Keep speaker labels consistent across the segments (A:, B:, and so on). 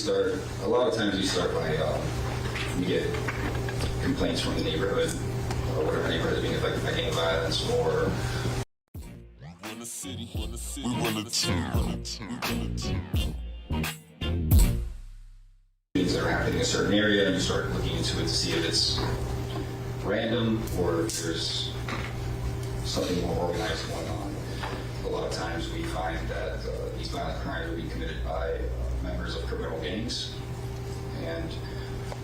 A: a lot of times we start by, we get complaints from the neighborhood, whatever neighborhood is being affected by gang violence, or things that are happening in a certain area, and you start looking into it to see if it's random or if there's something more organized going on. A lot of times we find that these violent crimes are being committed by members of criminal gangs, and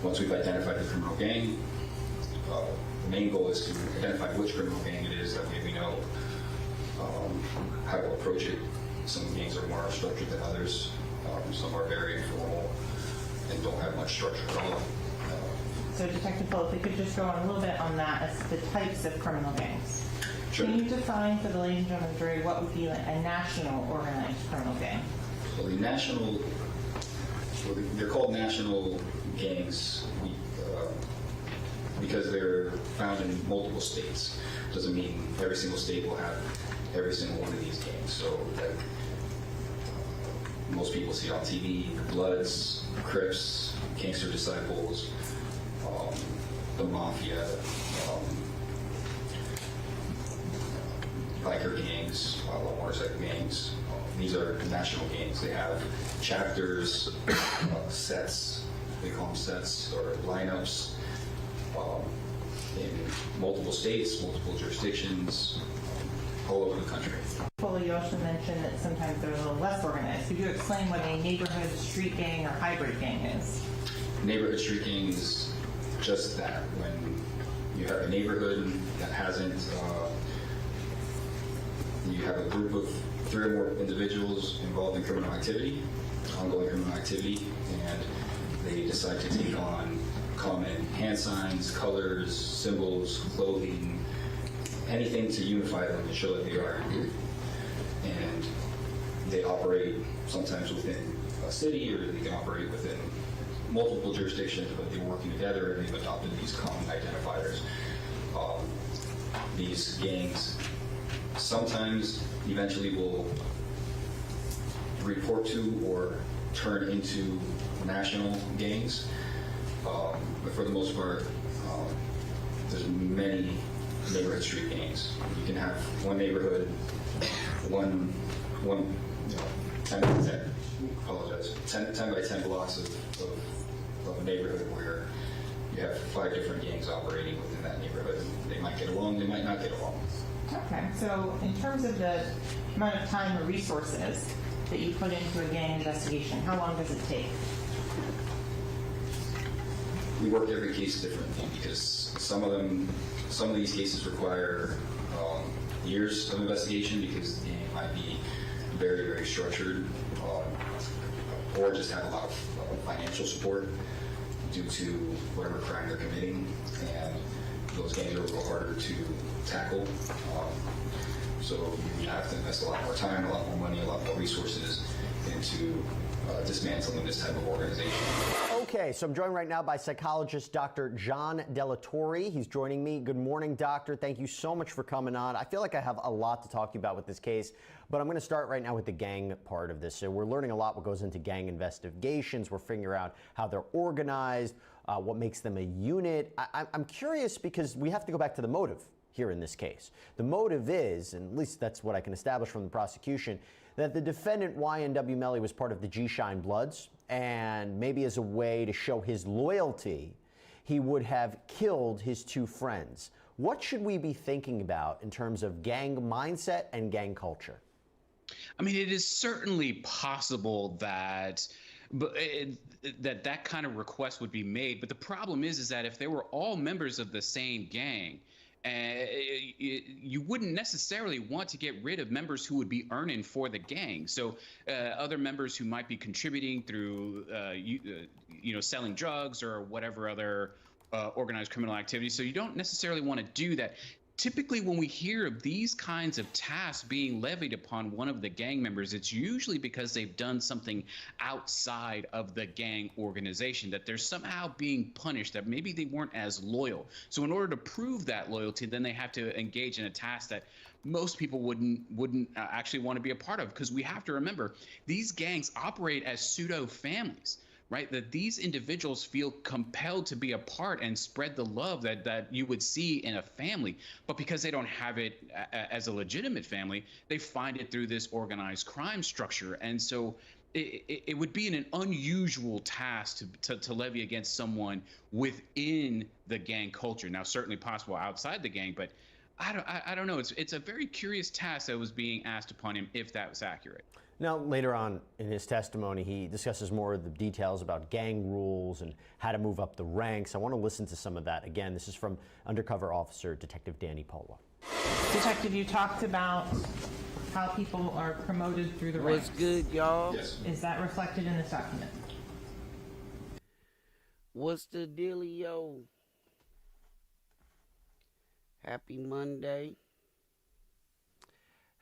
A: once we've identified the criminal gang, the main goal is to identify which criminal gang it is. That way we know how to approach it. Some gangs are more structured than others. Some are very informal and don't have much structure at all.
B: So Detective Full, if we could just go on a little bit on that as the types of criminal gangs.
A: Sure.
B: Can you define for the ladies and gentlemen of the jury what would be a national organized criminal gang?
A: So the national, they're called national gangs because they're found in multiple states. Doesn't mean every single state will have every single one of these gangs. So like, most people see on TV, the Bloods, Crips, Gangster Disciples, the Mafia, biker gangs, motorcycle gangs. These are national gangs. They have chapters, sets, they call them sets, or lineups, in multiple states, multiple jurisdictions, all over the country.
B: Well, you also mentioned that sometimes they're a little less organized. Could you explain what a neighborhood street gang or hybrid gang is?
A: Neighborhood street gang is just that. When you have a neighborhood that hasn't, you have a group of 3 or more individuals involved in criminal activity, ongoing criminal activity, and they decide to take on common hand signs, colors, symbols, clothing, anything to unify them and show that they are a group. And they operate sometimes within a city, or they can operate within multiple jurisdictions, but they're working together and they've adopted these common identifiers. These gangs sometimes eventually will report to or turn into national gangs, but for the most part, there's many neighborhood street gangs. You can have one neighborhood, one 10 by 10, apologize, 10 by 10 blocks of a neighborhood where you have 5 different gangs operating within that neighborhood. They might get along, they might not get along.
B: Okay, so in terms of the amount of time or resources that you put into a gang investigation, how long does it take?
A: We work every case differently because some of these cases require years of investigation because the gang might be very, very structured, or just have a lot of financial support due to whatever crime they're committing, and those gangs are a little harder to tackle. So you have to invest a lot more time, a lot more money, a lot more resources into dismantling this type of organization.
C: Okay, so I'm joined right now by psychologist Dr. John Delatorre. He's joining me. Good morning, doctor. Thank you so much for coming on. I feel like I have a lot to talk to you about with this case, but I'm going to start right now with the gang part of this. So we're learning a lot what goes into gang investigations. We're figuring out how they're organized, what makes them a unit. I'm curious because we have to go back to the motive here in this case. The motive is, and at least that's what I can establish from the prosecution, that the defendant YNW Melly was part of the G-Shine Bloods, and maybe as a way to show his loyalty, he would have killed his 2 friends. What should we be thinking about in terms of gang mindset and gang culture?
D: I mean, it is certainly possible that that kind of request would be made, but the problem is that if they were all members of the same gang, you wouldn't necessarily want to get rid of members who would be earning for the gang. So other members who might be contributing through, selling drugs or whatever other organized criminal activity. So you don't necessarily want to do that. Typically, when we hear of these kinds of tasks being levied upon one of the gang members, it's usually because they've done something outside of the gang organization, that they're somehow being punished, that maybe they weren't as loyal. So in order to prove that loyalty, then they have to engage in a task that most people wouldn't actually want to be a part of, because we have to remember these gangs operate as pseudo families. right? That these individuals feel compelled to be a part and spread the love that you would see in a family. But because they don't have it as a legitimate family, they find it through this organized crime structure. And so it would be an unusual task to levy against someone within the gang culture. Now, certainly possible outside the gang, but I don't know. It's a very curious task that was being asked upon him, if that was accurate.
C: Now, later on in his testimony, he discusses more of the details about gang rules and how to move up the ranks. I want to listen to some of that. Again, this is from Undercover Officer Detective Danny Polo.
B: Detective, you talked about how people are promoted through the ranks.
E: What's good, y'all?
A: Yes.
B: Is that reflected in this document?
E: What's the dealio? Happy Monday.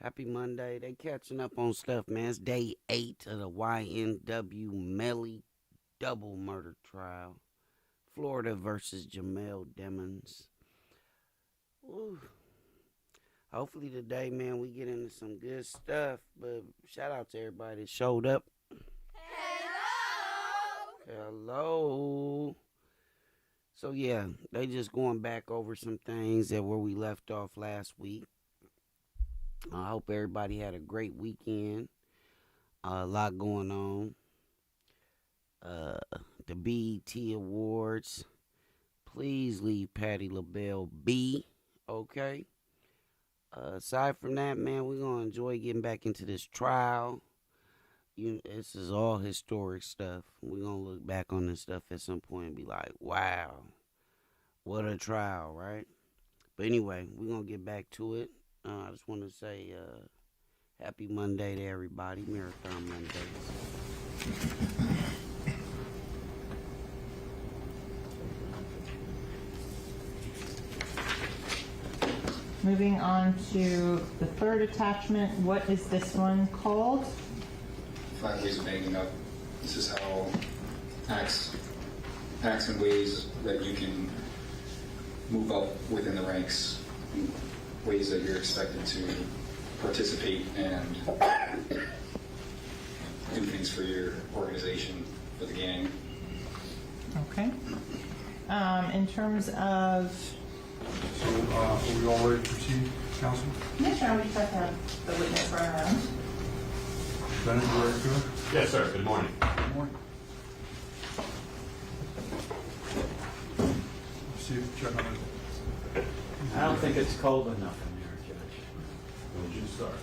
E: Happy Monday. They catching up on stuff, man. It's day 8 of the YNW Melly double murder trial. Florida versus Jamell Demons. Ooh. Hopefully today, man, we get into some good stuff. But shout out to everybody that showed up. Hello. So yeah, they just going back over some things that where we left off last week. I hope everybody had a great weekend. A lot going on. The BET Awards. Please leave Patti LaBelle be, okay? Aside from that, man, we're going to enjoy getting back into this trial. This is all historic stuff. We're going to look back on this stuff at some point and be like, wow, what a trial, right? But anyway, we're going to get back to it. I just want to say happy Monday to everybody. Marathon Mondays.
B: Moving on to the third attachment, what is this one called?
A: 5 ways of banging up. This is how acts and ways that you can move up within the ranks, ways that you're expected to participate and do things for your organization, for the gang.
B: Okay. In terms of...
F: So, are we all ready to proceed, counsel?
B: Yeah, sure, we just have to have the witness run around.
F: Lieutenant, you ready to go?
G: Yes, sir. Good morning.
F: Good morning. See if check on it.
G: I don't think it's cold enough in there, Judge. Don't you start.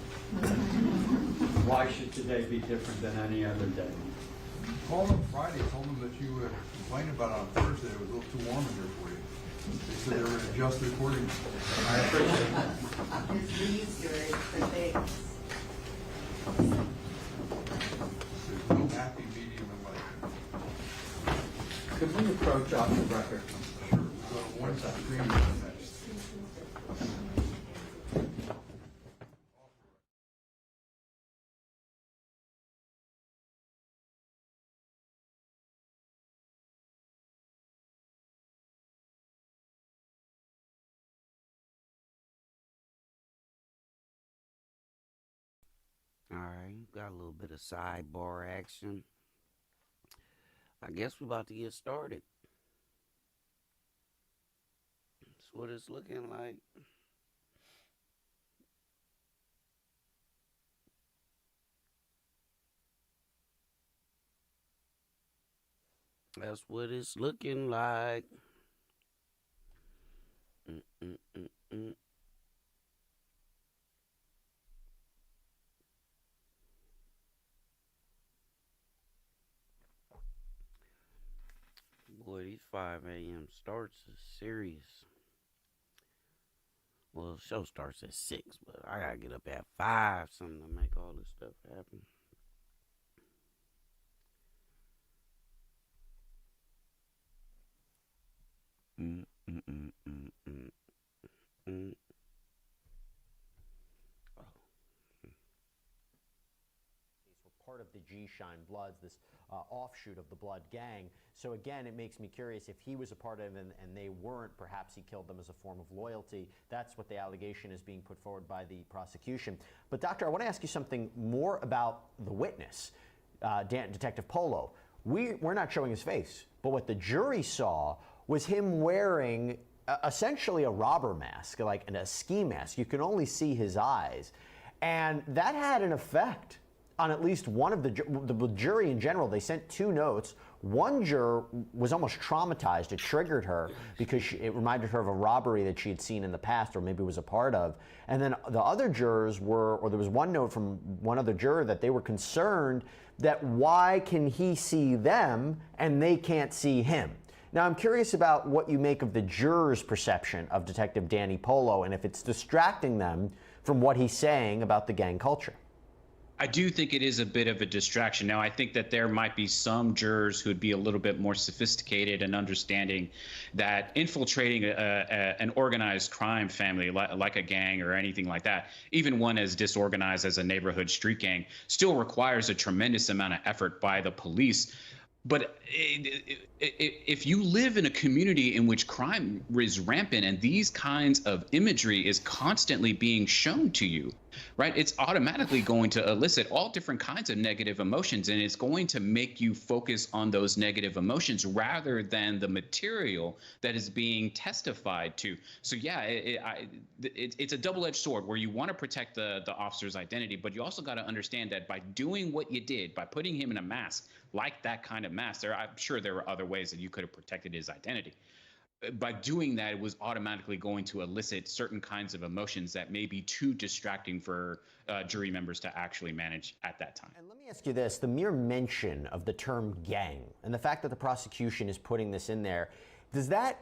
G: Why should today be different than any other day?
F: Called them Friday, told them that you complained about it on Thursday. It was a little too warm in here for you. They said they were going to adjust it accordingly.
G: I appreciate that.
H: It's easier for things.
F: There's no happy medium in life.
G: Could we approach off the record?
F: Sure, we'll go to one screen next.
E: All right, got a little bit of sidebar action. I guess we're about to get started. That's what it's looking like. That's what it's looking like. Mm-mm-mm-mm. Boy, these 5 a.m. starts is serious. Well, the show starts at 6, but I gotta get up at 5 something to make all this stuff happen.
C: Part of the G Shine Bloods, this offshoot of the Blood Gang. So again, it makes me curious if he was a part of it and they weren't, perhaps he killed them as a form of loyalty. That's what the allegation is being put forward by the prosecution. But doctor, I want to ask you something more about the witness, Detective Polo. we're not showing his face. But what the jury saw was him wearing essentially a robber mask, like a ski mask. You can only see his eyes. And that had an effect on at least one of the jury in general. They sent 2 notes. One juror was almost traumatized. It triggered her because it reminded her of a robbery that she had seen in the past or maybe was a part of. And then the other jurors or there was one note from one other juror that they were concerned that why can he see them and they can't see him? Now, I'm curious about what you make of the jurors' perception of Detective Danny Polo and if it's distracting them from what he's saying about the gang culture.
D: I do think it is a bit of a distraction. Now, I think that there might be some jurors who would be a little bit more sophisticated and understanding that infiltrating an organized crime family like a gang or anything like that, even one as disorganized as a neighborhood street gang, still requires a tremendous amount of effort by the police. But if you live in a community in which crime is rampant and these kinds of imagery is constantly being shown to you, right, it's automatically going to elicit all different kinds of negative emotions, and it's going to make you focus on those negative emotions rather than the material that is being testified to. So yeah, it's a double-edged sword where you want to protect the officer's identity, but you also got to understand that by doing what you did, by putting him in a mask, like that kind of mask, I'm sure there were other ways that you could have protected his identity. By doing that, it was automatically going to elicit certain kinds of emotions that may be too distracting for jury members to actually manage at that time.
C: And let me ask you this, the mere mention of the term gang and the fact that the prosecution is putting this in there, does that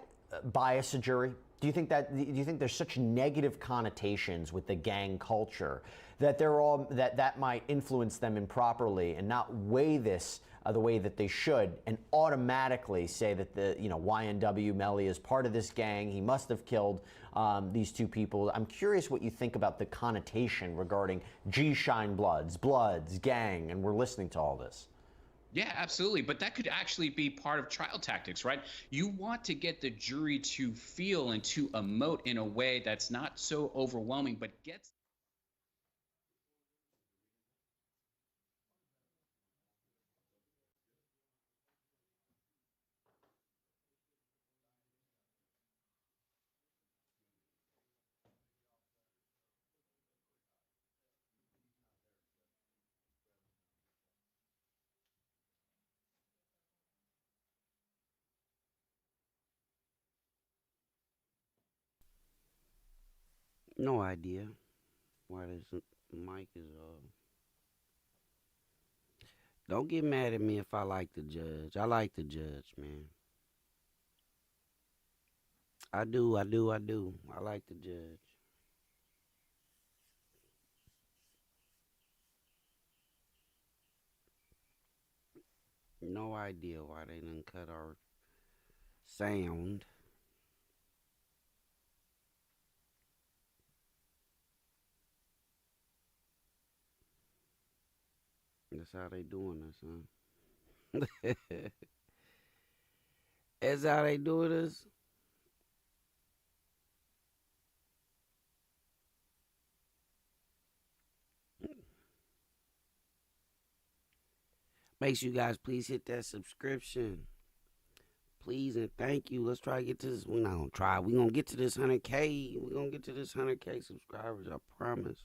C: bias a jury? Do you think there's such negative connotations with the gang culture that that might influence them improperly and not weigh this the way that they should, and automatically say that the YNW Melly is part of this gang? He must have killed these 2 people. I'm curious what you think about the connotation regarding G-Shine Bloods, gang, and we're listening to all this.
D: Yeah, absolutely. But that could actually be part of trial tactics, right? You want to get the jury to feel and to emote in a way that's not so overwhelming, but gets.
E: No idea why this mic is Don't get mad at me if I like the judge. I like the judge, man. I do. I like the judge. No idea why they didn't cut our sound. That's how they doing us, huh? That's how they doing us. Make sure you guys please hit that subscription. Please and thank you. Let's try to get to this. We're not going to try. We're going to get to this 100K. We're going to get to this 100K subscribers. I promise.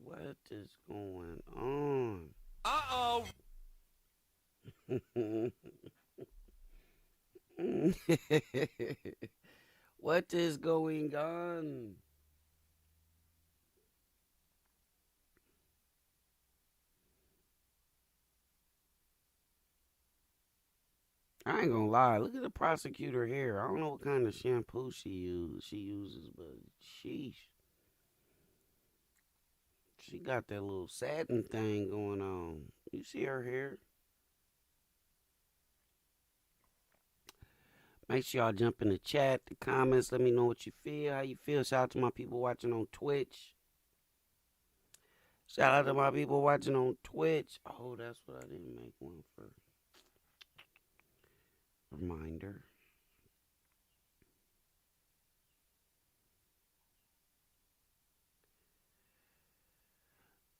E: What is going on? Uh-oh. What is going on? I ain't gonna lie. Look at the prosecutor here. I don't know what kind of shampoo she uses, but sheesh. She got that little satin thing going on. You see her hair? Make sure y'all jump in the chat, the comments. Let me know what you feel, how you feel. Shout out to my people watching on Twitch. Shout out to my people watching on Twitch. Oh, that's what I didn't make one for. Reminder.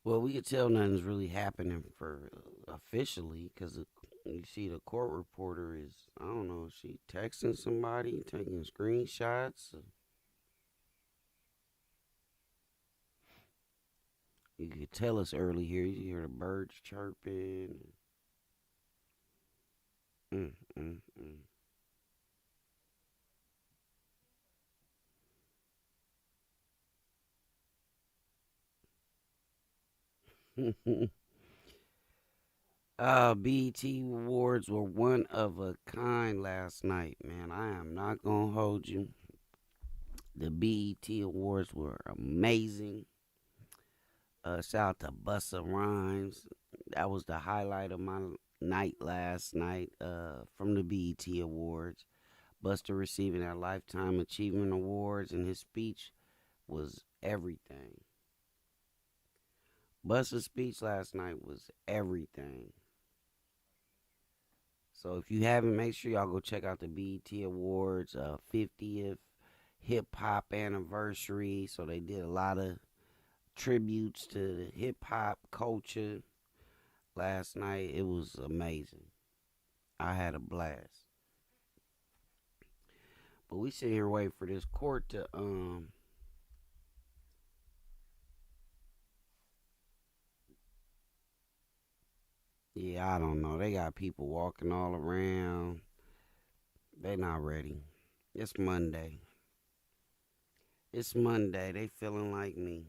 E: Well, we could tell nothing's really happening for officially because you see the court reporter is, I don't know, is she texting somebody, taking screenshots. You could tell us early here. You hear the birds chirping. Mm, mm, mm. BET Awards were one of a kind last night, man. I am not going to hold you. The BET Awards were amazing. Shout out to Busta Rhymes. That was the highlight of my night last night from the BET Awards. Busta receiving that Lifetime Achievement Awards, and his speech was everything. Busta's speech last night was everything. So if you haven't, make sure y'all go check out the BET Awards 50th hip hop anniversary. So they did a lot of tributes to the hip hop culture last night. It was amazing. I had a blast. But we sit here waiting for this court to yeah, I don't know. They got people walking all around. They not ready. It's Monday. It's Monday. They feeling like me.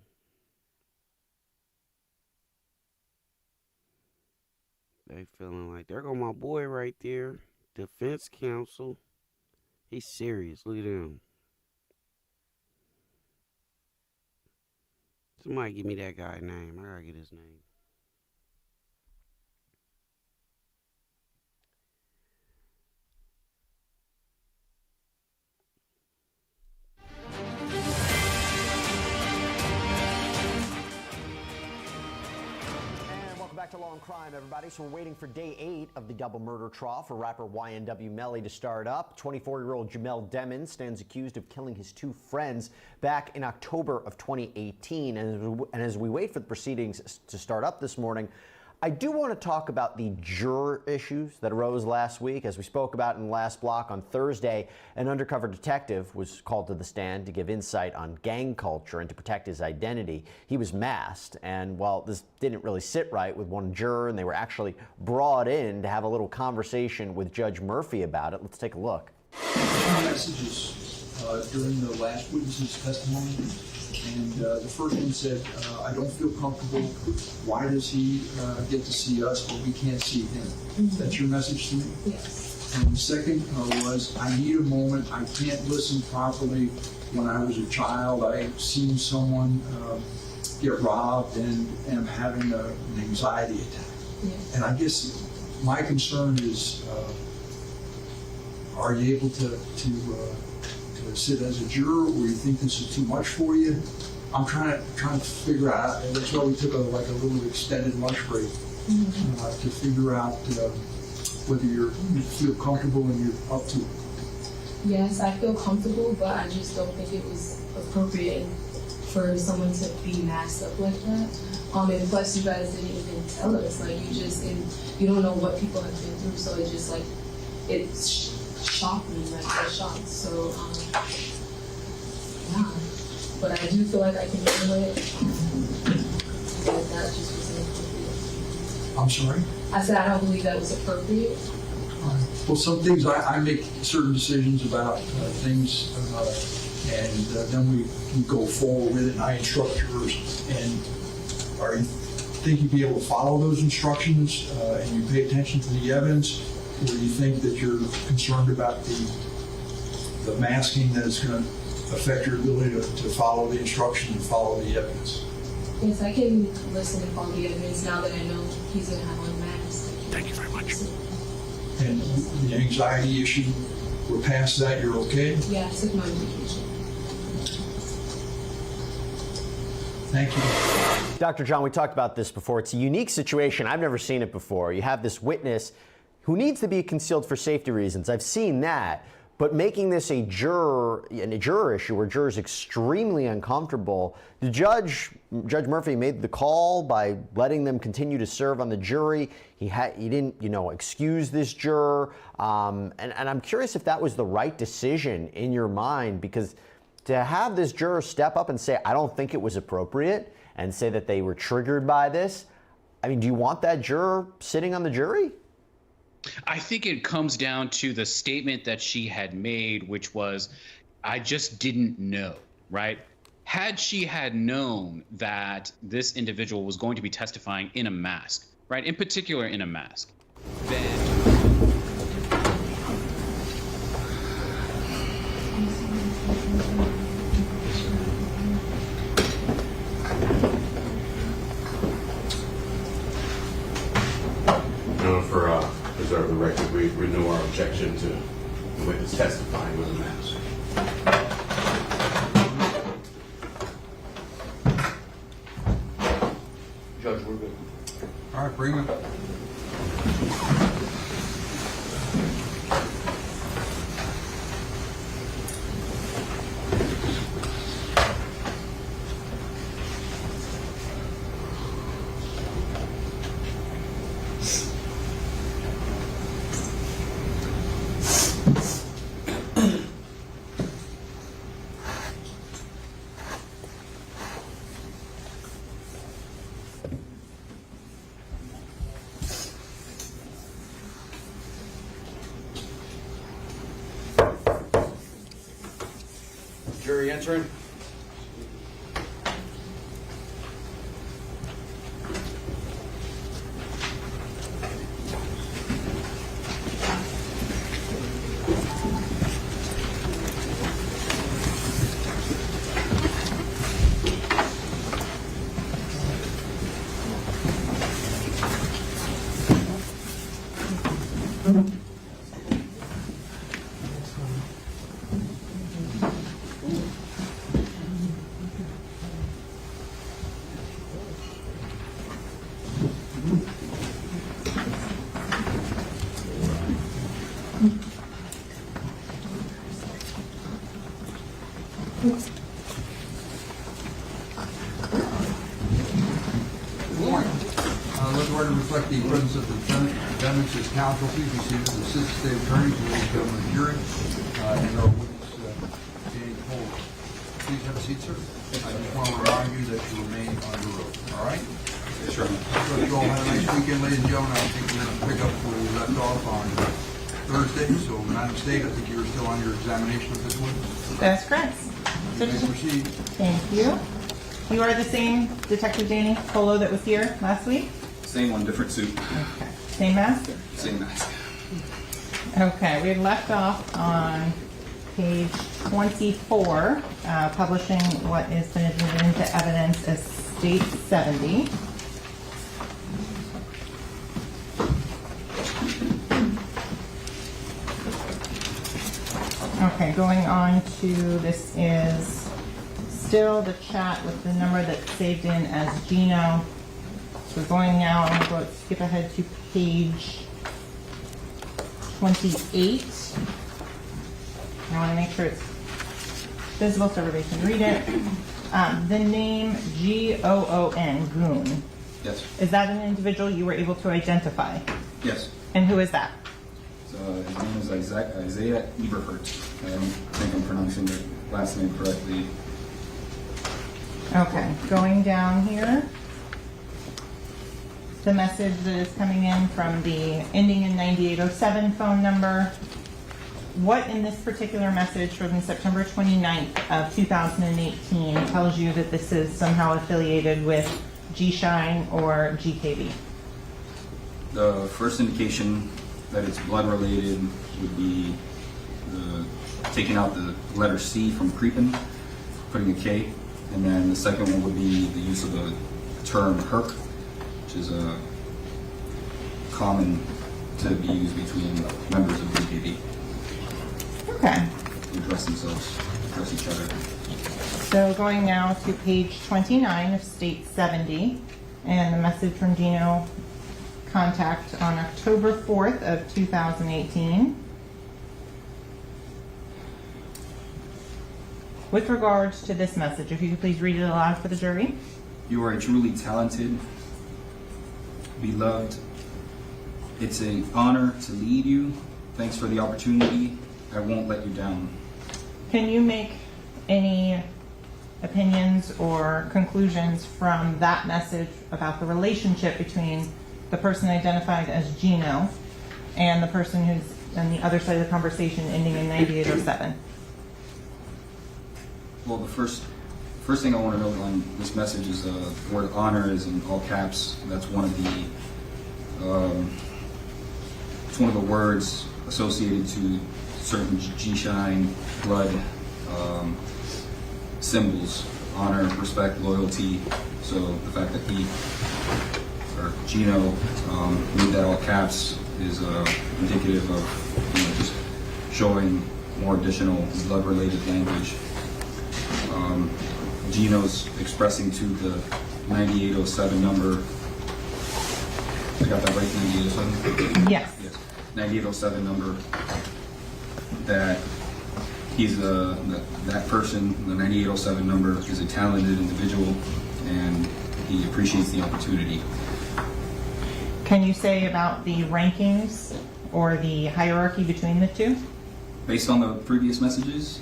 E: They feeling like, there go my boy right there. Defense counsel. He's serious. Look at him. Somebody give me that guy's name. I gotta get his name.
C: Back to Law and Crime, everybody. So we're waiting for day 8 of the double murder trial for rapper YNW Melly to start up. 24-year-old Jamell stands accused of killing his 2 friends back in October of 2018. And as we wait for the proceedings to start up this morning, I do want to talk about the juror issues that arose last week. As we spoke about in the last block on Thursday, an undercover detective was called to the stand to give insight on gang culture and to protect his identity. He was masked, and while this didn't really sit right with one juror, and they were actually brought in to have a little conversation with Judge Murphy about it, let's take a look.
I: Messages during the last witness's testimony. And the first one said, I don't feel comfortable. Why does he get to see us, but we can't see him? Mm-hmm. That's your message to me?
J: Yes.
I: And the second was, I need a moment. I can't listen properly. When I was a child, I seen someone get robbed and am having an anxiety attack.
J: Yes.
I: And I guess my concern is, are you able to sit as a juror, or you think this is too much for you? I'm trying to figure out. And that's why we took a little extended lunch break to figure out whether you feel comfortable and you're up to it.
J: Yes, I feel comfortable, but I just don't think it was appropriate for someone to be masked up like that. And plus, you guys didn't even tell us. Like, you don't know what people have been through, so it just it's shocked me, like I was shocked. So, yeah. But I do feel like I can handle it. But that just wasn't appropriate.
I: I'm sorry?
J: I said I don't believe that was appropriate.
I: Well, some things I make certain decisions about things, and then we go forward with it, and I instruct jurors. And are you think you'd be able to follow those instructions, and you pay attention to the evidence, or do you think that you're concerned about the masking that is going to affect your ability to follow the instructions and follow the evidence?
J: Yes, I can listen and follow the evidence now that I know he's going to have on mask.
I: Thank you very much. And the anxiety issue, we're past that, you're okay?
J: Yeah, I took my medication.
I: Thank you.
C: Dr. John, we talked about this before. It's a unique situation. I've never seen it before. You have this witness who needs to be concealed for safety reasons. I've seen that. But making this a juror issue where jurors extremely uncomfortable, Judge Murphy made the call by letting them continue to serve on the jury. He didn't, excuse this juror. And I'm curious if that was the right decision in your mind, because to have this juror step up and say, I don't think it was appropriate, and say that they were triggered by this, I mean, do you want that juror sitting on the jury?
D: I think it comes down to the statement that she had made, which was, I just didn't know, right? Had she had known that this individual was going to be testifying in a mask, right? In particular, in a mask, then...
K: For preserve the record, we renew our objection to the witness testifying with a mask.
F: Judge, we're good. All right, bring it. Jury entering. Let the order reflect the presence of the defendants as counsel. Please be seated. The assistant state attorney to the government jury and our witness, Danny Cole. Please have a seat, sir. I just want to remind you that you remain under oath. All right?
A: Yes, sir.
F: So you all have a nice weekend, ladies and gentlemen. I think we're going to pick up where we left off on Thursday. So, Madam State, I think you were still on your examination of this one.
B: That's correct.
F: You may proceed.
B: Thank you. You are the same Detective Danny Polo that was here last week?
A: Same one, different suit.
B: Okay. Same mask?
A: Same mask.
B: Okay, we had left off on page 24, publishing what is been admitted into evidence as State 70. Okay, going on to, this is still the chat with the number that's saved in as Gino. So going now, I'm going to skip ahead to page 28. I want to make sure it's visible so everybody can read it. The name Goon, Goon.
A: Yes.
B: Is that an individual you were able to identify?
A: Yes.
B: And who is that?
A: So his name is Isaiah Eberhardt. I don't think I'm pronouncing the last name correctly.
B: Okay, going down here. The message that is coming in from the ending in 9807 phone number. What in this particular message from September 29th of 2018 tells you that this is somehow affiliated with G-Shine or GKB?
A: The first indication that it's blood related would be taking out the letter C from creeping, putting a K, and then the second one would be the use of the term herc, which is common to be used between members of GKB.
B: Okay.
A: Who address themselves, address each other.
B: So going now to page 29 of State 70, and the message from Gino, contact on October 4th of 2018. With regards to this message, if you could please read it aloud for the jury.
L: You are truly talented, beloved. It's an honor to lead you. Thanks for the opportunity. I won't let you down.
B: Can you make any opinions or conclusions from that message about the relationship between the person identified as Gino and the person who's on the other side of the conversation ending in 9807?
L: Well, the first thing I want to note on this message is the word honor is in all caps. That's one of the words associated to certain G-Shine blood symbols: honor, respect, loyalty. So the fact that Gino made that all caps is indicative of just showing more additional blood-related language. Gino's expressing to the 9807 number. I got that right, 9807?
B: Yes.
L: 9807 number, that he's that person, the 9807 number, is a talented individual, and he appreciates the opportunity.
B: Can you say about the rankings or the hierarchy between the two?
L: Based on the previous messages,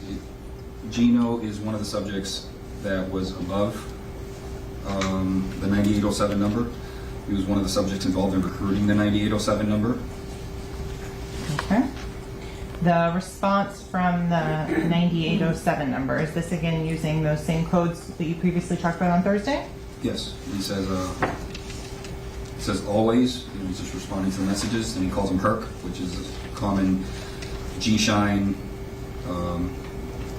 L: Gino is one of the subjects that was above the 9807 number. He was one of the subjects involved in recruiting the 9807 number.
B: Okay. The response from the 9807 number, is this again using those same codes that you previously talked about on Thursday?
L: Yes, he says always. He's just responding to the messages, and he calls him Herc, which is a common G-Shine,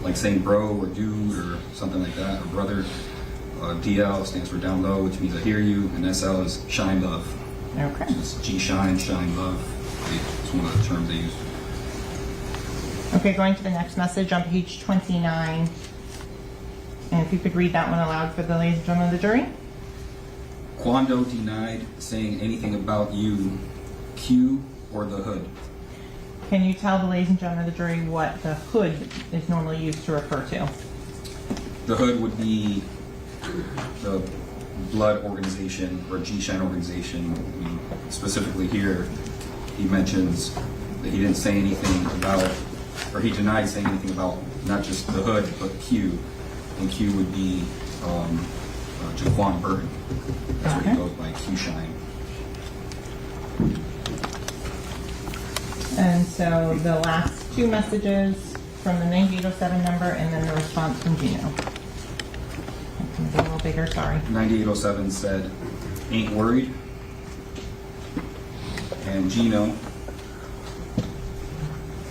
L: like saying bro or dude or something like that, or brother. DL stands for down low, which means I hear you, and SL is shine love.
B: Okay.
L: It's G-Shine, shine love. It's one of the terms they use.
B: Okay, going to the next message on page 29. And if you could read that one aloud for the ladies and gentlemen of the jury.
L: Quando denied saying anything about you, Q or the hood.
B: Can you tell the ladies and gentlemen of the jury what the hood is normally used to refer to?
L: The hood would be the blood organization or G-Shine organization. I mean, specifically here, he mentions that he didn't say anything about, or he denied saying anything about not just the hood, but Q. And Q would be Jaquan Burton. That's what he goes by, Q-Shine.
B: And so the last two messages from the 9807 number and then the response from Gino. That's gonna be a little bigger, sorry.
L: 9807 said, ain't worried. And Gino,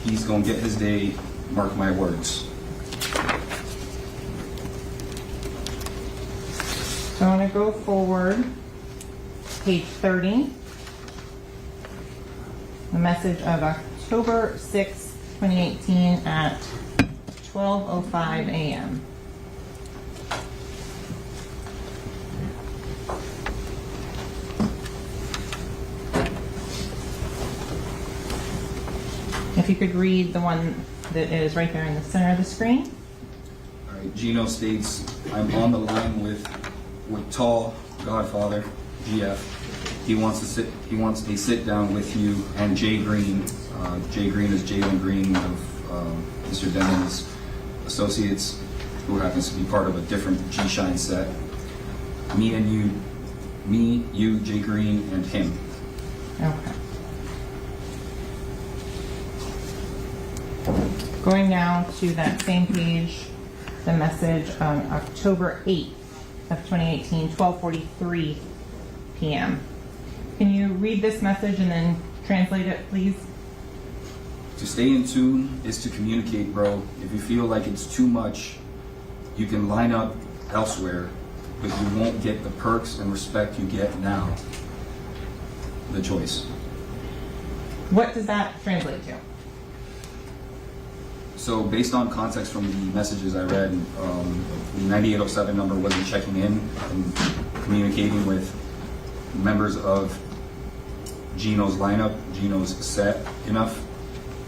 L: he's gonna get his day, mark my words.
B: So I want to go forward, page 30. The message of October 6, 2018 at 12:05 a.m. If you could read the one that is right there in the center of the screen.
L: All right, Gino states, I'm on the line with Tall Godfather, GF. He wants a sit down with you and Jay Green. Jay Green is Jalen Green of Mr. Denman's associates, who happens to be part of a different G-Shine set. Me, you, Jay Green, and him.
B: Okay. Going now to that same page, the message on October 8th of 2018, 12:43 p.m. Can you read this message and then translate it, please?
L: To stay in tune is to communicate, bro. If you feel like it's too much, you can line up elsewhere, but you won't get the perks and respect you get now. The choice.
B: What does that translate to?
L: So based on context from the messages I read, the 9807 number wasn't checking in and communicating with members of Gino's lineup, Gino's set enough,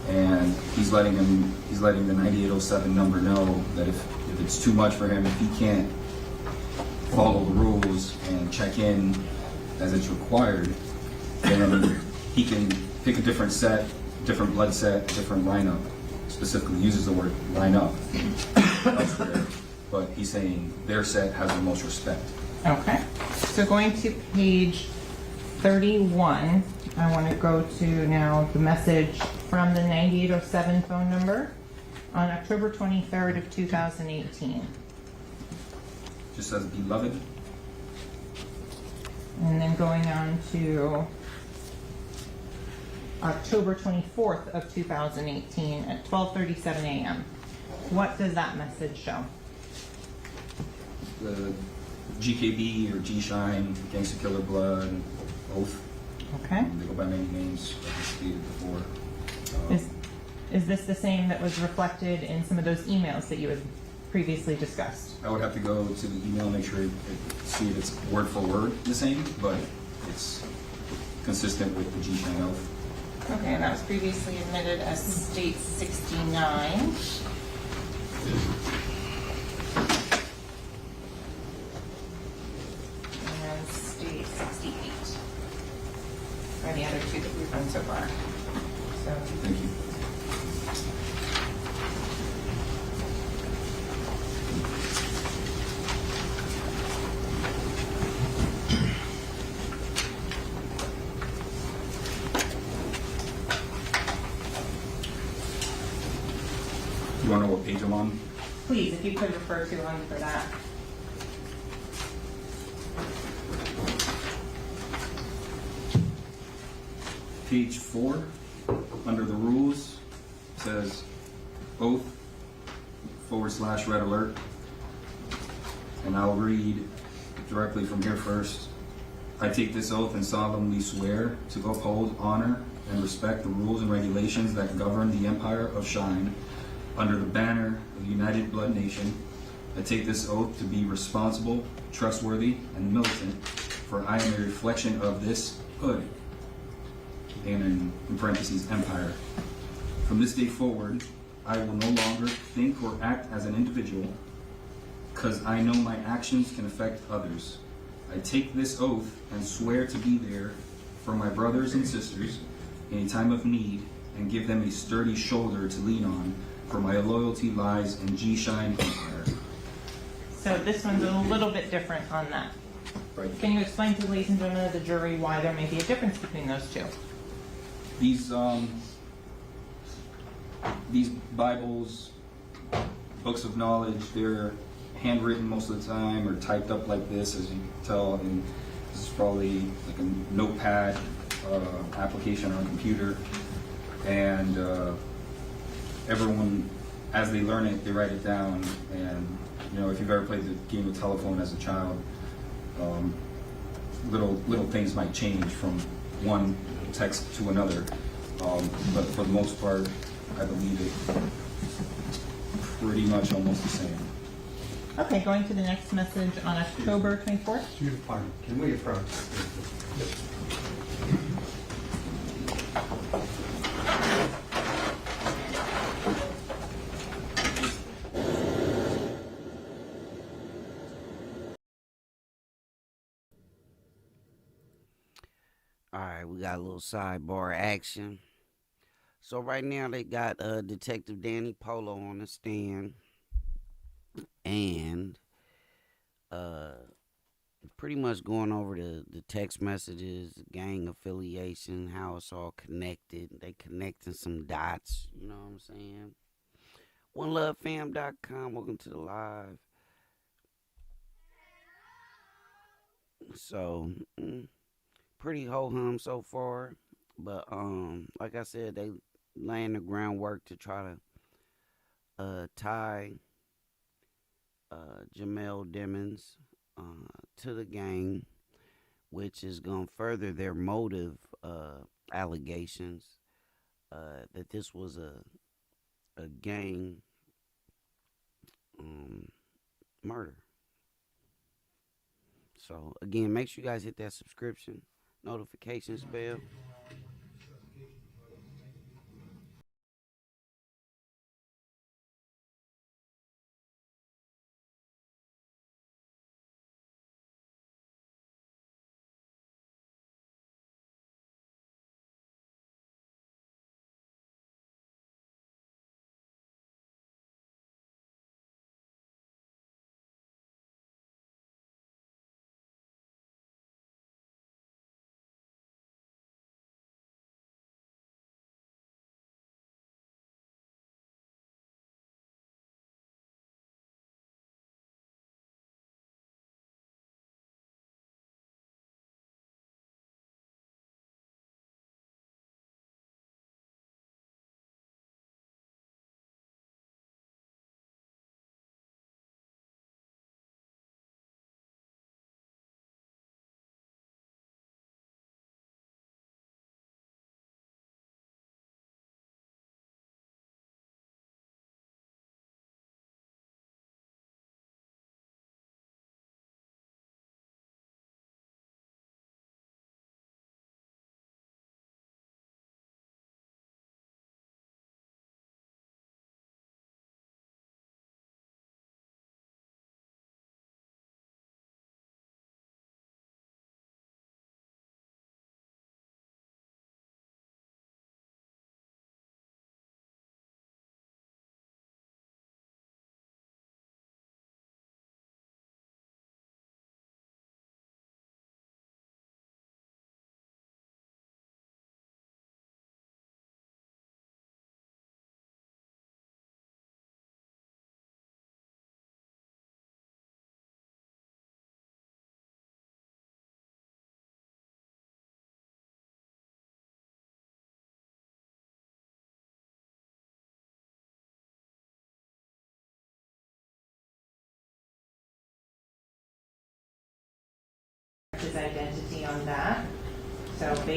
L: and he's letting the 9807 number know that if if it's too much for him, if he can't follow the rules and check in as it's required, then he can pick a different set, different blood set, different lineup. Specifically uses the word lineup elsewhere, but he's saying their set has the most respect.
B: Okay, so going to page 31, I want to go to now the message from the 9807 phone number on October 23rd of 2018.
L: Just says beloved.
B: And then going on to October 24th of 2018 at 12:37 a.m. What does that message show?
L: The GKB or G-Shine, Gangsta Killer Blood, Oath.
B: Okay.
L: They go by many names, like I stated before.
B: Is this the same that was reflected in some of those emails that you had previously discussed?
L: I would have to go to the email, make sure, see if it's word for word the same, but it's consistent with the G-Shine Oath.
B: Okay, and that was previously admitted as State 69. And then State 68. Are the other two that we've run so far. So,
L: Thank you. You want to know what page I'm on?
B: please, if you could refer to one for that.
L: Page 4, under the rules, says oath / red alert. And I'll read directly from here first. I take this oath and solemnly swear to uphold, honor, and respect the rules and regulations that govern the Empire of Shine under the banner of the United Blood Nation. I take this oath to be responsible, trustworthy, and militant, for I am a reflection of this hood, and in parentheses, empire. From this day forward, I will no longer think or act as an individual, because I know my actions can affect others. I take this oath and swear to be there for my brothers and sisters in a time of need and give them a sturdy shoulder to lean on, for my loyalty lies in G-Shine Empire.
B: So this one's a little bit different on that.
L: Right.
B: Can you explain to the ladies and gentlemen of the jury why there may be a difference between those two?
L: These Bibles, books of knowledge, they're handwritten most of the time or typed up like this, as you can tell. And this is probably like a notepad application on a computer. And everyone, as they learn it, they write it down. And you know, if you've ever played the game of telephone as a child, little things might change from one text to another. But for the most part, I believe it pretty much almost the same.
B: Okay, going to the next message on October 24th.
G: Can we approach?
E: All right, we got a little sidebar action. So right now they got Detective Danny Polo on the stand, and pretty much going over the text messages, gang affiliation, how it's all connected. They connecting some dots, you know what I'm saying? OneLoveFam.com, welcome to the live. So, pretty ho-hum so far, but like I said, they laying the groundwork to try to tie Jamell to the gang, which is going to further their motive allegations that this was a gang murder. So again, make sure you guys hit that subscription notifications bell.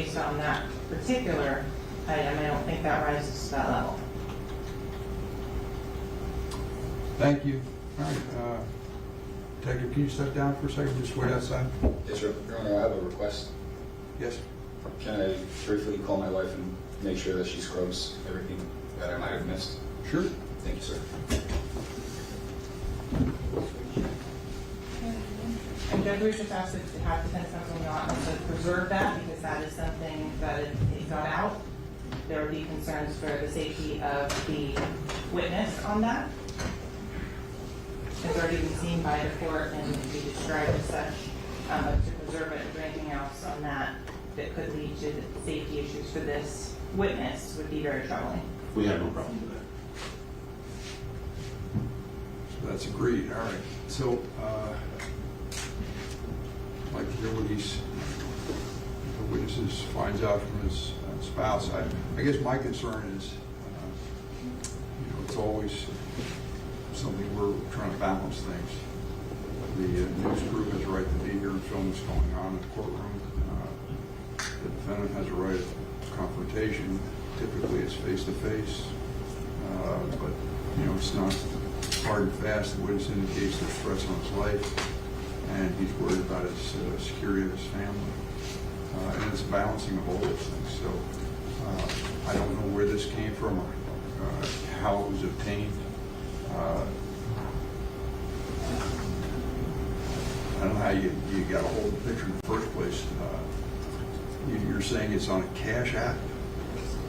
B: based on that particular item, I don't think that rises to that level.
F: Thank you. All right, Detective, can you step down for a second, just wait outside?
A: Yes, sir. Your Honor, I have a request.
F: Yes.
A: Can I briefly call my wife and make sure that she scrubs everything that I might have missed?
F: Sure.
A: Thank you, sir.
B: And Judge, we just asked to have defense counsel not to preserve that because that is something that it got out. There would be concerns for the safety of the witness on that. It's already been seen by the court and be described as such. But to preserve it, is there anything else on that that could lead to safety issues for this witness would be very troubling.
K: We have no problem with that.
F: So that's agreed, all right. So, I'd like to hear what the witnesses finds out from his spouse. I guess my concern is, it's always something we're trying to balance things. The news crew has a right to be here and film what's going on in the courtroom. The defendant has a right of confrontation. Typically, it's face-to-face, but it's not hard and fast. The witness indicates there's threats on his life, and he's worried about his security of his family. And it's a balancing of all those things. So I don't know where this came from or how it was obtained. I don't know how you got a hold of the picture in the first place. You're saying it's on a Cash App?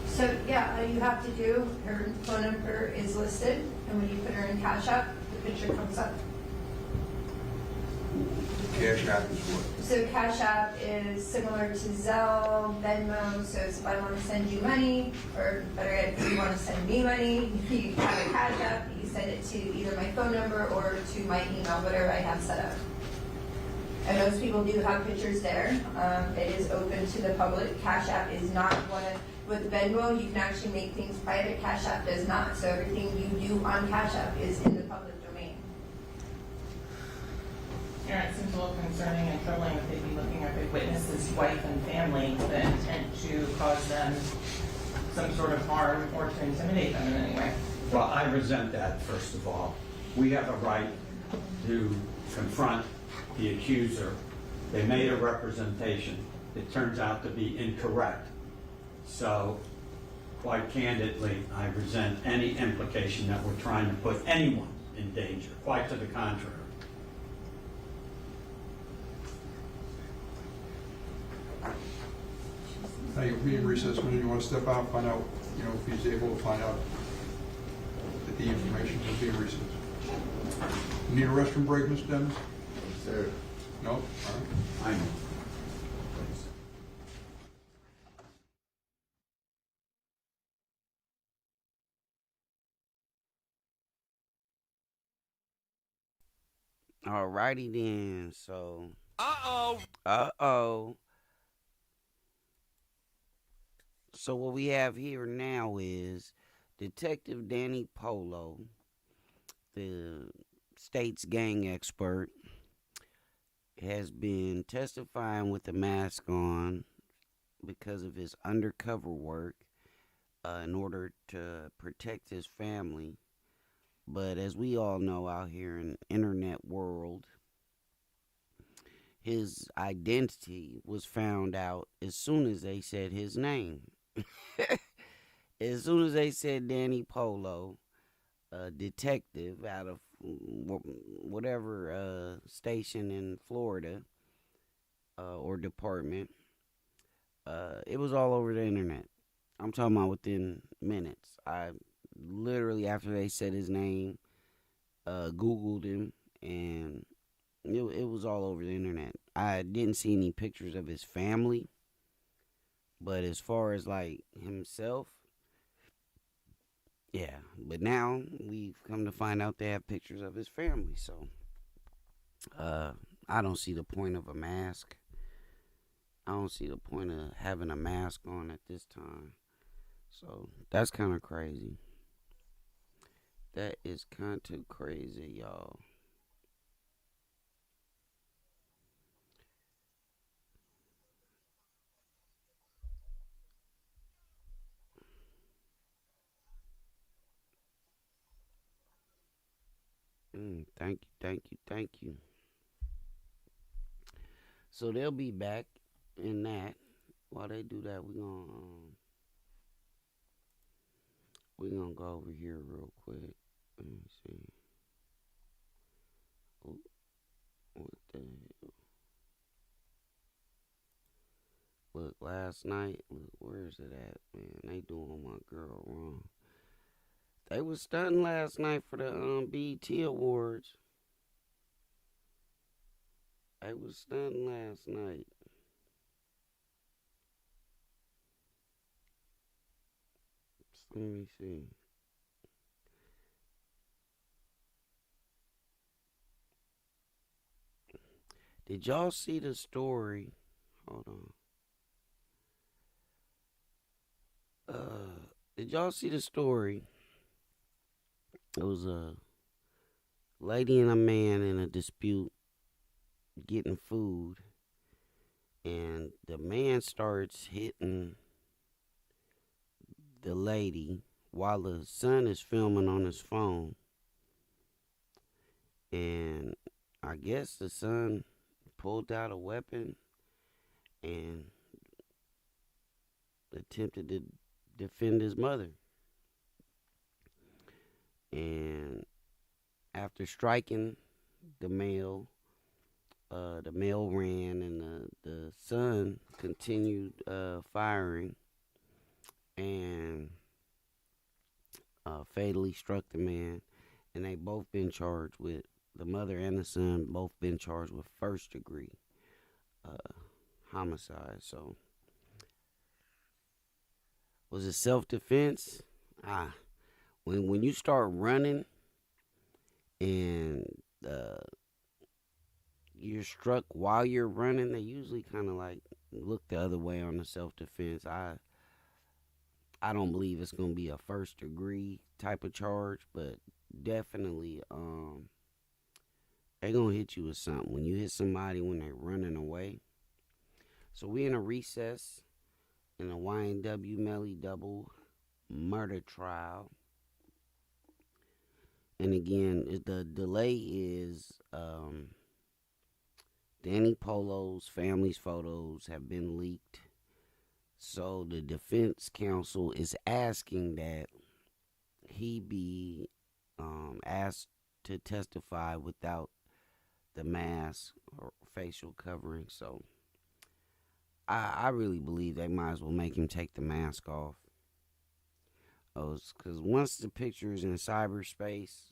H: So, yeah, all you have to do, her phone number is listed, and when you put her in Cash App, the picture comes up.
F: Cash App is what?
H: So Cash App is similar to Zelle, Venmo, so if I want to send you money, or better yet, if you want to send me money, you have a Cash App, you send it to either my phone number or to my email, whatever I have set up. And most people do have pictures there. It is open to the public. Cash App is not with Venmo, you can actually make things private. Cash App does not. So everything you do on Cash App is in the public domain.
B: Yeah, it seems a little concerning and troubling if they'd be looking at the witness's wife and family with the intent to cause them some sort of harm or to intimidate them in any way.
G: Well, I resent that, first of all. We have a right to confront the accuser. They made a representation. It turns out to be incorrect. So, quite candidly, I resent any implication that we're trying to put anyone in danger. Quite to the contrary.
F: Now, you'll be in recess when you want to step out, find out, if he's able to find out that the information will be in recess. You need a restroom break, Mr. Dennis?
K: Sir.
F: No? All right.
G: I know.
E: Alrighty then, so.
M: Uh-oh.
E: So what we have here now is Detective Danny Polo, the state's gang expert, has been testifying with a mask on because of his undercover work in order to protect his family. But as we all know out here in the internet world, his identity was found out as soon as they said his name. As soon as they said Danny Polo, a detective out of whatever station in Florida or department, it was all over the internet. I'm talking about within minutes. I literally, after they said his name, Googled him, and it was all over the internet. I didn't see any pictures of his family, but as far as like himself, yeah. But now we've come to find out they have pictures of his family, so I don't see the point of a mask. I don't see the point of having a mask on at this time. So that's kind of crazy. That is kind of crazy, y'all. Thank you. So they'll be back in that. While they do that, we're gonna go over here real quick. Let me see. Oh, what the hell? Look, last night, where is it at, man? They doing my girl wrong. They was stunting last night for the BET Awards. They was stunting last night. Let me see. Did y'all see the story? Hold on. Did y'all see the story? It was a lady and a man in a dispute getting food, and the man starts hitting the lady while the son is filming on his phone. And I guess the son pulled out a weapon and attempted to defend his mother. And after striking the male ran, and the son continued firing and fatally struck the man. And they both been charged with, the mother and the son both been charged with first degree homicide. So was it self-defense? When you start running and you're struck while you're running, they usually kind of like look the other way on the self-defense. I don't believe it's gonna be a first degree type of charge, but definitely they're gonna hit you with something when you hit somebody when they're running away. So we in a recess in a YNW Melly double murder trial. And again, the delay is Danny Polo's family's photos have been leaked. So the defense counsel is asking that he be asked to testify without the mask or facial covering. So I really believe they might as well make him take the mask off. Because once the picture is in cyberspace,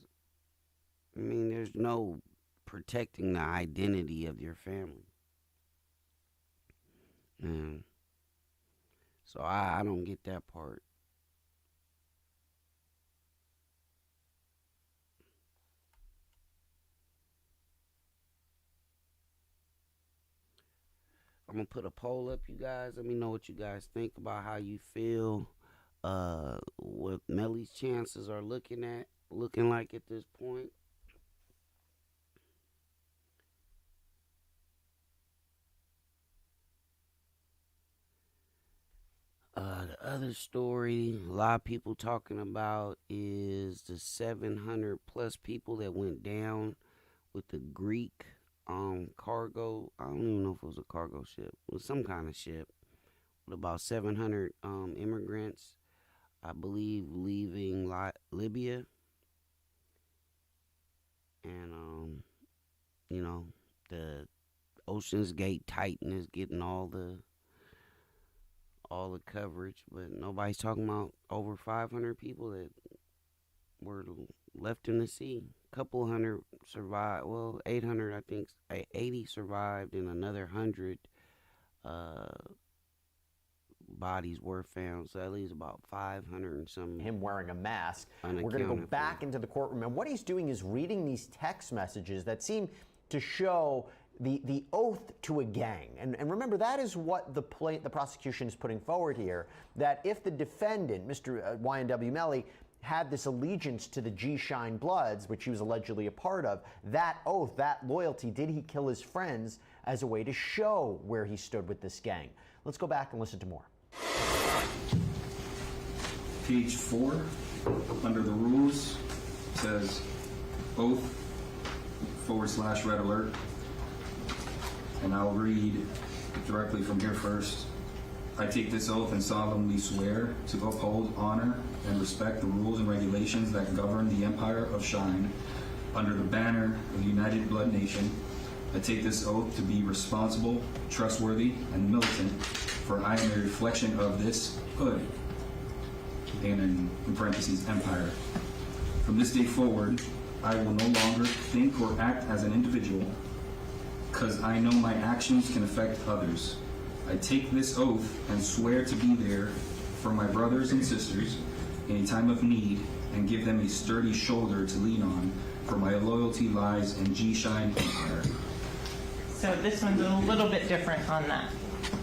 E: I mean, there's no protecting the identity of your family. And so I don't get that part. I'm going to put a poll up, you guys. Let me know what you guys think about how you feel. What Melly's chances are looking like at this point. The other story a lot of people talking about is the 700 plus people that went down with the Greek cargo. I don't even know if it was a cargo ship. It was some kind of ship with about 700 immigrants, I believe, leaving Libya. And the Ocean's Gate Titan is getting all the coverage, but nobody's talking about over 500 people that were left in the sea. A couple hundred survived. Well, 800, I think. 80 survived, and another 100 bodies were found. So that leaves about 500 and some.
C: Him wearing a mask. We're going to go back into the courtroom, and what he's doing is reading these text messages that seem to show the oath to a gang. And remember, that is what the prosecution is putting forward here, that if the defendant, Mr. YNW Melly, had this allegiance to the G Shine Bloods, which he was allegedly a part of, that oath, that loyalty, did he kill his friends as a way to show where he stood with this gang? Let's go back and listen to more.
L: Page 4, under the rules, says oath /red alert. And I'll read directly from here first. I take this oath and solemnly swear to uphold, honor, and respect the rules and regulations that govern the Empire of Shine under the banner of the United Blood Nation. I take this oath to be responsible, trustworthy, and militant, for I am a reflection of this hood, and in parentheses, empire. From this day forward, I will no longer think or act as an individual, because I know my actions can affect others. I take this oath and swear to be there for my brothers and sisters in a time of need and give them a sturdy shoulder to lean on, for my loyalty lies in G-Shine Empire.
B: So this one's a little bit different on that.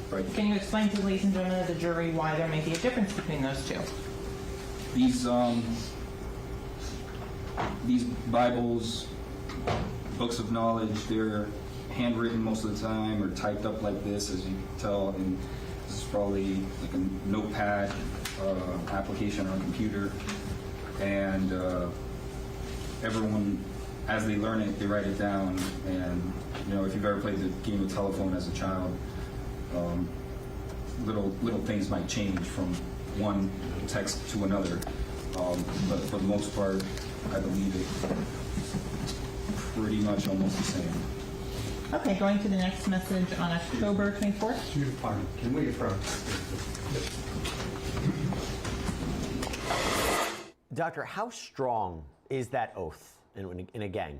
L: Right.
B: Can you explain to the ladies and gentlemen of the jury why there may be a difference between those two?
L: These Bibles, books of knowledge, they're handwritten most of the time or typed up like this, as you can tell, and this is probably like a notepad application on a computer, and everyone, as they learn it, they write it down. And you know, if you've ever played the game of telephone as a child, little things might change from one text to another, but for the most part, I believe it's pretty much almost the same.
B: Okay, going to the next message on October 24th.
G: Pardon, can we approach?
C: Doctor, how strong is that oath in a gang?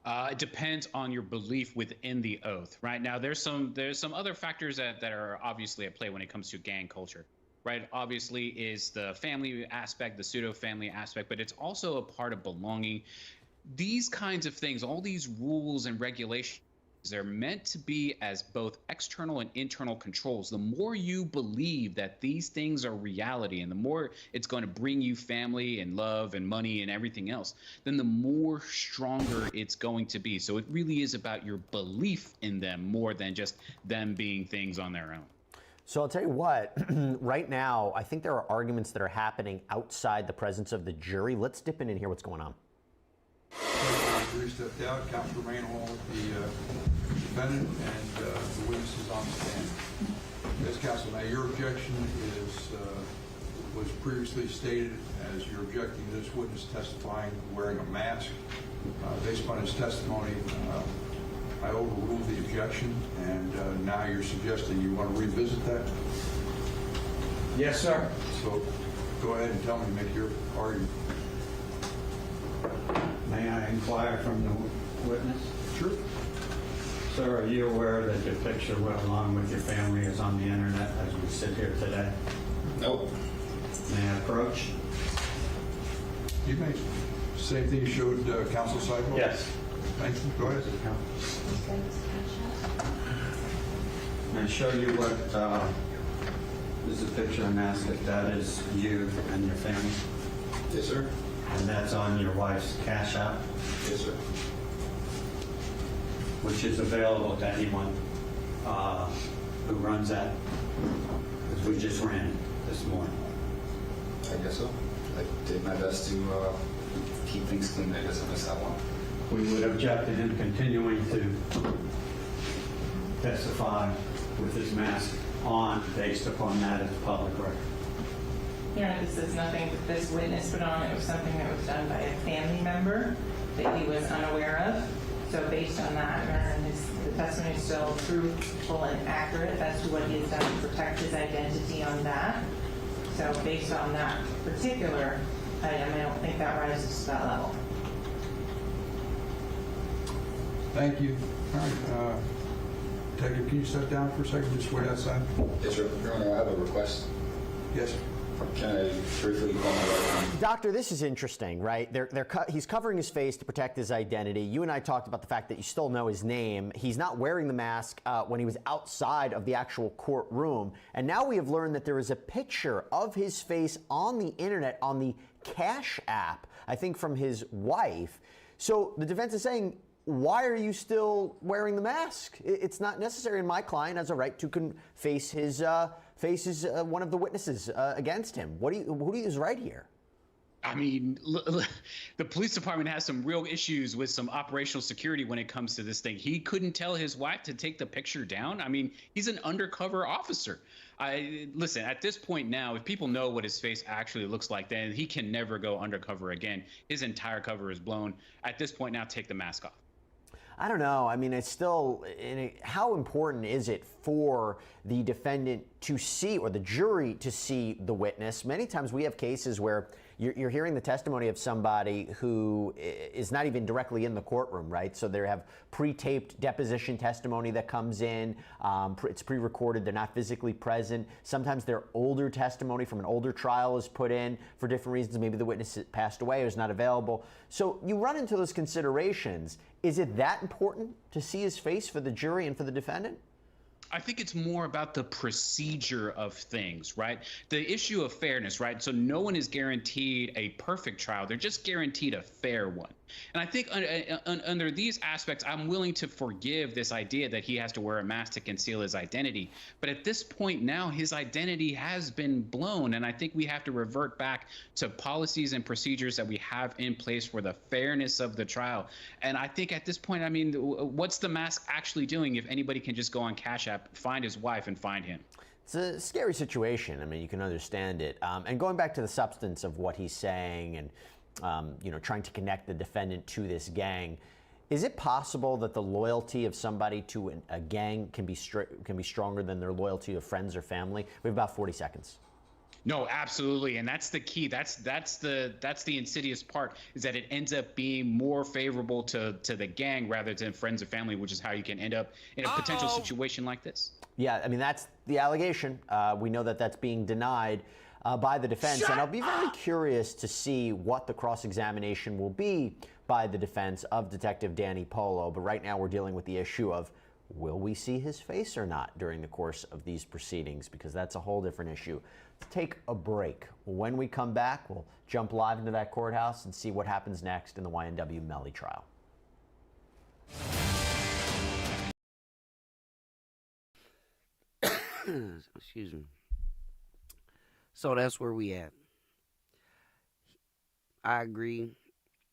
D: It depends on your belief within the oath. Right now, there's some other factors that are obviously at play when it comes to gang culture. Right, obviously is the family aspect, the pseudo family aspect, but it's also a part of belonging. These kinds of things, all these rules and regulations, they're meant to be as both external and internal controls. The more you believe that these things are reality and the more it's going to bring you family and love and money and everything else, then the more stronger it's going to be. So it really is about your belief in them more than just them being things on their own.
C: So I'll tell you what, right now, I think there are arguments that are happening outside the presence of the jury. Let's dip in and hear what's going on.
F: The jury stepped out, counsel remain along with the defendant and the witnesses on the stand. Yes, counsel, now your objection was previously stated as you're objecting to this witness testifying wearing a mask. Based upon his testimony, I overruled the objection, and now you're suggesting you want to revisit that?
G: Yes, sir.
F: So go ahead and tell me, make your argument.
G: May I inquire from the witness?
F: Sure.
G: Sir, are you aware that your picture, along with your family, is on the internet as we sit here today?
L: Nope.
G: May I approach?
F: You may. Same thing you showed counsel Seibel?
G: Yes.
F: Thank you. Go ahead.
G: May I show you what is a picture and ask if that is you and your family?
A: Yes, sir.
G: And that's on your wife's Cash App?
A: Yes, sir.
G: Which is available to anyone who runs that, because we just ran it this morning.
L: I guess so. I did my best to keep things clean. I guess I missed that one.
G: We would object to him continuing to testify with his mask on based upon that as public record.
B: Your Honor, this is nothing that this witness put on. It was something that was done by a family member that he was unaware of. So based on that, Your Honor, the testimony is still truthful and accurate as to what he has done to protect his identity on that. So based on that particular item, I don't think that rises to that level.
F: Thank you. All right. Detective, can you step down for a second? Just wait outside.
L: Yes, sir. Your Honor, I have a request.
F: Yes.
L: Can I briefly call my wife?
C: Doctor, this is interesting, right? He's covering his face to protect his identity. You and I talked about the fact that you still know his name. He's not wearing the mask when he was outside of the actual courtroom. And now we have learned that there is a picture of his face on the internet, on the Cash App, I think from his wife. So the defense is saying, why are you still wearing the mask? It's not necessary, and my client has a right to face his one of the witnesses against him. Who do you is right here?
D: I mean, the police department has some real issues with some operational security when it comes to this thing. He couldn't tell his wife to take the picture down. I mean, he's an undercover officer. Listen, at this point now, if people know what his face actually looks like, then he can never go undercover again. His entire cover is blown. At this point now, take the mask off.
C: I don't know. I mean, it's still, how important is it for the defendant to see, or the jury to see the witness? Many times we have cases where you're hearing the testimony of somebody who is not even directly in the courtroom, right? So they have pre-taped deposition testimony that comes in. It's pre-recorded. They're not physically present. Sometimes their older testimony from an older trial is put in for different reasons. Maybe the witness passed away or is not available. So you run into those considerations. Is it that important to see his face for the jury and for the defendant?
D: I think it's more about the procedure of things, right? The issue of fairness, right? So no one is guaranteed a perfect trial. They're just guaranteed a fair one. And I think under these aspects, I'm willing to forgive this idea that he has to wear a mask to conceal his identity. But at this point now, his identity has been blown. And I think we have to revert back to policies and procedures that we have in place for the fairness of the trial. And I think at this point, I mean, what's the mask actually doing if anybody can just go on Cash App, find his wife, and find him?
C: It's a scary situation. I mean, you can understand it. And going back to the substance of what he's saying and trying to connect the defendant to this gang, is it possible that the loyalty of somebody to a gang can be stronger than their loyalty of friends or family? We have about 40 seconds.
D: No, absolutely, and that's the key. That's the insidious part, is that it ends up being more favorable to the gang rather than friends or family, which is how you can end up in a potential situation like this.
C: Yeah, I mean, that's the allegation. We know that that's being denied by the defense, and I'll be very curious to see what the cross-examination will be by the defense of Detective Danny Polo. But right now we're dealing with the issue of, will we see his face or not during the course of these proceedings? Because that's a whole different issue. Let's take a break. When we come back, we'll jump live into that courthouse and see what happens next in the YNW Melly trial.
E: Excuse me. So that's where we at. I agree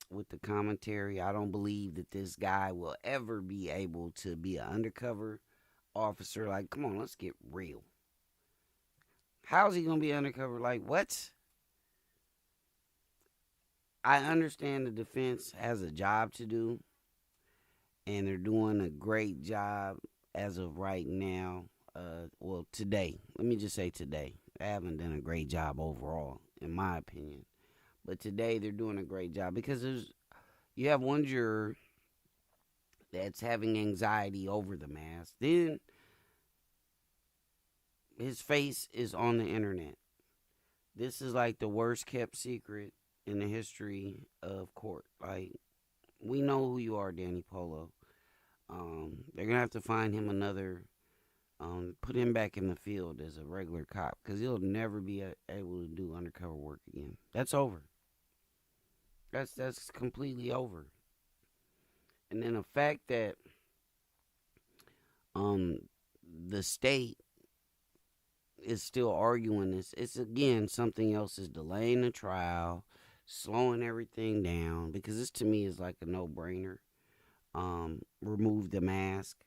E: with the commentary. I don't believe that this guy will ever be able to be an undercover officer. Like, come on, let's get real. How's he going to be undercover? Like, what? I understand the defense has a job to do, and they're doing a great job as of right now. Well, today. Let me just say today. They haven't done a great job overall, in my opinion. But today they're doing a great job because you have one juror that's having anxiety over the mask. Then his face is on the internet. This is like the worst kept secret in the history of court. Like, we know who you are, Danny Polo. They're going to have to find him another, put him back in the field as a regular cop, because he'll never be able to do undercover work again. That's over. That's completely over. And then the fact that the state is still arguing this, it's again something else is delaying the trial, slowing everything down, because this to me is like a no-brainer. Remove the mask,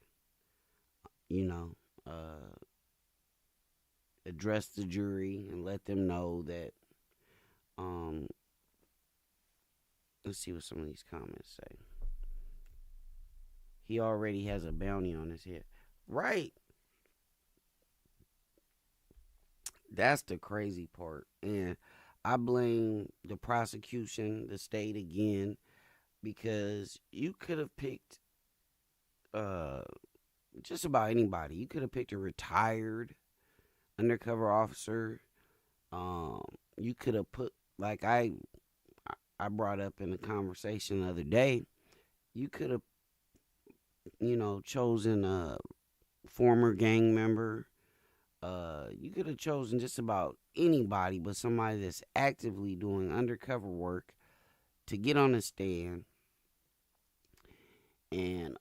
E: address the jury and let them know that let's see what some of these comments say. He already has a bounty on his head. Right. That's the crazy part. And I blame the prosecution, the state again, because you could have picked just about anybody. You could have picked a retired undercover officer. You could have put, like I brought up in the conversation the other day, you could have, chosen a former gang member. You could have chosen just about anybody, but somebody that's actively doing undercover work to get on the stand. And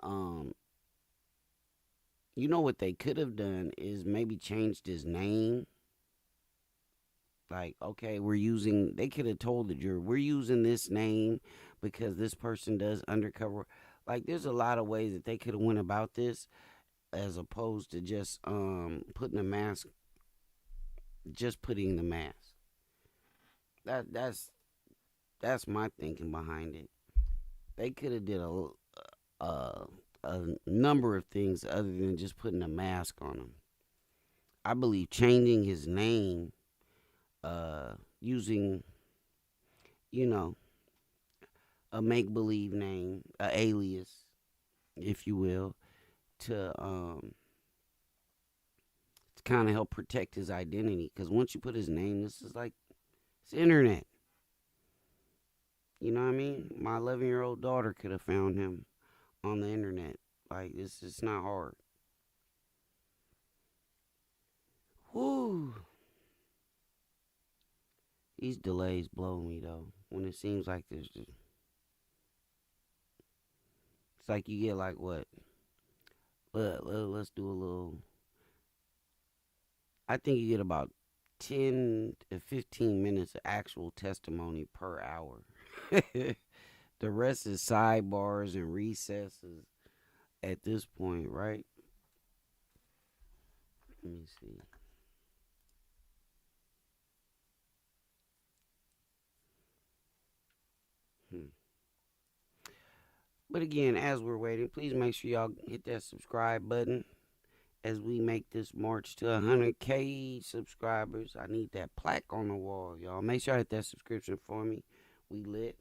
E: what they could have done is maybe changed his name Like, okay, they could have told the juror, we're using this name because this person does undercover. Like, there's a lot of ways that they could have went about this as opposed to just putting the mask. That's my thinking behind it. They could have did a number of things other than just putting a mask on him. I believe changing his name, using, a make-believe name, an alias, if you will, to kind of help protect his identity. Because once you put his name, this is like, it's internet. You know what I mean? My 11-year-old daughter could have found him on the internet. Like, it's not hard. Whoo. These delays blow me, though. When it seems like there's just... It's like you get like what? Let's do a little... I think you get about 10 to 15 minutes of actual testimony per hour. The rest is sidebars and recesses at this point, right? Let me see. But again, as we're waiting, please make sure y'all hit that subscribe button as we make this march to 100K subscribers. I need that plaque on the wall, y'all. Make sure I hit that subscription for me. We lit.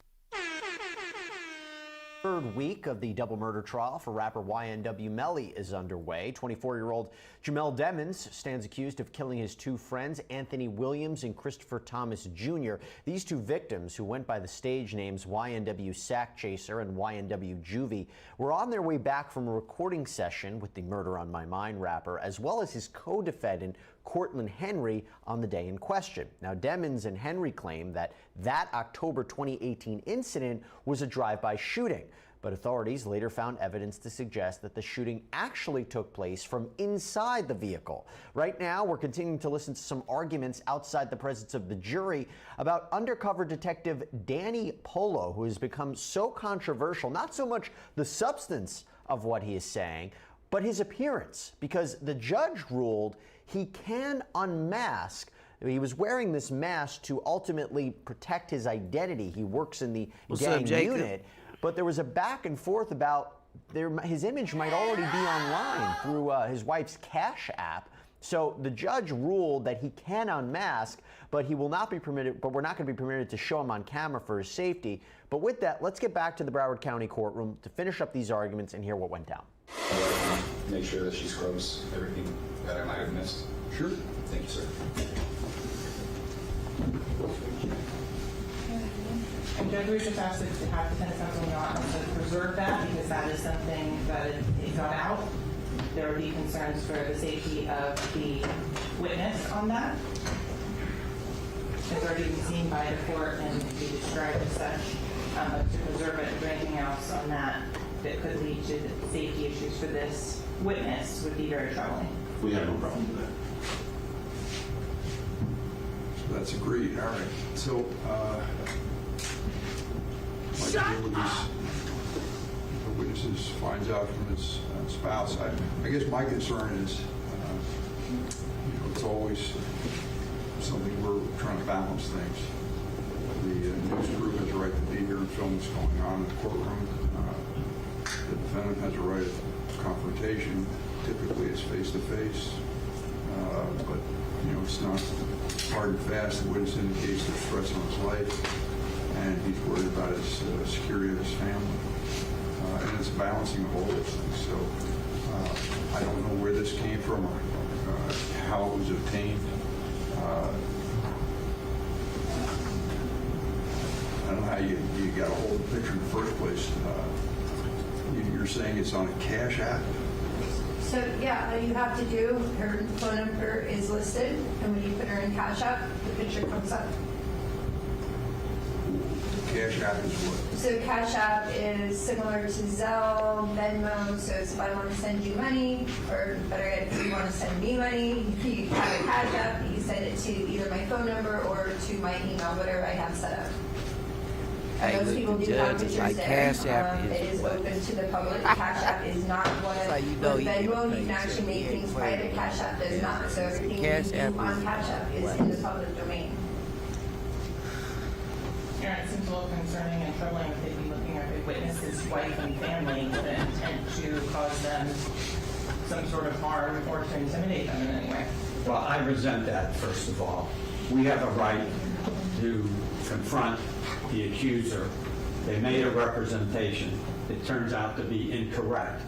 C: Third week of the double murder trial for rapper YNW Melly is underway. 24-year-old Jamell stands accused of killing his two friends, Anthony Williams and Christopher Thomas Jr. These two victims, who went by the stage names YNW Sack Chaser and YNW Juvie, were on their way back from a recording session with the Murder on My Mind rapper, as well as his co-defendant, Cortland Henry, on the day in question. Now, Demmons and Henry claim that October 2018 incident was a drive-by shooting, but authorities later found evidence to suggest that the shooting actually took place from inside the vehicle. Right now, we're continuing to listen to some arguments outside the presence of the jury about undercover detective Danny Polo, who has become so controversial, not so much the substance of what he is saying, but his appearance, because the judge ruled he can unmask. He was wearing this mask to ultimately protect his identity. He works in the gang unit, but there was a back and forth about his image might already be online through his wife's Cash app. So the judge ruled that he can unmask, but he will not be permitted. But we're not going to be permitted to show him on camera for his safety. But with that, let's get back to the Broward County courtroom to finish up these arguments and hear what went down.
A: Make sure that she scrubs everything that I might have missed.
F: Sure.
A: Thank you, sir.
B: And Judge, we just asked to have defense counsel in the office to preserve that, because that is something that it got out. There would be concerns for the safety of the witness on that. It's already been seen by the court and be described as such. But to preserve it, or anything else on that could lead to safety issues for this witness would be very troubling.
K: We have no problem with that.
I: So that's agreed. All right. So, like the witnesses finds out from his spouse. I guess my concern is, it's always something we're trying to balance things. The news crew has a right to be here and film what's going on in the courtroom. The defendant has a right of confrontation. Typically, it's face-to-face, but it's not hard and fast. The witness indicates there's stress on his life, and he's worried about his security of his family, and it's a balancing of all those things. So I don't know where this came from or how it was obtained. I don't know how you got a hold of the picture in the first place. You're saying it's on a Cash app?
H: So yeah, all you have to do, her phone number is listed, and when you put her in Cash App, the picture comes up.
F: Cash App is what?
H: So Cash App is similar to Zelle, Venmo, so it's if I want to send you money, or better yet, if you want to send me money, you have a Cash App, you send it to either my phone number or to my email, whatever I have set up.
E: Hey,
H: And those
E: look,
H: people
E: the
H: do have
E: judge is
H: pictures
E: like,
H: there.
E: Cash App
H: It
E: is
H: is
E: what?
H: open to the public. Cash App is not one of,
E: That's how you know
H: with
E: you get
H: Venmo, you
E: paid,
H: can actually
E: so
H: make
E: you ain't
H: things
E: playing.
H: private, Cash App does not. So everything
E: Cash
H: you
E: App
H: do on
E: is
H: Cash App is
E: what?
H: in the public domain.
B: Aaron, it seems a little concerning and troubling if they'd be looking at a witness's wife and family with the intent to cause them some sort of harm or to intimidate them in any way.
G: Well, I resent that, first of all. We have a right to confront the accuser. They made a representation. It turns out to be incorrect.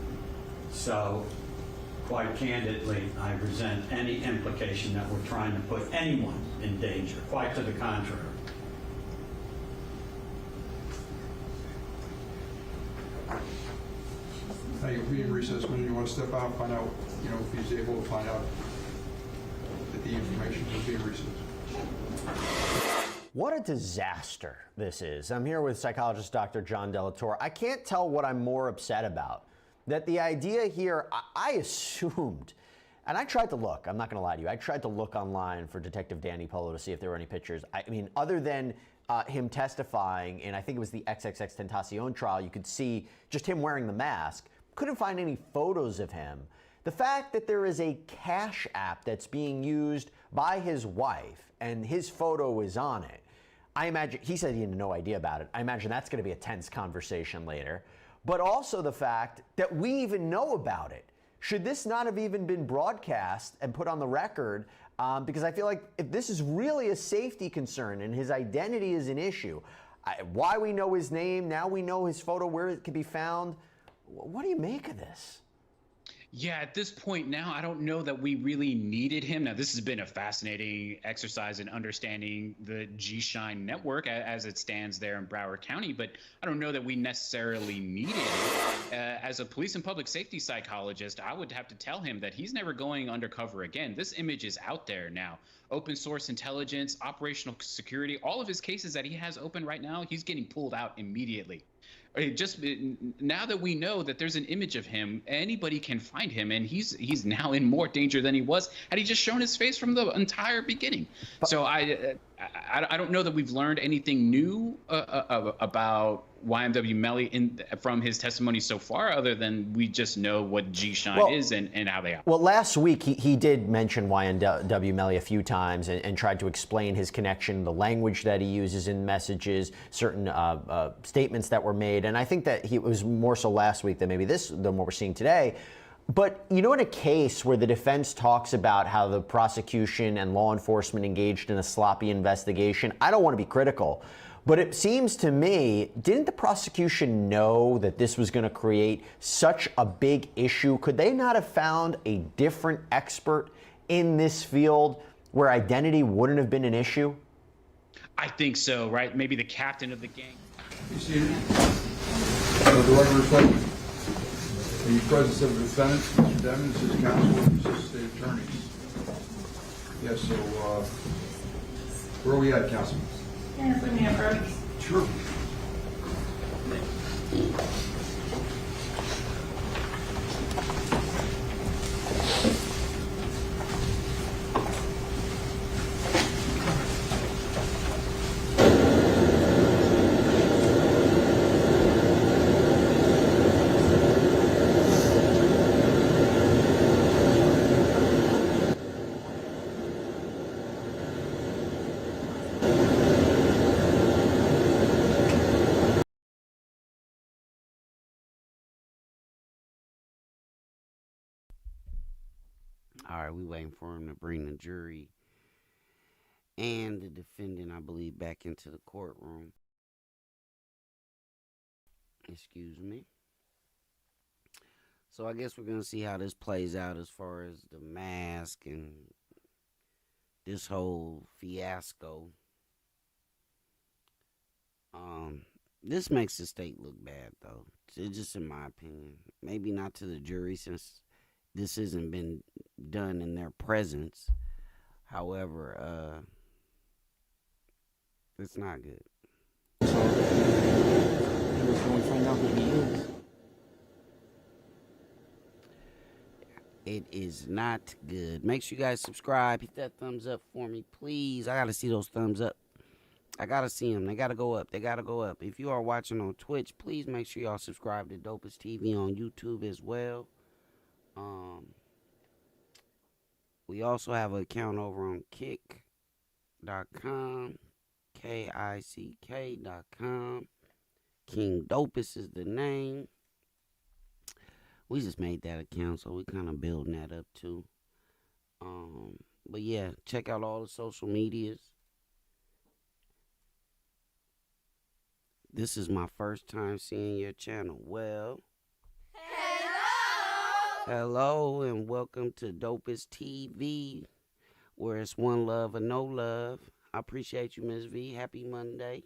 G: So, quite candidly, I resent any implication that we're trying to put anyone in danger. Quite to the contrary.
F: Now, you'll be in recess when you want to step out, find out, if he's able to find out that the information will be in recess.
C: What a disaster this is. I'm here with psychologist Dr. John Delatorre. I can't tell what I'm more upset about. That the idea here, I assumed, and I tried to look, I'm not going to lie to you, I tried to look online for Detective Danny Polo to see if there were any pictures. I mean, other than him testifying, and I think it was the XXX Tentacion trial, you could see just him wearing the mask. Couldn't find any photos of him. The fact that there is a Cash App that's being used by his wife and his photo is on it, I imagine, he said he had no idea about it. I imagine that's going to be a tense conversation later. But also the fact that we even know about it. Should this not have even been broadcast and put on the record? Because I feel like if this is really a safety concern and his identity is an issue, why we know his name, now we know his photo, where it can be found. What do you make of this?
D: Yeah, at this point now, I don't know that we really needed him. Now, this has been a fascinating exercise in understanding the G-Shine network as it stands there in Broward County, but I don't know that we necessarily needed it. As a police and public safety psychologist, I would have to tell him that he's never going undercover again. This image is out there now. Open source intelligence, operational security, all of his cases that he has open right now, he's getting pulled out immediately. Now that we know that there's an image of him, anybody can find him, and he's now in more danger than he was had he just shown his face from the entire beginning. So I don't know that we've learned anything new about YNW Melly from his testimony so far, other than we just know what G-Shine is and how they operate.
C: Well, last week he did mention YNW Melly a few times and tried to explain his connection, the language that he uses in messages, certain statements that were made. And I think that it was more so last week than maybe than what we're seeing today. But, in a case where the defense talks about how the prosecution and law enforcement engaged in a sloppy investigation, I don't want to be critical, but it seems to me, didn't the prosecution know that this was going to create such a big issue? Could they not have found a different expert in this field where identity wouldn't have been an issue?
D: I think so, right? Maybe the captain of the gang.
F: You see it? So the record reflects the presence of the defendant, Mr. Devins, his counsel, and his state attorneys. Yes, so where are we at, Councilman?
B: Aaron, put me up, bro.
F: Sure.
E: All right, we waiting for him to bring the jury and the defendant, I believe, back into the courtroom. Excuse me. So I guess we're going to see how this plays out as far as the mask and this whole fiasco. This makes the state look bad, though. It's just in my opinion. Maybe not to the jury, since this hasn't been done in their presence. However, it's not good. how good he is. It is not good. Make sure you guys subscribe. Hit that thumbs up for me, please. I gotta see those thumbs up. I gotta see them. They gotta go up. They gotta go up. If you are watching on Twitch, please make sure y'all subscribe to Dopest TV on YouTube as well. We also have an account over on kick.com, KICK.com. King Dopest is the name. We just made that account, so we kind of building that up too. But yeah, check out all the social medias. This is my first time seeing your channel. Well, hello, and welcome to Dopest TV, where it's one love or no love. I appreciate you, Ms. V. Happy Monday.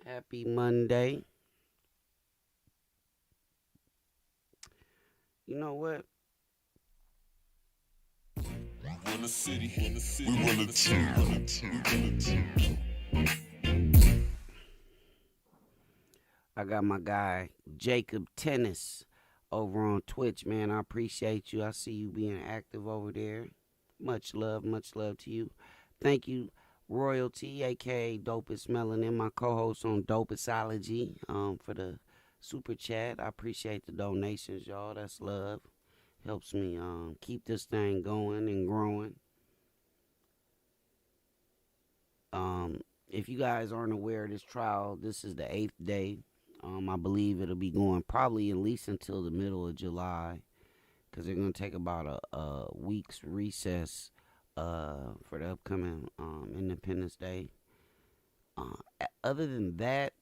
E: Happy Monday. You know what? We run the city. We run the team. I got my guy Jacob Tennis over on Twitch, man. I appreciate you. I see you being active over there. Much love to you. Thank you, Royalty, aka Dopest Melly, and my co-host on Dopestology, for the super chat. I appreciate the donations, y'all. That's love. Helps me keep this thing going and growing. If you guys aren't aware of this trial, this is the 8th day. I believe it'll be going probably at least until the middle of July, because they're going to take about a week's recess for the upcoming Independence Day. Other than that,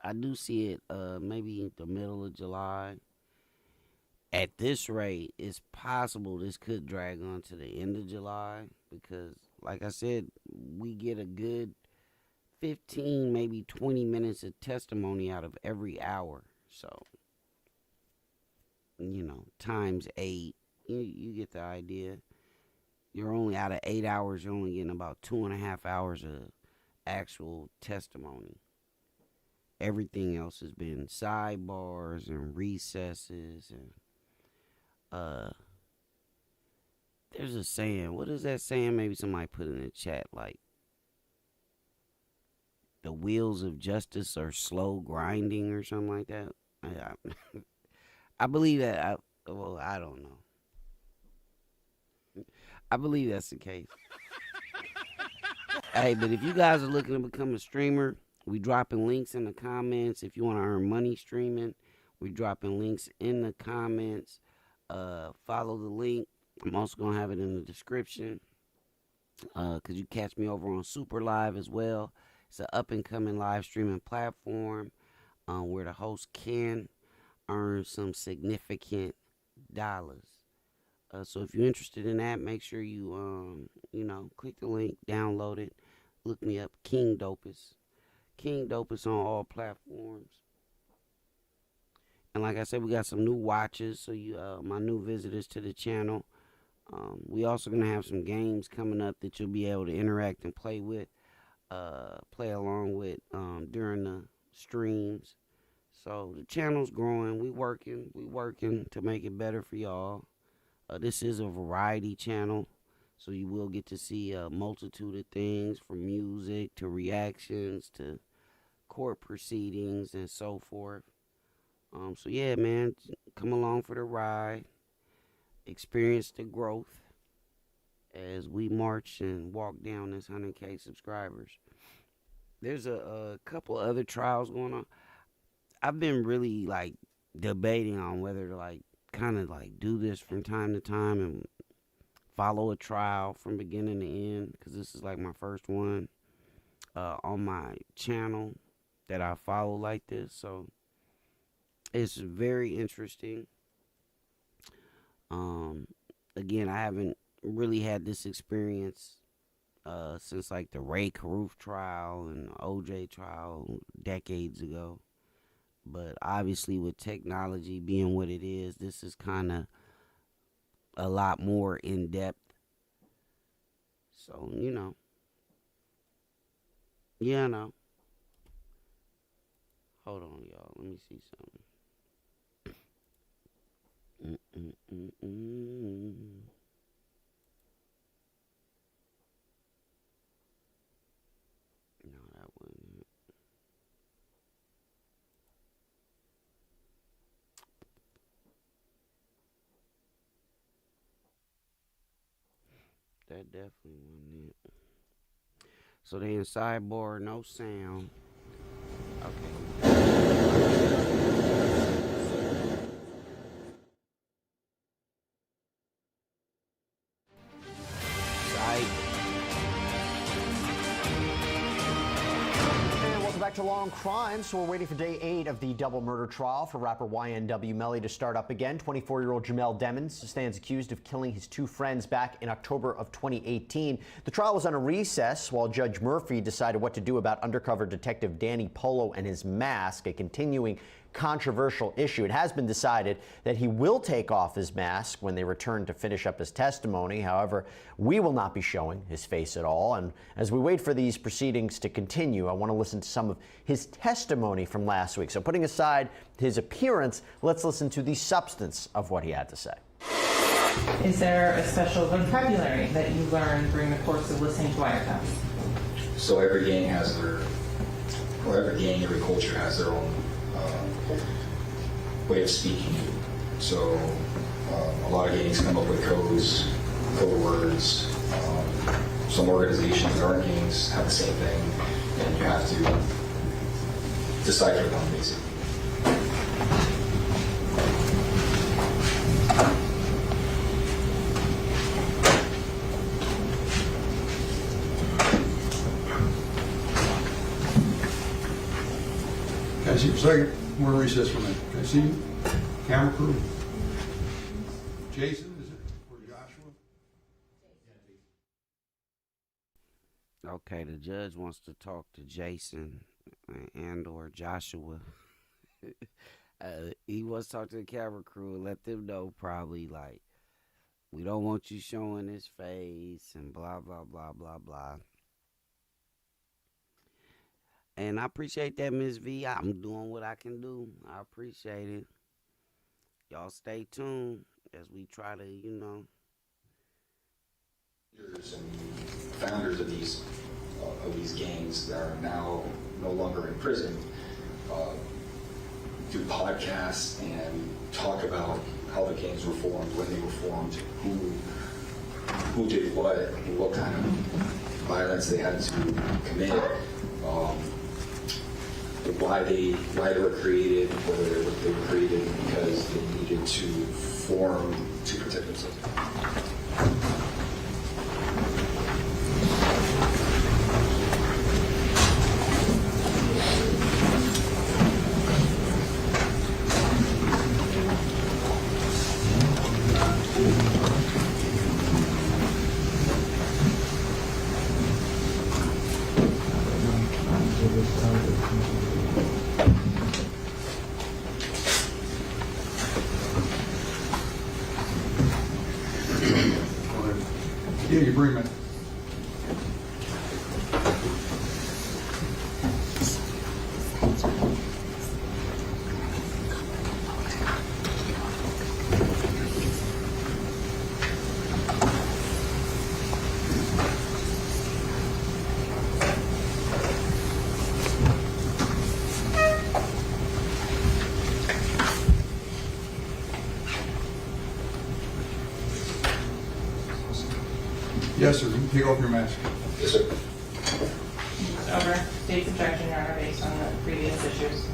E: I do see it maybe the middle of July. At this rate, it's possible this could drag on to the end of July, because, like I said, we get a good 15, maybe 20 minutes of testimony out of every hour. So, times 8, you get the idea. You're only out of 8 hours, you're only getting about 2.5 hours of actual testimony. Everything else has been sidebars and recesses and there's a saying. What is that saying? Maybe somebody put in the chat, like, the wheels of justice are slow grinding or something like that. I believe that. I don't know. I believe that's the case. Hey, but if you guys are looking to become a streamer, we dropping links in the comments. If you want to earn money streaming, we dropping links in the comments. Follow the link. I'm also going to have it in the description, because you catch me over on Super Live as well. It's an up-and-coming live streaming platform where the host can earn some significant dollars. So if you're interested in that, make sure you, click the link, download it, look me up, King Dopest. King Dopest on all platforms. And like I said, we got some new watches, so you, my new visitors to the channel. We also gonna have some games coming up that you'll be able to interact and play with, play along with during the streams. So the channel's growing. We working to make it better for y'all. This is a variety channel, so you will get to see a multitude of things, from music to reactions to court proceedings and so forth. So yeah, man, come along for the ride. Experience the growth as we march and walk down this 100K subscribers. There's a couple other trials going on. I've been really debating on whether to kind of do this from time to time and follow a trial from beginning to end, because this is my first one on my channel that I follow like this. So it's very interesting. Again, I haven't really had this experience since the Ray Caruth trial and OJ trial decades ago. But obviously, with technology being what it is, this is kind of a lot more in depth. So, yeah, no. Hold on, y'all. Let me see something. No, that wasn't it. That definitely wasn't it. So they in sidebar, no sound. Okay.
C: And welcome back to Law and Crime. So we're waiting for day 8 of the double murder trial for rapper YNW Melly to start up again. 24-year-old Jamell stands accused of killing his 2 friends back in October of 2018. The trial was on a recess while Judge Murphy decided what to do about undercover detective Danny Polo and his mask, a continuing controversial issue. It has been decided that he will take off his mask when they return to finish up his testimony. However, we will not be showing his face at all. And as we wait for these proceedings to continue, I want to listen to some of his testimony from last week. So putting aside his appearance, let's listen to the substance of what he had to say.
B: Is there a special vocabulary that you learned during the course of listening to wiretaps?
A: So every gang has their, or every gang, every culture has their own way of speaking. So a lot of gangs come up with codes, code words. Some organizations that aren't gangs have the same thing, and you have to decipher them, basically.
F: Can I see you for a second? We're in recess for a minute. Can I see you? Camera crew? Jason, is it? Or Joshua?
E: Okay, the judge wants to talk to Jason and or Joshua. He wants to talk to the camera crew and let them know probably like, we don't want you showing his face and blah, blah, blah, blah, blah. And I appreciate that, Ms. V. I'm doing what I can do. I appreciate it. Y'all stay tuned as we try to, you know.
A: Leaders and founders of these gangs that are now no longer in prison do podcasts and talk about how the gangs were formed, when they were formed, who did what kind of violence they had to commit. Why they were created, whether they were created because they needed to form to protect themselves.
F: Yeah, you bring it. Yes, sir. You can take off your mask.
A: Yes, sir.
B: Over. State's objection, Your Honor, based on the previous issues.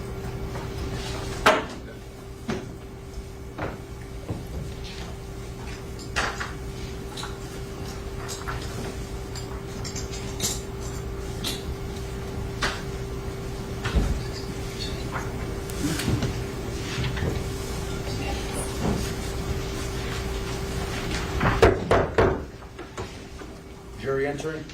F: Jury entering.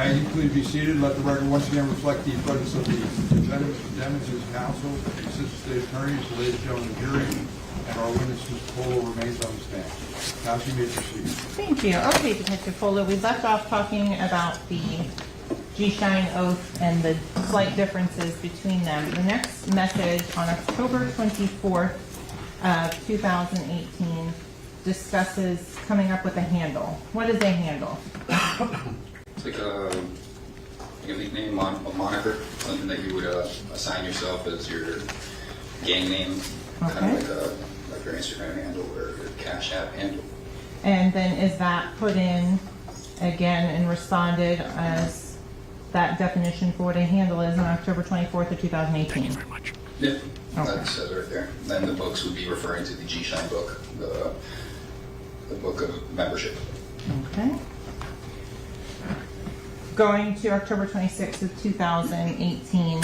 F: Thank you. Please be seated. Let the record once again reflect the presence of the defendant, defendants, his counsel, the assistant state attorneys, the ladies and gentlemen of the jury, and our witness, Mr. Polo, remains on the stand. Counsel, you may proceed.
B: Thank you. Okay, Detective Polo, we left off talking about the G-Shine oath and the slight differences between them. The next message on October 24th of 2018 discusses coming up with a handle. What is a handle?
A: It's like a nickname, a moniker, something that you would assign yourself as your gang name,
B: Okay.
A: kind of like your Instagram handle or your Cash App handle.
B: And then is that put in again and responded as that definition for what a handle is on October 24th of 2018? Thank you very much.
A: Yeah,
B: Okay.
A: that says right there. Then the books would be referring to the G-Shine book, the book of membership.
B: Okay. Going to October 26th of 2018,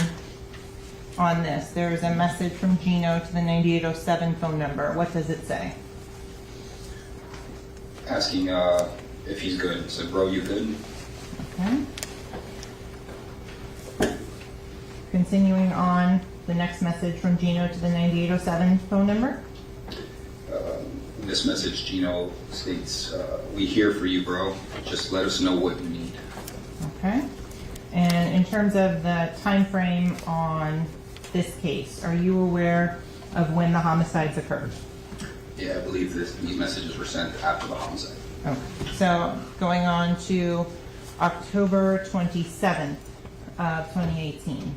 B: on this, there is a message from Gino to the 9807 phone number. What does it say?
A: Asking if he's good. So, bro, you good?
B: Okay. Continuing on, the next message from Gino to the 9807 phone number.
A: In this message, Gino states, we here for you, bro. Just let us know what you need.
B: Okay. And in terms of the time frame on this case, are you aware of when the homicides occurred?
A: Yeah, I believe these messages were sent after the homicide.
B: Okay. So going on to October 27th of 2018.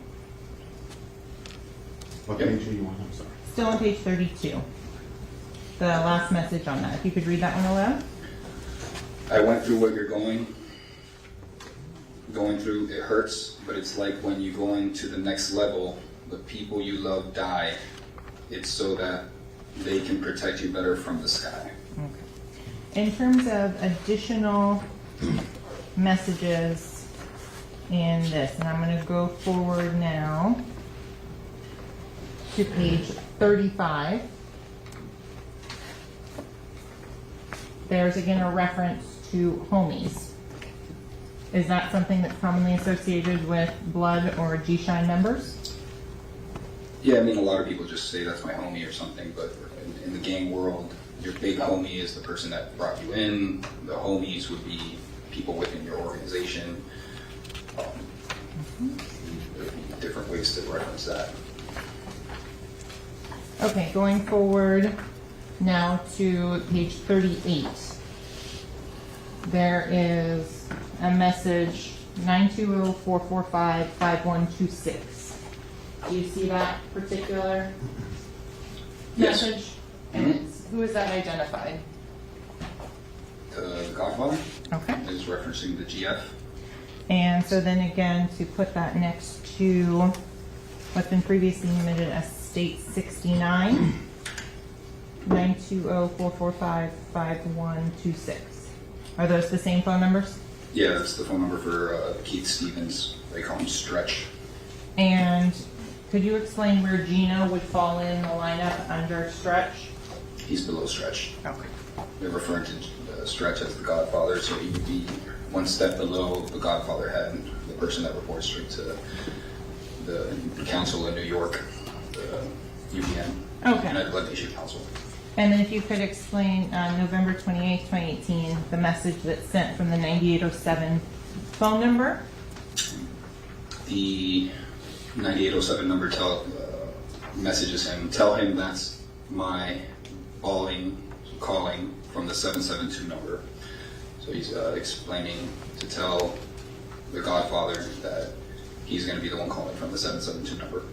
K: What page are you on? I'm sorry.
B: Still on page 32. The last message on that. If you could read that one aloud.
A: I went through what you're going through. It hurts, but it's like when you're going to the next level, the people you love die. It's so that they can protect you better from the sky.
B: Okay. In terms of additional messages in this, and I'm going to go forward now to page 35. There's again a reference to homies. Is that something that's commonly associated with blood or G-Shine members?
A: Yeah, I mean, a lot of people just say that's my homie or something, but in the gang world, your big homie is the person that brought you in. The homies would be people within your organization. There would be different ways to reference that.
B: Okay, going forward now to page 38. There is a message, 920-445-5126. Do you see that particular
A: Yes.
B: message? And it's, who is that identified?
A: The Godfather
B: Okay.
A: is referencing the GF.
B: And so then again, to put that next to what's been previously emitted as State 69, 920-445-5126. Are those the same phone numbers?
A: Yeah, that's the phone number for Keith Stevens. They call him Stretch.
B: And could you explain where Gino would fall in the lineup under Stretch?
A: He's below Stretch.
B: Okay.
A: They're referring to Stretch as the Godfather, so he would be one step below the Godfather head, the person that reports straight to the council in New York, the UBN,
B: Okay.
A: United Blood Nation Council.
B: And then if you could explain November 28th, 2018, the message that's sent from the 9807 phone number.
A: The 9807 number messages him, tell him that's my calling from the 772 number. So he's explaining to tell the Godfather that he's going to be the one calling from the 772 number.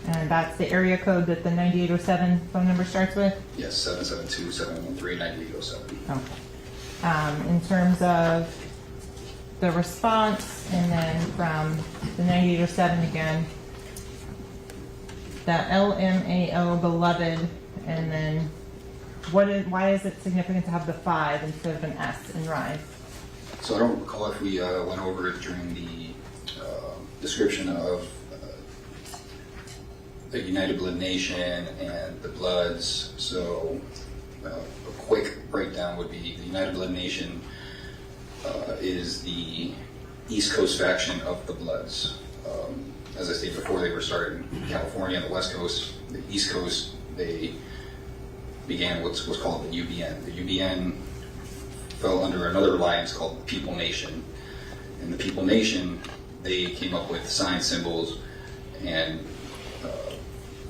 B: And that's the area code that the 9807 phone number starts with?
A: Yes, 772-713-9807.
B: Okay. In terms of the response, and then from the 9807 again, the LMAO beloved, and then why is it significant to have the 5 instead of an S in Rise?
A: So I don't recall if we went over it during the description of the United Blood Nation and the Bloods. So a quick breakdown would be the United Blood Nation is the East Coast faction of the Bloods. As I stated before, they were started in California on the West Coast. The East Coast, they began what's called the UBN. The UBN fell under another alliance called People Nation. And the People Nation, they came up with sign symbols and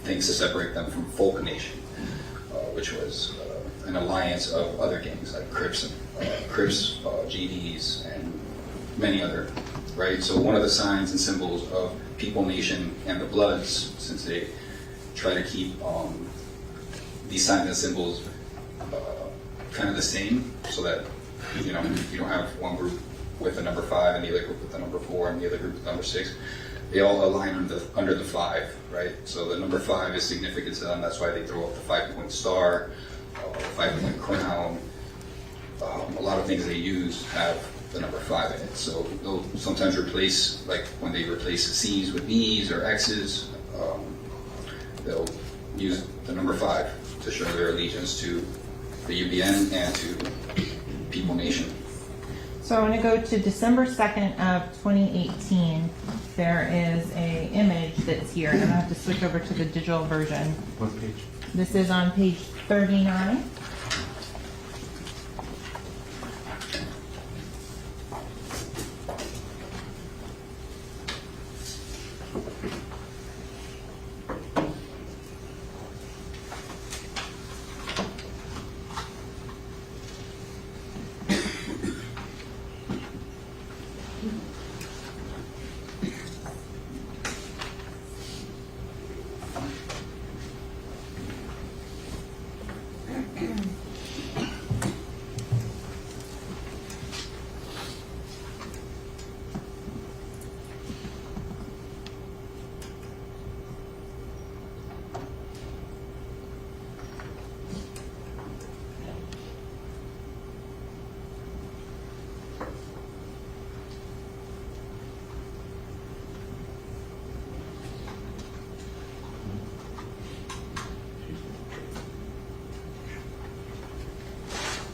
A: things to separate them from Folk Nation, which was an alliance of other gangs like Crips, GDs, and many other, right? So one of the signs and symbols of People Nation and the Bloods, since they try to keep these signs and symbols kind of the same, so that you don't have one group with the number 5 and the other group with the number 4 and the other group with the number 6. They all align under the 5, right? So the number 5 is significant to them. That's why they throw up the 5-point star, the 5-point crown. A lot of things they use have the number 5 in it. So they'll sometimes replace, like when they replace C's with B's or X's, they'll use the number 5 to show their allegiance to the UBN and to People Nation.
B: So I want to go to December 2nd of 2018. There is a image that's here, and I'm going to have to switch over to the digital version.
K: What page?
B: This is on page 39.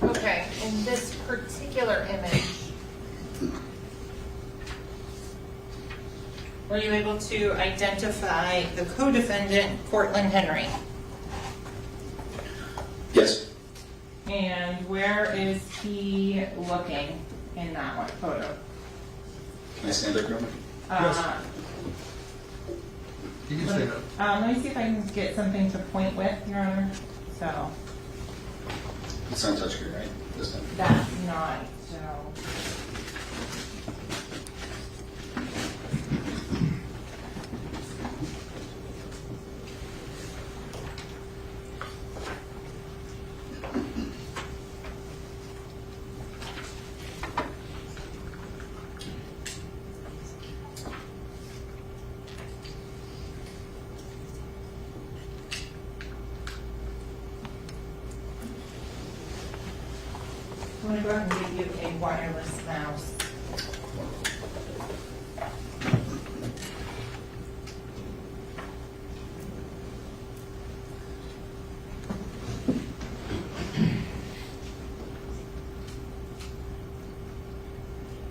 M: Okay, in this particular image, were you able to identify the co-defendant, Cortland Henry?
A: Yes.
B: And where is he looking in that one photo?
A: Can I stand up, Norman?
F: Yes. You can stand up.
B: Let me see if I can get something to point with, Your Honor. So
A: It's on touchscreen, right? This time.
B: that's not, so. I'm going to go ahead and give you a wireless mouse.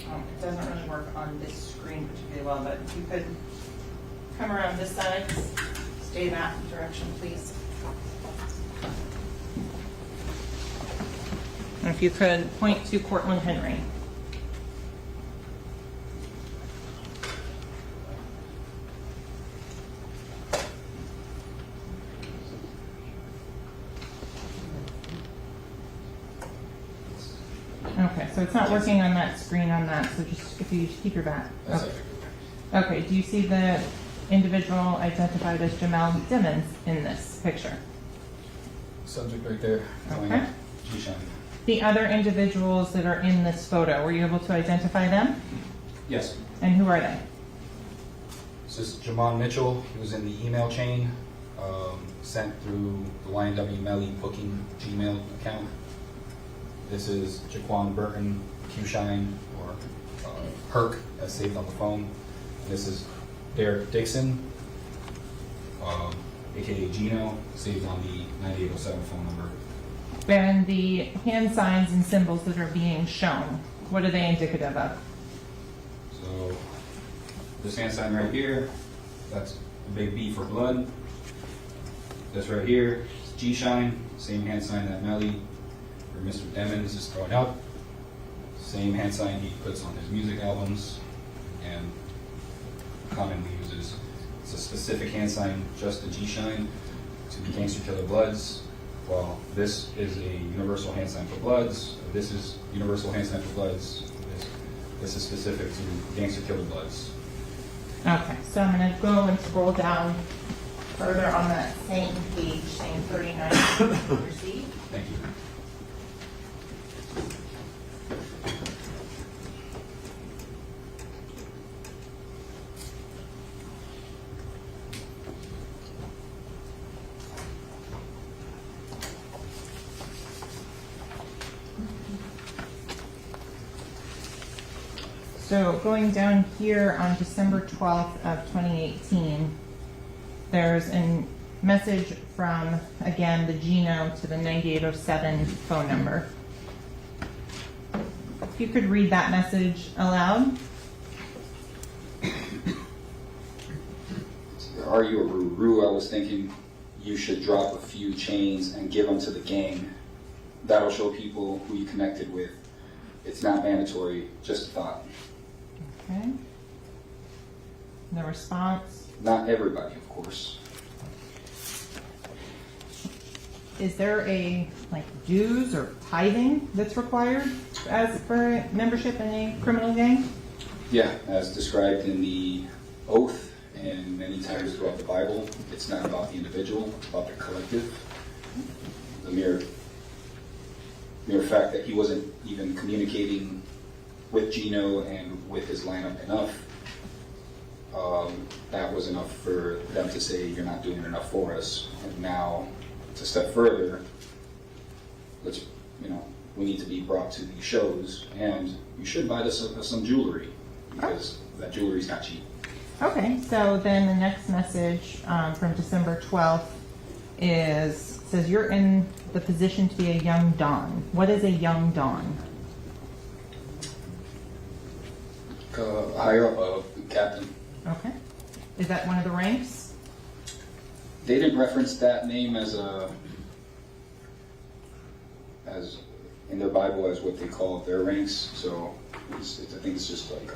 B: It doesn't really work on this screen particularly well, but if you could come around this side, stay that direction, please. And if you could point to Cortland Henry. Okay, so it's not working on that screen on that, so just if you just keep your back. Okay. Okay, do you see the individual identified as Jamell in this picture?
L: Subject right there.
B: Okay.
L: Keyshawn.
B: The other individuals that are in this photo, were you able to identify them?
L: Yes.
B: And who are they?
L: This is Jamon Mitchell. He was in the email chain sent through the YNW Melly booking Gmail account. This is Jaquan Burton, Q-Shine, or Herc, as saved on the phone. And this is Derek Dixon, aka Gino, saved on the 9807 phone number.
B: And the hand signs and symbols that are being shown, what are they indicative of?
L: So So this hand sign right here, that's a big B for blood. This right here is G-shine, same hand sign that Melly or Mr. Demmons is throwing up. Same hand sign he puts on his music albums and commonly uses. It's a specific hand sign, just the G-shine, to be Gangster Killer Bloods. While this is a universal hand sign for Bloods, this is universal hand sign for Bloods. This is specific to Gangster Killer Bloods.
B: Okay, so I'm going to go and scroll down further on that same page, same 39. Proceed.
L: Thank you.
B: So going down here on December 12th of 2018, there's a message from, again, the Gino to the 9807 phone number. If you could read that message aloud.
A: Are you a Ruru? I was thinking you should drop a few chains and give them to the gang. That'll show people who you connected with. It's not mandatory, just a thought.
B: Okay. The response.
A: Not everybody, of course.
B: Is there a dues or tithing that's required as for membership in a criminal gang?
A: Yeah, as described in the oath and many times throughout the Bible, it's not about the individual, it's about the collective. The mere fact that he wasn't even communicating with Gino and with his lineup enough, that was enough for them to say, you're not doing enough for us. And now, to step further, we need to be brought to these shows, and you should buy this some jewelry, because that jewelry's not cheap.
B: Okay, so then the next message from December 12th says you're in the position to be a young Don. What is a young Don?
A: Higher up, captain.
B: Okay. Is that one of the ranks?
A: They didn't reference that name as in their Bible as what they call their ranks. So I think it's just like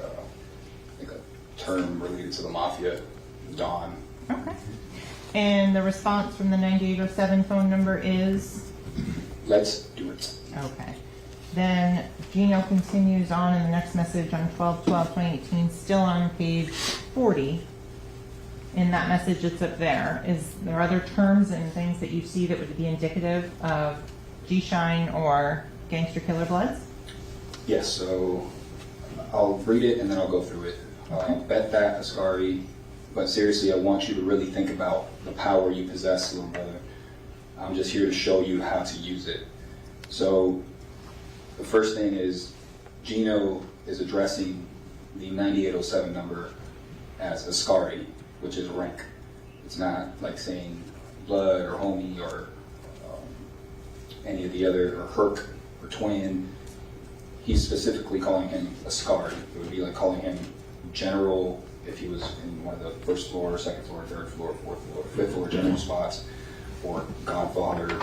A: a term related to the mafia, Don.
B: Okay. And the response from the 9807 phone number is?
A: Let's do it.
B: Okay. Then Gino continues on in the next message on 12/12/2018, still on page 40. In that message that's up there, is there other terms and things that you see that would be indicative of G-Shine or Gangster Killer Bloods?
A: Yes, so I'll read it and then I'll go through it. Bet that, Ascari, but seriously, I want you to really think about the power you possess, little brother. I'm just here to show you how to use it. So the first thing is Gino is addressing the 9807 number as Ascari, which is rank. It's not like saying blood or homie or any of the other, or Herc or Twin. He's specifically calling him Ascari. It would be like calling him general if he was in one of the first floor, second floor, third floor, fourth floor, fifth floor general spots, or Godfather,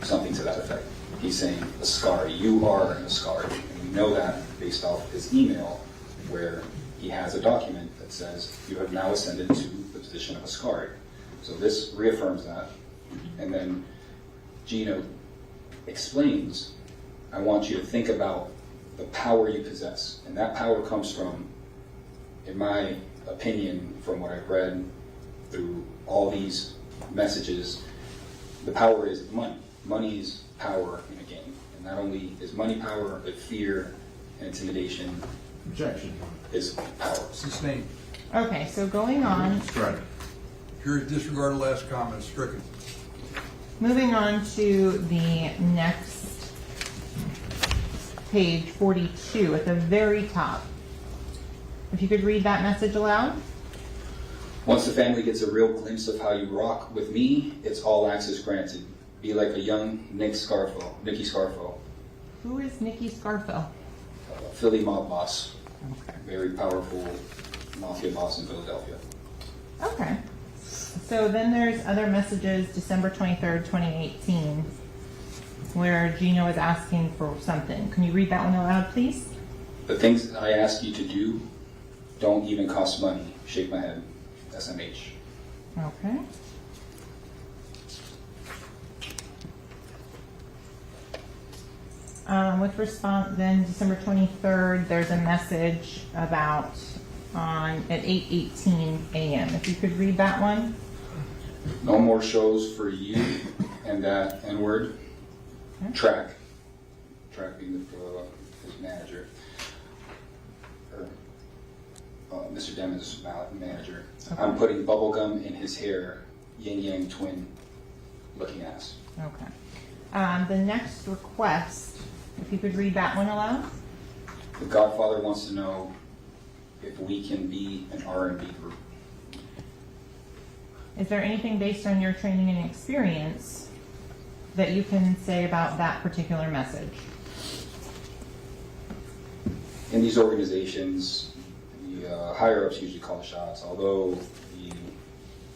A: something to that effect. He's saying Ascari, you are an Ascari. And we know that based off his email where he has a document that says you have now ascended to the position of Ascari. So this reaffirms that. And then Gino explains, I want you to think about the power you possess. And that power comes from, in my opinion, from what I've read through all these messages, the power is money. Money is power in a game. And not only is money power, but fear and intimidation.
F: Objection.
A: Is power.
F: Sustained.
B: Okay, so going on.
F: Strike. Here, disregard the last comment. Stricken.
B: Moving on to the next page, 42, at the very top. If you could read that message aloud.
A: Once the family gets a real glimpse of how you rock with me, it's all access granted. Be like a young Nicky Scarfo.
B: Who is Nicky Scarfo?
A: Philly mob boss.
B: Okay.
A: Very powerful mafia boss in Philadelphia.
B: Okay. So then there's other messages, December 23rd, 2018, where Gino is asking for something. Can you read that one aloud, please?
A: The things I ask you to do don't even cost money. Shake my head. SMH.
B: Okay. With response, then December 23rd, there's a message about at 8:18 a.m. If you could read that one.
A: No more shows for you and that N-word.
B: Okay.
A: Track being his manager. Or, Mr. Demon's manager.
B: Okay.
A: I'm putting bubblegum in his hair. Yin Yang twin looking ass.
B: Okay. The next request, if you could read that one aloud.
A: The Godfather wants to know if we can be an R&B group.
B: Is there anything based on your training and experience that you can say about that particular message?
A: In these organizations, the higher-ups usually call the shots, although the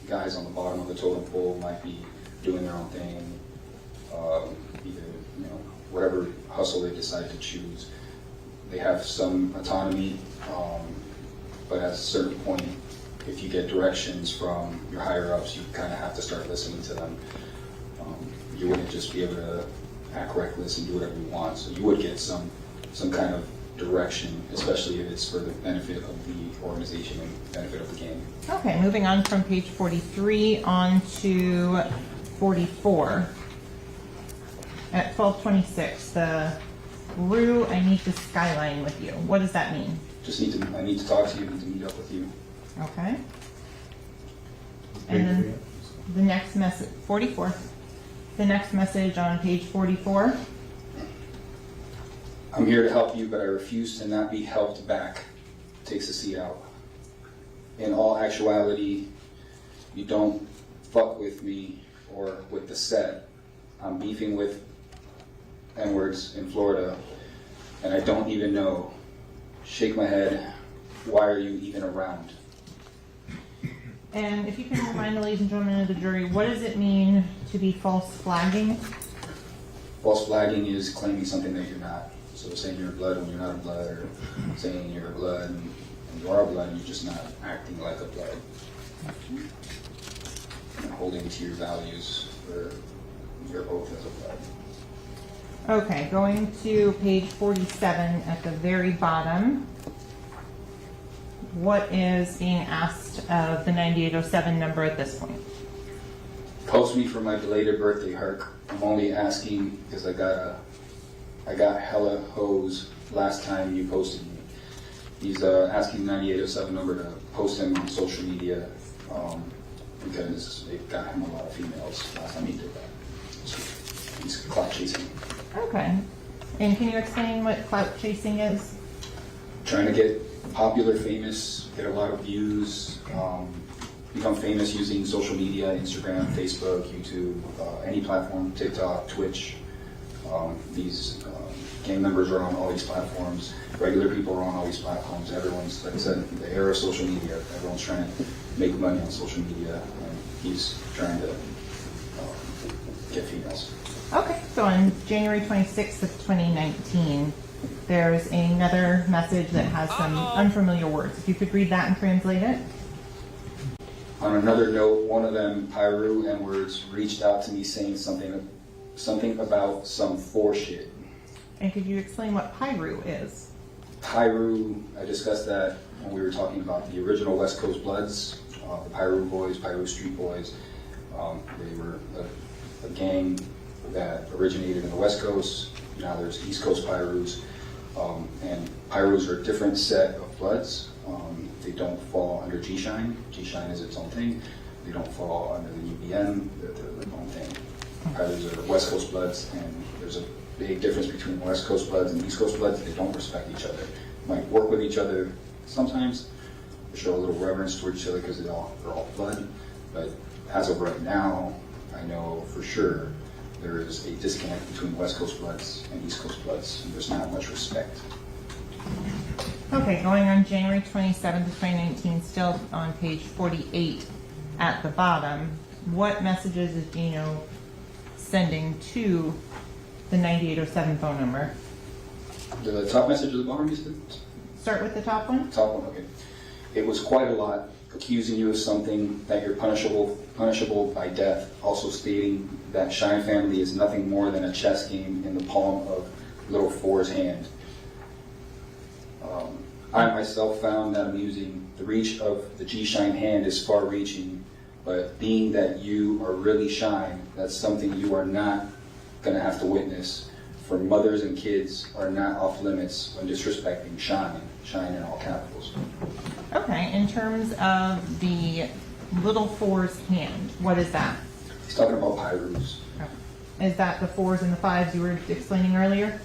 A: guys on the bottom of the totem pole might be doing their own thing, either, whatever hustle they decide to choose. They have some autonomy, but at a certain point, if you get directions from your higher-ups, you kind of have to start listening to them. You wouldn't just be able to act reckless and do whatever you want, so you would get some kind of direction, especially if it's for the benefit of the organization and benefit of the game.
B: Okay, moving on from page 43 on to 44. At 12:26, the Rue, I need to skyline with you. What does that mean?
A: I need to talk to you, I need to meet up with you.
B: Okay. And then the next message, 44. The next message on page 44.
A: I'm here to help you, but I refuse to not be helped back. Takes a seat out. In all actuality, you don't fuck with me or with the set. I'm beefing with N-words in Florida, and I don't even know. Shake my head. Why are you even around?
B: And if you can remind the ladies and gentlemen of the jury, what does it mean to be false flagging?
A: False flagging is claiming something that you're not. So saying you're blood when you're not a blood, or saying you're a blood and you are a blood and you're just not acting like a blood. And holding to your values for your oath as a blood.
B: Okay, going to page 47 at the very bottom. What is being asked of the 9807 number at this point?
A: Post me for my belated birthday, Herc. I'm only asking because I got hella hoes last time you posted me. He's asking 9807 number to post him on social media because it got him a lot of females last time he did that. So he's clout chasing.
B: Okay. And can you explain what clout chasing is?
A: Trying to get popular, famous, get a lot of views, become famous using social media, Instagram, Facebook, YouTube, any platform, TikTok, Twitch. These gang members are on all these platforms. Regular people are on all these platforms. Everyone's, like I said, in the era of social media, everyone's trying to make money on social media, and he's trying to get females.
B: Okay, so on January 26th of 2019, there's another message that has some unfamiliar words. If you could read that and translate it.
A: On another note, one of them, Pyru N-words, reached out to me saying something about some shit.
B: And could you explain what Pyru is?
A: Pyru, I discussed that when we were talking about the original West Coast Bloods, the Pyru Boys, Pyru Street Boys. They were a gang that originated in the West Coast. Now there's East Coast Pyrus. And Pyrus are a different set of bloods. They don't fall under G-Shine. G-Shine is its own thing. They don't fall under the UBN. They're their own thing. Pyrus are West Coast Bloods, and there's a big difference between West Coast Bloods and East Coast Bloods. They don't respect each other. Might work with each other sometimes, show a little reverence towards each other because they're all blood. But as of right now, I know for sure there is a disconnect between West Coast Bloods and East Coast Bloods, and there's not much respect.
B: Okay, going on January 27th, 2019, still on page 48 at the bottom, what messages is Gino sending to the 9807 phone number?
L: The top message of the bottom, you said?
B: Start with the top one.
L: Top one, okay. It was quite a lot, accusing you of something that you're punishable by death, also stating that Shine Family is nothing more than a chess game in the palm of little Four's hand. I myself found that amusing. The reach of the G-Shine hand is far-reaching, but being that you are really Shine, that's something you are not going to have to witness. For mothers and kids are not off limits when disrespecting Shine, Shine in all capitals.
B: Okay, in terms of the little Four's hand, what is that?
L: He's talking about Pyrus.
B: Is that the 4s and the 5s you were explaining earlier?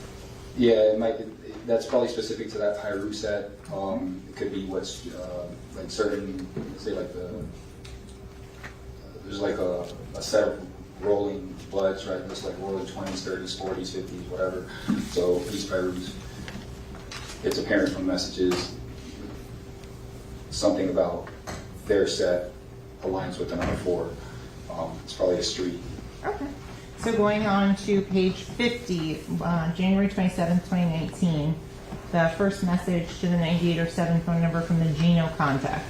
L: Yeah, it might. That's probably specific to that Pyru set. It could be what's like certain, say like there's like a set of rolling bloods, right? It's like rolling 20s, 30s, 40s, 50s, whatever. So these Pyrus, it's apparent from messages something about their set aligns with the number 4. It's probably a street.
B: Okay. So going on to page 50, January 27th, 2019, the first message to the 9807 phone number from the Gino contact.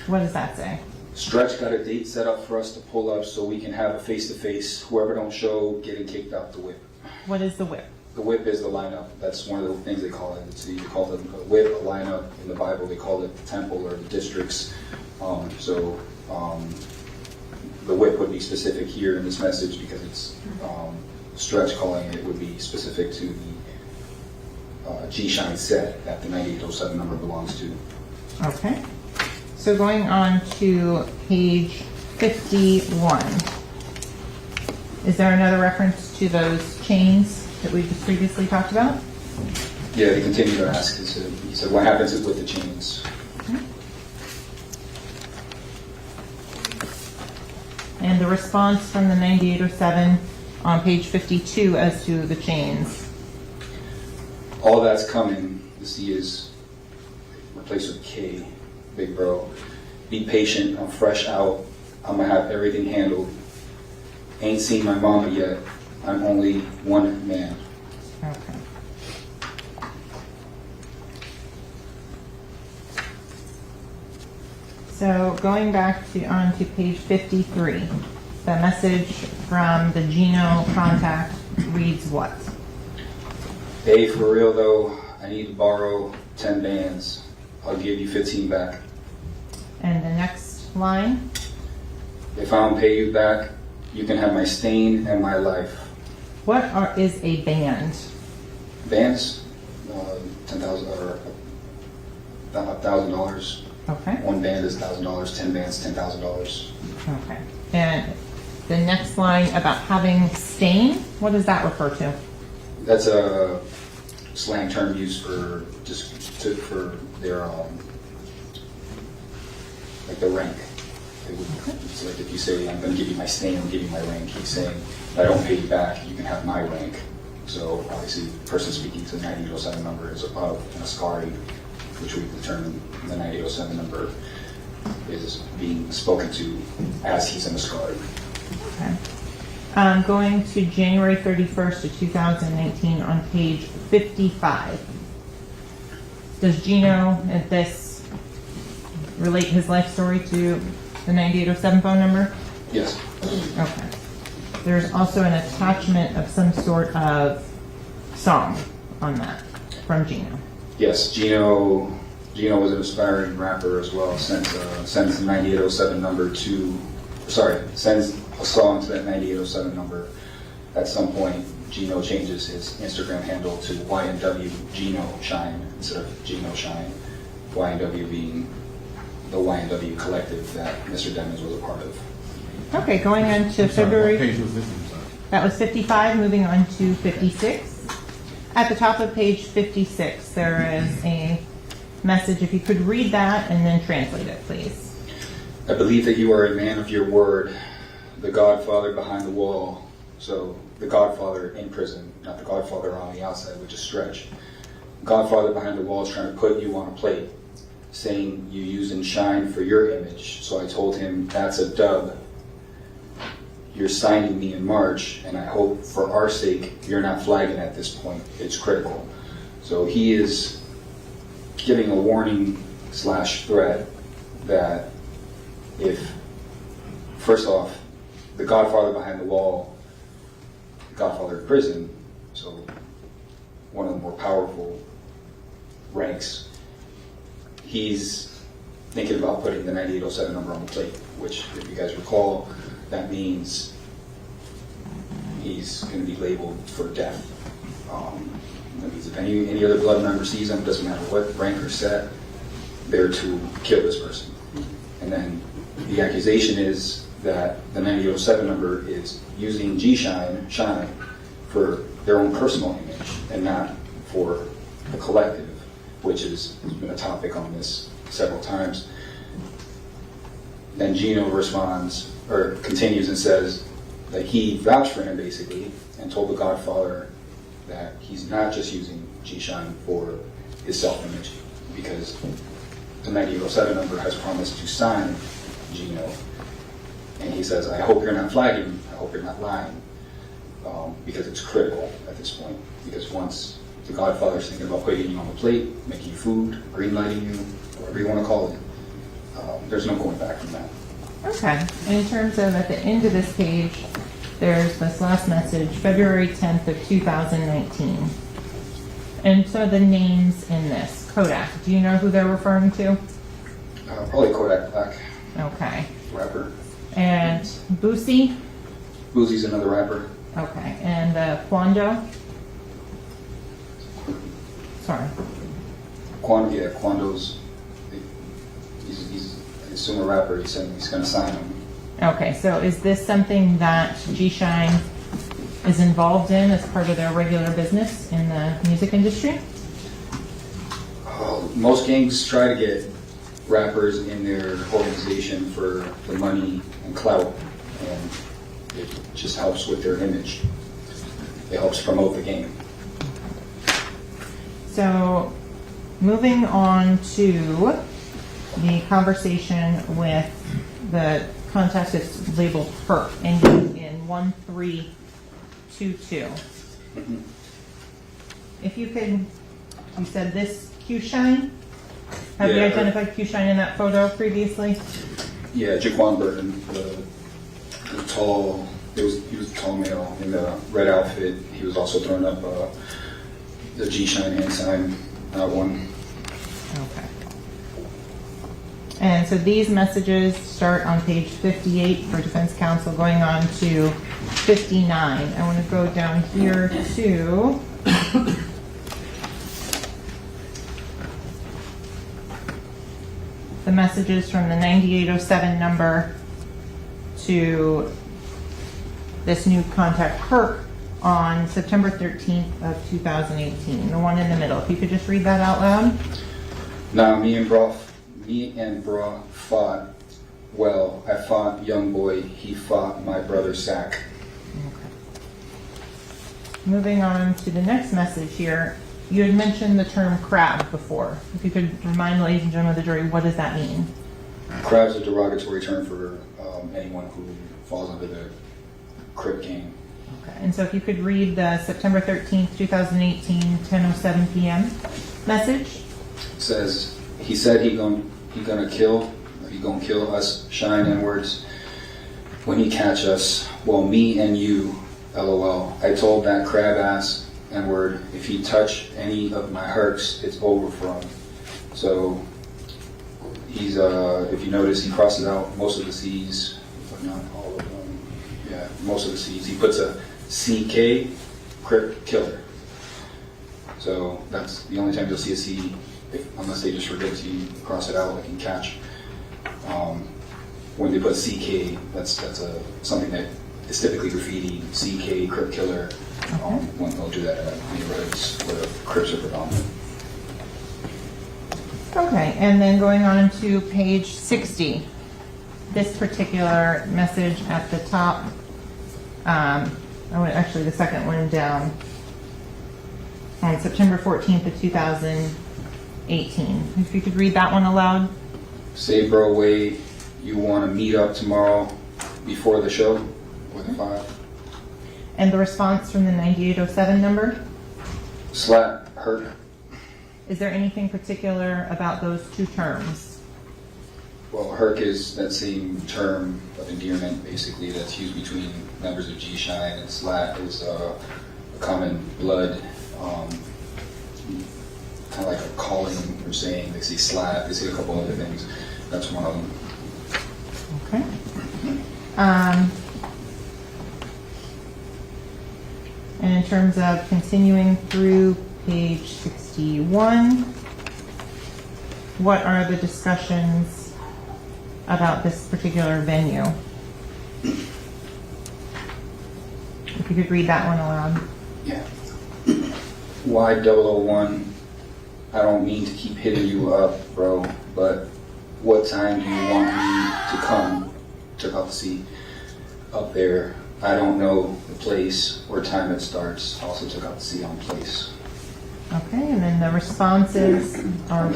B: What does that say?
L: Stretch got a date set up for us to pull up so we can have a face-to-face. Whoever don't show, getting kicked out the whip.
B: What is the whip?
L: The whip is the lineup. That's one of the things they call it. It's either called a whip, a lineup. In the Bible, they call it the temple or the districts. The whip would be specific here in this message because it's Stretch calling it would be specific to the G-Shine set that the 9807 number belongs to.
B: Okay. So going on to page 51. Is there another reference to those chains that we just previously talked about?
L: Yeah, they continue to ask. He said, what happens with the chains?
B: Okay. And the response from the 9807 on page 52 as to the chains.
L: All that's coming. The C is replaced with K, big bro. Be patient. I'm fresh out. I'm going to have everything handled. Ain't seen my mama yet. I'm only one man.
B: Okay. So going back to on to page 53, the message from the Gino contact reads what?
L: Hey, for real though, I need to borrow 10 bands. I'll give you 15 back.
B: And the next line?
L: If I don't pay you back, you can have my stain and my life.
B: What is a band?
L: Bands? $10,000 or $1,000.
B: Okay.
L: One band is $1,000. 10 bands, $10,000.
B: Okay. And the next line about having stain, what does that refer to?
L: That's a slang term used for for their like the rank. It's like if you say I'm going to give you my stain, I'm giving you my rank. He's saying if I don't pay you back, you can have my rank. So obviously, the person speaking to the 9807 number is above an Ascari, which we've determined the 9807 number is being spoken to as he's an Ascari.
B: Okay. Going to January 31st of 2019 on page 55. Does Gino at this relate his life story to the 9807 phone number?
L: Yes.
B: Okay. There's also an attachment of some sort of song on that from Gino.
L: Yes, Gino was an aspiring rapper as well. Sends the 9807 number sends a song to that 9807 number. At some point, Gino changes his Instagram handle to YNW Gino Shine instead of Gino Shine. YNW being the YNW collective that Mr. Demons was a part of.
B: Okay, going on to February.
K: Page was this one, sorry.
B: That was 55, moving on to 56. At the top of page 56, there is a message. If you could read that and then translate it, please.
L: I believe that you are a man of your word, the Godfather behind the wall. So the Godfather in prison, not the Godfather on the outside, which is Stretch. Godfather behind the wall is trying to put you on a plate, saying you use and shine for your image. So I told him, that's a dub. You're signing me in March, and I hope for our sake you're not flagging at this point. It's critical. So he is giving a warning / threat that if, first off, the Godfather behind the wall, the Godfather in prison, so one of the more powerful ranks, he's thinking about putting the 9807 number on the plate, which, if you guys recall, that means he's going to be labeled for death. That means if any other blood member sees him, doesn't matter what rank or set, they're to kill this person. And then the accusation is that the 9807 number is using shine for their own personal image and not for the collective, which has been a topic on this several times. Then Gino responds, or continues and says that he vouched for him basically and told the Godfather that he's not just using G-Shine for his self-image, because the 9807 number has promised to sign Gino. And he says, I hope you're not flagging, I hope you're not lying, because it's critical at this point. Because once the Godfather's thinking about putting you on the plate, making you food, green lighting you, whatever you want to call it, there's no going back from that.
B: Okay. In terms of at the end of this page, there's this last message, February 10th of 2019. And so the names in this, Kodak, do you know who they're referring to?
L: Probably Kodak Black.
B: Okay.
L: Rapper.
B: And Boosie?
L: Boosie's another rapper.
B: Okay. And Quando? Sorry.
L: Quando's, he's I assume a rapper. He said he's going to sign him.
B: Okay, so is this something that G-Shine is involved in as part of their regular business in the music industry?
L: Most gangs try to get rappers in their organization for the money and clout, and it just helps with their image. It helps promote the game.
B: So, moving on to the conversation with the contact that's labeled HERP, ending in 1322. If you could, you said this Q-Shine? Have you identified Q-Shine in that photo previously?
L: Yeah, Jaquan Burton, the tall, he was a tall male in the red outfit. He was also throwing up the G-Shine hand sign, that one.
B: Okay. And so these messages start on page 58 for defense counsel, going on to 59. I want to go down here to the messages from the 9807 number to this new contact HERP on September 13th of 2018, the one in the middle. If you could just read that out loud.
L: Now, me and Bra fought well. I fought young boy. He fought my brother Sack.
B: Okay. Moving on to the next message here. You had mentioned the term crab before. If you could remind ladies and gentlemen of the jury, what does that mean?
L: Crab's a derogatory term for anyone who falls under the Crip gang.
B: Okay. And so if you could read the September 13th, 2018, 10:07 p.m. message.
L: It says, he said he gonna kill us, Shine N-words, when he catch us. Well, me and you, LOL. I told that crab ass N-word, if he touch any of my herks, it's over for him. So he's, if you notice, he crosses out most of the C's, but not all of them. Yeah, most of the C's. He puts a CK, Crip Killer. So that's the only time you'll see a C, unless they just forget to cross it out like in catch. When they put CK, that's something that is typically graffiti, CK, Crip Killer. When they'll do that at neighborhoods where the Crips are predominant.
B: Okay, and then going on to page 60. This particular message at the top, actually the second one down. on September 14th of 2018. If you could read that one aloud.
L: Say, bro, wait, you want to meet up tomorrow before the show with a 5?
B: And the response from the 9807 number.
L: Slap, hurt.
B: Is there anything particular about those two terms?
L: Well, herc is that same term of endearment, basically, that's used between members of G-Shine, and slap is a common blood, kind of like a calling or saying. They say slap, they say a couple other things. That's one of them.
B: Okay. And in terms of continuing through page 61, what are the discussions about this particular venue? If you could read that one aloud.
L: Yeah. Y001, I don't mean to keep hitting you up, bro, but what time do you want me to come? Took out the seat up there. I don't know the place or time it starts. Also took out the seat on place.
B: Okay, and then the responses are...
L: I'm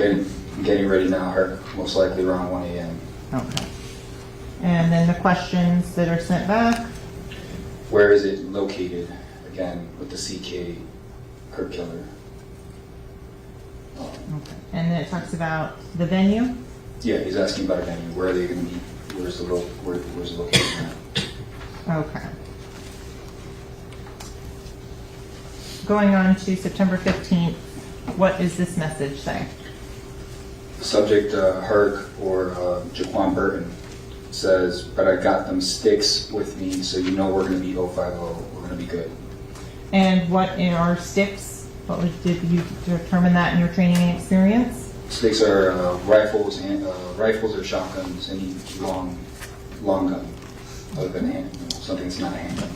L: getting ready now, Herc. Most likely around 1 a.m.
B: Okay. And then the questions that are sent back.
L: Where is it located? Again, with the CK Herc killer.
B: Okay. And then it talks about the venue.
L: Yeah, he's asking about a venue. Where are they going to meet? Where's the location at?
B: Okay. Going on to September 15th, what is this message say?
L: Subject Herc or Jaquan Burton says, but I got them sticks with me, so you know we're going to be 050. We're going to be good.
B: And what are sticks? Did you determine that in your training and experience?
L: Sticks are rifles or shotguns, any long gun, other than something that's not a handgun.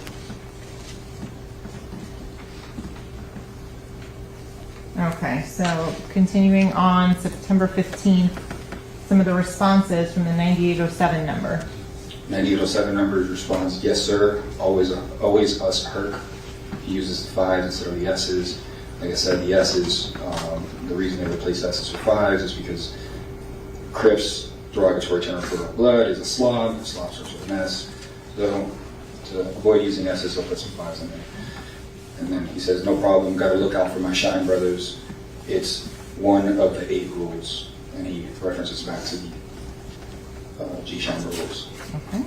B: Okay, so continuing on September 15th, some of the responses from the 9807 number.
L: 9807 number responds, yes sir, always us Herc. He uses the 5s instead of the S's. Like I said, the S's, the reason they replace S's for 5s is because Crips, derogatory term for blood, is a slob. Slob starts with an S. So to avoid using S's, they'll put some 5s in there. And then he says, no problem, got to look out for my Shine brothers. It's one of the 8 rules. And he references back to the G-Shine rules.
B: Okay.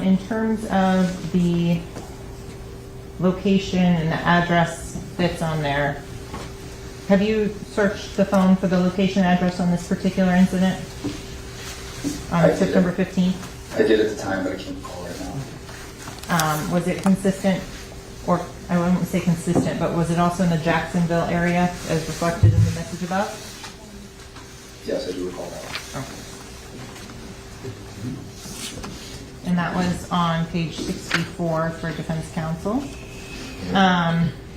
B: In terms of the location and the address that's on there, have you searched the phone for the location and address on this particular incident on September 15th?
L: I did at the time, but I can't recall right now.
B: Was it consistent, or I wouldn't say consistent, but was it also in the Jacksonville area as reflected in the message above?
L: Yes, I do recall that.
B: Okay. And that was on page 64 for defense counsel.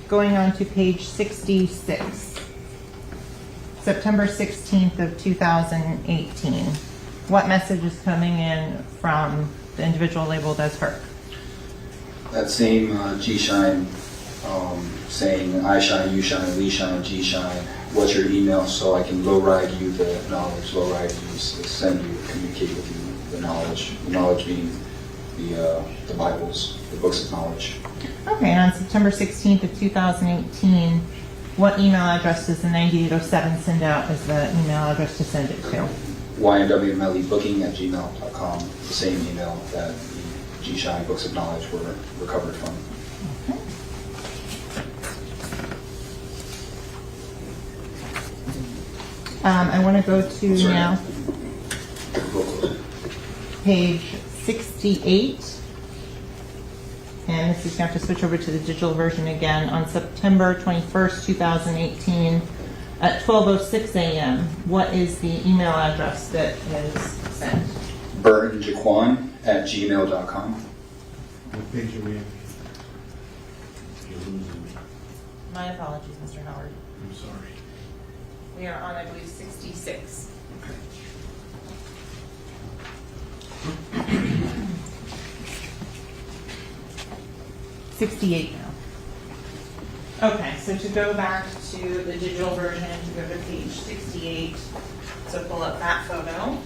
B: Going on to page 66, September 16th of 2018. What message is coming in from the individual labeled as Herc?
L: That same G-Shine saying, I shine, you shine, we shine, G-Shine. What's your email so I can low-ride you the knowledge, low-ride you, send you, communicate with you the knowledge being the Bibles, the books of knowledge.
B: Okay, and on September 16th of 2018, what email address does the 9807 send out as the email address to send it to?
L: YNW Melly booking at gmail.com, the same email that the G-Shine books of knowledge were recovered from.
B: Okay. I want to go to now page 68. And this is going to have to switch over to the digital version again. On September 21st, 2018, at 12:06 a.m., what is the email address that is sent?
L: BurtonJaquan@gmail.com.
F: What page are we in?
B: My apologies, Mr. Howard.
F: I'm sorry.
B: We are on, I believe, 66. 68 now. Okay, so to go back to the digital version, to go to page 68, so pull up that photo.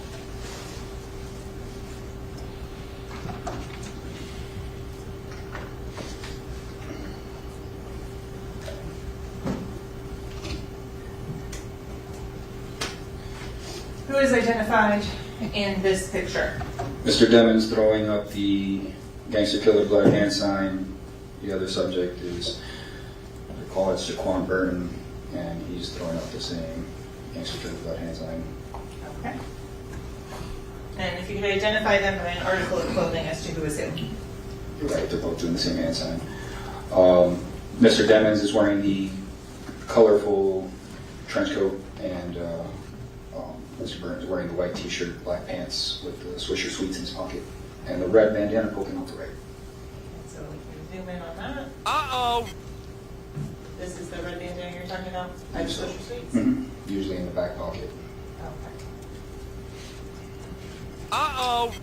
B: Who is identified in this picture?
L: Mr. Demons throwing up the gangster killer blood hand sign. The other subject is, I call it Shaquan Burton, and he's throwing up the same gangster killer blood hand sign.
B: Okay. And if you could identify them by an article of clothing as to who is who.
L: You're right, they're both doing the same hand sign. Mr. Demons is wearing the colorful trench coat, and Mr. Burton is wearing the white t-shirt, black pants with the Swisher Sweets in his pocket, and the red bandana poking out the right.
B: So we can zoom in on that.
E: Uh-oh.
B: This is the red bandana you're talking about? By the Swisher Sweets?
L: Mm-hmm. Usually in the back pocket.
B: Okay.
E: Uh-oh.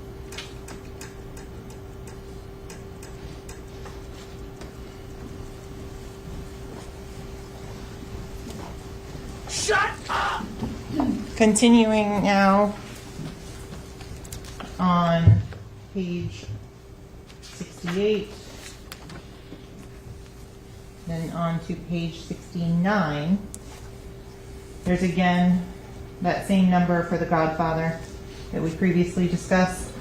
E: Shut up!
B: Continuing now on page 68, then on to page 69. There's again that same number for the Godfather that we previously discussed.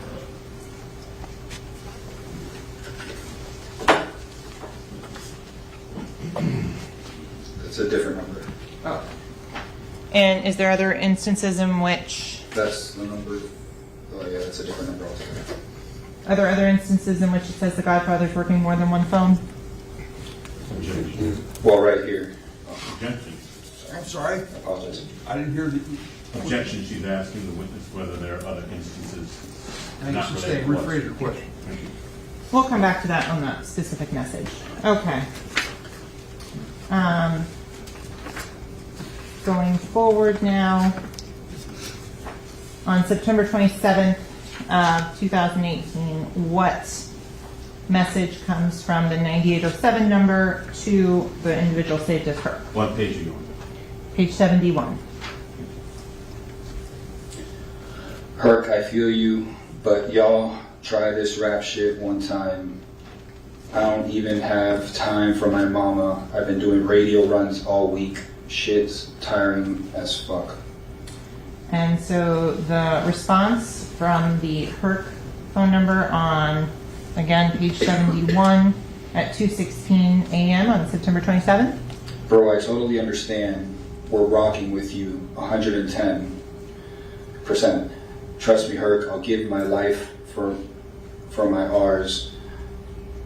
L: It's a different number.
B: Oh. And is there other instances in which,
L: That's the number. Oh yeah, that's a different number altogether.
B: are there other instances in which it says the Godfather's working more than one phone?
L: Well, right here.
N: Objection.
F: I'm sorry,
L: I apologize.
F: I didn't hear the.
N: Objection, she's asking the witness whether there are other instances
F: Thank you
N: not
F: for
N: related
F: staying.
N: to what's-
F: Rephrase your question.
N: Thank you.
B: We'll come back to that on that specific message. Okay. Going forward now, on September 27th, 2018, what message comes from the 9807 number to the individual saved as her?
N: What page are you on?
B: Page 71.
L: Herc, I feel you, but y'all try this rap shit one time. I don't even have time for my mama. I've been doing radio runs all week. Shit's tiring as fuck.
B: And so the response from the Herc phone number on, again, page 71 at 2:16 a.m. on September 27th.
L: Bro, I totally understand. We're rocking with you 110%. Trust me, Herc, I'll give my life for my R's.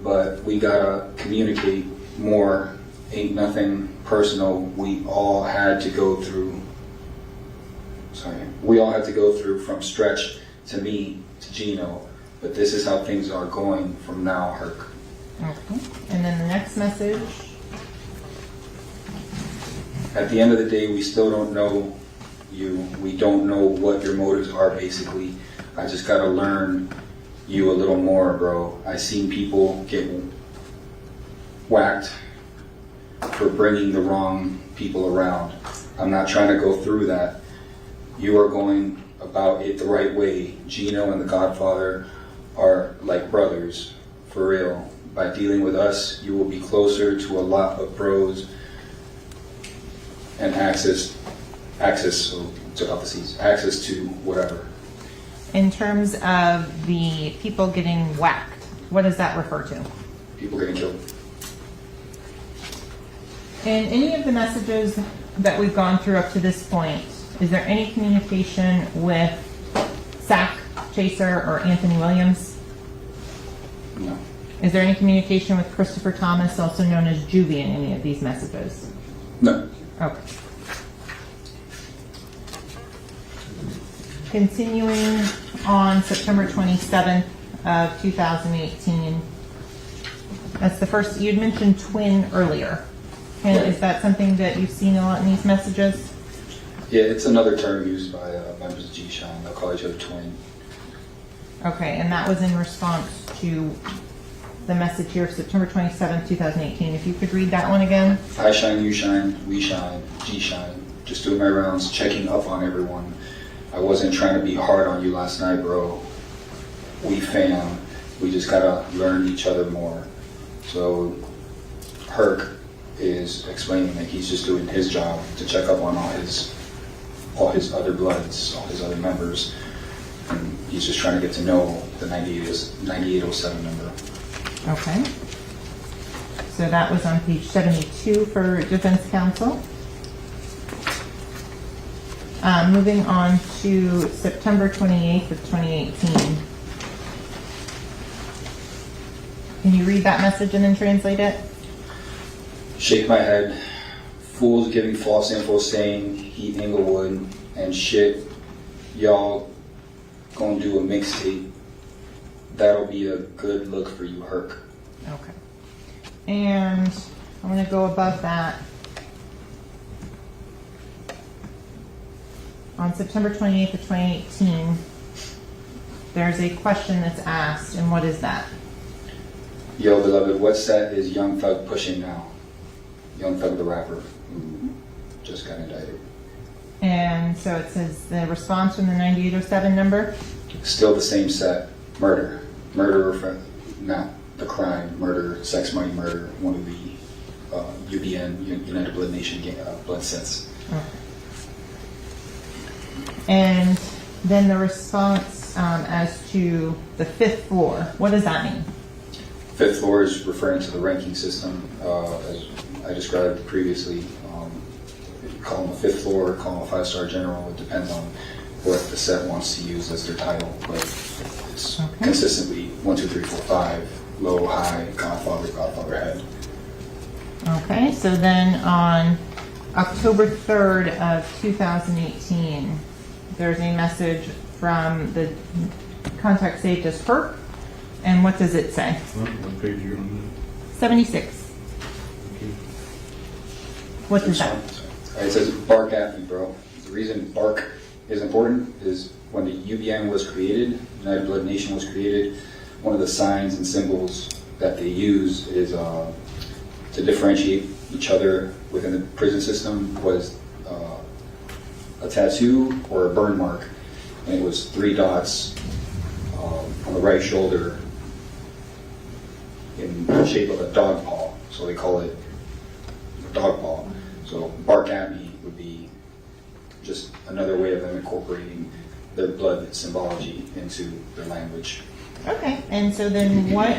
L: But we gotta communicate more. Ain't nothing personal. We all had to go through from Stretch to me to Gino. But this is how things are going from now, Herc.
B: Okay. And then the next message.
L: At the end of the day, we still don't know you. We don't know what your motives are, basically. I just gotta learn you a little more, bro. I seen people get whacked for bringing the wrong people around. I'm not trying to go through that. You are going about it the right way. Gino and the Godfather are like brothers, for real. By dealing with us, you will be closer to a lot of bros and access, so took off the C's, access to whatever.
B: In terms of the people getting whacked, what does that refer to?
L: People getting killed.
B: In any of the messages that we've gone through up to this point, is there any communication with Sack Chaser or Anthony Williams?
L: No.
B: Is there any communication with Christopher Thomas, also known as Juvie, in any of these messages?
L: No.
B: Okay. Continuing on September 27th of 2018. That's the first, you'd mentioned twin earlier. And is that something that you've seen a lot in these messages?
L: Yeah, it's another term used by members of G-Shine. They'll call each other twin.
B: Okay, and that was in response to the message here, September 27th, 2018. If you could read that one again.
L: I shine, you shine, we shine, G shine. Just doing my rounds, checking up on everyone. I wasn't trying to be hard on you last night, bro. We fam. We just gotta learn each other more. So Herc is explaining that he's just doing his job to check up on all his other bloods, all his other members. And he's just trying to get to know the 9807 number.
B: Okay. So that was on page 72 for defense counsel. Moving on to September 28th of 2018. Can you read that message and then translate it?
L: Shake my head. Fools giving false info saying he Inglewood and shit. Y'all gonna do a mixtape. That'll be a good look for you, Herc.
B: Okay. And I'm going to go above that. On September 28th of 2018, there's a question that's asked, and what is that?
L: Yo, beloved, what's that is Young Thug pushing now? Young Thug, the rapper, who just got indicted.
B: And so it says the response from the 9807 number?
L: Still the same set. Murder. Murderer, not the crime. Murder, sex, money, murder. One of the UBN, United Blood Nation blood sets.
B: Okay. And then the response as to the fifth floor, what does that mean?
L: Fifth floor is referring to the ranking system, as I described previously. Call them a fifth floor, call them a five-star general. It depends on what the set wants to use as their title, but it's consistently 1, 2, 3, 4, 5, low, high, Godfather, Godfather head.
B: Okay, so then on October 3rd of 2018, there's a message from the contact saved as Herc, and what does it say?
N: What page are you on?
B: 76. What does that?
L: It says bark at me, bro. The reason bark is important is when the UBN was created, United Blood Nation was created, one of the signs and symbols that they use is to differentiate each other within the prison system was a tattoo or a burn mark, and it was 3 dots on the right shoulder in the shape of a dog paw, so they call it dog paw. So bark at me would be just another way of them incorporating their blood symbology into their language.
B: Okay, and so then what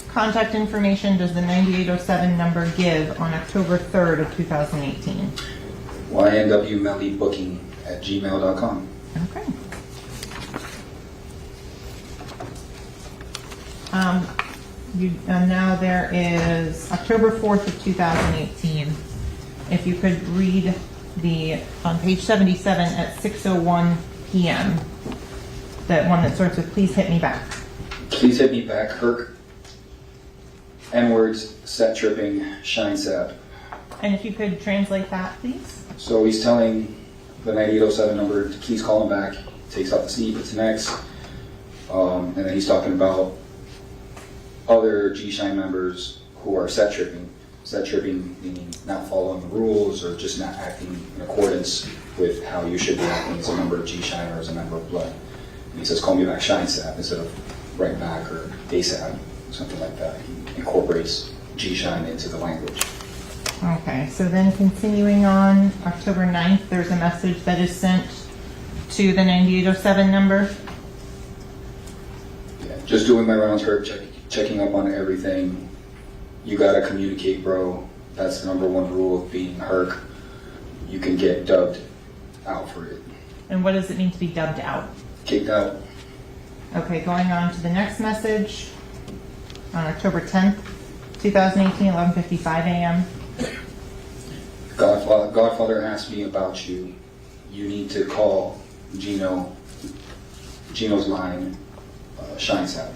B: contact information does the 9807 number give on October 3rd of 2018?
L: YNW Melly booking at gmail.com.
B: Okay. Now there is October 4th of 2018. If you could read on page 77 at 6:01 p.m. That one that starts with "Please hit me back."
L: Please hit me back, Herc. N-words, set tripping, shine sap.
B: And if you could translate that, please.
L: So he's telling the 9807 number to please call him back. Takes out the C, puts an X. And then he's talking about other G-Shine members who are set tripping. Set tripping meaning not following the rules or just not acting in accordance with how you should be acting as a member of G-Shine or as a member of Blood. And he says, call me back Shine Sap instead of right back or ASAP, something like that. He incorporates G-Shine into the language.
B: Okay, so then continuing on October 9th, there's a message that is sent to the 9807 number.
L: Yeah, just doing my rounds, Herc, checking up on everything. You gotta communicate, bro. That's the number 1 rule of being Herc. You can get dubbed out for it.
B: And what does it mean to be dubbed out?
L: Kicked out.
B: Okay, going on to the next message on October 10th, 2018, 11:55 a.m.
L: Godfather asked me about you. You need to call Gino's line, Shine Sap.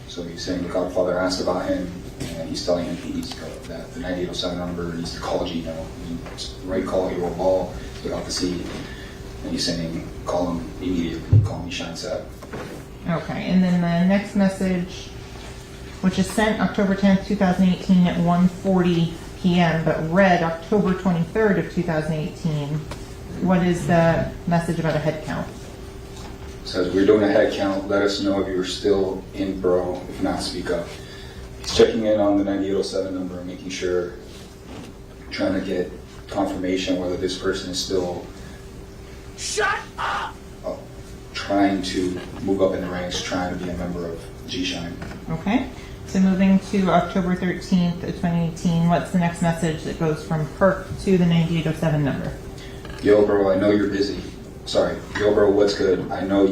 L: So he's saying the Godfather asked about him, and he's telling him he needs to go, that the 9807 number needs to call Gino. Right call, he will ball without the C. And he's saying, call him immediately, call me Shine Sap.
B: Okay, and then the next message which is sent October 10th, 2018 at 1:40 p.m., but read October 23rd of 2018. What is the message about a head count?
L: It says, we're doing a head count. Let us know if you're still in, bro. If not, speak up. He's checking in on the 9807 number and making sure, trying to get confirmation whether this person is still trying to move up in the ranks, trying to be a member of G-Shine.
B: Okay. So moving to October 13th of 2018, what's the next message that goes from PERC to the 9807 number?
L: Yo, bro, I know you're busy. Sorry. Yo, bro, what's good? I know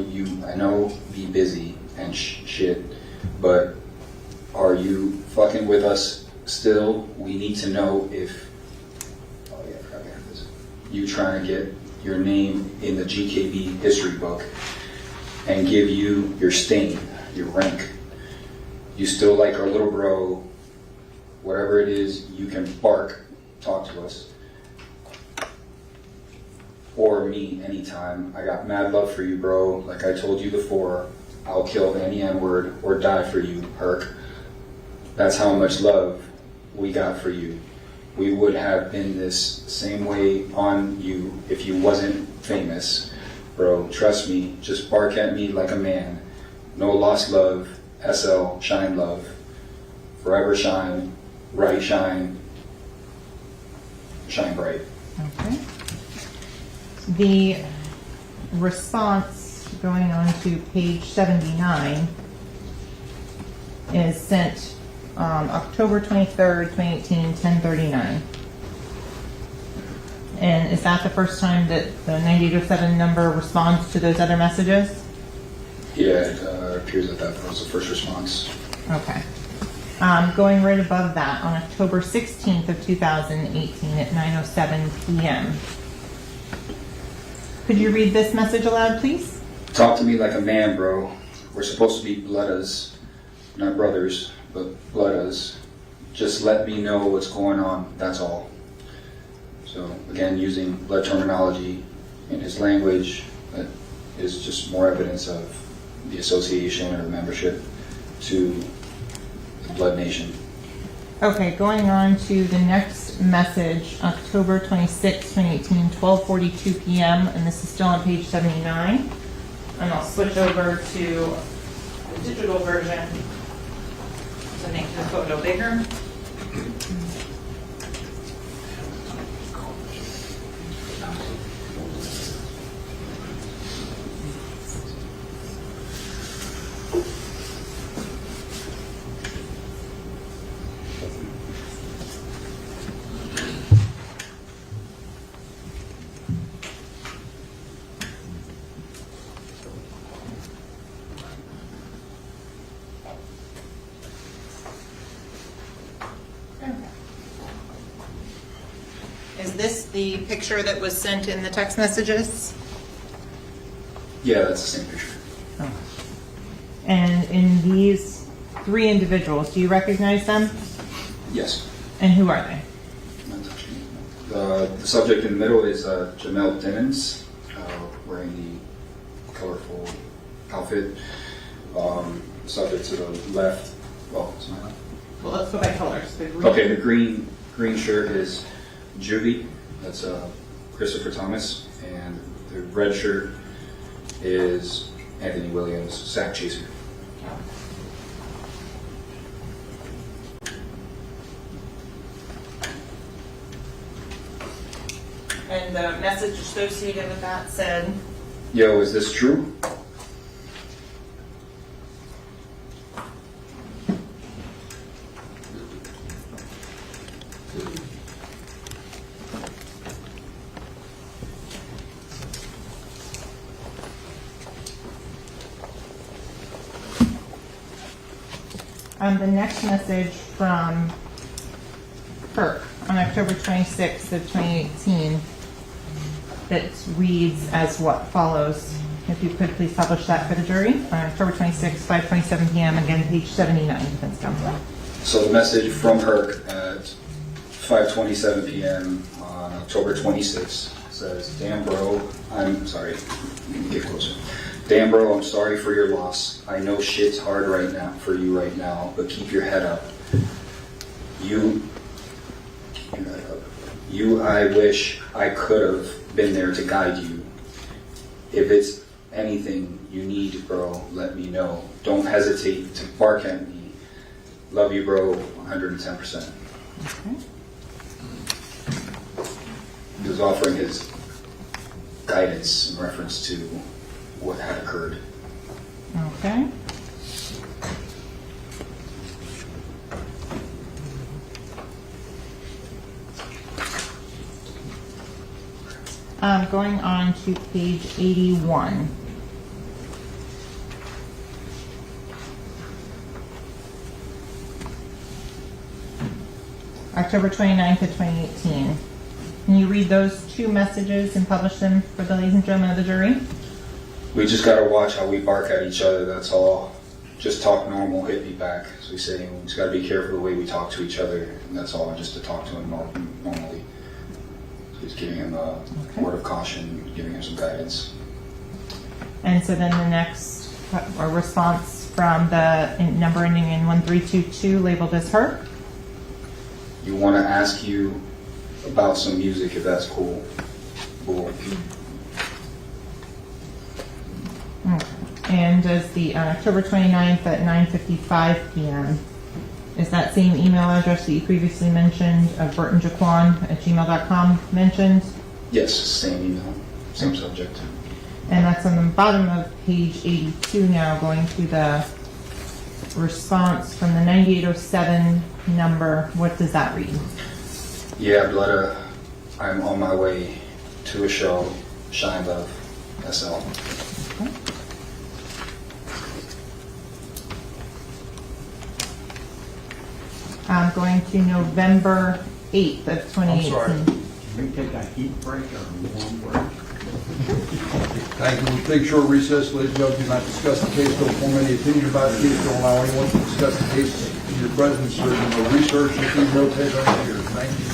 L: be busy and shit, but are you fucking with us still? We need to know if, oh yeah, I forgot to have this. You trying to get your name in the GKB history book and give you your stain, your rank. You still like our little bro, whatever it is, you can bark, talk to us. Or me anytime. I got mad love for you, bro. Like I told you before, I'll kill any N-word or die for you, Herc. That's how much love we got for you. We would have been this same way on you if you wasn't famous. Bro, trust me, just bark at me like a man. No lost love, SL, shine love. Forever shine, right shine, shine bright.
B: Okay. The response going on to page 79 is sent October 23rd, 2018, 10:39. And is that the first time that the 9807 number responds to those other messages?
L: Yeah, it appears that was the first response.
B: Okay. Going right above that, on October 16th of 2018 at 9:07 p.m. Could you read this message aloud, please?
L: Talk to me like a man, bro. We're supposed to be bloodas, not brothers, but bloodas. Just let me know what's going on, that's all. So, again, using blood terminology in his language, that is just more evidence of the association or membership to the Blood Nation.
B: Okay, going on to the next message, October 26, 2018, 12:42 p.m., and this is still on page 79. And I'll switch over to the digital version to make the photo bigger. Is this the picture that was sent in the text messages?
L: Yeah, that's the same picture.
B: Oh. And in these three individuals, do you recognize them?
L: Yes.
B: And who are they?
L: The subject in the middle is Jamell wearing the colorful outfit. The subject to the left, well, it's my left.
B: Well, let's go by colors.
L: Okay, the green shirt is Juvie, that's Christopher Thomas, and the red shirt is Anthony Williams, sack chaser.
B: And the message associated with that said,
L: Yo, is this true?
B: the next message from PERC on October 26th of 2018 that reads as what follows. If you could please publish that for the jury on October 26th, 5:27 p.m. Again, page 79, Defense Counsel.
L: So the message from HERC at 5:27 p.m. on October 26th says, "Damn bro, I'm sorry, get closer. Damn, bro, I'm sorry for your loss. I know shit's hard right now for you right now, but keep your head up. I wish I could have been there to guide you. If it's anything you need, bro, let me know. Don't hesitate to bark at me. Love you, bro, 110%.
B: Okay.
L: He was offering his guidance in reference to what had occurred.
B: Okay. Going on to page 81. October 29th of 2018. Can you read those two messages and publish them for the ladies and gentlemen of the jury?
L: We just gotta watch how we bark at each other, that's all. Just talk normal, hit me back. As we say, we just gotta be careful the way we talk to each other, and that's all, just to talk to him normally. Just giving him a word of caution, giving him some guidance.
B: And so then the next response from the number ending in 1322 labeled as her.
L: You wanna ask you about some music, if that's cool. Cool.
B: Okay. And does the October 29th at 9:55 p.m. is that same email address that you previously mentioned of burtonjaquan@gmail.com mentioned?
L: Yes, same email, same subject.
B: And that's on the bottom of page 82 now, going to the response from the 9807 number. What does that read?
L: Yeah, Bloodda, I'm on my way to a show, Shine Love, SL.
B: Okay. I'm going to November 8th of 2018.
F: I'm sorry.
G: Can we take a heat break or a warm break?
F: Thank you. We'll take a short recess. Ladies and gentlemen, do not discuss the case. Don't form any opinion about the case. Don't allow anyone to discuss the case in your presence. There's no research. Please notate on here. Thank you.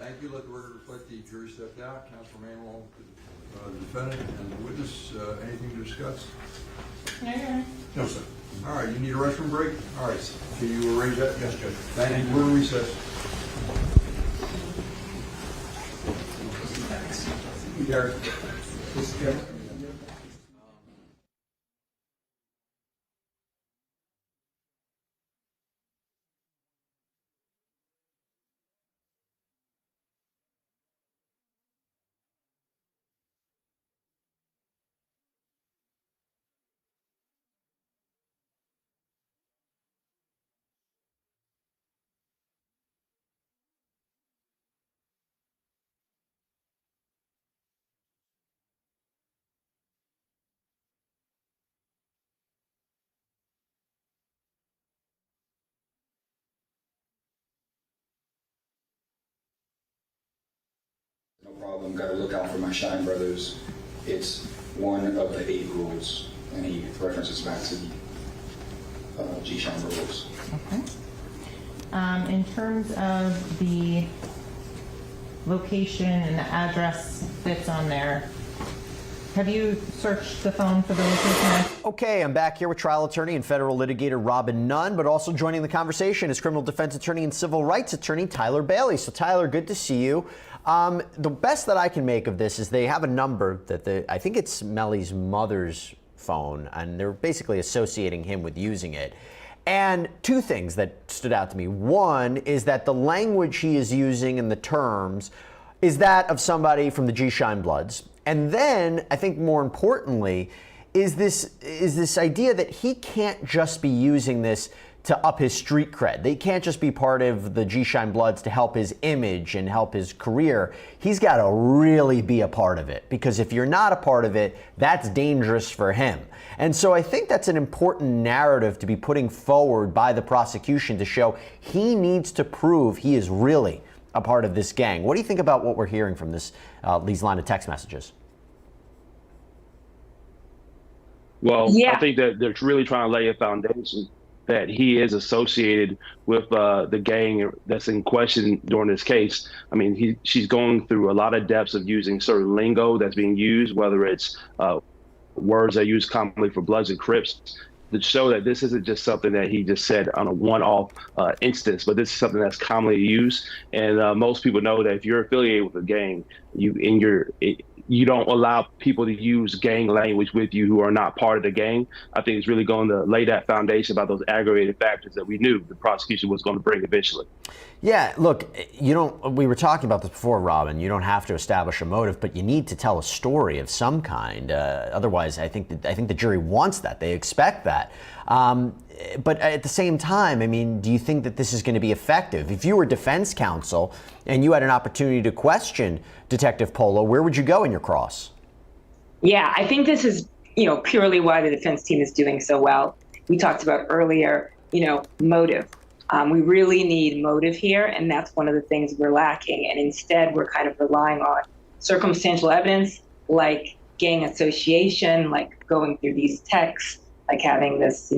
F: Thank you. Let the record reflect the jury stepped out. Counsel remain along with the defendant and the witness. Anything to discuss? No, sir. All right. You need a restroom break? All right. Can you arrange that? Yes, Judge. Thank you. We're in recess. Derek.
L: No problem, gotta look out for my Shine Brothers. It's one of the 8 rules, and he references back to the G-Shine rules.
B: Okay. In terms of the location and the address that's on there, have you searched the phone for the location?
C: Okay, I'm back here with trial attorney and federal litigator Robin Nunn, but also joining the conversation is criminal defense attorney and civil rights attorney Tyler Bailey. So Tyler, good to see you. The best that I can make of this is they have a number that I think it's Melly's mother's phone, and they're basically associating him with using it. And two things that stood out to me. One is that the language he is using and the terms is that of somebody from the G-Shine Bloods. And then, I think more importantly, is this idea that he can't just be using this to up his street cred. They can't just be part of the G Shine Bloods to help his image and help his career. He's got to really be a part of it, because if you're not a part of it, that's dangerous for him. And so I think that's an important narrative to be putting forward by the prosecution to show he needs to prove he is really a part of this gang. What do you think about what we're hearing from these line of text messages?
O: Well, I think that they're really trying to lay a foundation that he is associated with the gang that's in question during this case. I mean, she's going through a lot of depths of using certain lingo that's being used, whether it's words that are used commonly for Bloods and Crips, to show that this isn't just something that he just said on a one-off instance, but this is something that's commonly used. And most people know that if you're affiliated with a gang, you don't allow people to use gang language with you who are not part of the gang. I think it's really going to lay that foundation about those aggravated factors that we knew the prosecution was going to bring eventually. Yeah, look, we were talking about this before, Robin. You don't have to establish a motive, but you need to tell a story of some kind. Otherwise, I think the jury wants that. They expect that. But at the same time, I mean, do you think that this is going to be effective? If you were defense counsel and you had an opportunity to question Detective Polo, where would you go in your cross?
P: Yeah, I think this is, purely why the defense team is doing so well. We talked about earlier, motive. We really need motive here, and that's one of the things we're lacking. And instead, we're kind of relying on circumstantial evidence, like gang association, like going through these texts, like having this,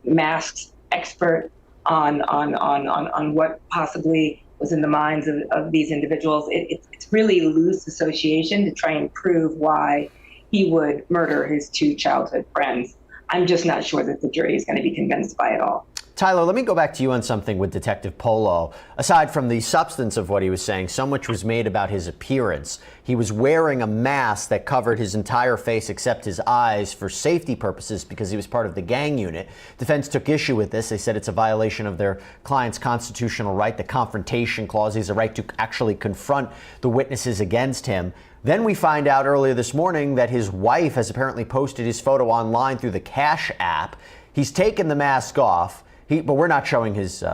P: masked expert on what possibly was in the minds of these individuals. It's really loose association to try and prove why he would murder his two childhood friends. I'm just not sure that the jury is going to be convinced by it all.
C: Tyler, let me go back to you on something with Detective Polo. Aside from the substance of what he was saying, so much was made about his appearance. He was wearing a mask that covered his entire face except his eyes for safety purposes because he was part of the gang unit. Defense took issue with this. They said it's a violation of their client's constitutional right, the confrontation clause. He has a right to actually confront the witnesses against him. Then we find out earlier this morning that his wife has apparently posted his photo online through the Cash app. He's taken the mask off. But we're not showing his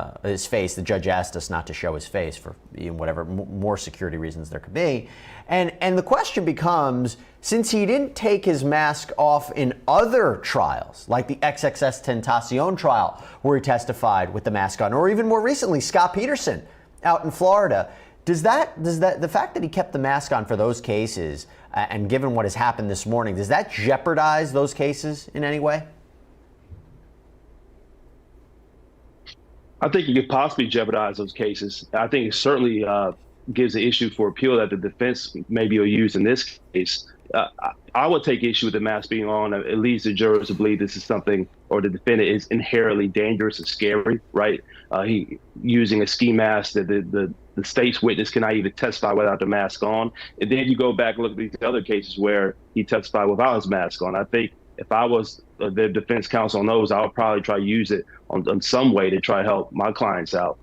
C: face. The judge asked us not to show his face for whatever more security reasons there could be. And the question becomes, since he didn't take his mask off in other trials, like the XXS Tentacion trial, where he testified with the mask on, or even more recently, Scott Peterson out in Florida, does the fact that he kept the mask on for those cases, and given what has happened this morning, does that jeopardize those cases in any way?
O: I think it could possibly jeopardize those cases. I think it certainly gives an issue for appeal that the defense maybe will use in this case. I would take issue with the mask being on. It leads the jurors to believe this is something, or the defendant is inherently dangerous and scary, right? He using a ski mask that the state's witness cannot even testify without the mask on. And then you go back and look at these other cases where he testified without his mask on. I think if I was the defense counsel on those, I would probably try to use it on some way to try to help my clients out.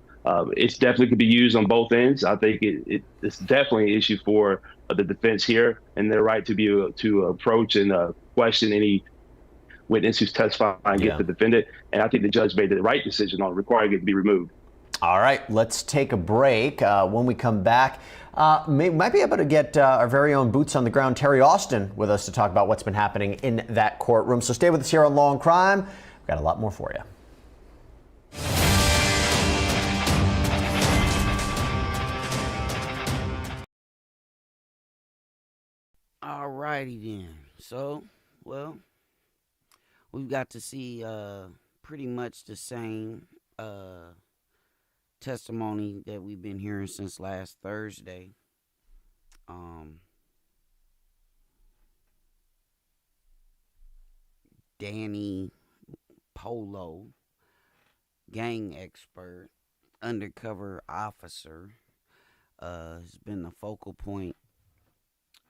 O: It's definitely could be used on both ends. I think it's definitely an issue for the defense here and their right to be able to approach and question any witness who's testifying against the defendant. And I think the judge made the right decision on requiring it to be removed. All right, let's take a break. When we come back, might be able to get our very own boots on the ground, Terry Austin, with us to talk about what's been happening in that courtroom. So stay with us here on Law and Crime. We've got a lot more for you.
E: All righty then. So, well, we've got to see pretty much the same testimony that we've been hearing since last Thursday. Danny Polo, gang expert, undercover officer, has been the focal point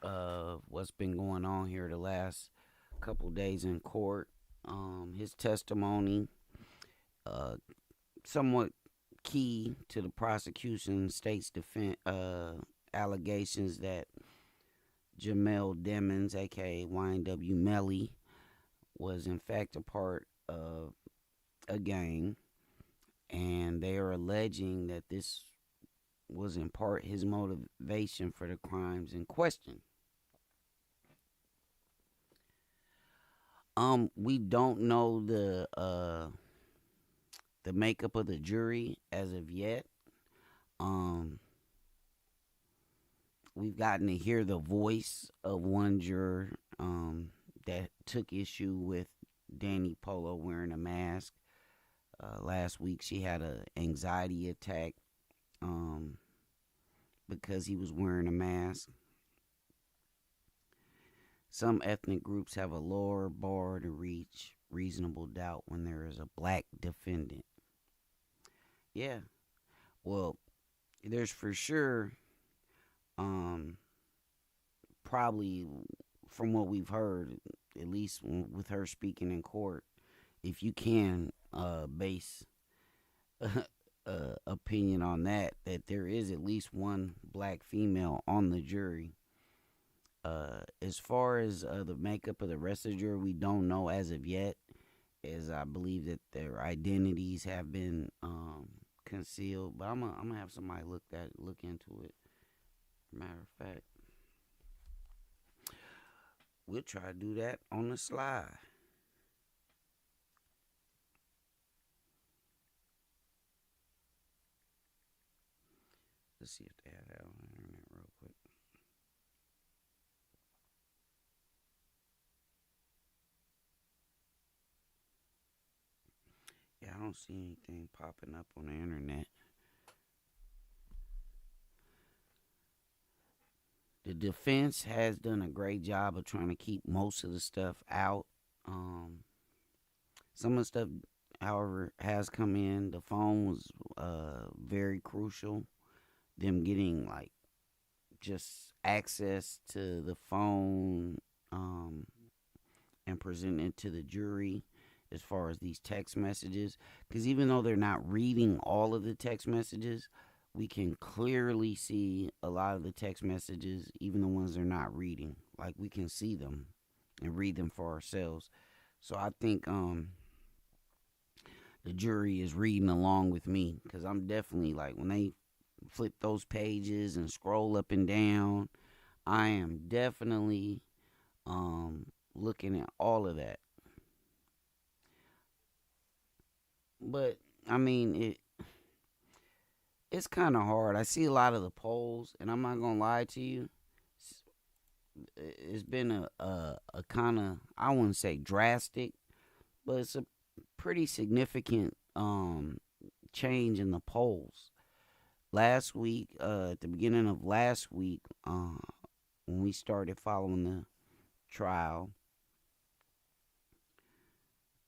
E: of what's been going on here the last couple days in court. His testimony, somewhat key to the prosecution state's defense allegations that Jamell Demons, aka YNW Melly, was in fact a part of a gang. and they are alleging that this was in part his motivation for the crimes in question. We don't know the makeup of the jury as of yet. We've gotten to hear the voice of one juror that took issue with Danny Polo wearing a mask. Last week she had an anxiety attack because he was wearing a mask. Some ethnic groups have a lower bar to reach reasonable doubt when there is a black defendant. Yeah, well, there's for sure, probably from what we've heard, at least with her speaking in court, if you can base opinion on that there is at least one black female on the jury. As far as the makeup of the rest of the jury, we don't know as of yet, as I believe that their identities have been concealed. But I'm gonna have somebody look into it. Matter of fact, we'll try to do that on the slide. Let's see if they have that on the internet real quick. Yeah, I don't see anything popping up on the internet. The defense has done a great job of trying to keep most of the stuff out. Some of the stuff, however, has come in. The phone was very crucial. Them getting like just access to the phone and presenting it to the jury as far as these text messages. Because even though they're not reading all of the text messages, we can clearly see a lot of the text messages, even the ones they're not reading. Like, we can see them and read them for ourselves. So I think the jury is reading along with me, because I'm definitely, like, when they flip those pages and scroll up and down, I am definitely looking at all of that. But I mean, it's kind of hard. I see a lot of the polls, and I'm not gonna lie to you, it's been a kind of, I wouldn't say drastic, but it's a pretty significant change in the polls. Last week, at the beginning of last week, when we started following the trial,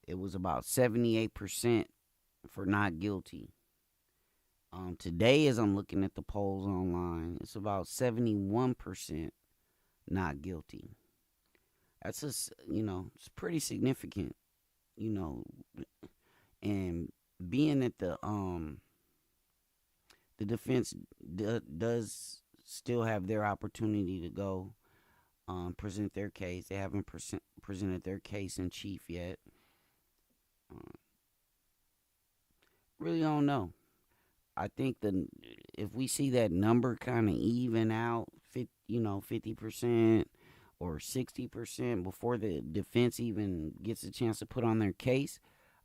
E: it was about 78% for not guilty. Today, as I'm looking at the polls online, it's about 71% not guilty. That's just, it's pretty significant, and being that the defense does still have their opportunity to go present their case. They haven't presented their case in chief yet. Really don't know. I think if we see that number kind of even out, 50% or 60% before the defense even gets a chance to put on their case,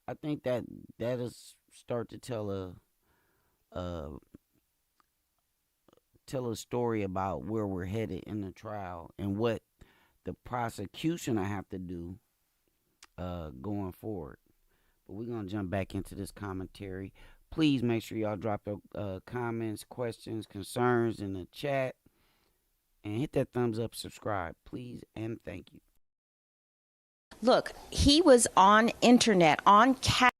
E: I think that is start to tell a story about where we're headed in the trial and what the prosecution I have to do going forward. But we're going to jump back into this commentary. Please make sure y'all drop your comments, questions, concerns in the chat. And hit that thumbs up, subscribe, please, and thank you.
Q: Look, he was on internet, on cat.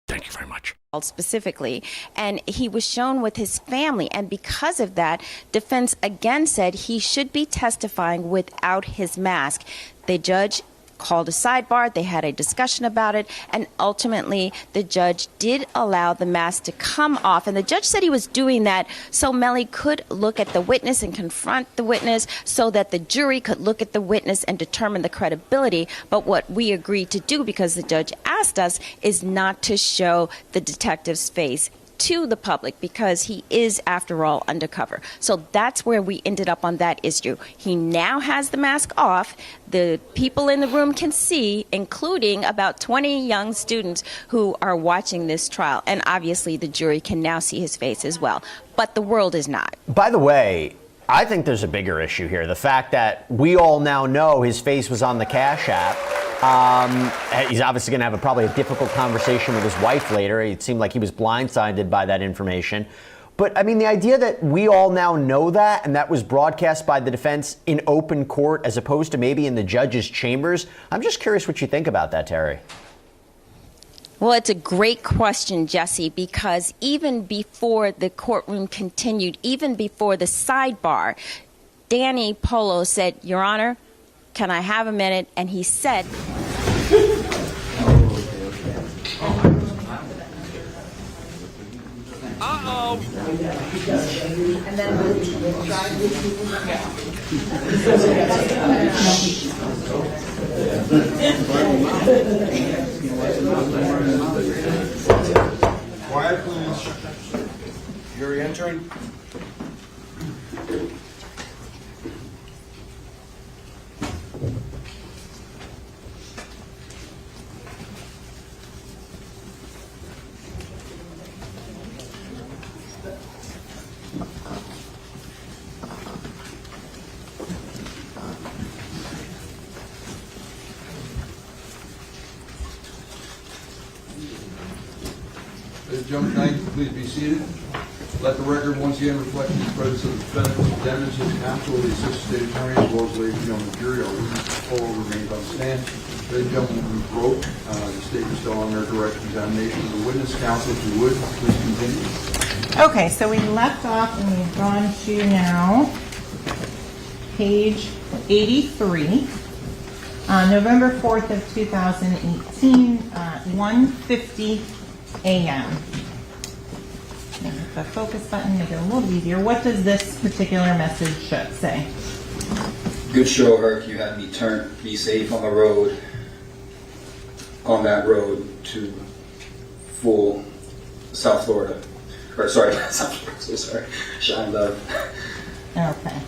R: Thank you very much.
Q: Specifically, and he was shown with his family, and because of that, defense again said he should be testifying without his mask. The judge called a sidebar. They had a discussion about it, and ultimately the judge did allow the mask to come off. And the judge said he was doing that so Melly could look at the witness and confront the witness, so that the jury could look at the witness and determine the credibility. But what we agreed to do, because the judge asked us, is not to show the detective's face to the public, because he is, after all, undercover. So that's where we ended up on that issue. He now has the mask off. The people in the room can see, including about 20 young students who are watching this trial. And obviously the jury can now see his face as well. But the world is not.
C: By the way, I think there's a bigger issue here. The fact that we all now know his face was on the Cash App. He's obviously going to have probably a difficult conversation with his wife later. It seemed like he was blindsided by that information. But, I mean, the idea that we all now know that, and that was broadcast by the defense in open court as opposed to maybe in the judge's chambers, I'm just curious what you think about that, Terry.
Q: Well, it's a great question, Jesse, because even before the courtroom continued, even before the sidebar, Danny Polo said, "Your Honor, can I have a minute?" And he said,
R: uh-oh.
H: And then
F: Quiet, please. Jury entering. Ladies and gentlemen, thank you. Please be seated. Let the record once again reflect the presence of the defendant, defendants, his counsel, the assistant state attorney, as well as ladies and gentlemen, the jury. Our witness Polo remains on stand. Ladies and gentlemen, we broke the statement still on their direct examination of the witness. Counsel, if you would, please continue.
B: Okay, so we left off and we've gone to now page 83. November 4th of 2018, 1:50 a.m. The focus button, make it a little easier. What does this particular message say?
L: Good show, Herc. You had me be safe on the road, on that road to full South Florida. Or sorry, South Florida, so sorry. Shine love.
B: Okay.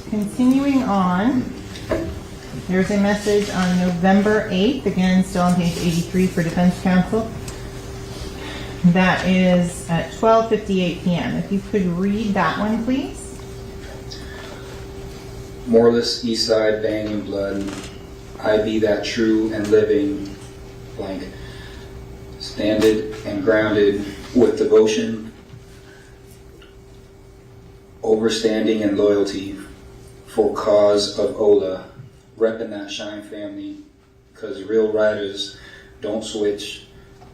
B: Continuing on, there's a message on November 8th, again, still on page 83 for defense counsel. That is at 12:58 p.m. If you could read that one, please.
L: Moreless, east side, banging blood. I be that true and living blank. Standed and grounded with devotion, overstanding and loyalty for cause of Ola. Reppin' that Shine family, because real riders don't switch.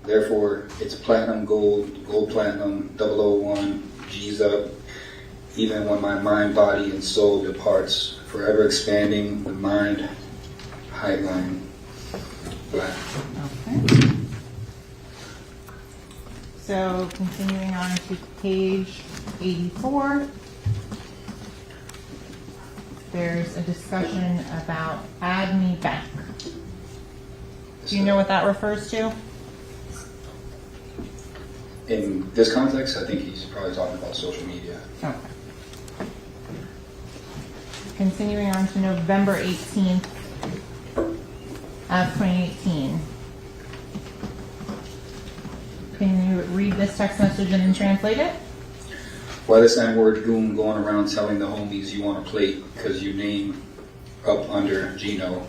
L: Therefore, it's platinum, gold, gold, platinum, 001, G's up. Even when my mind, body, and soul departs, forever expanding the mind, height line, black.
B: Okay. So, continuing on to page 84. There's a discussion about add me back. Do you know what that refers to?
L: In this context, I think he's probably talking about social media.
B: Okay. Continuing on to November 18th of 2018. Can you read this text message and then translate it?
L: Why this N-word goon going around telling the homies you want a plate because you name up under Gino?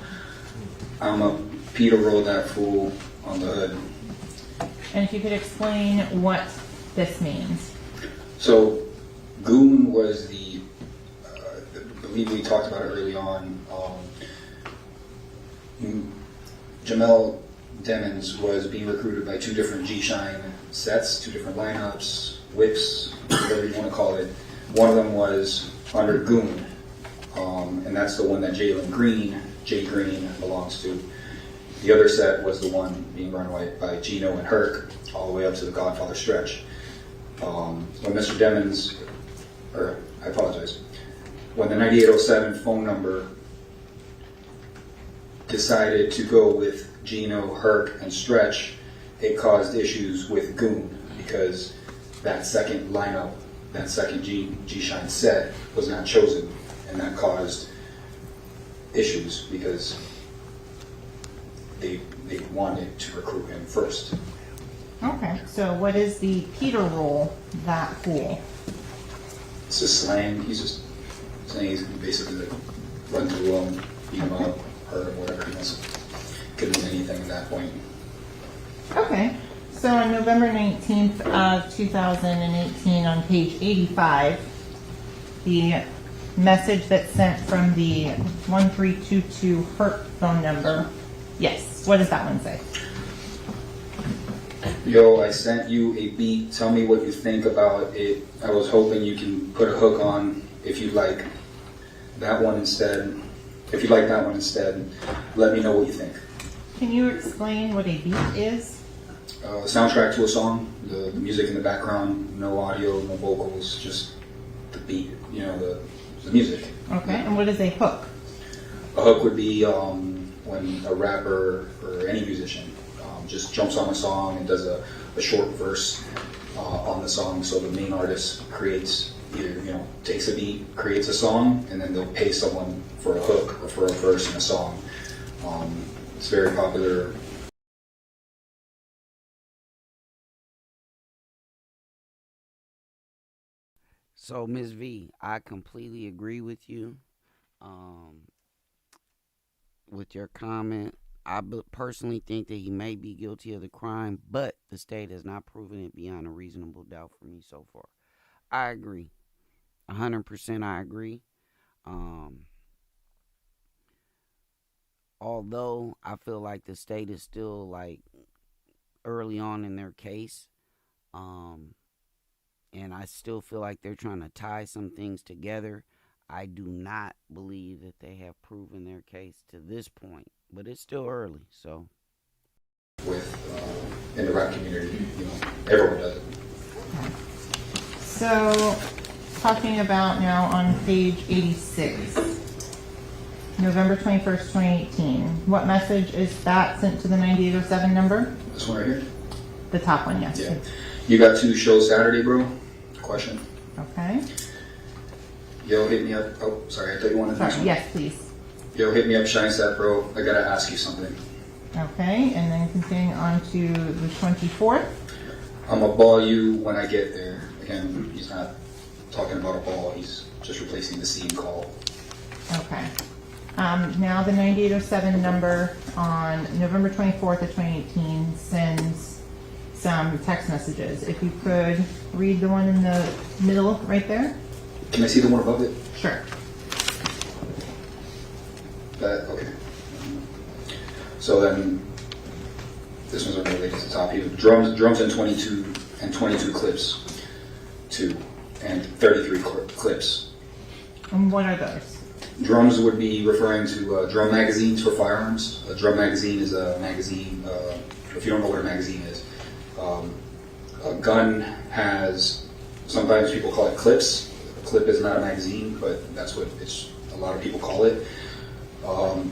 L: I'm a Peter roll that fool on the hood.
B: And if you could explain what this means.
L: So, goon was the, I believe we talked about it early on. Jamell Demons was being recruited by 2 different G-Shine sets, 2 different lineups, whips, whatever you want to call it. One of them was under Goon, and that's the one that Jalen Green
A: Jay Green belongs to. The other set was the one being run by Gino and Herc, all the way up to the Godfather stretch. When Mr. Demons, or I apologize, when the 9807 phone number decided to go with Gino, Herc, and Stretch, it caused issues with Goon because that second lineup, that second G-Shine set was not chosen, and that caused issues because they wanted to recruit him first.
B: Okay, so what is the Peter role, that fool?
A: It's just slang. He's just saying he's basically like run through him, beat him up, hurt him, whatever he wants. Could mean anything at that point.
B: Okay, so on November 19th of 2018 on page 85, the message that's sent from the 1322 Herc phone number, yes, what does that one say?
A: Yo, I sent you a beat. Tell me what you think about it. I was hoping you can put a hook on if you'd like that one instead. If you like that one instead, let me know what you think.
B: Can you explain what a beat is?
A: Soundtrack to a song, the music in the background, no audio, no vocals, just the beat, you know, the music.
B: Okay, and what is a hook?
A: A hook would be when a rapper or any musician just jumps on a song and does a short verse on the song, so the main artist creates either, you know, takes a beat, creates a song, and then they'll pay someone for a hook or for a verse in a song. It's very popular.
E: So, Ms. V, I completely agree with you with your comment. I personally think that he may be guilty of the crime, but the state has not proven it beyond a reasonable doubt for me so far. I agree. 100% I agree. Although I feel like the state is still like early on in their case, and I still feel like they're trying to tie some things together, I do not believe that they have proven their case to this point, but it's still early, so.
A: With in the rap community, you know, everyone does it.
B: So, talking about now on page 86, November 21st, 2018. What message is that sent to the 9807 number?
A: This one right here?
B: The top one, yes.
A: Yeah. You got 2 shows Saturday, bro? Question.
B: Okay.
A: Yo, hit me up. Oh, sorry, I thought you wanted to.
B: Sorry, yes, please.
A: Yo, hit me up, Shine Set, bro. I gotta ask you something.
B: Okay, and then continuing on to the 24th.
A: I'm gonna ball you when I get there. Again, he's not talking about a ball. He's just replacing the scene call.
B: Okay. Now the 9807 number on November 24th of 2018 sends some text messages. If you could read the one in the middle right there.
A: Can I see the one above it?
B: Sure.
A: Okay. So then, this one's related to the top here. Drums and 22 clips, 2, and 33 clips.
B: And what are those?
A: Drums would be referring to drum magazines for firearms. A drum magazine is a magazine, if you don't know what a magazine is. A gun has, sometimes people call it clips. A clip is not a magazine, but that's what a lot of people call it.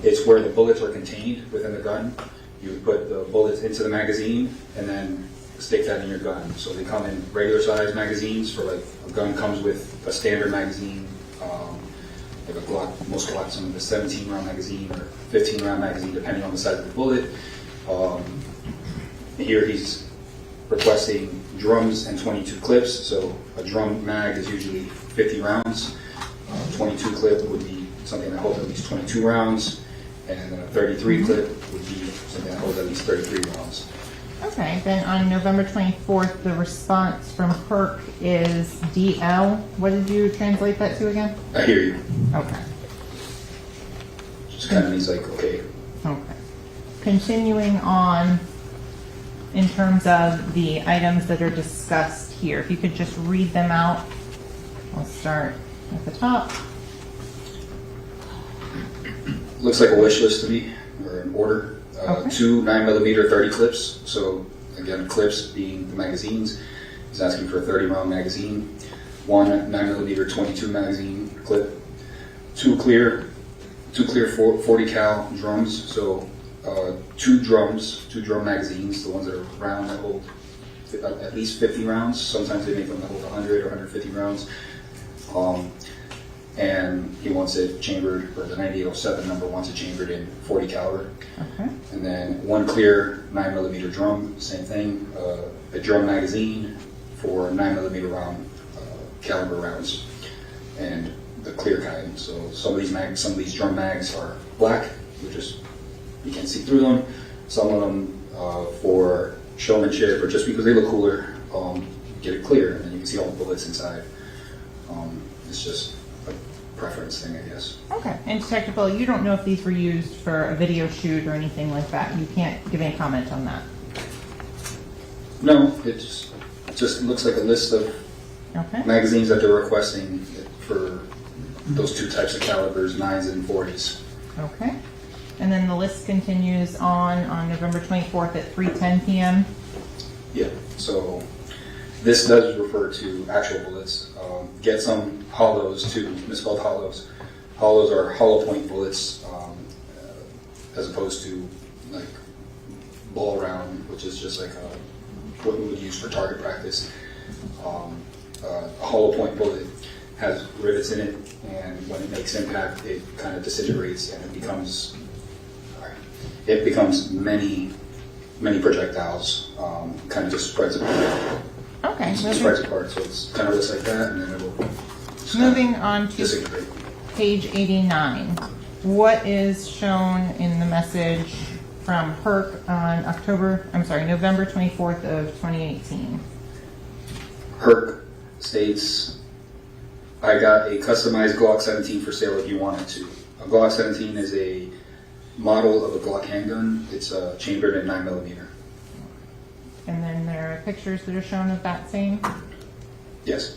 A: It's where the bullets are contained within the gun. You would put the bullets into the magazine and then stick that in your gun. So they come in regular size magazines. For like a gun comes with a standard magazine, like a Glock. Most Glocks come with a 17-round magazine or 15-round magazine, depending on the size of the bullet. Here he's requesting drums and 22 clips. So a drum mag is usually 50 rounds. 22 clip would be something that holds at least 22 rounds, and then a 33 clip would be something that holds at least 33 rounds.
B: Okay, then on November 24th, the response from Herc is DL. What did you translate that to again?
A: I hear you.
B: Okay.
A: Just kind of means like, okay.
B: Okay. Continuing on in terms of the items that are discussed here, if you could just read them out. I'll start at the top.
A: looks like a wish list to me, or an order.
B: Okay.
A: 2 9mm 30 clips. So again, clips being the magazines. He's asking for a 30-round magazine. 1 9mm 22 magazine clip. 2 clear 40 cal drums. So 2 drum magazines, the ones that are round that hold at least 50 rounds. Sometimes they make them that hold 100 or 150 rounds. And he wants it chambered, or the 9807 number wants it chambered in 40 caliber.
B: Okay.
A: And then 1 clear 9mm drum, same thing. A drum magazine for 9mm round caliber rounds, and the clear kind. So some of these drum mags are black, you can't see through them. Some of them for showmanship or just because they look cooler, get it clear, and then you can see all the bullets inside. It's just a preference thing, I guess.
B: Okay. And Detective Bill, you don't know if these were used for a video shoot or anything like that. You can't give any comment on that.
A: No, it just looks like a list of magazines that they're requesting for those 2 types of calibers, 9s and 40s.
B: Okay. And then the list continues on November 24th at 3:10 p.m.
A: Yeah, so this does refer to actual bullets. Get some hollows too, misspelled hollows. Hollows are hollow point bullets, as opposed to like ball round, which is just like what we would use for target practice. A hollow point bullet has rivets in it, and when it makes impact, it kind of disintegrates, and it becomes many projectiles. Kind of just spreads apart.
B: Okay.
A: Spreads apart, so it's kind of looks like that, and then it will
B: Moving on to
A: disintegrate.
B: page 89. What is shown in the message from Herc on November 24th of 2018?
A: Herc states, I got a customized Glock 17 for sale if you wanted to. A Glock 17 is a model of a Glock handgun. It's chambered in 9mm.
B: And then there are pictures that are shown of that same?
A: Yes.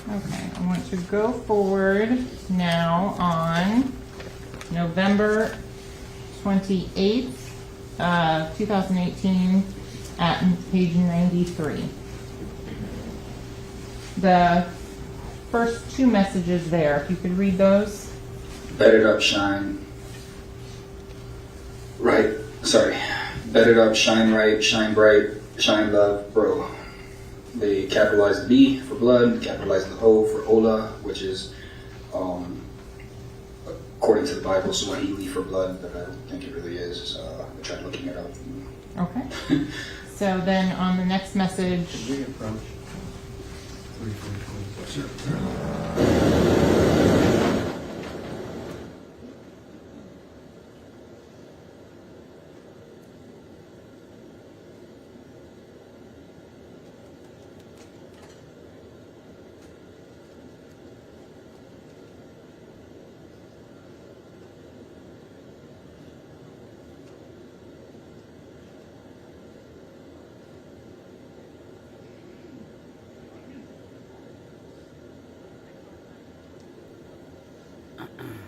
B: Okay, I want to go forward now on November 28th, 2018 at page 93. The first 2 messages there, if you could read those.
A: Bet it up, shine right. Sorry. Bet it up, shine right, shine bright, shine love, bro. They capitalize the B for blood, capitalize the O for Ola, which is, according to the Bible, Swahili for blood, but I don't think it really is. I tried looking it up.
B: Okay. So then on the next message.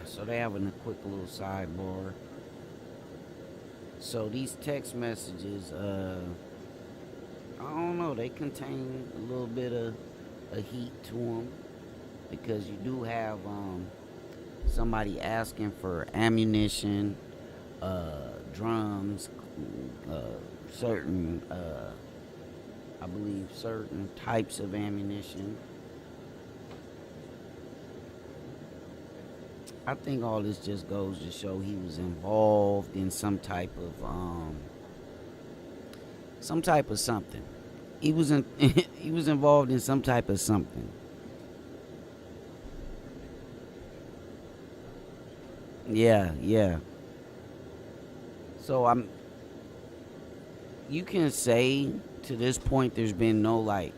E: So they having a quick little sidebar. So these text messages, I don't know, they contain a little bit of a heat to them, because you do have somebody asking for ammunition, drums, certain, I believe certain types of ammunition. I think all this just goes to show he was involved in some type of something. He was involved in some type of something. Yeah. So you can say to this point there's been no like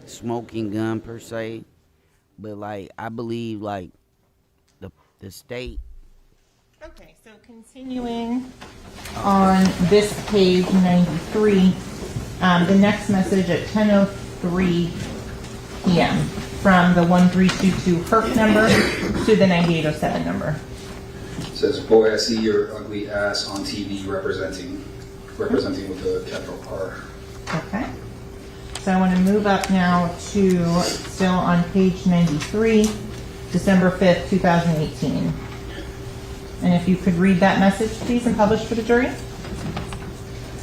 E: smoking gun per se, but like I believe like the state.
B: Okay, so continuing on this page 93, the next message at 10:03 p.m. from the 1322 HERC number to the 9807 number.
A: It says, boy, I see your ugly ass on TV representing with a capital R.
B: Okay. So I want to move up now to still on page 93, December 5th, 2018. And if you could read that message, please, and publish for the jury.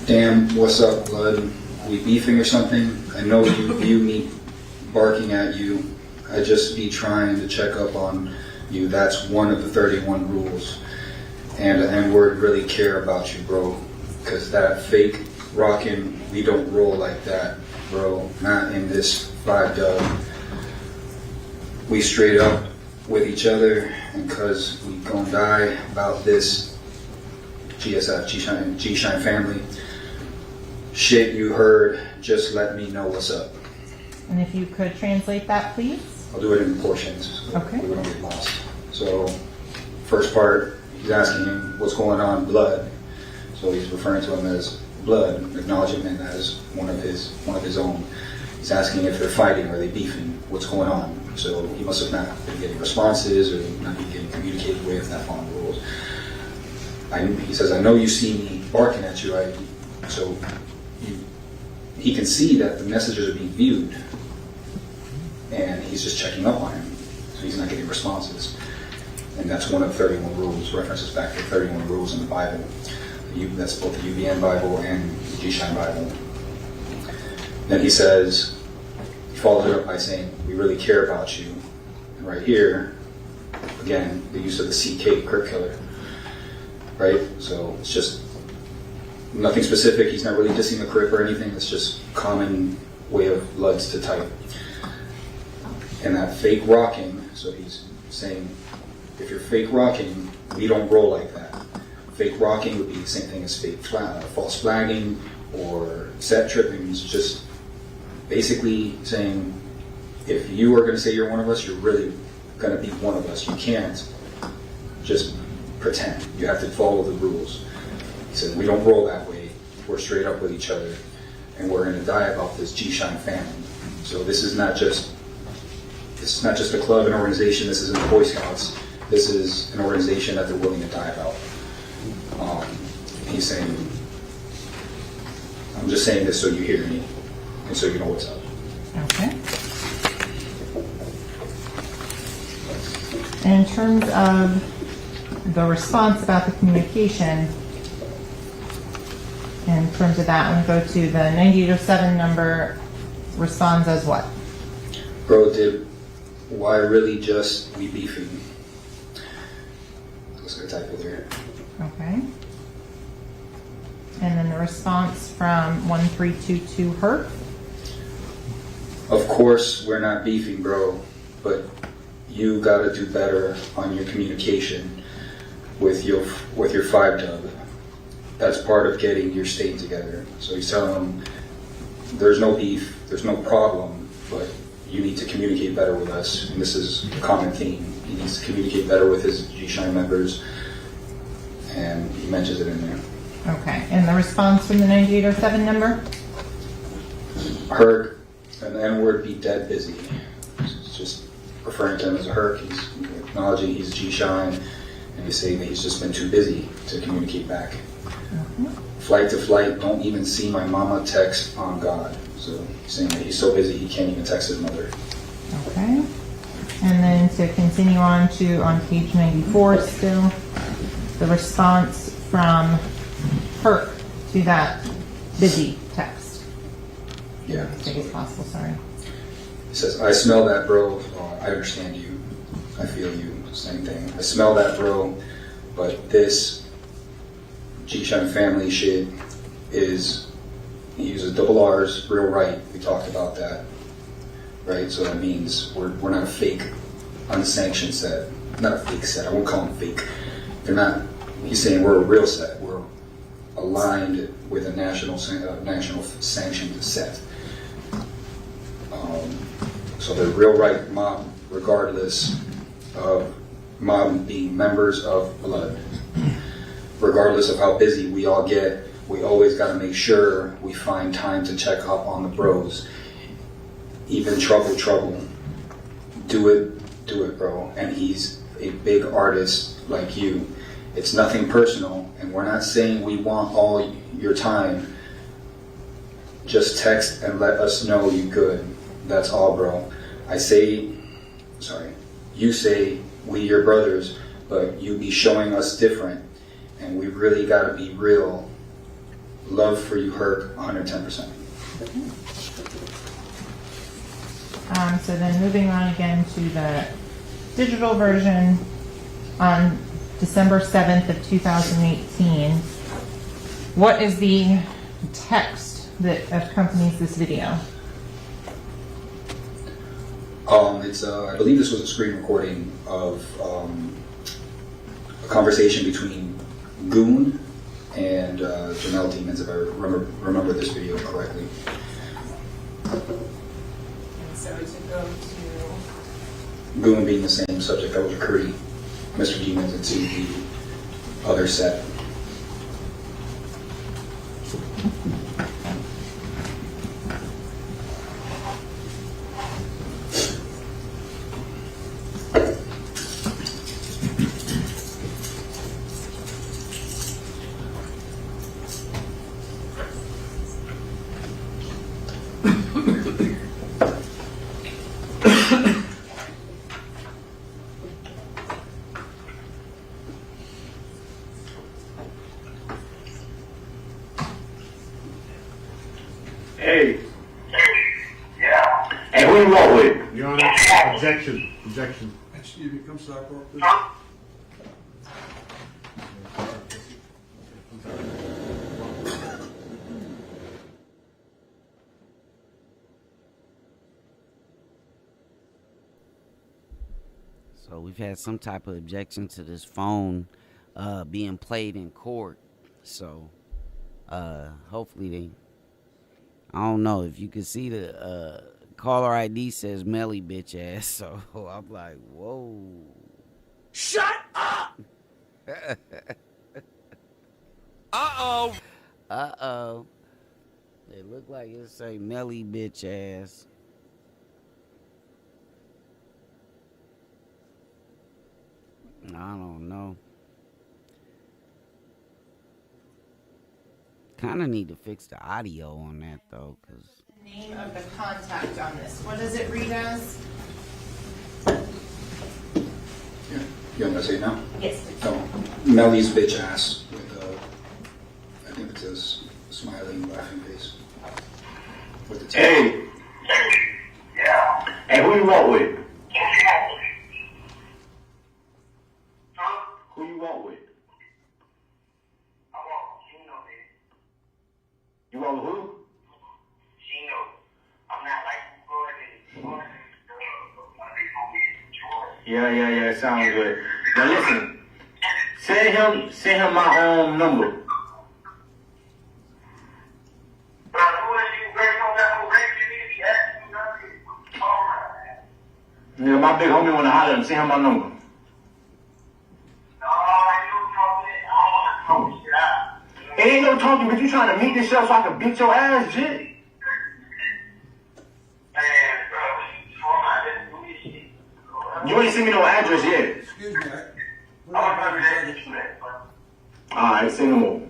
A: Damn, what's up, blood? We beefing or something? I know you view me barking at you. I just be trying to check up on you. That's one of the 31 rules. And the N-word really care about you, bro. Because that fake rockin', we don't roll like that, bro. Not in this 5-dub. We straight up with each other, and cause we gonna die about this GSF, G-Shine family. Shit you heard, just let me know what's up.
B: And if you could translate that, please.
A: I'll do it in portions, so
B: okay.
A: we don't get lost. So, first part, he's asking him, what's going on, blood? So he's referring to him as blood, acknowledging him as one of his own. He's asking if they're fighting or they beefing, what's going on? So he must have not been getting responses or not been getting communicated with, not following the rules. He says, I know you see me barking at you, so he can see that the messages are being viewed, and he's just checking up on him, so he's not getting responses. And that's one of 31 rules, references back to 31 rules in the Bible. That's both the UBN Bible and the G-Shine Bible. Then he says, he follows it up by saying, we really care about you. And right here, again, the use of the CK, Kirk killer, right? So it's just nothing specific. He's not really dissing the Crip or anything. It's just common way of Luds to type. And that fake rocking, so he's saying, if you're fake rocking, we don't roll like that. Fake rocking would be the same thing as fake false flagging or set tripping. It's just basically saying, if you are going to say you're one of us, you're really going to be one of us. You can't just pretend. You have to follow the rules. He said, we don't roll that way. We're straight up with each other, and we're going to die about this G-Shine family. So this is not just a club, an organization. This isn't the Boy Scouts. This is an organization that they're willing to die about. He's saying, I'm just saying this so you hear me and so you know what's up.
B: Okay. In terms of the response about the communication, in terms of that, I'm going to go to the 9807 number, responds as what?
A: Bro, why really just we beefing? Let's go type it there.
B: Okay. And then the response from 1322 HERC.
A: Of course, we're not beefing, bro, but you got to do better on your communication with your 5-dub. That's part of getting your state together. So he's telling them, there's no beef, there's no problem, but you need to communicate better with us. And this is a common theme. He needs to communicate better with his G-Shine members, and he mentions it in there.
B: Okay, and the response from the 9807 number?
A: Herc, and the N-word be dead busy. It's just referring to him as a Herc. He's acknowledging he's G-Shine, and he's saying that he's just been too busy to communicate back. Flight to flight, don't even see my mama text on God. So he's saying that he's so busy he can't even text his mother.
B: Okay. And then to continue on page 94 still, the response from Herc to that busy text.
A: Yeah.
B: As big as possible, sorry.
A: He says, I smell that, bro. I understand you. I feel you. Same thing. I smell that, bro. But this G-Shine family shit is, he uses double R's, real right. We talked about that. Right? So that means we're not a fake, unsanctioned set. Not a fake set. I won't call them fake. They're not, he's saying we're a real set. We're aligned with a national sanctioned set. So they're real right mob regardless of mom being members of blood. Regardless of how busy we all get, we always got to make sure we find time to check up on the bros. Even trouble. Do it, bro. And he's a big artist like you. It's nothing personal, and we're not saying we want all your time. Just text and let us know you good. That's all, bro. You say we your brothers, but you be showing us different, and we really gotta be real. Love for you, Herc, 110%.
B: So then moving on again to the digital version on December 7th of 2018. What is the text that accompanies this video?
A: I believe this was a screen recording of a conversation between Goon and Jamell Demons, if I remember this video correctly.
M: And so to go to
A: Goon being the same subject that was recruiting Mr. Demons into the other set.
K: Hey. Yeah. Hey, who you want with?
N: Your Honor, objection.
F: Excuse me, come stop off this.
E: So we've had some type of objection to this phone being played in court. So hopefully I don't know if you can see the caller ID says Melly bitch ass. So I'm like, whoa. Shut up! Uh-oh. Uh-oh. It look like it say Melly bitch ass. I don't know. Kind of need to fix the audio on that though, cause
B: The name of the contact on this. What does it read as?
A: You want me to say it now?
B: Yes, please.
A: Oh, Melly's bitch ass with I think it says smiling, laughing face. With the
K: Hey. Yeah. Hey, who you want with? Who you want with? You want with who? Yeah, sounds good. Now listen, send him my number. Yeah, my big homie wanna holler at him. Send him my number. It ain't no talking, but you trying to meet this show so I can beat your ass, jit. You ain't sent me no address yet.
F: Excuse me,
K: Alright, send him over.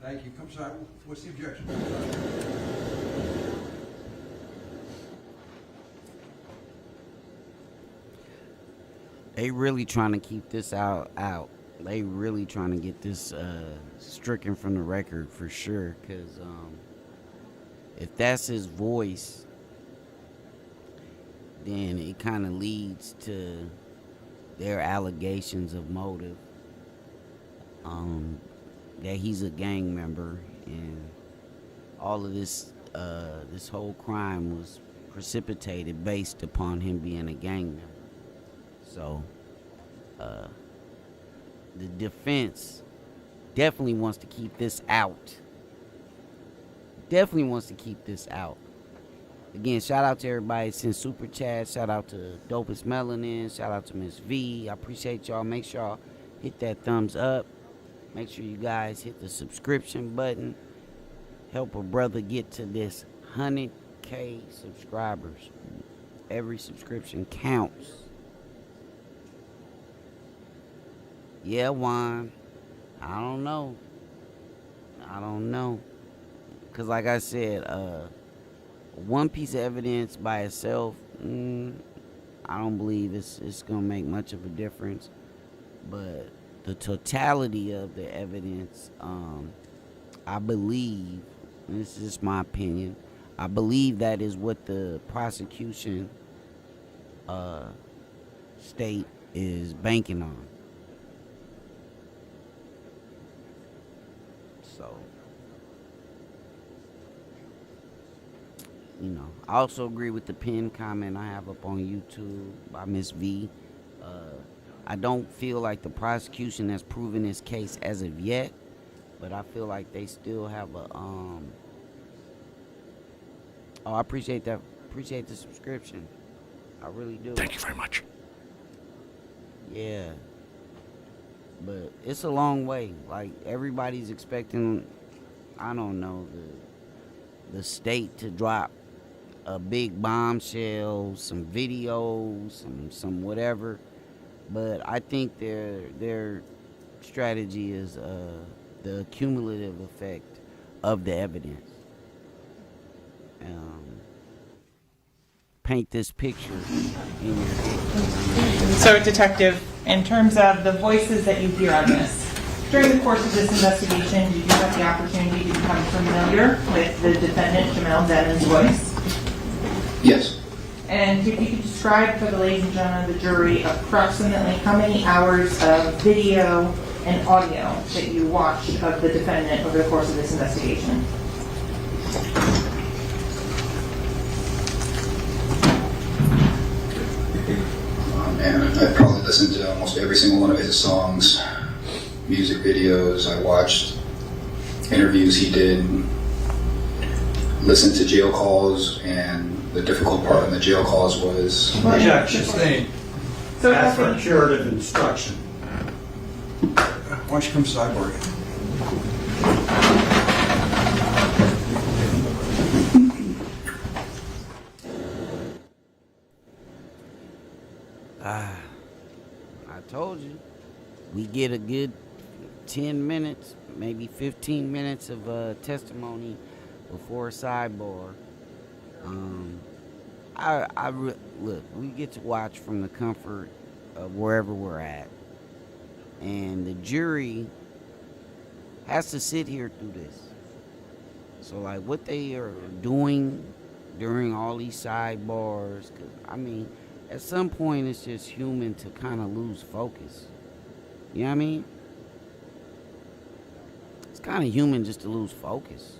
F: thank you, come stop. What's the objection?
E: they really trying to keep this out. They really trying to get this stricken from the record for sure. Cause if that's his voice, then it kind of leads to their allegations of motive. That he's a gang member, and all of this this whole crime was precipitated based upon him being a gang member. So the defense definitely wants to keep this out. Again, shout out to everybody since Super Chat. Shout out to Dopest Melanin. Shout out to Miss V. I appreciate y'all. Make sure y'all hit that thumbs up. Make sure you guys hit the subscription button. Help a brother get to this 100K subscribers. Every subscription counts. Yeah, Juan. I don't know. Because like I said, one piece of evidence by itself, I don't believe it's going to make much of a difference. But the totality of the evidence, I believe, and this is just my opinion, I believe that is what the prosecution state is banking on. So, you know, I also agree with the pinned comment I have up on YouTube by Miss V. I don't feel like the prosecution has proven this case as of yet, but I feel like they still have a oh, I appreciate that. Appreciate the subscription. I really do.
R: Thank you very much.
E: Yeah. But it's a long way. Like, everybody's expecting, I don't know, the state to drop a big bombshell, some videos, some whatever. But I think their strategy is the cumulative effect of the evidence. Paint this picture in your head.
B: So, Detective, in terms of the voices that you hear on this, during the course of this investigation, did you have the opportunity to become familiar with the defendant, Jamell Devin's voice?
A: Yes.
B: And if you could describe for the ladies and gentlemen of the jury approximately how many hours of video and audio that you watched of the defendant over the course of this investigation?
A: And I probably listened to almost every single one of his songs, music videos. I watched interviews he did, listened to jail calls, and the difficult part in the jail calls was
G: Objection.
B: So
G: ask for curative instruction.
F: Why don't you come sidebar?
E: I told you, we get a good 10 minutes, maybe 15 minutes of testimony before a sidebar. Look, we get to watch from the comfort of wherever we're at, and the jury has to sit here through this. So, like, what they are doing during all these sidebars, 'cause, I mean, at some point it's just human to kind of lose focus. You know what I mean? It's kind of human just to lose focus.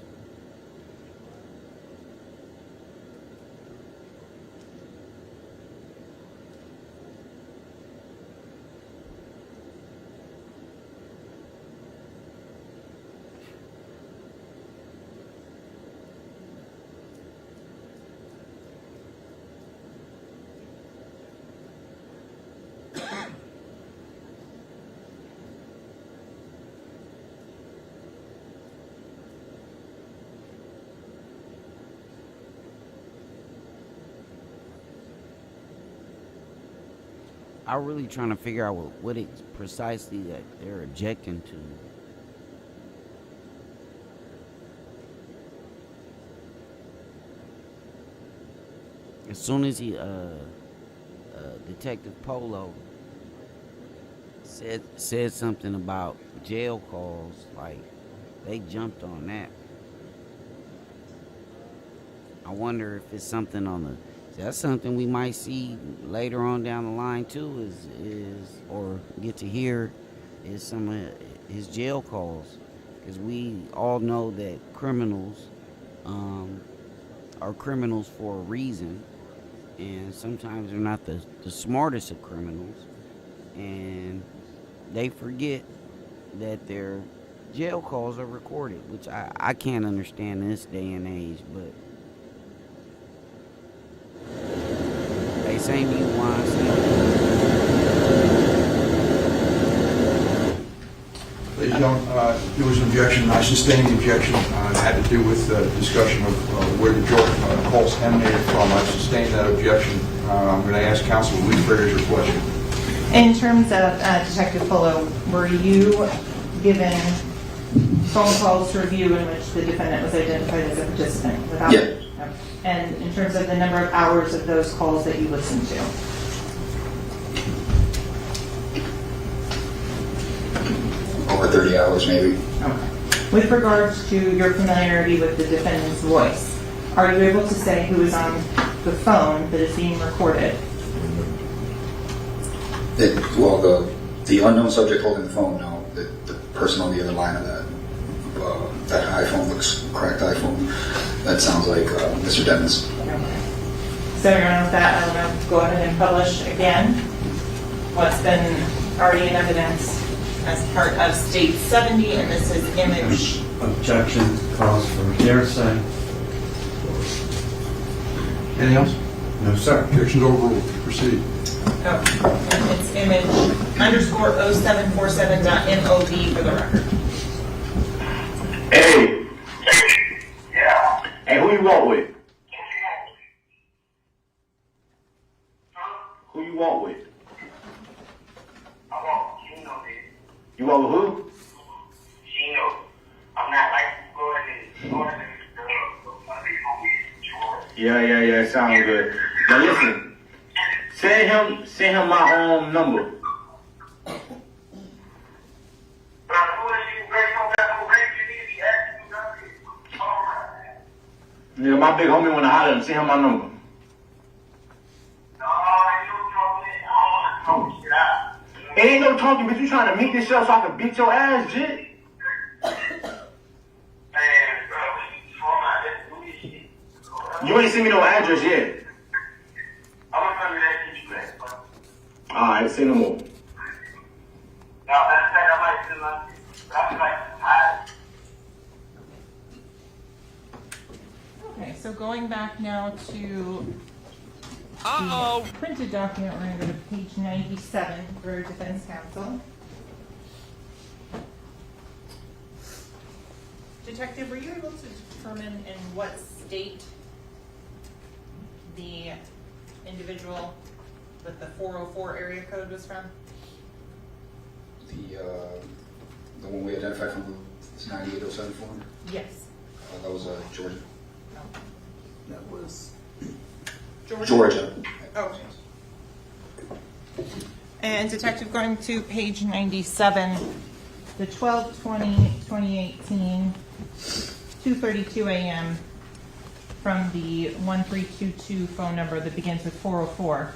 E: I'm really trying to figure out what it's precisely that they're objecting to. As soon as Detective Polo said something about jail calls, like, they jumped on that. I wonder if it's something on the. That's something we might see later on down the line too, is or get to hear, is some of his jail calls, because we all know that criminals are criminals for a reason, and sometimes they're not the smartest of criminals, and they forget that their jail calls are recorded, which I can't understand in this day and age, but Hey, same to you, Juan.
F: Ladies and gentlemen, there was an objection. I sustained the objection. It had to do with discussion of where the calls emanated from. I sustained that objection. I'm going to ask counsel to rephrase your question.
B: In terms of Detective Pullo, were you given phone calls to review in which the defendant was identified as a participant?
A: Yeah.
B: Okay. And in terms of the number of hours of those calls that you listened to?
A: Over 30 hours, maybe.
B: Okay. With regards to your familiarity with the defendant's voice, are you able to say who is on the phone that is being recorded?
A: Well, the unknown subject holding the phone, no. The person on the other line of that iPhone looks cracked iPhone. That sounds like Mr. Devins.
B: Okay. So you're on with that. I'm going to go ahead and publish again what's been already in evidence as part of State 70, and this is image.
G: Objection calls for hearsay.
F: Anything else?
G: No, sir.
F: Objection's overruled. Proceed.
B: Oh, and it's image _0747.MOV for the record.
K: Hey. Yeah. Hey, who you walk with? Who you walk with?
R: I walk with Gino, dude.
K: You walk with who?
R: Gino. I'm not like going to
K: Yeah, it sounds good. Now listen, send him my number. Yeah, my big homie wanna holler and send him my number. It ain't no talking, but you trying to meet this show so I can beat your ass, jit. You ain't send me no address yet. Alright, say no more.
B: Okay, so going back now to the printed document, we're going to go to page 97 for defense counsel. Detective, were you able to determine in what state the individual with the 404 area code was from?
A: The one we identified from the 9807 form?
B: Yes.
A: That was Georgia.
B: That was
A: Georgia.
B: Okay. And Detective, going to page 97, the 12/20/2018, 2:32 a.m. from the 1322 phone number that begins with 404.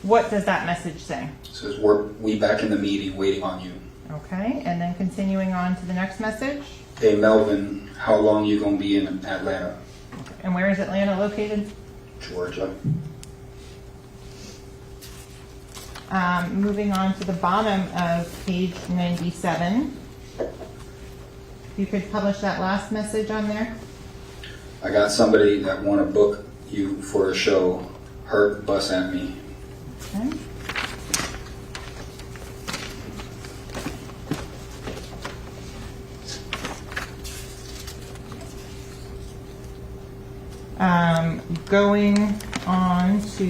B: What does that message say?
A: It says, we back in the meeting waiting on you.
B: Okay, and then continuing on to the next message.
A: Hey, Melvin, how long you going to be in Atlanta?
B: Okay. And where is Atlanta located?
A: Georgia.
B: Moving on to the bottom of page 97. If you could publish that last message on there.
A: I got somebody that want to book you for a show. Hurt bus at me.
B: Okay. Going on to,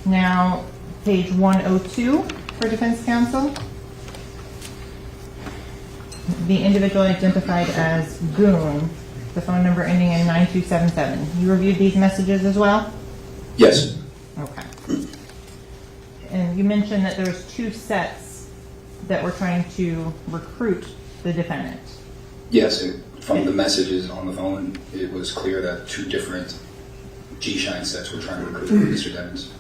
B: now page 102 for defense counsel. The individual identified as Goon, the phone number ending in 9277. You reviewed these messages as well?
A: Yes.
B: Okay. And you mentioned that there's two sets that were trying to recruit the defendant.
A: Yes, from the messages on the phone, it was clear that two different G-Shine sets were trying to recruit Mr. Devins.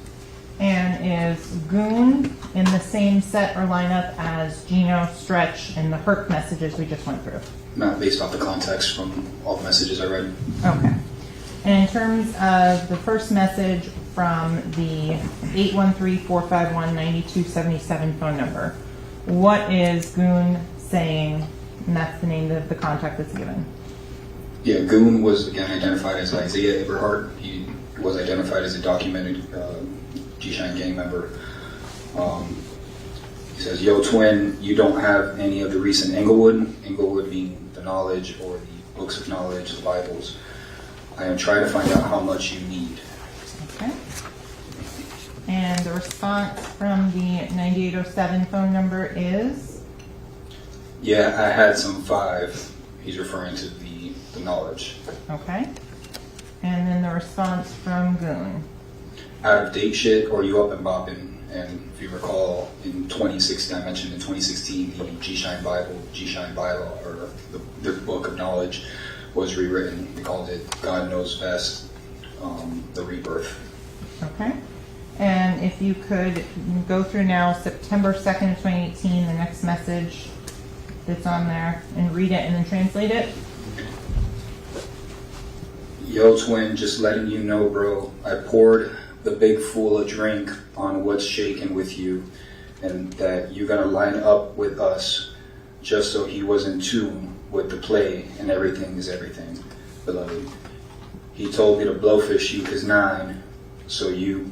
B: And is Goon in the same set or lineup as Gino, Stretch, and the Herc messages we just went through?
A: Not based off the context from all the messages I read.
B: Okay. And in terms of the first message from the 813-451-9277 phone number, what is Goon saying? And that's the name of the contact that's given.
A: Yeah, Goon was again identified as Isaiah Eberhardt. He was identified as a documented G-Shine gang member. He says, "Yo, twin, you don't have any of the recent Englewood being the knowledge or the books of knowledge, the Bibles. I am trying to find out how much you need."
B: Okay. And the response from the 9807 phone number is?
A: Yeah, I had some 5. He's referring to the knowledge.
B: Okay. And then the response from Goon?
A: Out of date shit, or you up and bopping? And if you recall, in 2016, I mentioned in 2016, the G-Shine Bible, G-Shine Bylaw, or the Book of Knowledge was rewritten. They called it God Knows Best, the Rebirth.
B: Okay. And if you could go through now September 2nd of 2018, the next message that's on there, and read it and then translate it.
A: Yo, twin, just letting you know, bro, I poured the big fool a drink on what's shaking with you, and that you gotta line up with us just so he was in tune with the play and everything is everything, beloved. He told me to blowfish you his 9, so you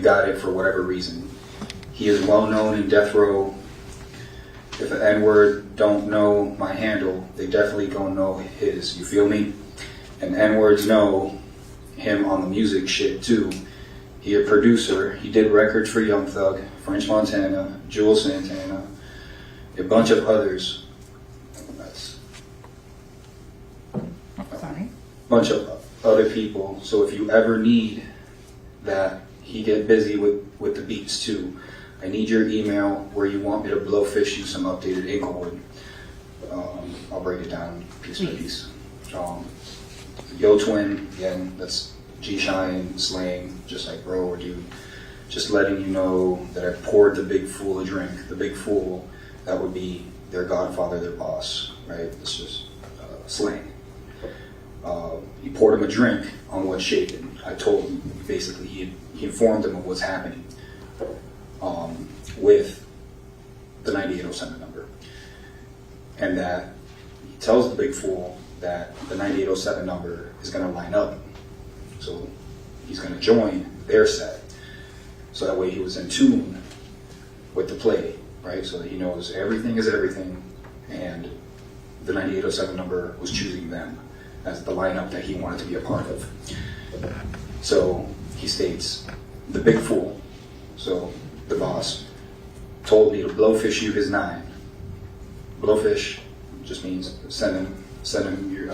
A: got it for whatever reason. He is well known in death row. If an N-word don't know my handle, they definitely gonna know his, you feel me? And N-words know him on the music shit too. He a producer. He did records for Young Thug, French Montana, Jules Santana, a bunch of others.
B: Sorry.
A: Bunch of other people. So if you ever need that, he get busy with the beats too. I need your email where you want me to blowfish you some updated Inglewood. I'll break it down piece by piece. Yo, twin, again, that's G-Shine slang, just like bro or dude. Just letting you know that I poured the big fool a drink. The big fool, that would be their godfather, their boss, right? It's just slang. He poured him a drink on what's shaking. I told him, basically, he informed him of what's happening with the 9807 number. And that he tells the big fool that the 9807 number is going to line up. So he's going to join their set. So that way he was in tune with the play, right? So that he knows everything is everything, and the 9807 number was choosing them as the lineup that he wanted to be a part of. So he states, the big fool, so the boss, told me to blowfish you his 9. Blowfish just means send him your,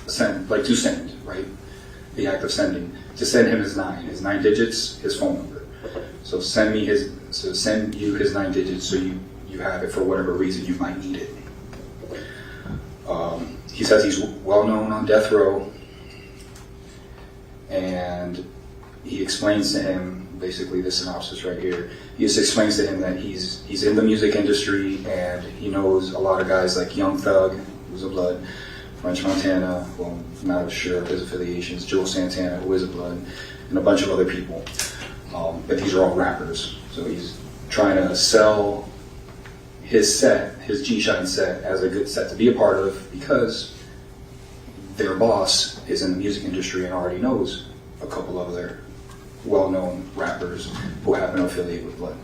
A: send, like to send, right? The act of sending. To send him his 9 digits, his phone number. So send you his 9 digits so you have it for whatever reason you might need it. He says he's well known on death row, and he explains to him, basically the synopsis right here, he just explains to him that he's in the music industry and he knows a lot of guys like Young Thug, who's a Blood, French Montana, well, I'm not sure of his affiliations, Jules Santana, who is a Blood, and a bunch of other people. But these are all rappers. So he's trying to sell his set, his G-Shine set, as a good set to be a part of because their boss is in the music industry and already knows a couple of other well-known rappers who happen to affiliate with Blood.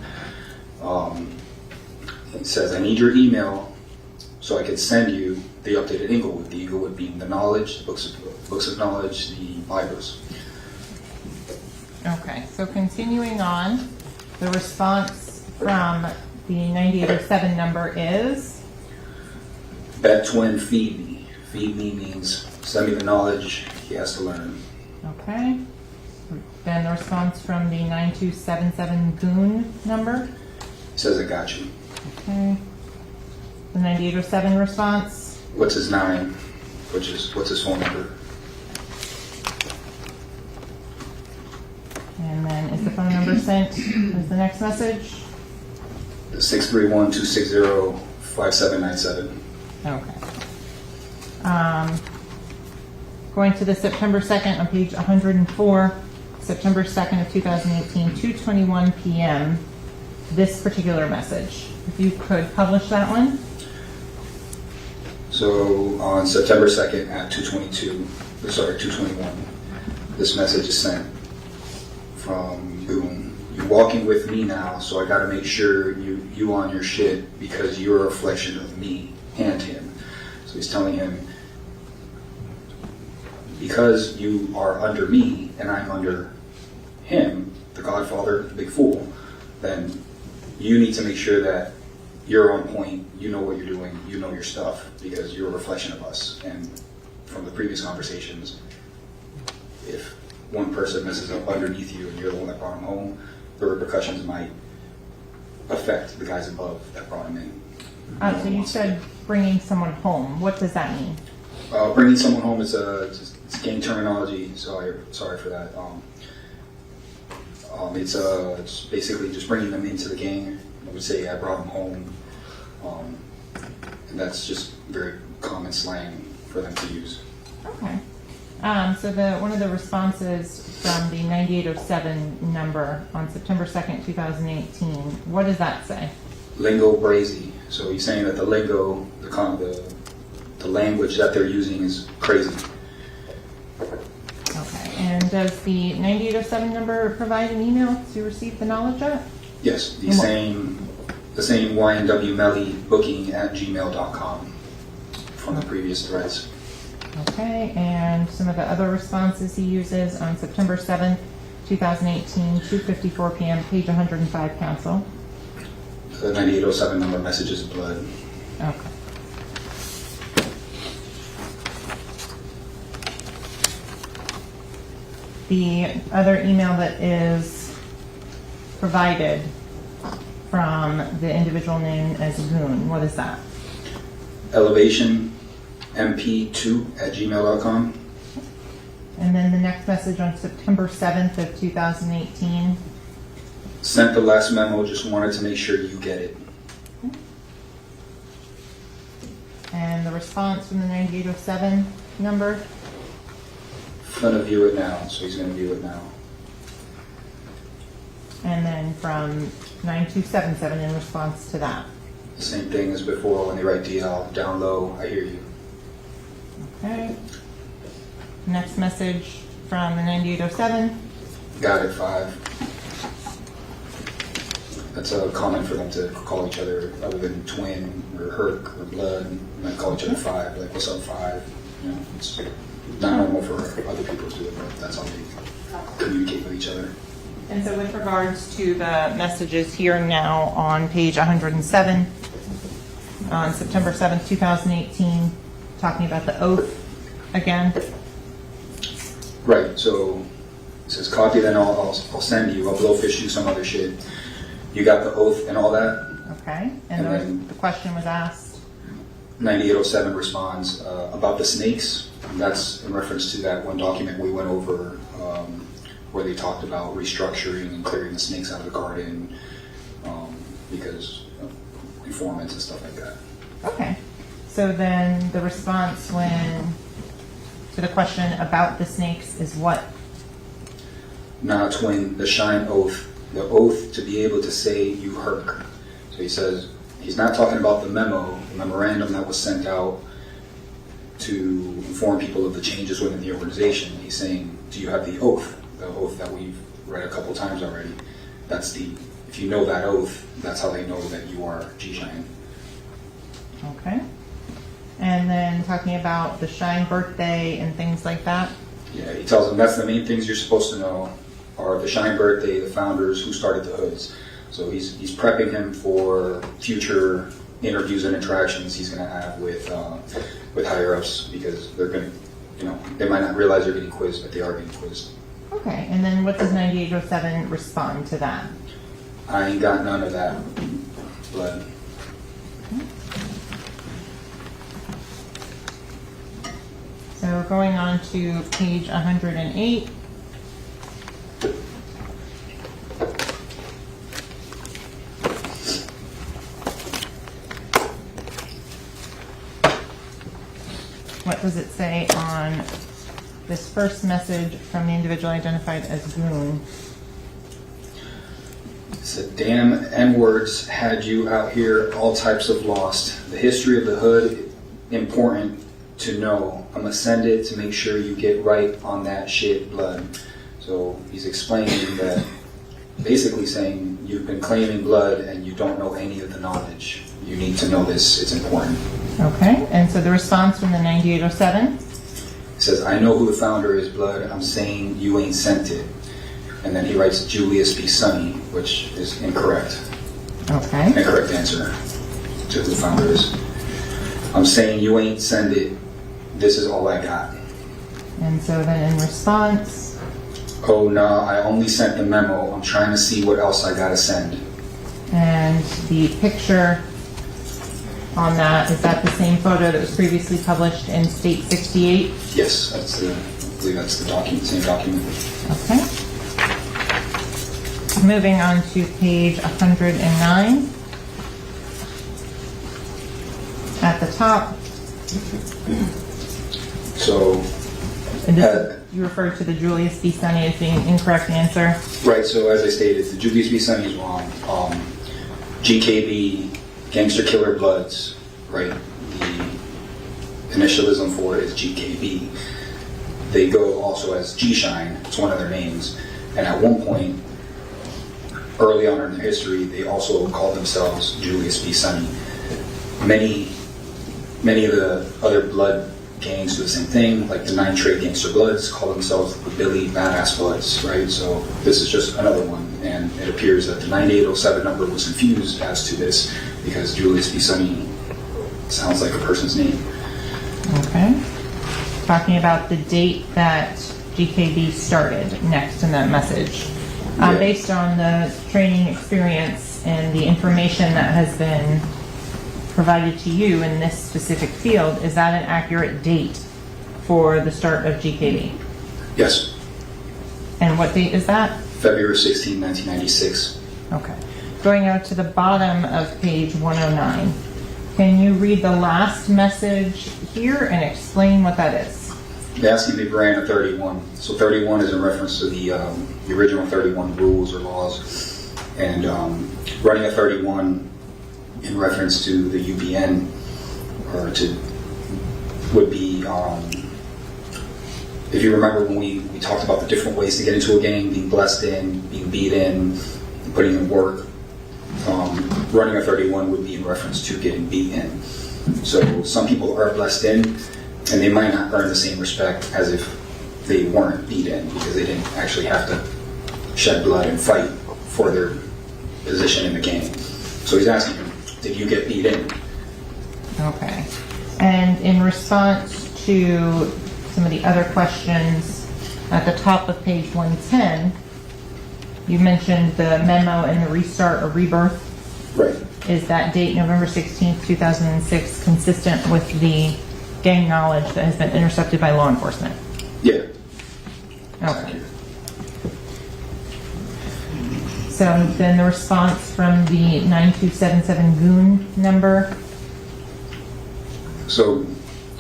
A: It says, I need your email so I can send you the updated Inglewood. The Inglewood being the knowledge, the books of knowledge, the Bibles.
B: Okay, so continuing on, the response from the 9807 number is?
A: That twin, feed me. Feed me means send me the knowledge he has to learn.
B: Okay. Then the response from the 9277 Goon number?
A: Says I got you.
B: Okay. The 9807 response?
A: What's his 9? What's his phone number?
B: And then is the phone number sent as the next message?
A: 631-260-5797.
B: Okay. Going to the September 2nd on page 104, September 2nd of 2018, 2:21 p.m. This particular message. If you could publish that one.
A: So on September 2nd at 2:21, this message is sent from Goon. You're walking with me now, so I gotta make sure you on your shit because you're a reflection of me and him. So he's telling him, because you are under me and I'm under him, the Godfather, the big fool, then you need to make sure that you're on point, you know what you're doing, you know your stuff, because you're a reflection of us. And from the previous conversations, if one person messes up underneath you and you're the one that brought him home, the repercussions might affect the guys above that brought him in.
B: So you said bringing someone home. What does that mean?
A: Bringing someone home is it's gang terminology, so sorry for that. It's basically just bringing them into the gang. I would say I brought them home, and that's just very common slang for them to use.
B: Okay. So one of the responses from the 9807 number on September 2nd, 2018, what does that say?
A: Lingo brazy. So he's saying that the lingo, the language that they're using is crazy.
B: Okay. And does the 9807 number provide an email to receive the knowledge of?
A: Yes, the same YNW Melly booking at gmail.com from the previous threads.
B: Okay, and some of the other responses he uses on September 7th, 2018, 2:54 p.m., page 105, counsel.
A: The 9807 number, messages of blood.
B: Okay. The other email that is provided from the individual named as Goon, what is that?
A: Elevation mp2 at gmail.com.
B: And then the next message on September 7th of 2018.
A: Sent the last memo, just wanted to make sure you get it.
B: And the response from the 9807 number.
A: Gonna view it now, so he's gonna view it now.
B: And then from 9277 in response to that.
A: The same thing as before, when they write DL, down low, I hear you.
B: Okay. Next message from the 9807.
A: Got it, 5. That's a common for them to call each other, other than twin or Herc or blood. You might call each other 5, like, what's up, 5? You know, it's not normal for other people to do it, but that's how they communicate with each other.
B: And so with regards to the messages here now on page 107, on September 7th, 2018, talking about the oath again.
A: Right, so it says copy, then I'll send you, I'll blowfish you some other shit. You got the oath and all that?
B: Okay, and then the question was asked?
A: 9807 responds about the snakes. That's in reference to that one document we went over where they talked about restructuring and clearing the snakes out of the garden because of informants and stuff like that.
B: Okay, so then the response to the question about the snakes is what?
A: Nah, twin, the shine oath. The oath to be able to say you herc. So he says, he's not talking about the memo, the memorandum that was sent out to inform people of the changes within the organization. He's saying, do you have the oath that we've read a couple times already? That's if you know that oath, that's how they know that you are G-Shine.
B: Okay. And then talking about the Shine birthday and things like that?
A: Yeah, he tells them that's the main things you're supposed to know are the Shine birthday, the founders, who started the hoods. So he's prepping him for future interviews and interactions he's going to have with higher ups because they're going to, they might not realize they're getting quizzed, but they are getting quizzed.
B: Okay, and then what does 9807 respond to that?
A: I ain't got none of that blood.
B: So going on to page 108. What does it say on this first message from the individual identified as Goon?
A: It said, damn N-words had you out here all types of lost. The history of the hood
L: important to know. I'm gonna send it to make sure you get right on that shit, blood. So he's explaining that, basically saying you've been claiming blood and you don't know any of the knowledge. You need to know this, it's important.
B: Okay, and so the response from the 9807?
L: He says, I know who the founder is, blood. I'm saying you ain't sent it. And then he writes Julius B. Sonny, which is incorrect.
B: Okay.
L: Incorrect answer to who the founder is. I'm saying you ain't send it. This is all I got.
B: And so then in response?
L: Oh, no, I only sent the memo. I'm trying to see what else I gotta send.
B: And the picture on that, is that the same photo that was previously published in State 68?
L: Yes, I believe that's the document, same document.
B: Okay. Moving on to page 109. At the top.
L: So,
B: And this you referred to the Julius B. Sonny as being an incorrect answer.
L: right, so as I stated, the Julius B. Sonny is wrong. GKB, Gangster Killer Bloods, right? The initialism for it is GKB. They go also as G-Shine, it's one of their names. And at one point, early on in their history, they also called themselves Julius B. Sonny. Many of the other blood gangs do the same thing, like the 9 Trade Gangster Bloods call themselves the Billy Badass Bloods, right? So this is just another one, and it appears that the 9807 number was confused as to this because Julius B. Sonny sounds like a person's name.
B: Okay. Talking about the date that GKB started next in that message.
L: Yeah.
B: Based on the training experience and the information that has been provided to you in this specific field, is that an accurate date for the start of GKB?
L: Yes.
B: And what date is that?
L: February 16, 1996.
B: Okay. Going out to the bottom of page 109, can you read the last message here and explain what that is?
L: They ask you to ran a 31. So 31 is in reference to the original 31 rules or laws. And running a 31 in reference to the UPN, or to, would be, if you remember when we talked about the different ways to get into a gang, being blessed in, being beat in, putting in work, running a 31 would be in reference to getting beat in. So some people are blessed in, and they might not earn the same respect as if they weren't beat in, because they didn't actually have to shed blood and fight for their position in the gang. So he's asking him, did you get beat in?
B: Okay. And in response to some of the other questions at the top of page 110, you mentioned the memo and the restart or rebirth.
L: Right.
B: Is that date, November 16th, 2006, consistent with the gang knowledge that has been intercepted by law enforcement?
L: Yeah.
B: Okay. So then the response from the 9277 goon number.
L: So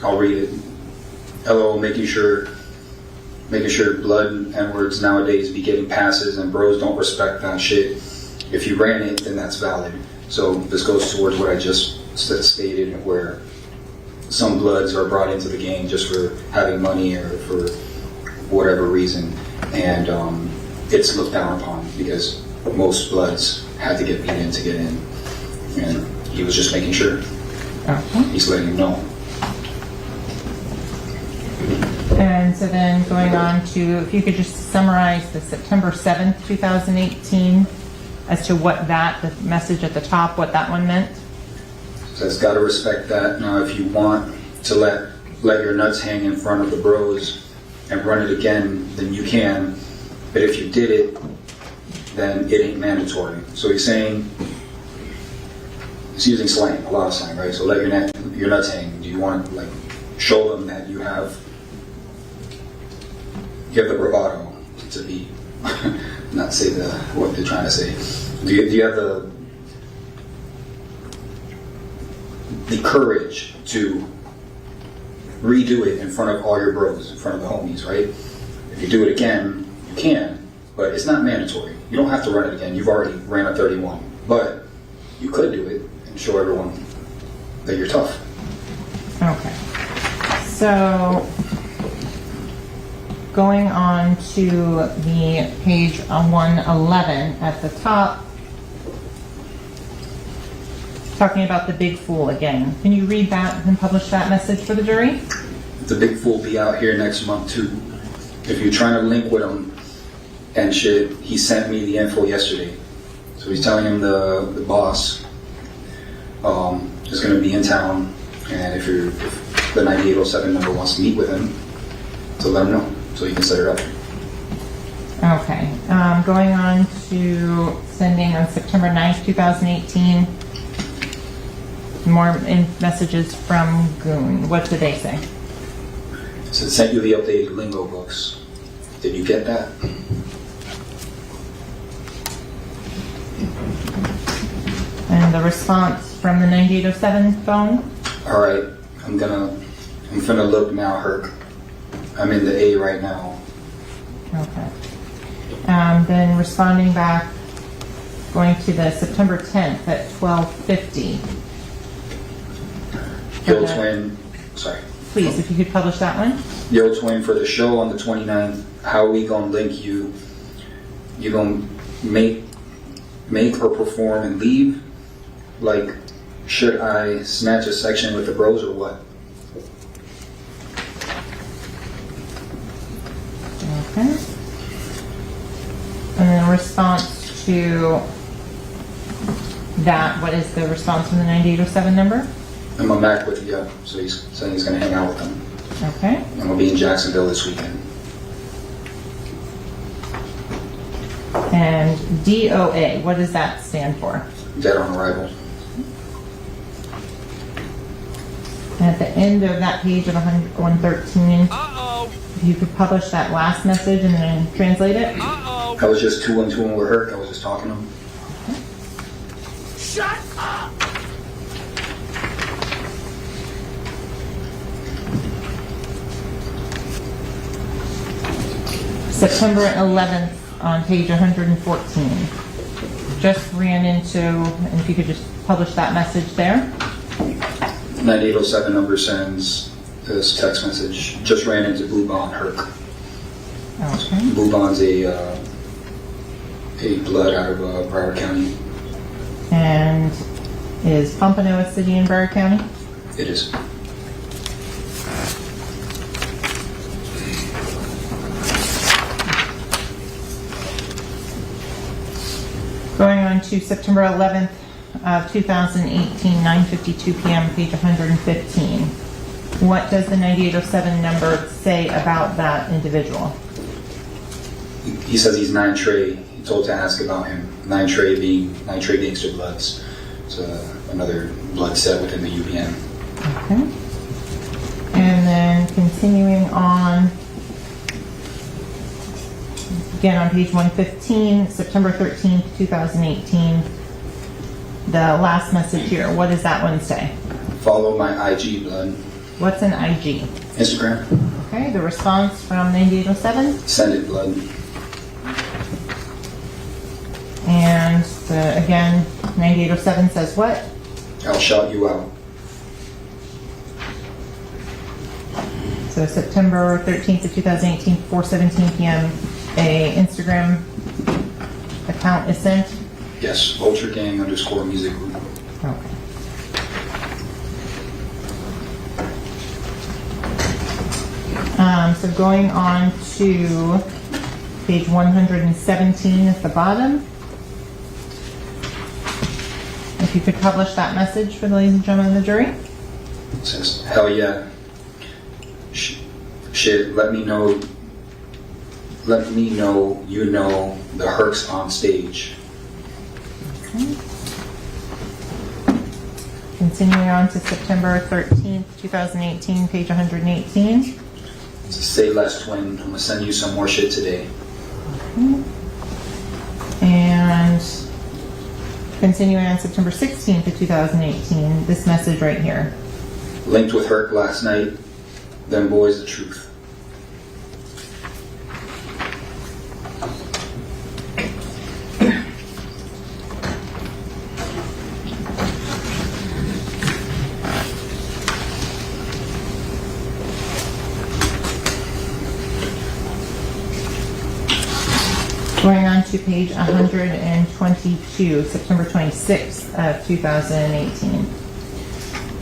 L: I'll read it. Hello, making sure blood and N-words nowadays be getting passes and bros don't respect that shit. If you ran it, then that's valid. So this goes towards what I just stated, where some bloods are brought into the gang just for having money or for whatever reason, and it's looked down upon because most bloods had to get beat in to get in, and he was just making sure.
B: Okay.
L: He's letting him know.
B: And so then going on to, if you could just summarize the September 7th, 2018, as to what that, the message at the top, what that one meant?
L: So it's got to respect that. Now, if you want to let your nuts hang in front of the bros and run it again, then you can. But if you did it, then it ain't mandatory. So he's saying, he's using slang, a lot of slang, right? So let your nuts hang. Do you want to like show them that you have the bravado to be, not say what they're trying to say. Do you have the courage to redo it in front of all your bros, in front of the homies, right? If you do it again, you can, but it's not mandatory. You don't have to run it again. You've already ran a 31, but you could do it and show everyone that you're tough.
B: Okay. So going on to the page 111 at the top, talking about the big fool again. Can you read that and publish that message for the jury?
L: The big fool be out here next month too. If you're trying to link with him and shit, he sent me the info yesterday. So he's telling him the boss is going to be in town, and if the 9807 number wants to meet with him, to let him know so he can set it up.
B: Okay. Going on to sending on September 9th, 2018, more messages from Goon. What did they say?
L: So it sent you the updated lingo books. Did you get that?
B: And the response from the 9807 phone?
L: All right, I'm gonna look now, Herc. I'm in the A right now.
B: Okay. Then responding back, going to the September 10th at 12:50.
L: Yo Twin, sorry.
B: Please, if you could publish that one.
L: Yo Twin, for the show on the 29th, how we gonna link you? You gonna make or perform and leave? Like, should I snatch a section with the bros or what?
B: Okay. And then response to that, what is the response from the 9807 number?
L: I'm gonna back with you, so he's saying he's gonna hang out with them.
B: Okay.
L: I'm gonna be in Jacksonville this weekend.
B: And DOA, what does that stand for?
L: Dead on arrival.
B: At the end of that page of 113, if you could publish that last message and then translate it.
L: I was just 2 and 2 with Herc. I was just talking to him.
R: Shut up!
B: September 11th on page 114. Just ran into, and if you could just publish that message there.
L: 9807 number sends this text message. Just ran into Blue Bond Herc.
B: Okay.
L: Blue Bond's a blood out of Broward County.
B: And is Pompano a city in Broward County?
L: It is.
B: Going on to September 11th of 2018, 9:52 p.m., page 115. What does the 9807 number say about that individual?
L: He says he's 9 Trey. He told to ask about him. 9 Trey being 9 Trey Gangster Bloods. It's another blood set within the UPN.
B: Okay. And then continuing on, again on page 115, September 13th, 2018. The last message here, what does that one say?
L: Follow my IG, blood.
B: What's an IG?
L: Instagram.
B: Okay, the response from 9807.
L: Send it, blood.
B: And again, 9807 says what?
L: I'll shout you out.
B: So September 13th of 2018, 4:17 p.m., a Instagram account is sent?
L: Yes, Vulture Gang _ music group.
B: Okay. So going on to page 117 at the bottom. If you could publish that message for the ladies and gentlemen of the jury.
L: It says, hell yeah. Shit, let me know you know the Herc's on stage.
B: Okay. Continuing on to September 13th, 2018, page 118.
L: Say less, twin. I'm gonna send you some more shit today.
B: Okay. And continuing on September 16th of 2018, this message right here.
L: Linked with Herc last night. Them boys the truth.
B: to page 122, September 26th of 2018.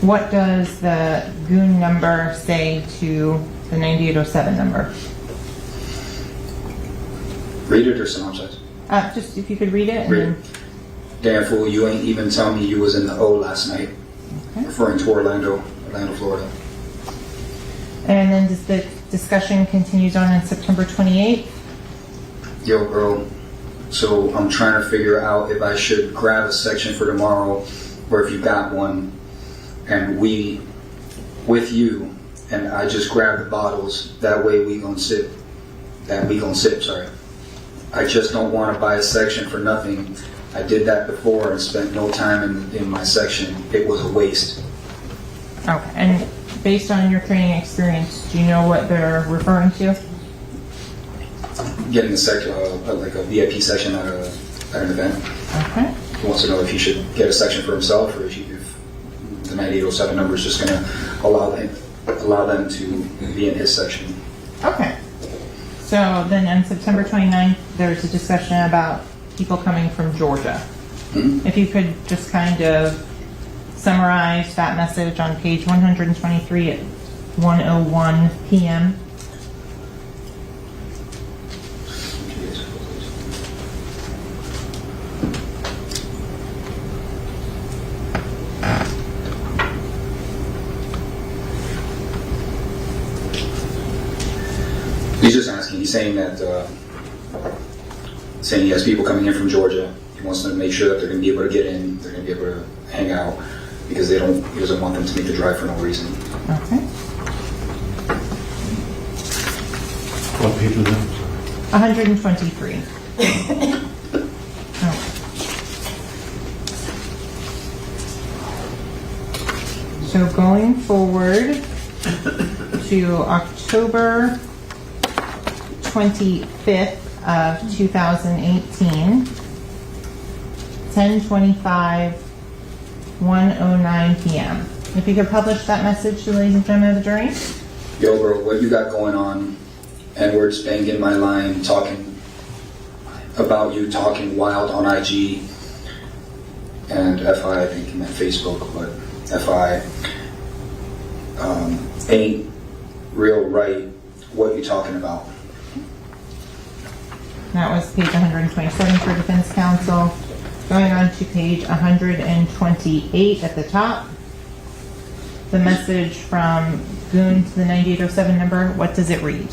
B: What does the goon number say to the 9807 number?
A: Read it or synopsis?
B: Just if you could read it. And
A: Read
B: then,
A: it. Damn fool, you ain't even tell me you was in the O last night.
B: Okay.
A: Referring to Orlando, Florida.
B: and then the discussion continues on September 28th.
A: Yo, bro. So I'm trying to figure out if I should grab a section for tomorrow, or if you got one, and we, with you, and I just grab the bottles. That way we gonna sip. Sorry. I just don't want to buy a section for nothing. I did that before and spent no time in my section. It was a waste.
B: Okay, and based on your training experience, do you know what they're referring to?
A: Getting a section, like a VIP section at an event.
B: Okay.
A: He wants to know if he should get a section for himself, or if the 9807 number is just going to allow them to be in his section.
B: Okay. So then on September 29th, there's a discussion about people coming from Georgia.
A: Mm-hmm.
B: If you could just kind of summarize that message on page 123 at 1:01 p.m.
A: He's just asking. He's saying that saying he has people coming in from Georgia. He wants them to make sure that they're going to be able to get in. They're going to be able to hang out because he doesn't want them to make the drive for no reason.
B: Okay.
K: What page is that?
B: 123. Oh. So going forward to October 25th of 2018, 10:25, 1:09 p.m. If you could publish that message to the ladies and gentlemen of the jury.
A: Yo, bro, what you got going on? N-words banging my line, talking about you, talking wild on IG, and FI, I think he meant Facebook, but FI ain't real right. What you talking about?
B: That was page 127 for defense counsel. Going on to page 128 at the top. The message from Goon to the 9807 number, what does it read?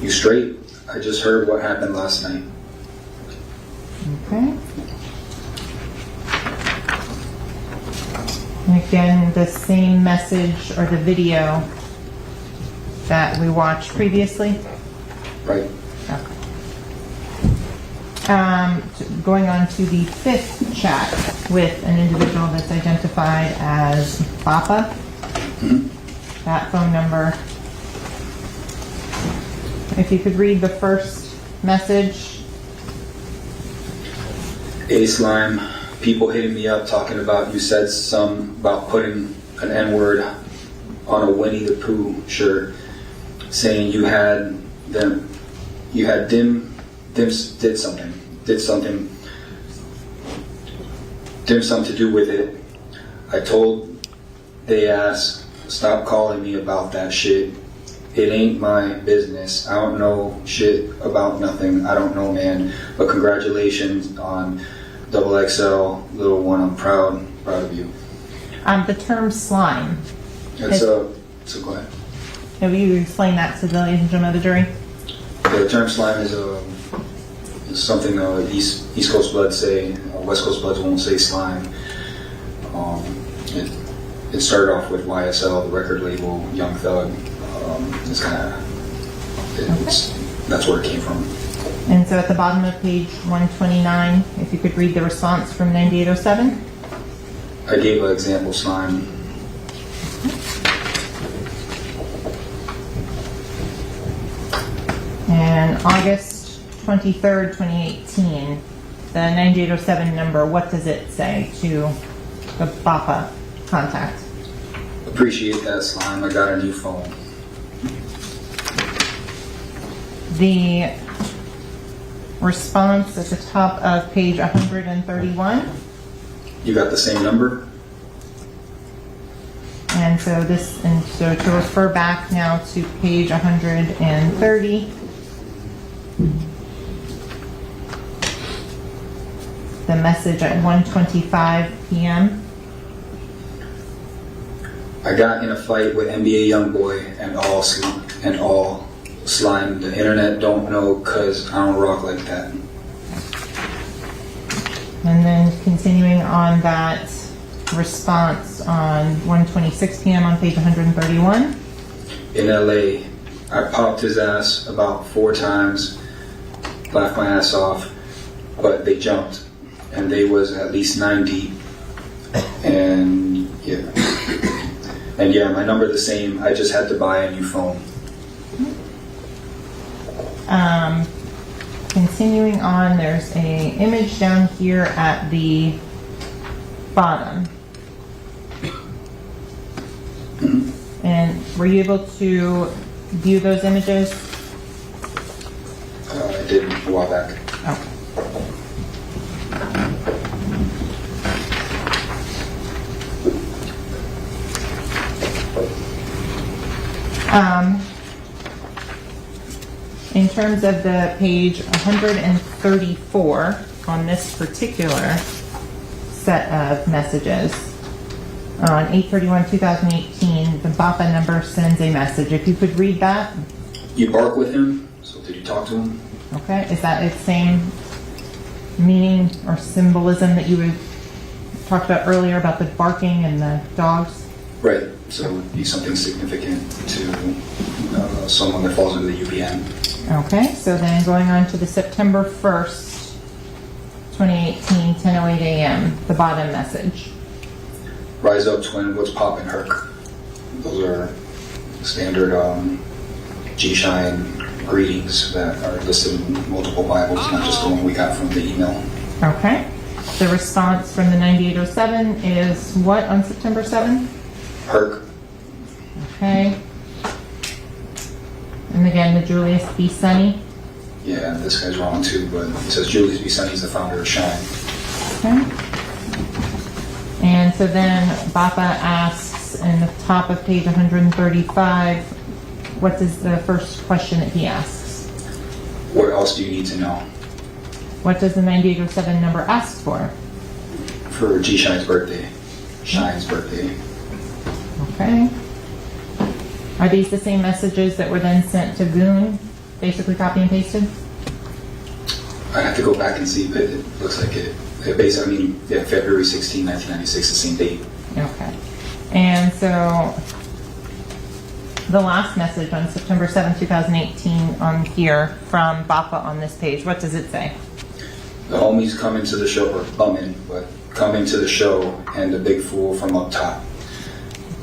A: You straight? I just heard what happened last night.
B: Okay. And again, the same message or the video that we watched previously.
A: Right.
B: Okay. Going on to the fifth chat with an individual that's identified as Papa.
A: Mm-hmm.
B: That phone number. If you could read the first message.
A: A-Slime, people hitting me up talking about you said some about putting an N-word on a Winnie the Pooh shirt, saying you had dim something to do with it. I told they ass, stop calling me about that shit. It ain't my business. I don't know shit about nothing. I don't know, man. But congratulations on XXL, little one. I'm proud of you.
B: The term slime.
A: So go ahead.
B: Have you explained that to the ladies and gentlemen of the jury?
A: The term slime is something East Coast Bloods say. West Coast Bloods won't say slime. It started off with YSL, the record label, Young Thug. It's that's where it came from.
B: And so at the bottom of page 129, if you could read the response from 9807.
A: I gave an example slime.
B: And August 23rd, 2018, the 9807 number, what does it say to the BAPA contact?
A: Appreciate that, slime. I got a new phone.
B: response at the top of page 131.
A: You got the same number?
B: And so to refer back now to page 130. The message at 1:25 p.m.
A: I got in a fight with NBA Youngboy and all slime. The internet don't know cause I don't rock like that.
B: And then continuing on that response on 1:26 p.m. on page 131.
A: In LA, I popped his ass about 4 times, laughed my ass off, but they jumped. And they was at least 9 deep. And yeah. And yeah, my number the same. I just had to buy a new phone.
B: Continuing on, there's a image down here at the bottom. And were you able to view those images?
A: I did a while back.
B: Okay. In terms of the page 134 on this particular set of messages, on 8/31/2018, the BAPA number sends a message. If you could read that.
A: You bark with him? So did you talk to him?
B: Okay, is that its same meaning or symbolism that you talked about earlier about the barking and the dogs?
A: Right, so it would be something significant to someone that falls under the UPN.
B: Okay, so then going on to the September 1st, 2018, 10:08 a.m., the bottom message.
A: Rise up, twin, what's poppin', Herc? Those are standard G-Shine greetings that are listed in multiple Bibles, not just the one we got from the email.
B: Okay. The response from the 9807 is what on September 7th?
A: Herc.
B: Okay. And again, the Julius B. Sunny.
A: Yeah, this guy's wrong too, but it says Julius B. Sunny is the founder of Shine.
B: Okay. And so then BAPA asks in the top of page 135, what is the first question that he asks?
A: What else do you need to know?
B: What does the 9807 number ask for?
A: For G-Shine's birthday. Shine's birthday.
B: Okay. Are these the same messages that were then sent to Goon, basically copy and pasted?
A: I have to go back and see, but it looks like it. February 16, 1996, the same date.
B: Okay. And so the last message on September 7, 2018 on here from BAPA on this page, what does it say?
A: The homies coming to the show, or bumming, but coming to the show, and the big fool from up top.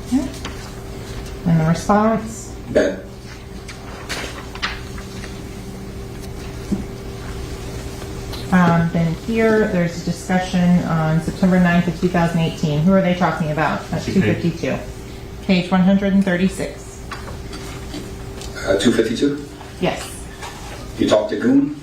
B: Okay. And the response?
A: Bet.
B: Then here, there's a discussion on September 9th of 2018. Who are they talking about? At 252. Page 136.
A: 252?
B: Yes.
A: You talked to Goon?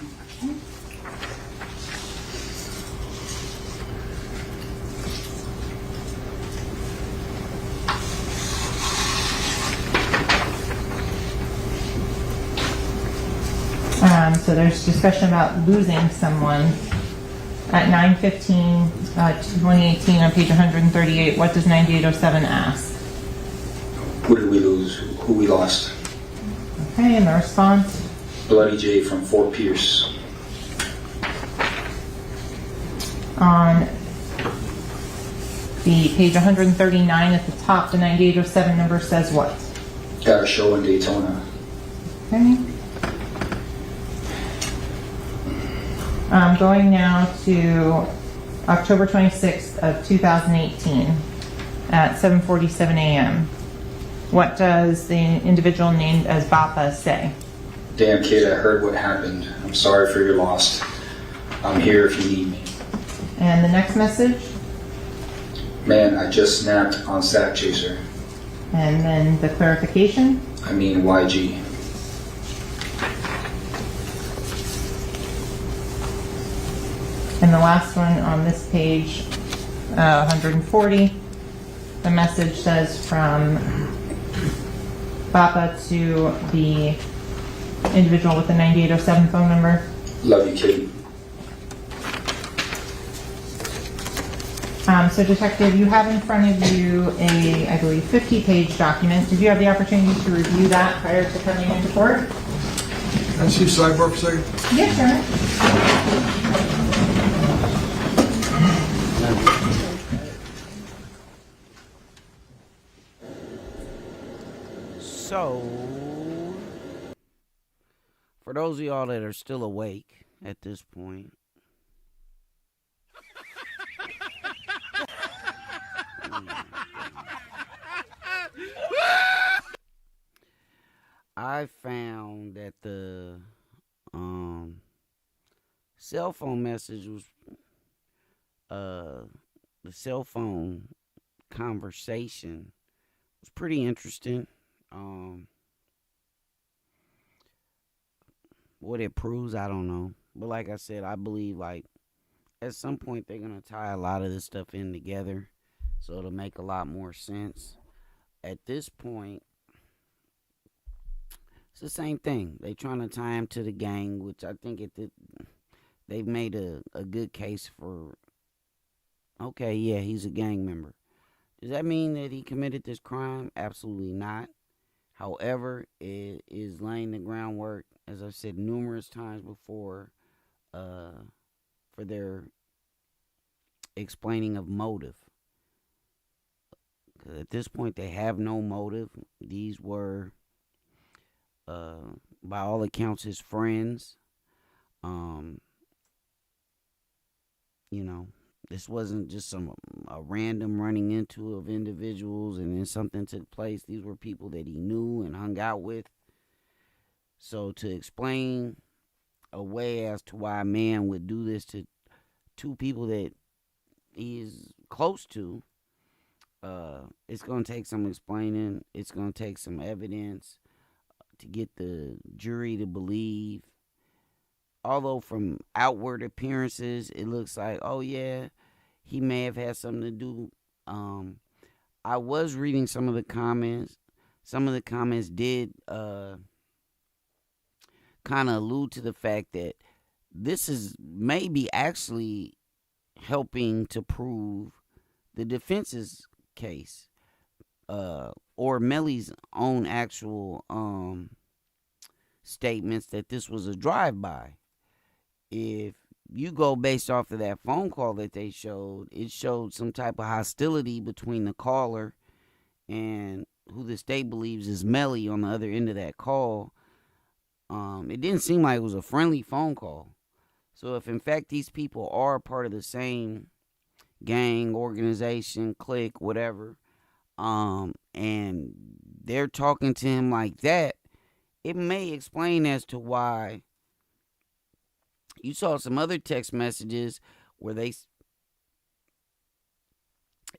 B: So there's discussion about losing someone. At 9/15, 2018 on page 138, what does 9807 ask?
A: Who did we lose? Who we lost?
B: Okay, and the response?
A: Bloody J from Fort Pierce.
B: On the page 139 at the top, the 9807 number says what?
A: Got a show in Daytona.
B: Okay. Going now to October 26th of 2018 at 7:47 a.m. What does the individual named as BAPA say?
A: Damn kid, I heard what happened. I'm sorry for your loss. I'm here if you need me.
B: And the next message?
A: Man, I just snapped on Sack Chaser.
B: And then the clarification?
A: I mean YG.
B: And the last one on this page, 140, the message says from Papa to the individual with the 9807 phone number.
L: Love you, Kitty.
B: So Detective, you have in front of you a, I believe, 50-page document. Did you have the opportunity to review that prior to coming into court?
F: Can I see a sidebar for a second?
B: Yes, sir.
E: So, for those of y'all that are still awake at this point, I found that the cell phone message was the cell phone conversation was pretty interesting. What it proves, I don't know. But like I said, I believe like at some point they're gonna tie a lot of this stuff in together, so it'll make a lot more sense. At this point, it's the same thing. They trying to tie him to the gang, which I think they've made a good case for. Okay, yeah, he's a gang member. Does that mean that he committed this crime? Absolutely not. However, it is laying the groundwork, as I've said numerous times before, for their explaining of motive. 'Cause at this point, they have no motive. These were, by all accounts, his friends. You know, this wasn't just a random running into of individuals and then something took place. These were people that he knew and hung out with. So to explain a way as to why a man would do this to two people that he is close to, it's going to take some explaining. It's going to take some evidence to get the jury to believe. Although from outward appearances, it looks like, oh yeah, he may have had something to do. I was reading some of the comments. Some of the comments did kind of allude to the fact that this is maybe actually helping to prove the defense's case, or Melly's own actual statements that this was a drive-by. If you go based off of that phone call that they showed, it showed some type of hostility between the caller and who the state believes is Melly on the other end of that call. It didn't seem like it was a friendly phone call. So if in fact these people are part of the same gang, organization, clique, whatever, and they're talking to him like that, it may explain as to why you saw some other text messages where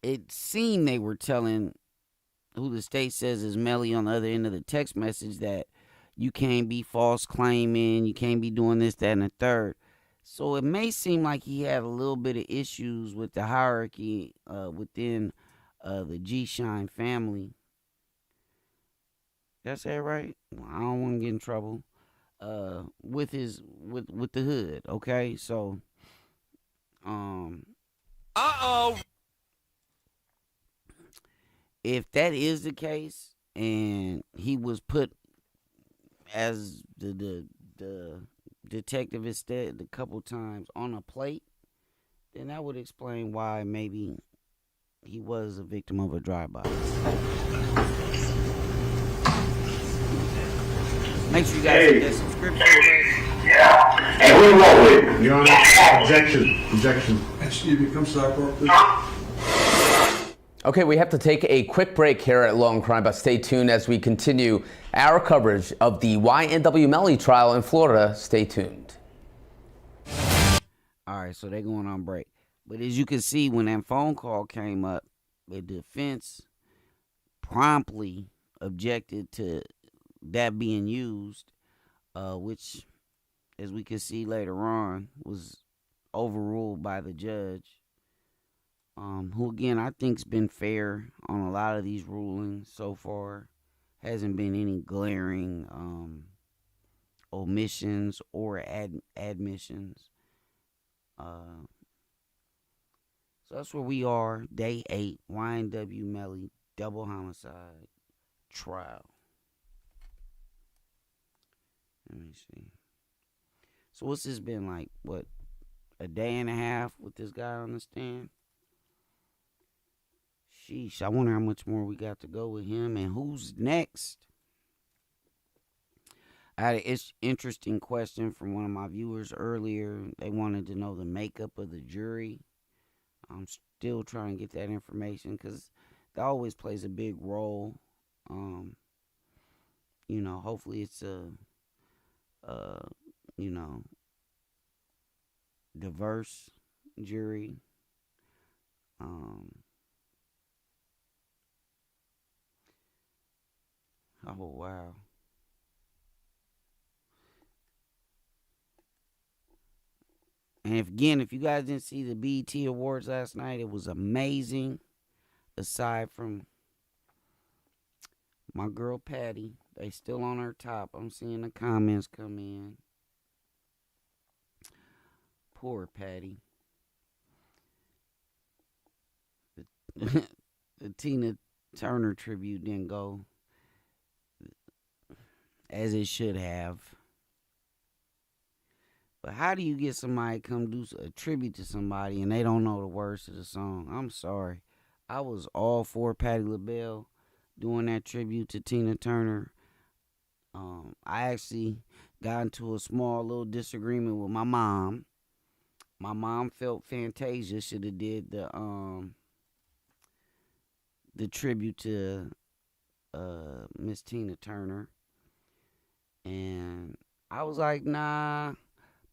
E: it seemed they were telling who the state says is Melly on the other end of the text message that you can't be false claiming, you can't be doing this, that, and the third. So it may seem like he had a little bit of issues with the hierarchy within the G-Shine family. Did I say it right? Well, I don't want to get in trouble. With the hood, okay? So, if that is the case, and he was put as the detective has said a couple times on a plate, then that would explain why maybe he was a victim of a drive-by. Make sure you guys get that subscription already.
R: Yeah. And we roll it.
K: Your Honor, objection.
F: Excuse me, come sidebar, please.
S: Okay, we have to take a quick break here at Law and Crime, but stay tuned as we continue our coverage of the YNW Melly trial in Florida. Stay tuned.
E: All right, so they're going on break. But as you can see, when that phone call came up, the defense promptly objected to that being used, which, as we can see later on, was overruled by the judge, who again I think's been fair on a lot of these rulings so far. Hasn't been any glaring omissions or admissions. So that's where we are. Day 8, YNW Melly double homicide trial. Let me see. So what's this been like? What, a day and a half with this guy on the stand? Sheesh, I wonder how much more we got to go with him and who's next. I had an interesting question from one of my viewers earlier. They wanted to know the makeup of the jury. I'm still trying to get that information because that always plays a big role. You know, hopefully it's a you know, diverse jury. Oh, wow. And if you guys didn't see the BET Awards last night, it was amazing. Aside from my girl Patty, they still on her top. I'm seeing the comments come in. Poor Patty. The Tina Turner tribute didn't go as it should have. But how do you get somebody to come do a tribute to somebody and they don't know the words to the song? I'm sorry. I was all for Patti LaBelle doing that tribute to Tina Turner. I actually got into a small little disagreement with my mom. My mom felt Fantasia should have did the tribute to Miss Tina Turner. And I was like, nah,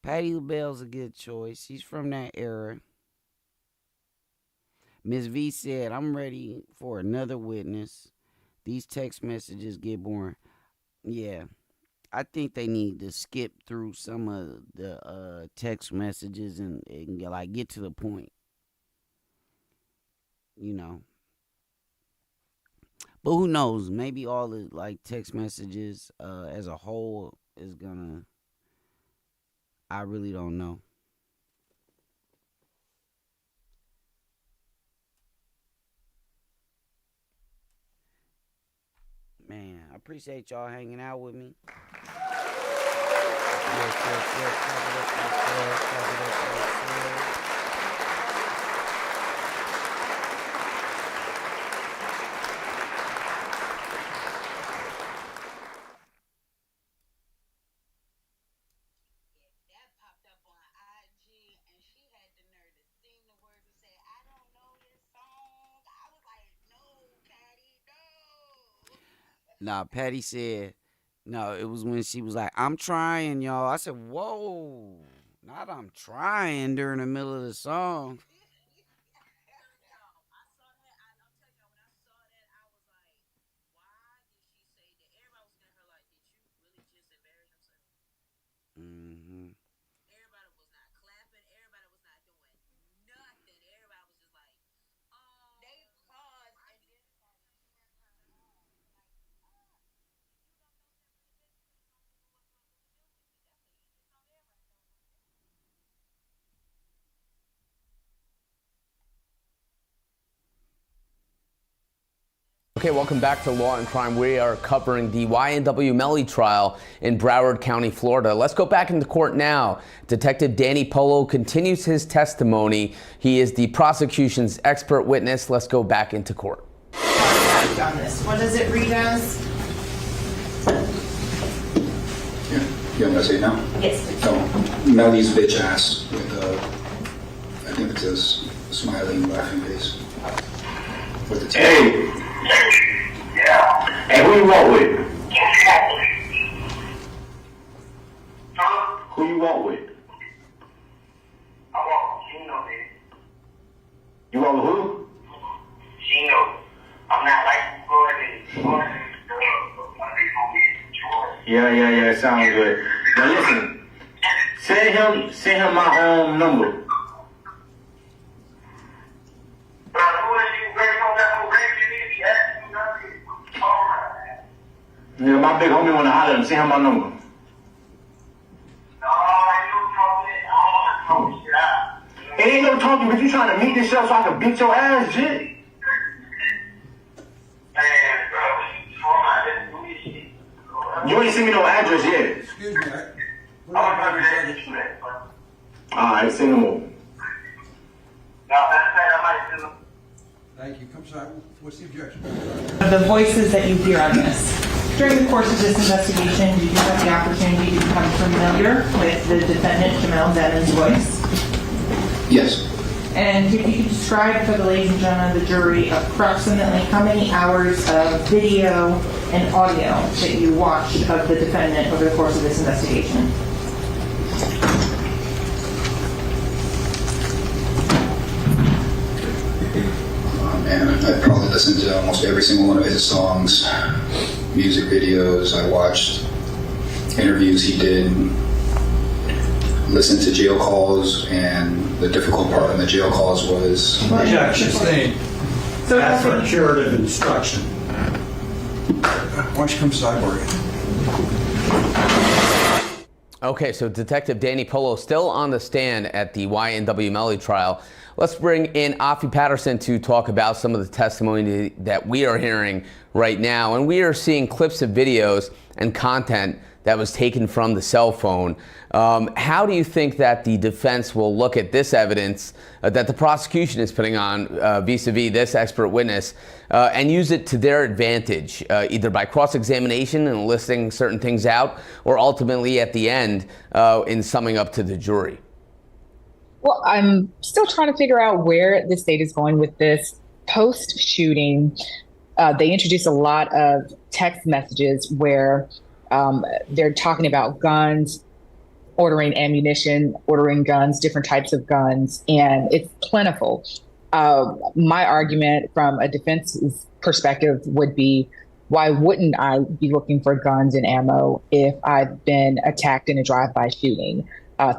E: Patti LaBelle's a good choice. She's from that era. Miss V said, I'm ready for another witness. These text messages get boring. Yeah, I think they need to skip through some of the text messages and like get to the point. You know. But who knows? Maybe all the like text messages as a whole is gonna. I really don't know. Man, I appreciate y'all hanging out with me. Nah, Patty said, no, it was when she was like, I'm trying, y'all. I said, whoa, not I'm trying during the middle of the song. Mm-hmm.
S: Okay, welcome back to Law and Crime. We are covering the YNW Melly trial in Broward County, Florida. Let's go back into court now. Detective Danny Polo continues his testimony. He is the prosecution's expert witness. Let's go back into court.
B: On this, what does it read as?
A: You want me to say it now?
B: Yes.
A: So, Melly's bitch ass with I think it says smiling, laughing face. With the
R: Hey! Yeah. Hey, who you walk with? Huh? Who you walk with? I walk with Gino, man. You walk with who? Gino. I'm not like going Yeah, sounds good. Now listen, send him my number. Yeah, my big homie wanna holler and send him my number. It ain't no talking, but you trying to meet this stuff so I can beat your ass, shit. You ain't sent me no address yet.
F: Excuse me,
R: Alright, send them over.
F: thank you. Come side. What's the objection?
B: The voices that you hear on this. During the course of this investigation, did you have the opportunity to become familiar with the defendant, Jamell Devin's voice?
A: Yes.
B: And if you could describe for the ladies and gentlemen of the jury approximately how many hours of video and audio that you watched of the defendant over the course of this investigation?
T: And I probably listened to almost every single one of his songs, music videos. I watched interviews he did, listened to jail calls, and the difficult part in the jail calls was...
G: Objection. That's for curative instruction.
F: Why don't you come sidebar?
S: Okay, so Detective Danny Polo still on the stand at the YNW Melly trial. Let's bring in Afi Patterson to talk about some of the testimony that we are hearing right now. And we are seeing clips of videos and content that was taken from the cell phone. How do you think that the defense will look at this evidence that the prosecution is putting on vis-a-vis this expert witness and use it to their advantage, either by cross-examination and listing certain things out, or ultimately at the end in summing up to the jury?
U: Well, I'm still trying to figure out where the state is going with this. Post-shooting, they introduced a lot of text messages where they're talking about guns, ordering ammunition, ordering guns, different types of guns, and it's plentiful. My argument from a defense's perspective would be, why wouldn't I be looking for guns and ammo if I've been attacked in a drive-by shooting?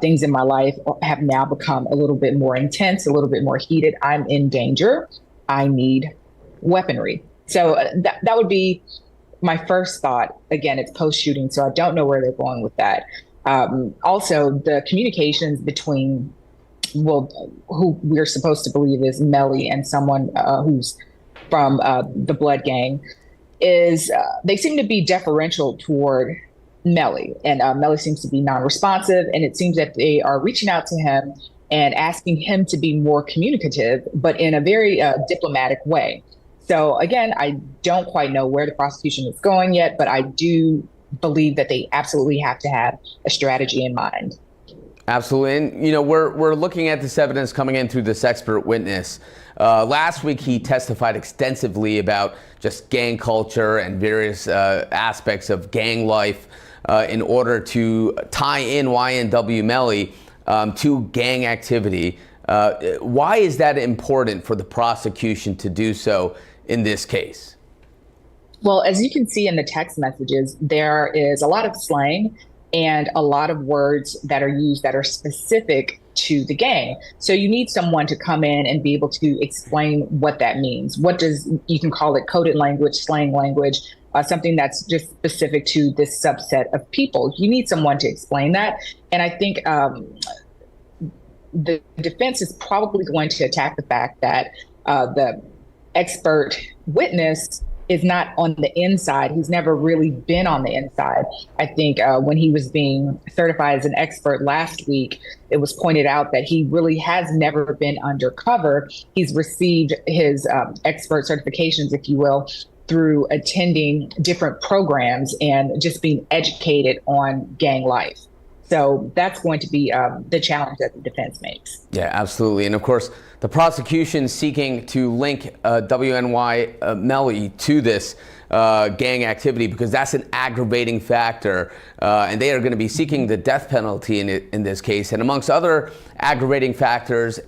U: Things in my life have now become a little bit more intense, a little bit more heated. I'm in danger. I need weaponry. So that would be my first thought. Again, it's post-shooting, so I don't know where they're going with that. Also, the communications between, who we're supposed to believe is Melly and someone who's from the Blood Gang, is they seem to be deferential toward Melly, and Melly seems to be non-responsive, and it seems that they are reaching out to him and asking him to be more communicative, but in a very diplomatic way. So again, I don't quite know where the prosecution is going yet, but I do believe that they absolutely have to have a strategy in mind.
S: Absolutely. And, you know, we're looking at this evidence coming in through this expert witness. Last week, he testified extensively about just gang culture and various aspects of gang life in order to tie in YNW Melly to gang activity. Why is that important for the prosecution to do so in this case?
U: Well, as you can see in the text messages, there is a lot of slang and a lot of words that are used that are specific to the gang. So you need someone to come in and be able to explain what that means. You can call it coded language, slang language, something that's just specific to this subset of people. You need someone to explain that. And I think the defense is probably going to attack the fact that the expert witness is not on the inside. He's never really been on the inside. I think when he was being certified as an expert last week, it was pointed out that he really has never been undercover. He's received his expert certifications, if you will, through attending different programs and just being educated on gang life. So that's going to be the challenge that the defense makes.
S: Yeah, absolutely. And of course, the prosecution seeking to link WNY Melly to this gang activity because that's an aggravating factor. And they are going to be seeking the death penalty in this case. And amongst other aggravating factors,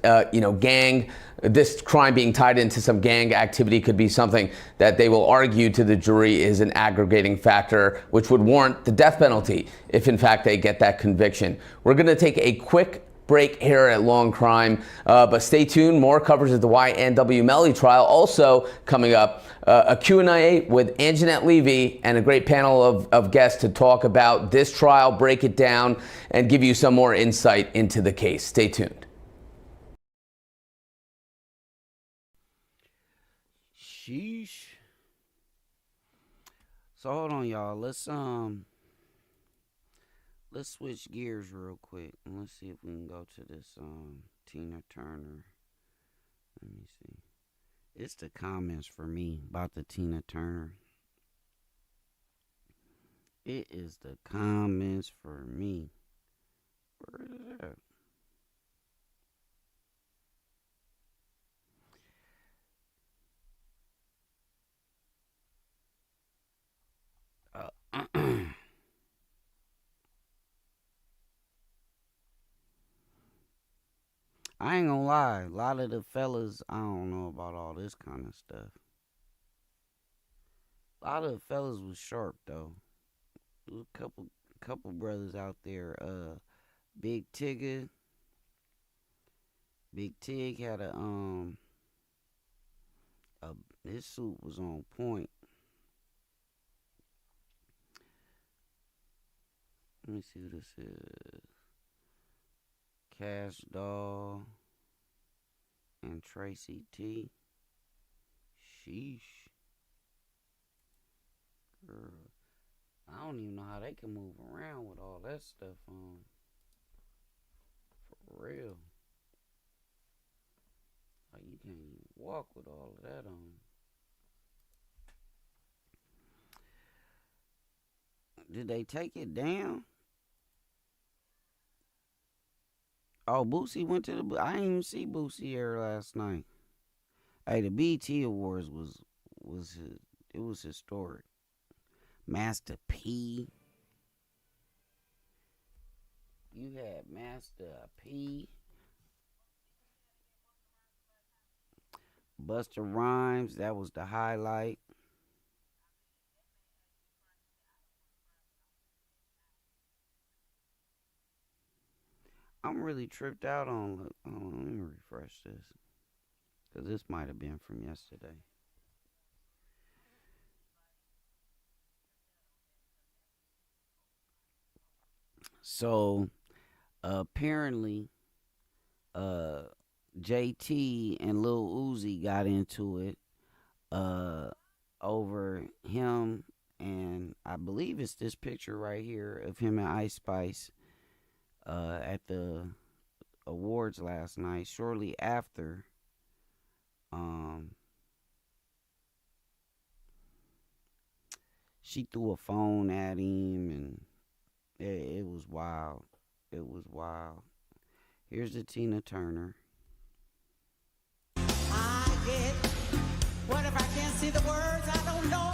S: this crime being tied into some gang activity could be something that they will argue to the jury is an aggravating factor, which would warrant the death penalty if in fact they get that conviction. We're going to take a quick break here at Law and Crime. But stay tuned. More coverage of the YNW Melly trial. Also coming up, a Q&A with Anjanette Levy and a great panel of guests to talk about this trial, break it down, and give you some more insight into the case. Stay tuned.
E: Sheesh. So hold on, y'all. Let's switch gears real quick and let's see if we can go to this Tina Turner. Let me see. It's the comments for me about the Tina Turner. It is the comments for me. Where is it at? I ain't gonna lie, a lot of the fellas, I don't know about all this kind of stuff. A lot of the fellas was sharp though. There was a couple brothers out there. Big Tig had his suit was on point. Let me see what this is. Cash Doll and Tracy T. Sheesh. Girl, I don't even know how they can move around with all that stuff on. For real. Like, you can't even walk with all of that on. Did they take it down? Oh, Boosie went to the... I didn't even see Boosie here last night. Hey, the BET Awards was historic. Master P. You had Master P. Busta Rhymes, that was the highlight. I'm really tripped out on... let me refresh this. Because this might have been from yesterday. So, apparently, JT and Lil Uzi got into it over him, and I believe it's this picture right here of him and Ice Spice at the awards last night, shortly after she threw a phone at him, and it was wild. It was wild. Here's the Tina Turner.
J: What if I can't see the words? I don't know.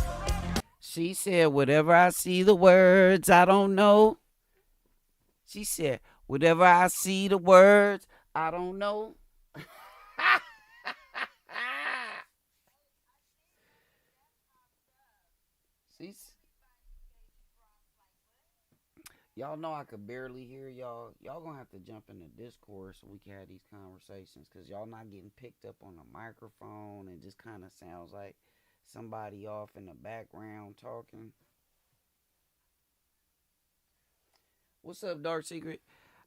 E: She said, whatever I see the words, I don't know. She said, whatever I see the words, I don't know. Y'all know I could barely hear y'all. Y'all gonna have to jump in the Discord so we can have these conversations, because y'all not getting picked up on the microphone and just kind of sounds like somebody off in the background talking. What's up, Dark Secret?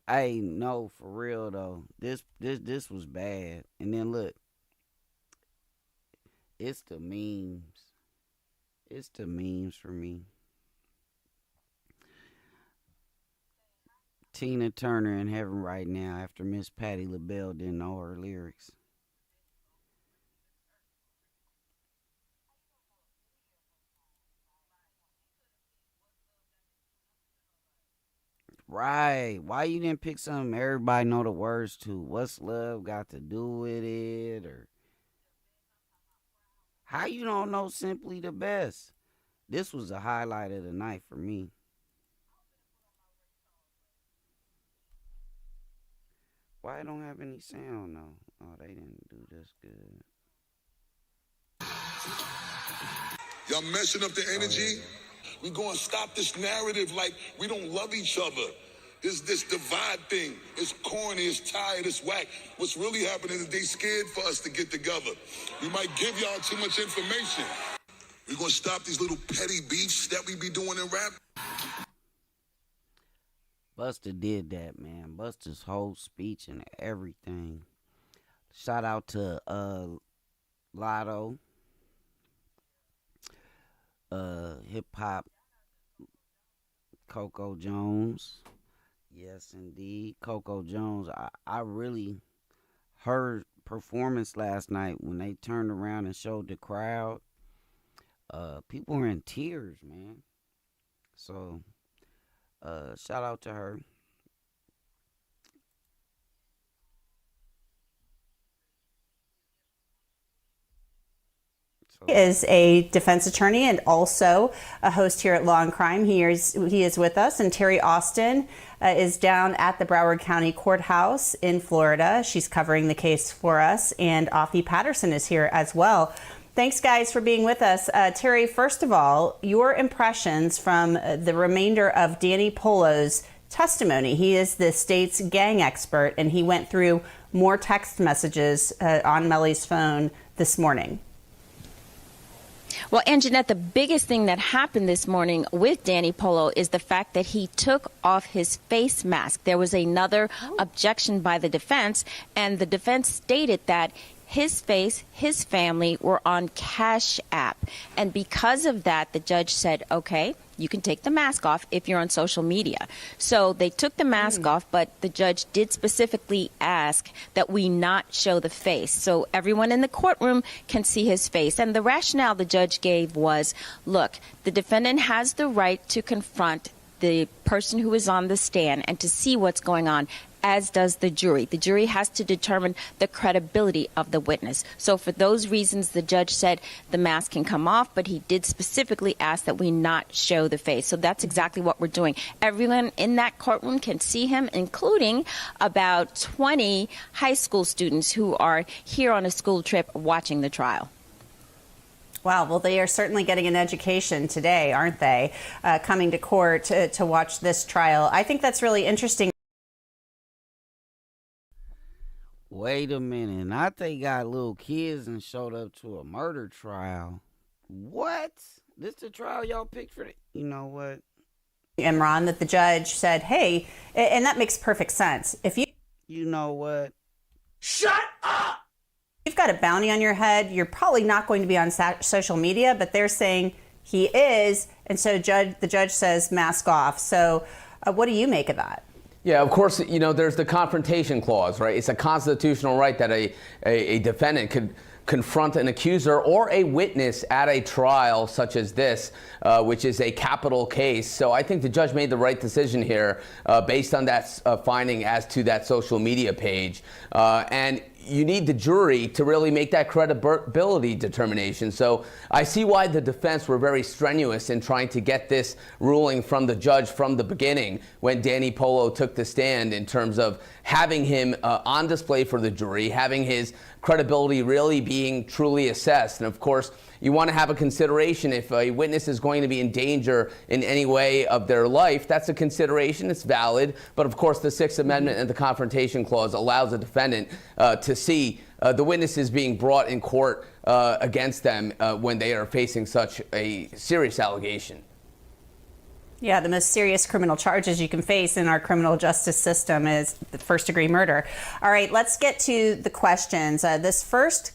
E: Hey, no, for real though. This was bad. And then look, it's the memes. It's the memes for me. Tina Turner in heaven right now after Miss Patti LaBelle didn't know her lyrics. Right. Why you didn't pick something everybody know the words to? What's love got to do with it? Or how you don't know Simply the Best? This was the highlight of the night for me. Why I don't have any sound though? Oh, they didn't do this good.
V: Y'all messing up the energy. We gonna stop this narrative like we don't love each other. This divide thing. It's corny, it's tired, it's whack. What's really happening is they scared for us to get together. We might give y'all too much information. We're gonna stop these little petty beefs that we be doing in rap.
E: Buster did that, man. Buster's whole speech and everything. Shout out to Lotto, hip hop, Coco Jones. Yes, indeed, Coco Jones. I really heard performance last night when they turned around and showed the crowd. People were in tears, man. So, shout out to her.
D: Is a defense attorney and also a host here at Law and Crime. He is with us, and Terry Austin is down at the Broward County Courthouse in Florida. She's covering the case for us, and Afi Patterson is here as well. Thanks, guys, for being with us. Terry, first of all, your impressions from the remainder of Danny Polo's testimony. He is the state's gang expert, and he went through more text messages on Melly's phone this morning.
Q: Well, and Jeanette, the biggest thing that happened this morning with Danny Polo is the fact that he took off his face mask. There was another objection by the defense, and the defense stated that his face, his family were on Cash App. And because of that, the judge said, okay, you can take the mask off if you're on social media. So they took the mask off, but the judge did specifically ask that we not show the face. So everyone in the courtroom can see his face. And the rationale the judge gave was, look, the defendant has the right to confront the person who is on the stand and to see what's going on, as does the jury. The jury has to determine the credibility of the witness. So for those reasons, the judge said the mask can come off, but he did specifically ask that we not show the face. So that's exactly what we're doing. Everyone in that courtroom can see him, including about 20 high school students who are here on a school trip watching the trial.
D: Wow, well, they are certainly getting an education today, aren't they? Coming to court to watch this trial. I think that's really interesting.
E: Wait a minute. Not they got little kids and showed up to a murder trial. What? This the trial y'all picked for? You know what?
D: Imran, that the judge said, hey, and that makes perfect sense. If you...
E: You know what?
D: Shut up! You've got a bounty on your head. You're probably not going to be on social media, but they're saying he is. And so the judge says mask off. So what do you make of that?
S: Yeah, of course, you know, there's the confrontation clause, right? It's a constitutional right that a defendant could confront an accuser or a witness at a trial such as this, which is a capital case. So I think the judge made the right decision here based on that finding as to that social media page. And you need the jury to really make that credibility determination. So I see why the defense were very strenuous in trying to get this ruling from the judge from the beginning when Danny Polo took the stand, in terms of having him on display for the jury, having his credibility really being truly assessed. And of course, you want to have a consideration if a witness is going to be in danger in any way of their life. That's a consideration. It's valid. But of course, the Sixth Amendment and the Confrontation Clause allows a defendant to see the witnesses being brought in court against them when they are facing such a serious allegation.
D: Yeah, the most serious criminal charges you can face in our criminal justice system is the first-degree murder. All right, let's get to the questions. This first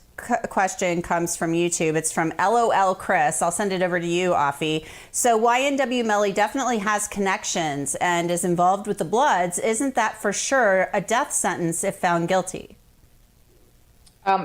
D: question comes from YouTube. It's from LOL Chris. I'll send it over to you, Afi. So YNW Melly definitely has connections and is involved with the Bloods. Isn't that for sure a death sentence if found guilty?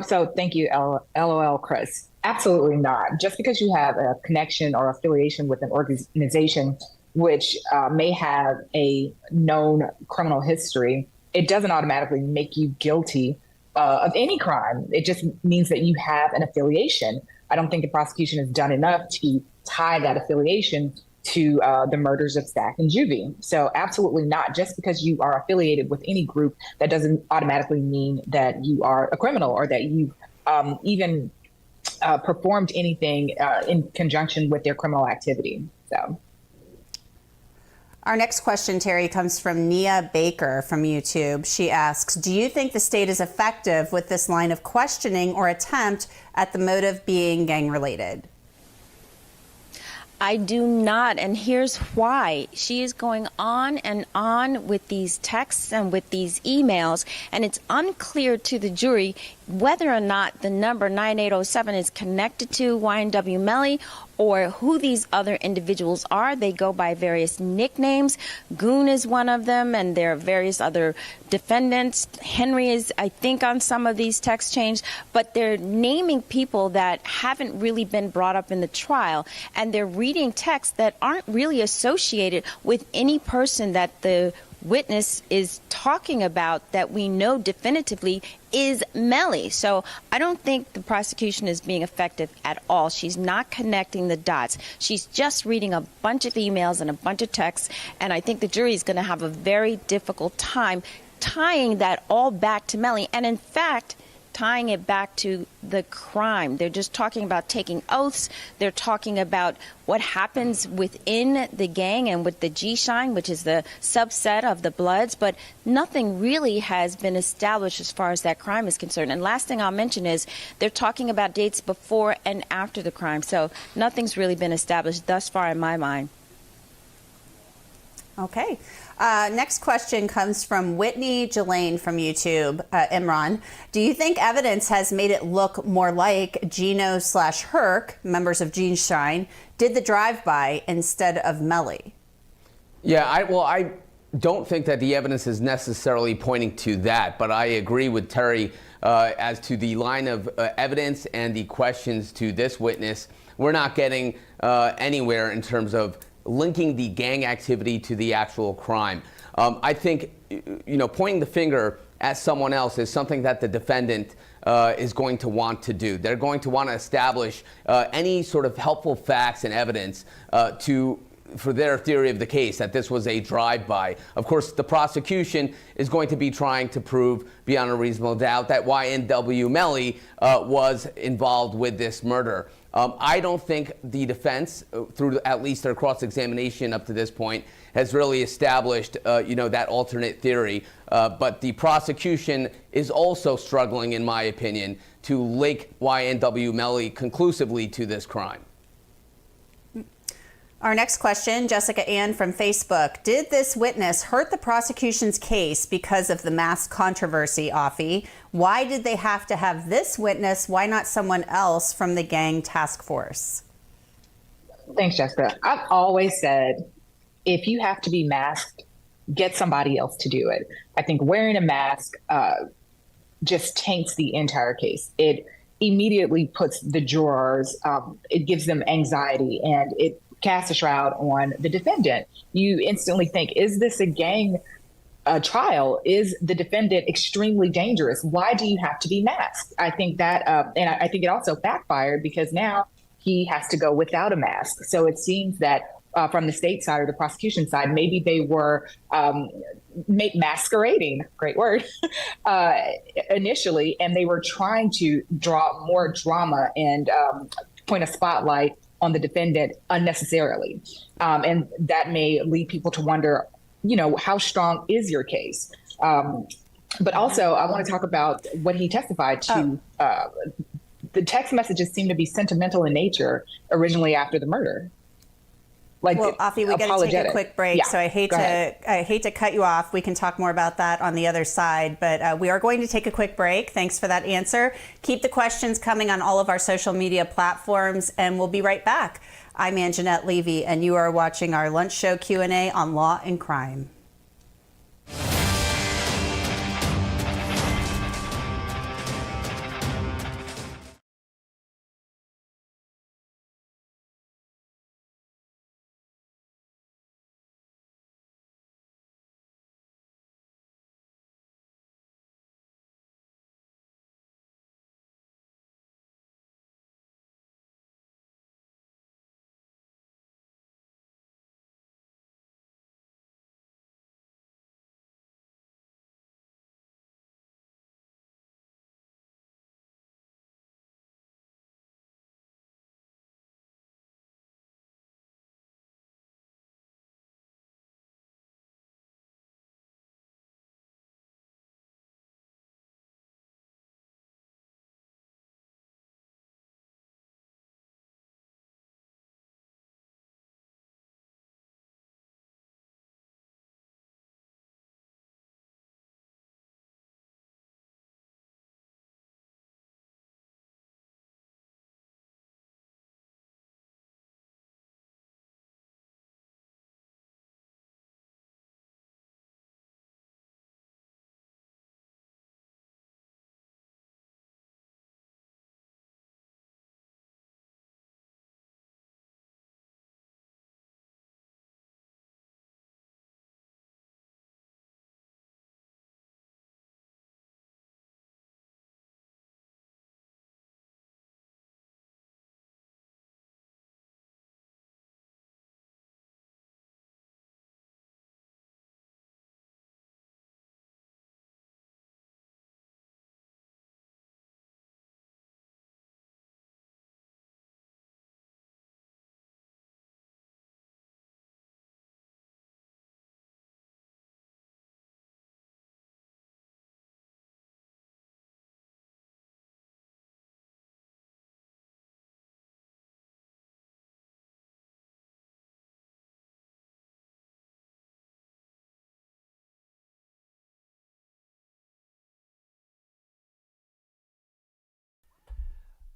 U: So thank you, LOL Chris. Absolutely not. Just because you have a connection or affiliation with an organization which may have a known criminal history, it doesn't automatically make you guilty of any crime. It just means that you have an affiliation. I don't think the prosecution has done enough to tie that affiliation to the murders of Stack and Juvie. So absolutely not. Just because you are affiliated with any group, that doesn't automatically mean that you are a criminal or that you've even performed anything in conjunction with their criminal activity. So.
D: Our next question, Terry, comes from Nia Baker from YouTube. She asks, do you think the state is effective with this line of questioning or attempt at the motive being gang-related?
Q: I do not, and here's why. She is going on and on with these texts and with these emails, and it's unclear to the jury whether or not the number 9807 is connected to YNW Melly or who these other individuals are. They go by various nicknames. Goon is one of them, and there are various other defendants. Henry is, I think, on some of these text chains, but they're naming people that haven't really been brought up in the trial, and they're reading texts that aren't really associated with any person that the witness is talking about that we know definitively is Melly. So I don't think the prosecution is being effective at all. She's not connecting the dots. She's just reading a bunch of emails and a bunch of texts, and I think the jury is going to have a very difficult time tying that all back to Melly, and in fact tying it back to the crime. They're just talking about taking oaths. They're talking about what happens within the gang and with the G-Shine, which is the subset of the Bloods, but nothing really has been established as far as that crime is concerned. And last thing I'll mention is they're talking about dates before and after the crime, so nothing's really been established thus far in my mind.
D: Okay. Next question comes from Whitney Jelaine from YouTube. Imran, do you think evidence has made it look more like Gino/Herc, members of G-Shine, did the drive-by instead of Melly?
S: Yeah, I don't think that the evidence is necessarily pointing to that, but I agree with Terry as to the line of evidence and the questions to this witness. We're not getting anywhere in terms of linking the gang activity to the actual crime. I think, pointing the finger at someone else is something that the defendant is going to want to do. They're going to want to establish any sort of helpful facts and evidence for their theory of the case, that this was a drive-by. Of course, the prosecution is going to be trying to prove beyond a reasonable doubt that YNW Melly was involved with this murder. I don't think the defense, through at least their cross-examination up to this point, has really established, that alternate theory. But the prosecution is also struggling, in my opinion, to link YNW Melly conclusively to this crime.
D: Our next question, Jessica Ann from Facebook. Did this witness hurt the prosecution's case because of the mask controversy, Afi? Why did they have to have this witness? Why not someone else from the gang task force?
U: Thanks, Jessica. I've always said, if you have to be masked, get somebody else to do it. I think wearing a mask just taints the entire case. It immediately puts the jurors, it gives them anxiety, and it cast a shroud on the defendant. You instantly think, is this a gang trial? Is the defendant extremely dangerous? Why do you have to be masked? I think that, and I think it also backfired because now he has to go without a mask. So it seems that from the state side or the prosecution side, maybe they were masquerading, great word, initially, and they were trying to draw more drama and point a spotlight on the defendant unnecessarily. And that may lead people to wonder, how strong is your case? But also, I want to talk about what he testified to. The text messages seem to be sentimental in nature originally after the murder.
D: Well, Afi, we got to take a quick break, so I hate to cut you off. We can talk more about that on the other side, but we are going to take a quick break. Thanks for that answer. Keep the questions coming on all of our social media platforms, and we'll be right back. I'm Anjanette Levy, and you are watching our Lunch Show Q&A on Law and Crime.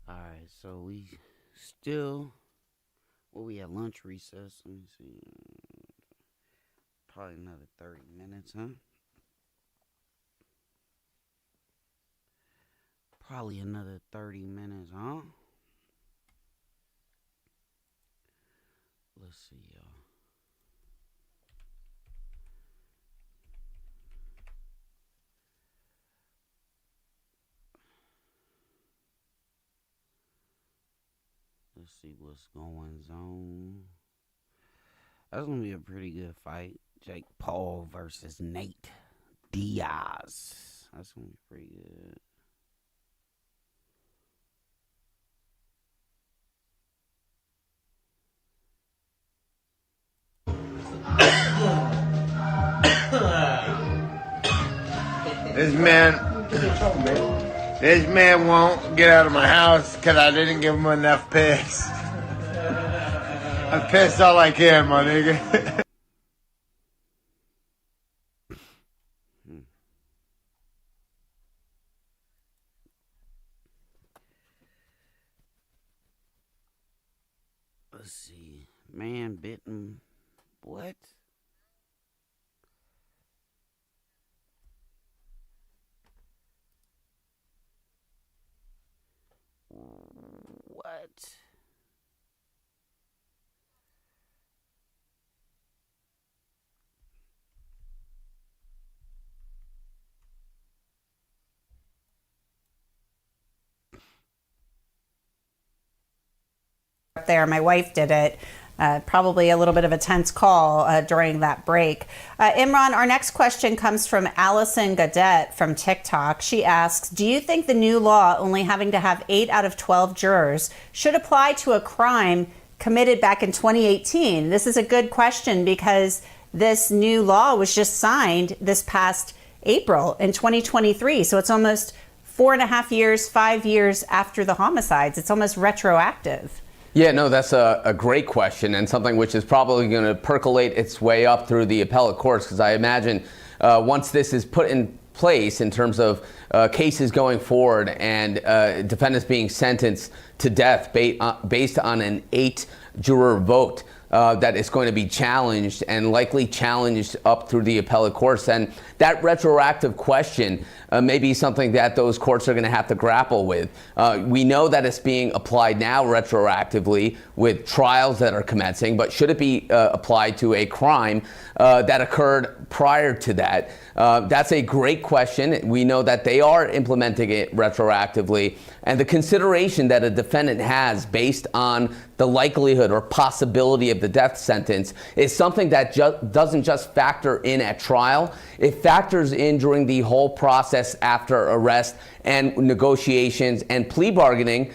E: Alright, so we still, well, we had lunch recess. Let me see. Probably another 30 minutes, huh? Probably another 30 minutes, huh? Let's see, y'all. Let's see what's going on. That's gonna be a pretty good fight. Jake Paul versus Nate Diaz. That's gonna be pretty good.
I: This man won't get out of my house because I didn't give him enough piss. I pissed all I can, my nigga.
E: Let's see. Man bitten. What? What?
D: Up there, my wife did it. Probably a little bit of a tense call during that break. Imran, our next question comes from Allison Gadet from TikTok. She asks, do you think the new law only having to have 8 out of 12 jurors should apply to a crime committed back in 2018? This is a good question because this new law was just signed this past April in 2023. So it's almost 4.5 years, 5 years after the homicides. It's almost retroactive.
S: Yeah, no, that's a great question and something which is probably going to percolate its way up through the appellate courts, because I imagine once this is put in place in terms of cases going forward and defendants being sentenced to death based on an 8-juror vote, that is going to be challenged and likely challenged up through the appellate courts. And that retroactive question may be something that those courts are going to have to grapple with. We know that it's being applied now retroactively with trials that are commencing, but should it be applied to a crime that occurred prior to that? That's a great question. We know that they are implementing it retroactively, and the consideration that a defendant has based on the likelihood or possibility of the death sentence is something that doesn't just factor in at trial. It factors in during the whole process after arrest and negotiations and plea bargaining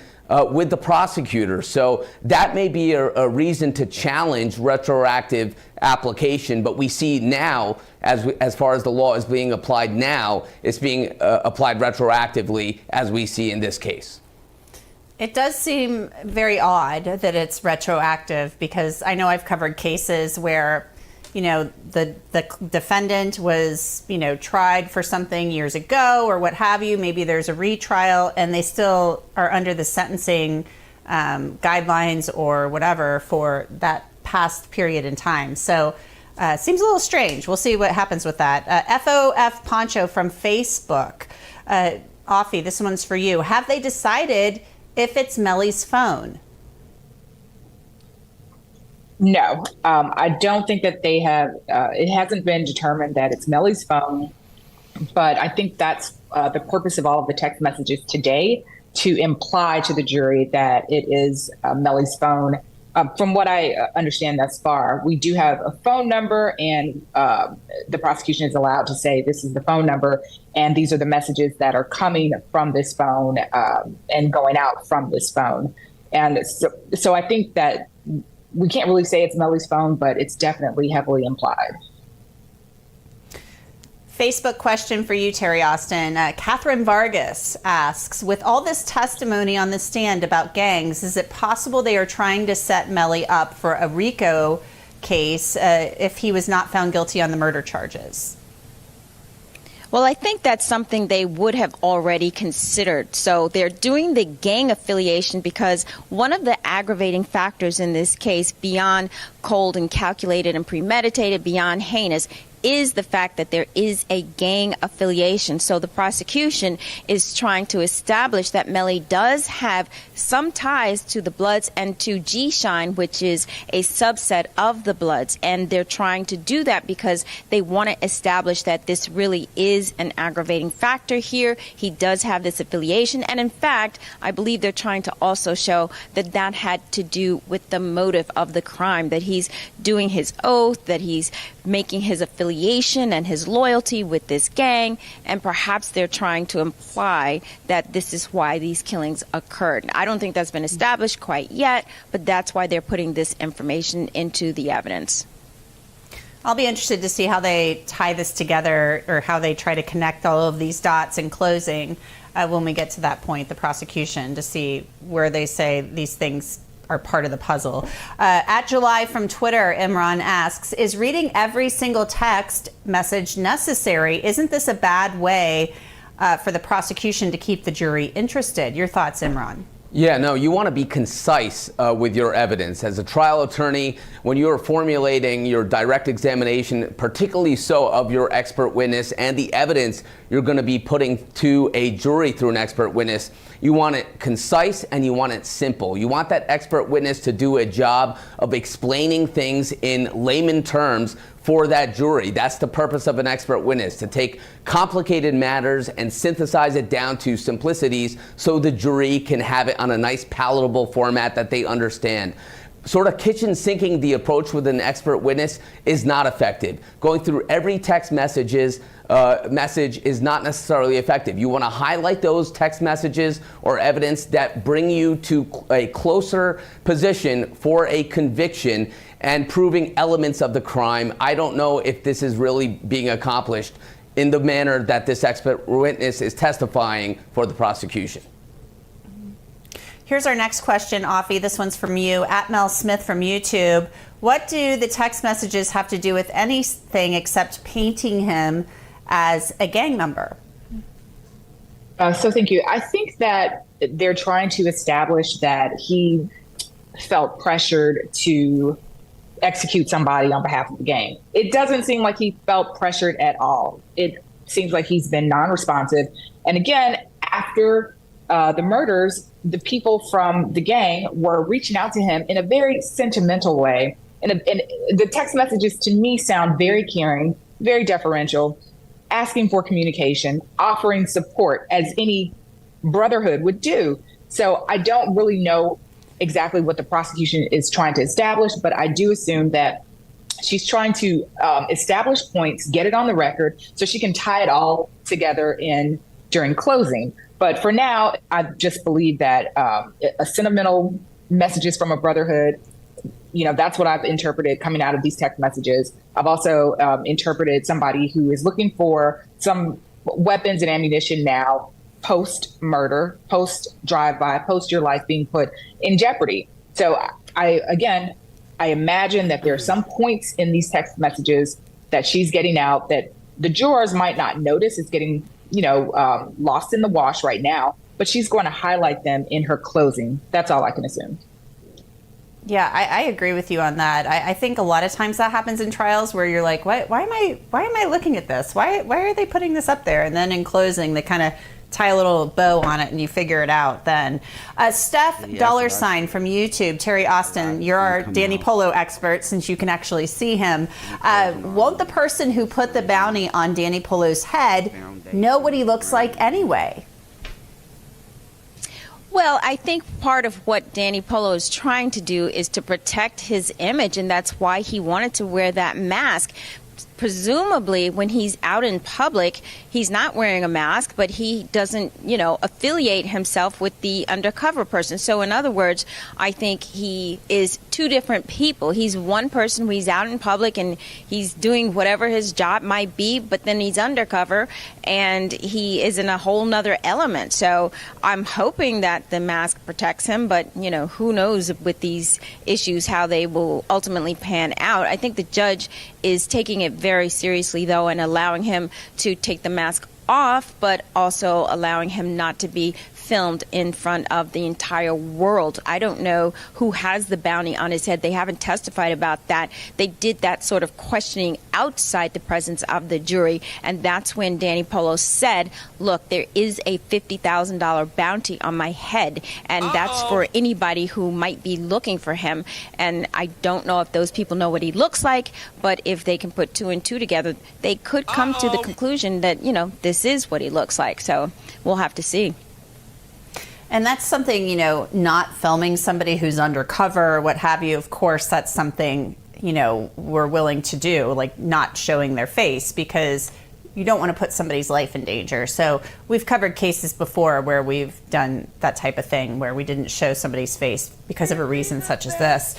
S: with the prosecutor. So that may be a reason to challenge retroactive application, but we see now, as far as the law is being applied now, it's being applied retroactively, as we see in this case.
D: It does seem very odd that it's retroactive, because I know I've covered cases where, you know, the defendant was, you know, tried for something years ago or what have you. Maybe there's a retrial and they still are under the sentencing guidelines or whatever for that past period in time. So seems a little strange. We'll see what happens with that. FOF Poncho from Facebook. Offie, this one's for you. Have they decided if it's Melly's phone?
U: No, I don't think that they have. It hasn't been determined that it's Melly's phone, but I think that's the purpose of all of the text messages today, to imply to the jury that it is Melly's phone. From what I understand thus far, we do have a phone number, and the prosecution is allowed to say this is the phone number, and these are the messages that are coming from this phone and going out from this phone. And so I think that we can't really say it's Melly's phone, but it's definitely heavily implied.
D: Facebook question for you, Terry Austin. Catherine Vargas asks, with all this testimony on the stand about gangs, is it possible they are trying to set Melly up for a RICO case if he was not found guilty on the murder charges?
Q: Well, I think that's something they would have already considered. So they're doing the gang affiliation because one of the aggravating factors in this case, beyond cold and calculated and premeditated, beyond heinous, is the fact that there is a gang affiliation. So the prosecution is trying to establish that Melly does have some ties to the Bloods and to G-Shine, which is a subset of the Bloods. And they're trying to do that because they want to establish that this really is an aggravating factor here. He does have this affiliation. And in fact, I believe they're trying to also show that that had to do with the motive of the crime, that he's doing his oath, that he's making his affiliation and his loyalty with this gang, and perhaps they're trying to imply that this is why these killings occurred. I don't think that's been established quite yet, but that's why they're putting this information into the evidence.
D: I'll be interested to see how they tie this together, or how they try to connect all of these dots in closing when we get to that point, the prosecution, to see where they say these things are part of the puzzle. At July from Twitter, Imran asks, is reading every single text message necessary? Isn't this a bad way for the prosecution to keep the jury interested? Your thoughts, Imran?
S: Yeah, no, you want to be concise with your evidence. As a trial attorney, when you're formulating your direct examination, particularly so of your expert witness and the evidence you're going to be putting to a jury through an expert witness, you want it concise and you want it simple. You want that expert witness to do a job of explaining things in layman terms for that jury. That's the purpose of an expert witness, to take complicated matters and synthesize it down to simplicities so the jury can have it on a nice palatable format that they understand. Sort of kitchen sinking the approach with an expert witness is not effective. Going through every text message is not necessarily effective. You want to highlight those text messages or evidence that bring you to a closer position for a conviction and proving elements of the crime. I don't know if this is really being accomplished in the manner that this expert witness is testifying for the prosecution.
D: Here's our next question, Afi. This one's from you, at Mel Smith from YouTube. What do the text messages have to do with anything except painting him as a gang member?
U: So thank you. I think that they're trying to establish that he felt pressured to execute somebody on behalf of the gang. It doesn't seem like he felt pressured at all. It seems like he's been non-responsive. And again, after the murders, the people from the gang were reaching out to him in a very sentimental way. And the text messages to me sound very caring, very deferential, asking for communication, offering support as any brotherhood would do. So I don't really know exactly what the prosecution is trying to establish, but I do assume that she's trying to establish points, get it on the record, so she can tie it all together during closing. But for now, I just believe that a sentimental messages from a brotherhood, that's what I've interpreted coming out of these text messages. I've also interpreted somebody who is looking for some weapons and ammunition now, post-murder, post-drive-by, post your life being put in jeopardy. So I imagine that there are some points in these text messages that she's getting out that the jurors might not notice. It's getting, lost in the wash right now, but she's going to highlight them in her closing. That's all I can assume.
D: Yeah, I agree with you on that. I think a lot of times that happens in trials where you're like, why am I looking at this? Why are they putting this up there? And then in closing, they kind of tie a little bow on it and you figure it out then. Steph $ from YouTube, Terry Austin, you're our Danny Polo expert since you can actually see him. Won't the person who put the bounty on Danny Polo's head know what he looks like anyway?
Q: Well, I think part of what Danny Polo is trying to do is to protect his image, and that's why he wanted to wear that mask. Presumably, when he's out in public, he's not wearing a mask, but he doesn't, affiliate himself with the undercover person. So in other words, I think he is two different people. He's one person when he's out in public and he's doing whatever his job might be, but then he's undercover and he is in a whole nother element. So I'm hoping that the mask protects him, but, who knows with these issues how they will ultimately pan out. I think the judge is taking it very very seriously, though, and allowing him to take the mask off, but also allowing him not to be filmed in front of the entire world. I don't know who has the bounty on his head. They haven't testified about that. They did that sort of questioning outside the presence of the jury, and that's when Danny Polo said, look, there is a $50,000 bounty on my head, and that's for anybody who might be looking for him. And I don't know if those people know what he looks like, but if they can put two and two together, they could come to the conclusion that, you know, this is what he looks like. So we'll have to see.
D: And that's something, you know, not filming somebody who's undercover or what have you. Of course, that's something, you know, we're willing to do, like not showing their face, because you don't want to put somebody's life in danger. So we've covered cases before where we've done that type of thing, where we didn't show somebody's face because of a reason such as this.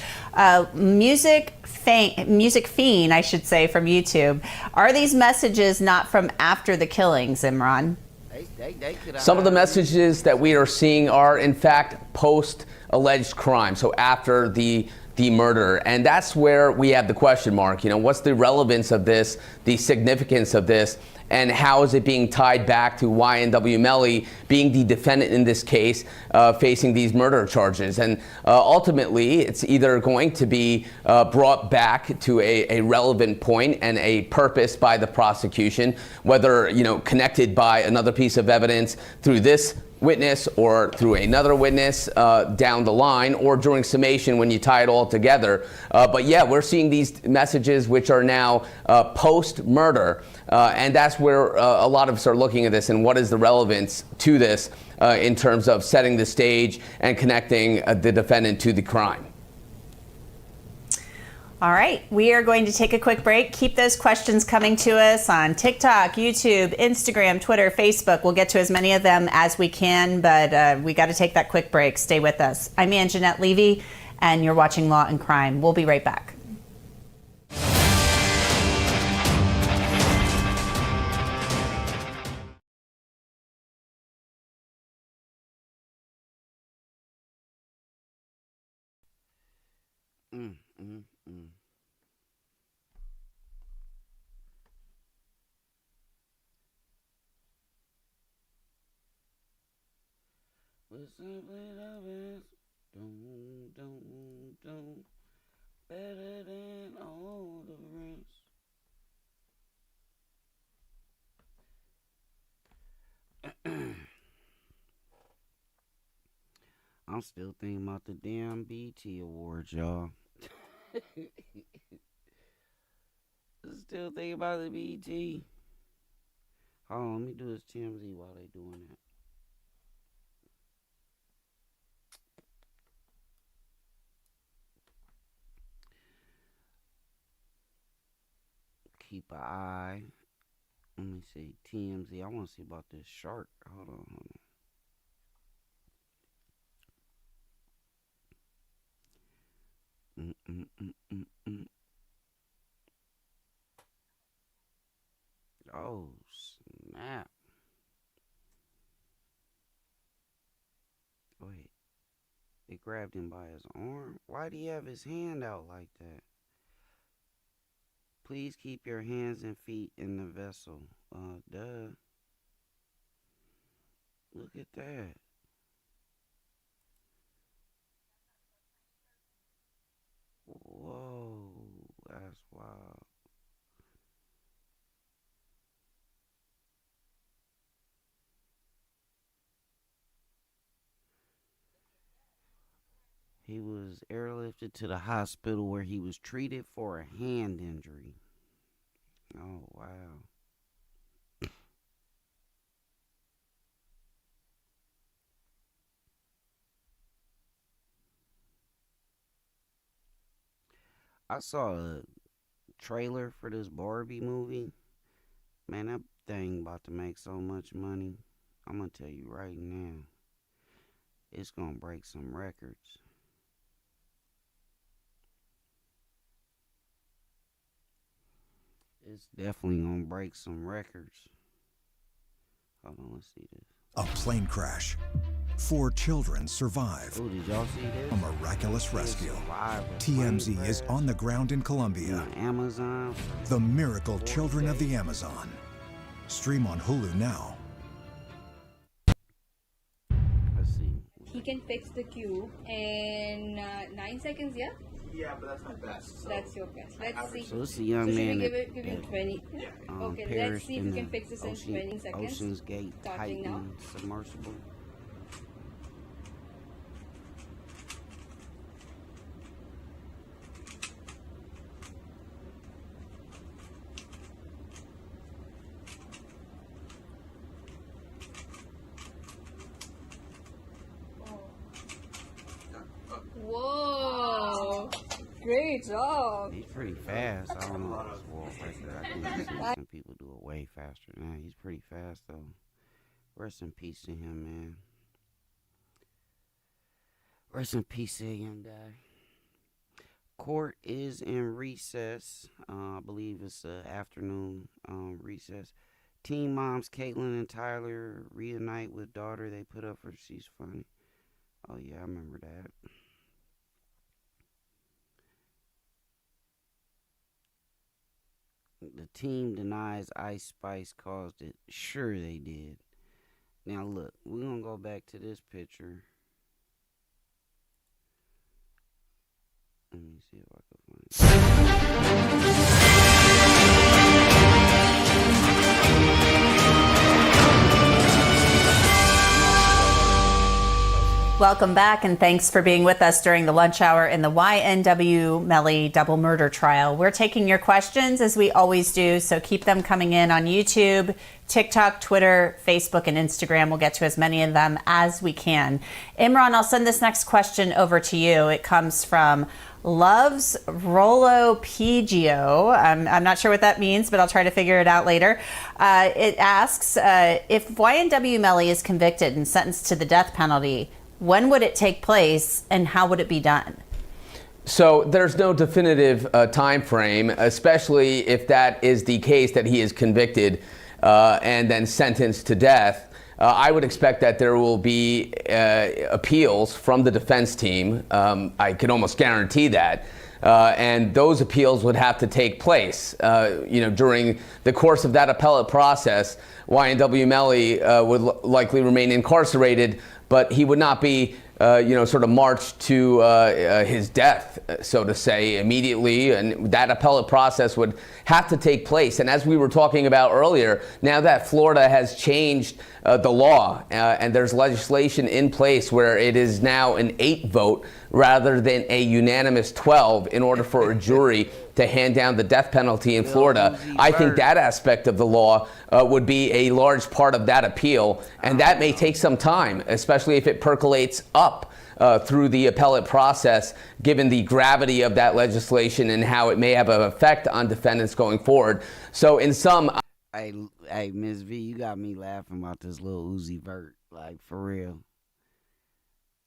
D: Music Fiend, I should say, from YouTube. Are these messages not from after the killings, Imran?
S: Some of the messages that we are seeing are, in fact, post-alleged crime, so after the murder. And that's where we have the question mark. You know, what's the relevance of this, the significance of this, and how is it being tied back to YNW Melly being the defendant in this case, facing these murder charges? And ultimately, it's either going to be brought back to a relevant point and a purpose by the prosecution, whether, you know, connected by another piece of evidence through this witness or through another witness down the line, or during summation when you tie it all together. But yeah, we're seeing these messages which are now post-murder, and that's where a lot of us are looking at this and what is the relevance to this in terms of setting the stage and connecting the defendant to the crime.
D: All right, we are going to take a quick break. Keep those questions coming to us on TikTok, YouTube, Instagram, Twitter, Facebook. We'll get to as many of them as we can, but we got to take that quick break. Stay with us. I'm Anjanette Levy, and you're watching Law and Crime. We'll be right back.
E: We're simply the best. Don't. Better than all the rest. I'm still thinking about the damn BT Awards, y'all. Still thinking about the BT. Hold on, let me do this TMZ while they doing that. Keep an eye. Let me see. TMZ. I want to see about this shark. Hold on. Oh, snap. Wait. It grabbed him by his arm? Why'd he have his hand out like that? Please keep your hands and feet in the vessel. Duh. Look at that. Whoa, that's wild. He was airlifted to the hospital where he was treated for a hand injury. Oh, wow. I saw a trailer for this Barbie movie. Man, that thing about to make so much money. I'm going to tell you right now. It's going to break some records. It's definitely going to break some records. Hold on, let's see this.
O: A plane crash. 4 children survive
E: Ooh, did y'all see this?
O: a miraculous rescue.
E: Survivor,
O: TMZ
E: plane
O: is on the ground in Colombia.
E: Amazon.
O: The Miracle Children of the Amazon. Stream on Hulu now.
E: Let's see.
P: He can fix the cube in 9 seconds, yeah?
W: Yeah, but that's my best. So
P: That's your best. Let's see.
E: So it's a young
P: so
E: man
P: should we
E: that,
P: give him 20? Okay, let's
E: perished
P: see if
E: in
P: we can
E: the
P: fix this in 20 seconds.
E: Ocean's Gate
P: Starting now.
E: Titan submersible.
P: Whoa! Great job.
E: He's pretty fast. I don't know if it's world record. I think some people do it way faster than that. He's pretty fast though. Rest in peace to him, man. Rest in peace to a young guy. Court is in recess. I believe it's afternoon recess. Teen moms Caitlin and Tyler reunite with daughter they put up for She's Funny. Oh yeah, I remember that. The team denies Ice Spice caused it. Sure they did. Now look, we're going to go back to this picture. Let me see if I can find it.
D: Welcome back, and thanks for being with us during the lunch hour in the YNW Melly double murder trial. We're taking your questions as we always do, so keep them coming in on YouTube, TikTok, Twitter, Facebook, and Instagram. We'll get to as many of them as we can. Imran, I'll send this next question over to you. It comes from Loves Rolo Pigio. I'm not sure what that means, but I'll try to figure it out later. It asks, if YNW Melly is convicted and sentenced to the death penalty, when would it take place and how would it be done?
S: So there's no definitive time frame, especially if that is the case, that he is convicted and then sentenced to death. I would expect that there will be appeals from the defense team. I can almost guarantee that. And those appeals would have to take place. During the course of that appellate process, YNW Melly would likely remain incarcerated, but he would not be, sort of marched to his death, so to say, immediately. And that appellate process would have to take place. And as we were talking about earlier, now that Florida has changed the law and there's legislation in place where it is now an 8 vote rather than a unanimous 12 in order for a jury to hand down the death penalty in Florida, I think that aspect of the law would be a large part of that appeal. And that may take some time, especially if it percolates up through the appellate process, given the gravity of that legislation and how it may have an effect on defendants going forward. So in some...
E: Hey, Ms. V, you got me laughing about this little Uzi Vert, like, for real.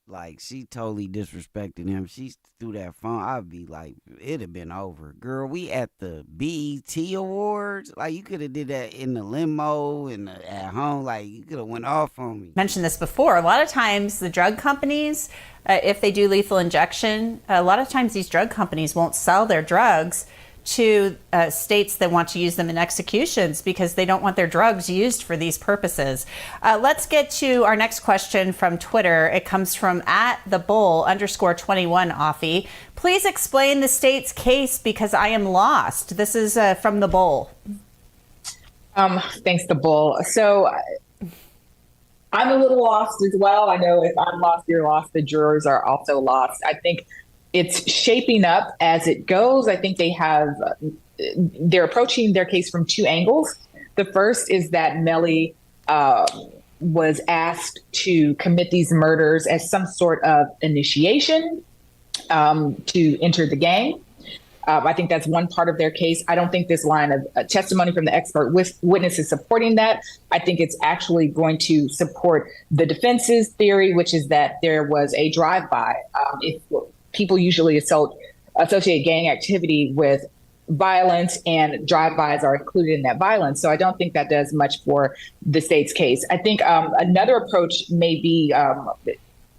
E: Like, she totally disrespected him. She threw that phone. I'd be like, it'd have been over. Girl, we at the BET Awards. Like, you could have did that in the limo and at home. Like, you could have went off on me.
D: Mentioned this before. A lot of times the drug companies, if they do lethal injection, a lot of times these drug companies won't sell their drugs to states that want to use them in executions because they don't want their drugs used for these purposes. Let's get to our next question from Twitter. It comes from @thebull_21 Offie. Please explain the state's case because I am lost. This is from the Bull.
U: Thanks, the Bull. So I'm a little lost as well. I know if I'm lost, you're lost. The jurors are also lost. I think it's shaping up as it goes. I think they're approaching their case from 2 angles. The first is that Melly was asked to commit these murders as some sort of initiation to enter the gang. I think that's one part of their case. I don't think this line of testimony from the expert witness is supporting that. I think it's actually going to support the defense's theory, which is that there was a drive-by. If people usually associate gang activity with violence, and drive-bys are included in that violence. So I don't think that does much for the state's case. I think another approach may be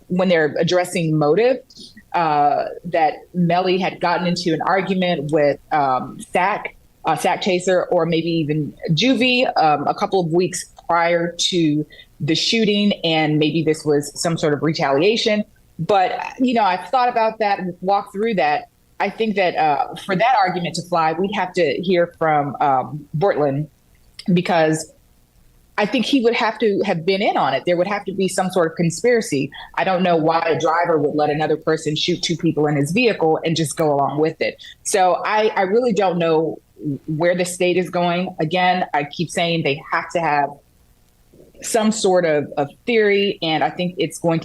U: when they're addressing motive, that Melly had gotten into an argument with Sack Chaser, or maybe even Juvie a couple of weeks prior to the shooting, and maybe this was some sort of retaliation. But, I've thought about that and walked through that. I think that for that argument to fly, we'd have to hear from Bortland, because I think he would have to have been in on it. There would have to be some sort of conspiracy. I don't know why a driver would let another person shoot two people in his vehicle and just go along with it. So I really don't know where the state is going. Again, I keep saying they have to have some sort of theory, and I think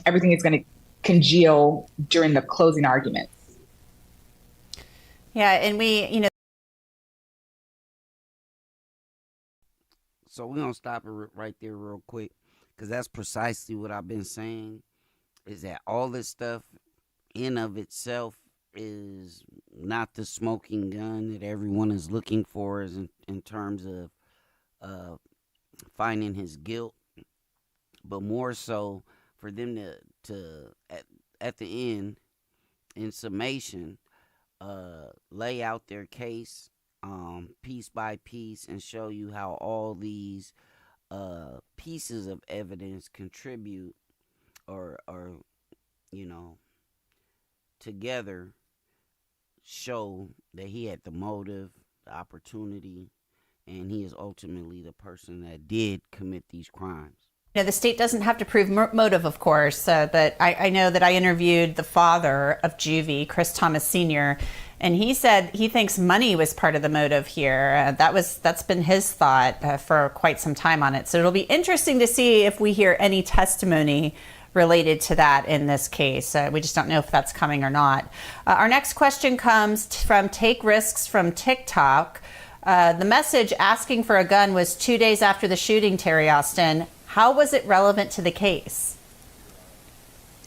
U: everything is going to congeal during the closing argument.
D: Yeah, and
E: So we're going to stop it right there real quick, because that's precisely what I've been saying, is that all this stuff in of itself is not the smoking gun that everyone is looking for in terms of finding his guilt, but more so for them to at the end, in summation, lay out their case piece by piece and show you how all these pieces of evidence contribute or together show that he had the motive, the opportunity, and he is ultimately the person that did commit these crimes.
D: The state doesn't have to prove motive, of course, but I know that I interviewed the father of Juvie, Chris Thomas Sr., and he said he thinks money was part of the motive here. That's been his thought for quite some time on it. So it'll be interesting to see if we hear any testimony related to that in this case. We just don't know if that's coming or not. Our next question comes from Take Risks from TikTok. The message asking for a gun was 2 days after the shooting, Terry Austin. How was it relevant to the case?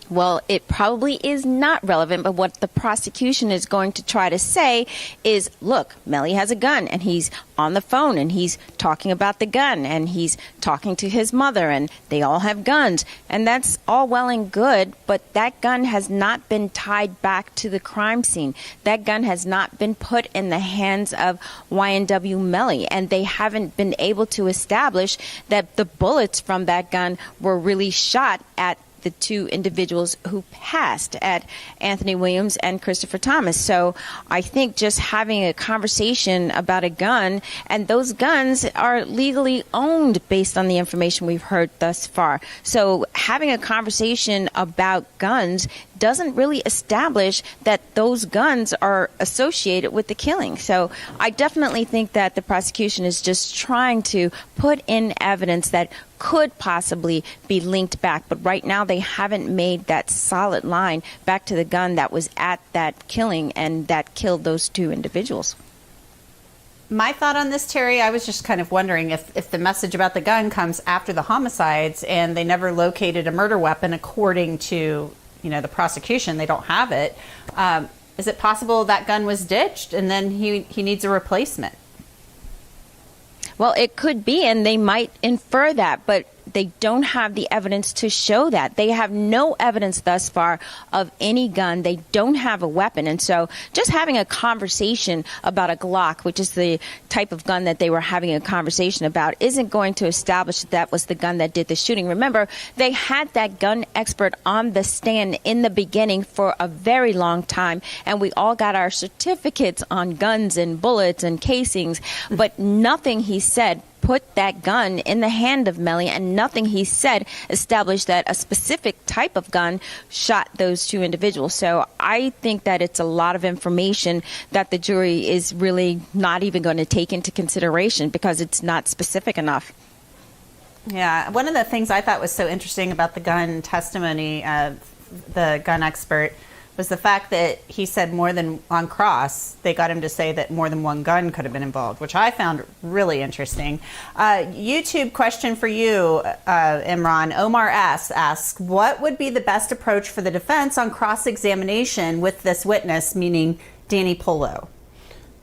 Q: Well, it probably is not relevant, but what the prosecution is going to try to say is, look, Melly has a gun, and he's on the phone, and he's talking about the gun, and he's talking to his mother, and they all have guns. And that's all well and good, but that gun has not been tied back to the crime scene. That gun has not been put in the hands of YNW Melly, and they haven't been able to establish that the bullets from that gun were really shot at the two individuals who passed, at Anthony Williams and Christopher Thomas. So I think just having a conversation about a gun, and those guns are legally owned based on the information we've heard thus far. So having a conversation about guns doesn't really establish that those guns are associated with the killing. So I definitely think that the prosecution is just trying to put in evidence that could possibly be linked back. But right now they haven't made that solid line back to the gun that was at that killing and that killed those two individuals.
D: My thought on this, Terry, I was just kind of wondering if the message about the gun comes after the homicides and they never located a murder weapon according to the prosecution. They don't have it. Is it possible that gun was ditched and then he needs a replacement?
Q: Well, it could be, and they might infer that, but they don't have the evidence to show that. They have no evidence thus far of any gun. They don't have a weapon. And so just having a conversation about a Glock, which is the type of gun that they were having a conversation about, isn't going to establish that was the gun that did the shooting. Remember, they had that gun expert on the stand in the beginning for a very long time, and we all got our certificates on guns and bullets and casings, but nothing he said put that gun in the hand of Melly, and nothing he said established that a specific type of gun shot those two individuals. So I think that it's a lot of information that the jury is really not even going to take into consideration because it's not specific enough.
D: Yeah, one of the things I thought was so interesting about the gun testimony of the gun expert was the fact that he said more than on cross. They got him to say that more than one gun could have been involved, which I found really interesting. YouTube question for you, Imran. Omar asks, what would be the best approach for the defense on cross-examination with this witness, meaning Danny Polo?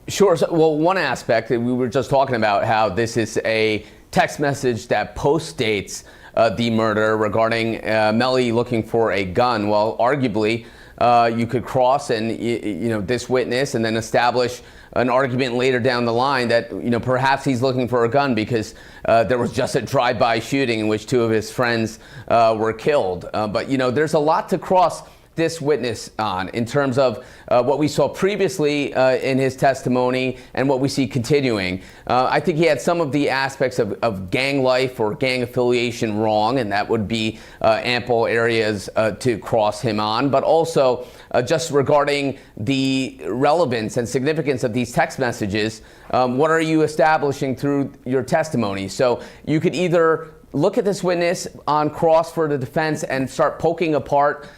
S: Sure. So, well, one aspect that we were just talking about, how this is a text message that postdates the murder regarding Melly looking for a gun. Well, arguably, you could cross and this witness and then establish an argument later down the line that perhaps he's looking for a gun because there was just a drive-by shooting in which 2 of his friends were killed. But there's a lot to cross this witness on in terms of what we saw previously in his testimony and what we see continuing. I think he had some of the aspects of gang life or gang affiliation wrong, and that would be ample areas to cross him on, but also just regarding the relevance and significance of these text messages. What are you establishing through your testimony? So you could either look at this witness on cross for the defense and start poking apart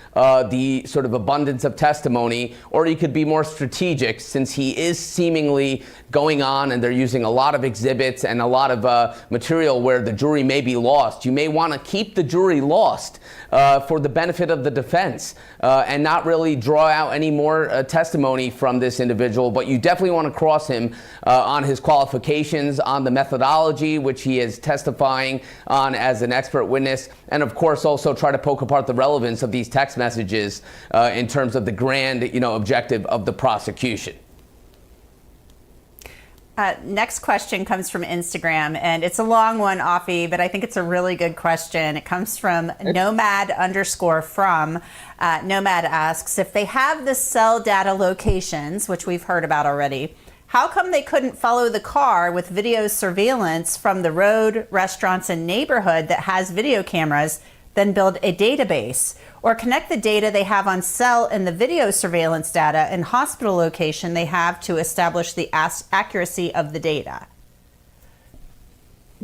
S: the sort of abundance of testimony, or you could be more strategic since he is seemingly going on and they're using a lot of exhibits and a lot of material where the jury may be lost. You may want to keep the jury lost for the benefit of the defense and not really draw out any more testimony from this individual, but you definitely want to cross him on his qualifications, on the methodology which he is testifying on as an expert witness, and of course also try to poke apart the relevance of these text messages in terms of the grand objective of the prosecution.
D: Next question comes from Instagram, and it's a long one, Afi, but I think it's a really good question. It comes from nomad_from. Nomad asks, if they have the cell data locations, which we've heard about already, how come they couldn't follow the car with video surveillance from the road, restaurants, and neighborhood that has video cameras, then build a database? Or connect the data they have on cell and the video surveillance data and hospital location they have to establish the accuracy of the data?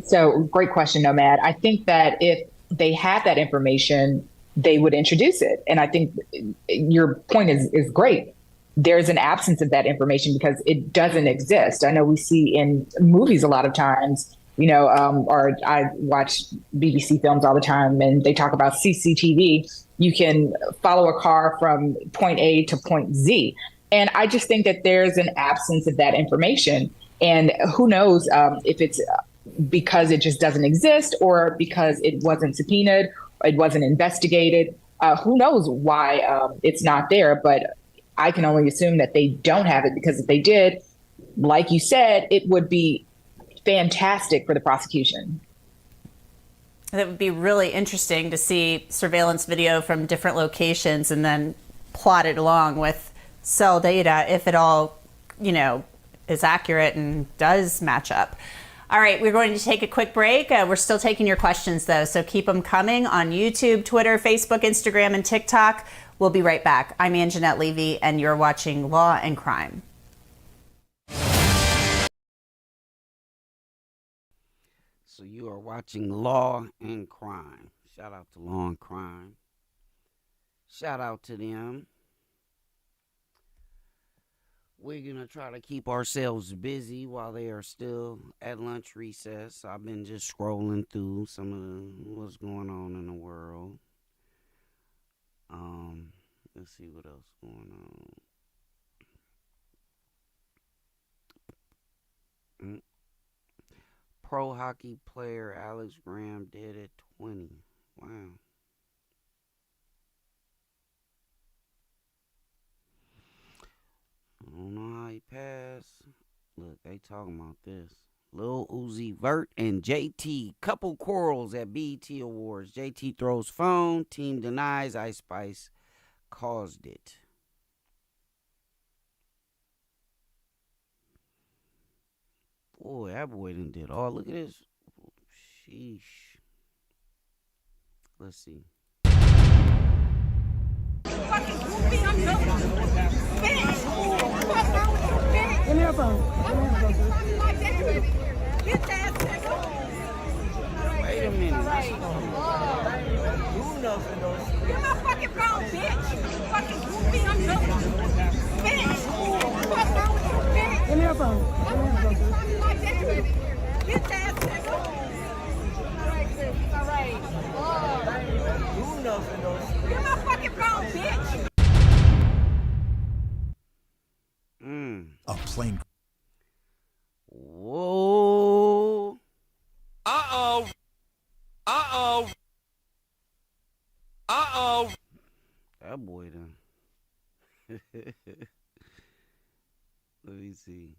U: So, great question, Nomad. I think that if they had that information, they would introduce it. And I think your point is great. There's an absence of that information because it doesn't exist. I know we see in movies a lot of times, or I watch BBC films all the time, and they talk about CCTV. You can follow a car from point A to point Z. And I just think that there's an absence of that information. And who knows if it's because it just doesn't exist or because it wasn't subpoenaed, or it wasn't investigated. Who knows why it's not there? But I can only assume that they don't have it, because if they did, like you said, it would be fantastic for the prosecution.
D: That would be really interesting to see surveillance video from different locations and then plot it along with cell data if it all, is accurate and does match up. All right, we're going to take a quick break. We're still taking your questions, though, so keep them coming on YouTube, Twitter, Facebook, Instagram, and TikTok. We'll be right back. I'm Anjanette Levy, and you're watching Law and Crime.
E: So you are watching Law and Crime. Shout out to Law and Crime. Shout out to them. We're going to try to keep ourselves busy while they are still at lunch recess. I've been just scrolling through some of what's going on in the world. Let's see what else is going on. Pro hockey player Alex Graham dead at 20. Wow. I don't know how he passed. Look, they talking about this. Lil Uzi Vert and JT. Couple quarrels at BET Awards. JT throws phone. Team denies Ice Spice caused it. Boy, that boy done did all. Look at this. Sheesh. Let's see.
J: Give me your phone.
E: Wait a minute.
J: Give my fucking phone, bitch. Fucking goofy, I'm joking. Bitch. Give me your phone. Bitch ass nigga. All right, sis. All right. Give my fucking phone, bitch.
O: A plane.
E: Let me see.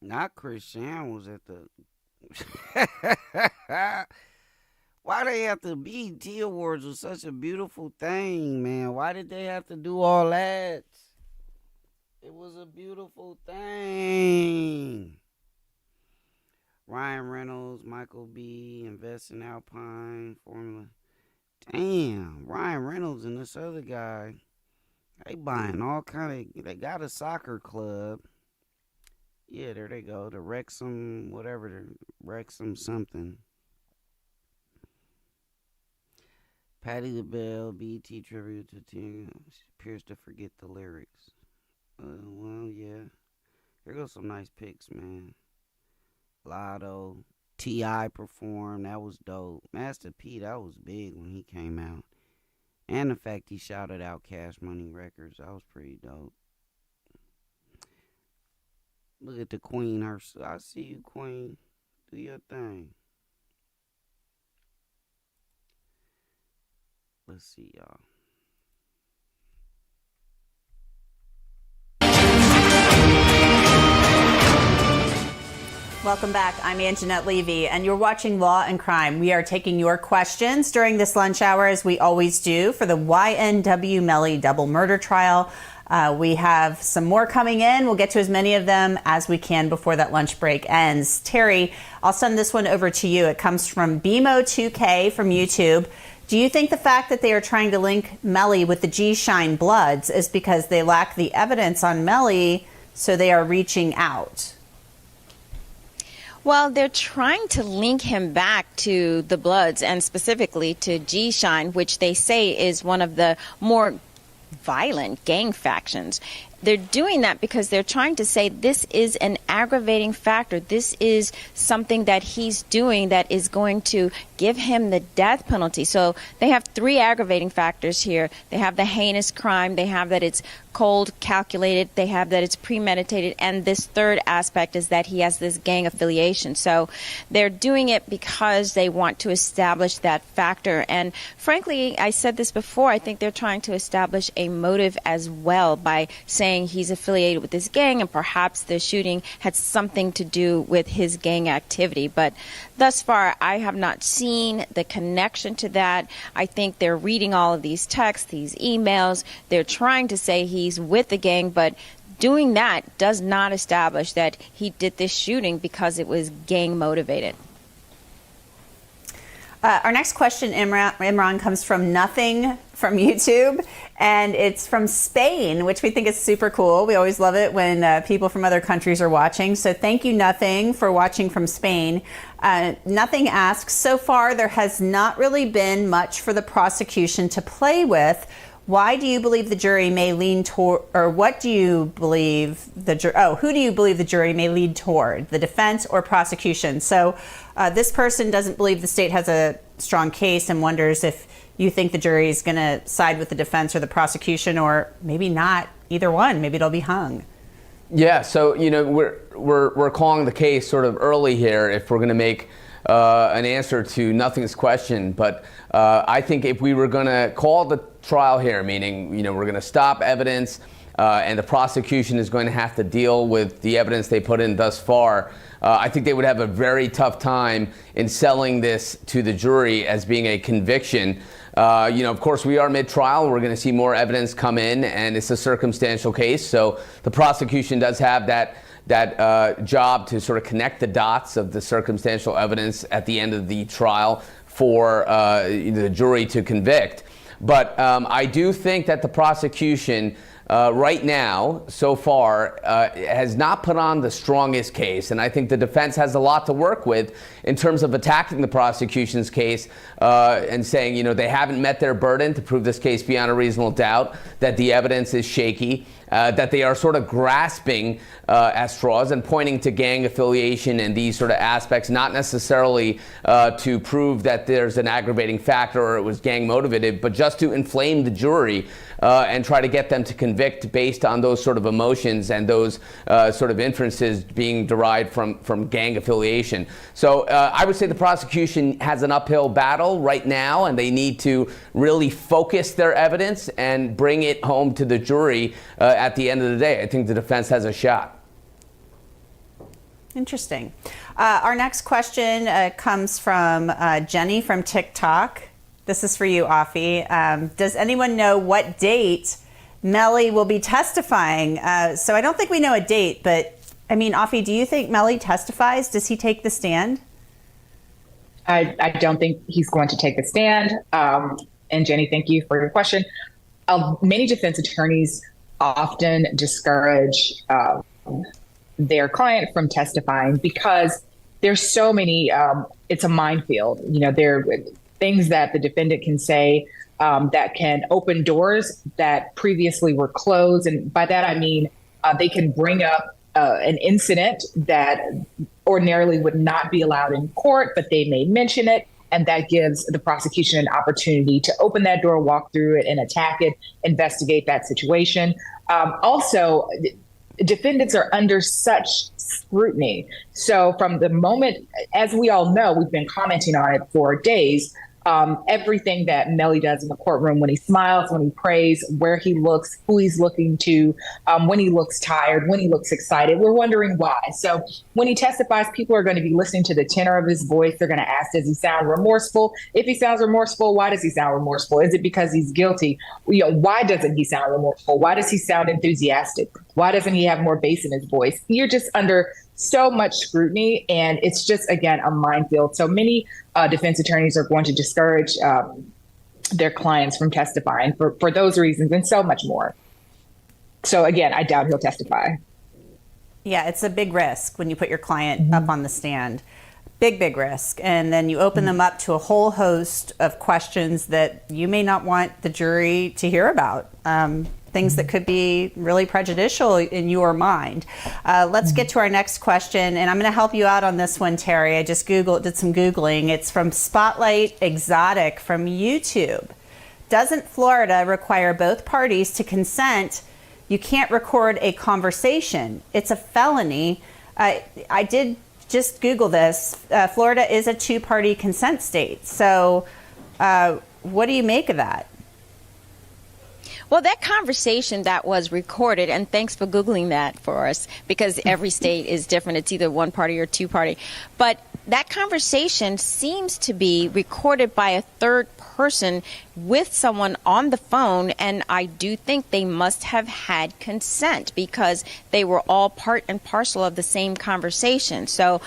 E: Not Christian was at the. Why they have to BET Awards was such a beautiful thing, man? Why did they have to do all that? It was a beautiful thing. Ryan Reynolds, Michael B., Invest in Alpine, Formula. Damn, Ryan Reynolds and this other guy, they buying all kind of, they got a soccer club. Yeah, there they go. The Wrexham, whatever, the Wrexham something. Patti LaBelle, BET tribute to Tina. She appears to forget the lyrics. Well, yeah. Here goes some nice pics, man. Lotto. T.I. performed. That was dope. Master P, that was big when he came out. And the fact he shouted out Cash Money Records. That was pretty dope. Look at the Queen herself. I see you, Queen. Do your thing. Let's see, y'all.
D: Welcome back. I'm Anjanette Levy, and you're watching Law and Crime. We are taking your questions during this lunch hour, as we always do, for the YNW Melly double murder trial. We have some more coming in. We'll get to as many of them as we can before that lunch break ends. Terry, I'll send this one over to you. It comes from BMO2K from YouTube. Do you think the fact that they are trying to link Melly with the G-Shine Bloods is because they lack the evidence on Melly, so they are reaching out?
Q: Well, they're trying to link him back to the Bloods and specifically to G-Shine, which they say is one of the more violent gang factions. They're doing that because they're trying to say this is an aggravating factor. This is something that he's doing that is going to give him the death penalty. So they have three aggravating factors here. They have the heinous crime. They have that it's cold, calculated. They have that it's premeditated. And this third aspect is that he has this gang affiliation. So they're doing it because they want to establish that factor. And frankly, I said this before, I think they're trying to establish a motive as well by saying he's affiliated with this gang and perhaps the shooting had something to do with his gang activity. But thus far, I have not seen the connection to that. I think they're reading all of these texts, these emails. They're trying to say he's with the gang, but doing that does not establish that he did this shooting because it was gang motivated.
D: Our next question, Imran, comes from Nothing from YouTube, and it's from Spain, which we think is super cool. We always love it when people from other countries are watching. So thank you, Nothing, for watching from Spain. Nothing asks, so far there has not really been much for the prosecution to play with. Why do you believe the jury may lean toward, or what do you believe the jury, who do you believe the jury may lean toward, the defense or prosecution? So this person doesn't believe the state has a strong case and wonders if you think the jury is going to side with the defense or the prosecution, or maybe not either one. Maybe it'll be hung.
S: Yeah, so, you know, we're calling the case sort of early here if we're going to make an answer to Nothing's question. But I think if we were going to call the trial here, meaning, you know, we're going to stop evidence and the prosecution is going to have to deal with the evidence they put in thus far, I think they would have a very tough time in selling this to the jury as being a conviction. You know, of course, we are mid-trial. We're going to see more evidence come in, and it's a circumstantial case. So the prosecution does have that job to sort of connect the dots of the circumstantial evidence at the end of the trial for the jury to convict. But I do think that the prosecution right now, so far, has not put on the strongest case. And I think the defense has a lot to work with in terms of attacking the prosecution's case and saying, you know, they haven't met their burden to prove this case beyond a reasonable doubt, that the evidence is shaky, that they are sort of grasping at straws and pointing to gang affiliation and these sort of aspects, not necessarily to prove that there's an aggravating factor or it was gang motivated, but just to inflame the jury and try to get them to convict based on those sort of emotions and those sort of inferences being derived from gang affiliation. So I would say the prosecution has an uphill battle right now, and they need to really focus their evidence and bring it home to the jury at the end of the day. I think the defense has a shot.
D: Interesting. Our next question comes from Jenny from TikTok. This is for you, Afi. Does anyone know what date Melly will be testifying? So I don't think we know a date, but I mean, Afi, do you think Melly testifies? Does he take the stand?
U: I don't think he's going to take the stand. And Jenny, thank you for your question. Many defense attorneys often discourage their client from testifying because there's so many, it's a minefield. You know, there are things that the defendant can say that can open doors that previously were closed. And by that, I mean, they can bring up an incident that ordinarily would not be allowed in court, but they may mention it. And that gives the prosecution an opportunity to open that door, walk through it, and attack it, investigate that situation. Also, defendants are under such scrutiny. So from the moment, as we all know, we've been commenting on it for days, everything that Melly does in the courtroom, when he smiles, when he prays, where he looks, who he's looking to, when he looks tired, when he looks excited, we're wondering why. So when he testifies, people are going to be listening to the tenor of his voice. They're going to ask, does he sound remorseful? If he sounds remorseful, why does he sound remorseful? Is it because he's guilty? You know, why doesn't he sound remorseful? Why does he sound enthusiastic? Why doesn't he have more bass in his voice? You're just under so much scrutiny, and it's just, again, a minefield. So many defense attorneys are going to discourage their clients from testifying for those reasons and so much more. So again, I doubt he'll testify.
D: Yeah, it's a big risk when you put your client up on the stand. Big risk. And then you open them up to a whole host of questions that you may not want the jury to hear about. Things that could be really prejudicial in your mind. Let's get to our next question, and I'm going to help you out on this one, Terry. I just did some Googling. It's from Spotlight Exotic from YouTube. Doesn't Florida require both parties to consent? You can't record a conversation. It's a felony. I did just Google this. Florida is a two-party consent state. So what do you make of that?
Q: Well, that conversation that was recorded, and thanks for Googling that for us, because every state is different. It's either one party or two party. But that conversation seems to be recorded by a third person with someone on the phone, and I do think they must have had consent because they were all part and parcel of the same conversation. So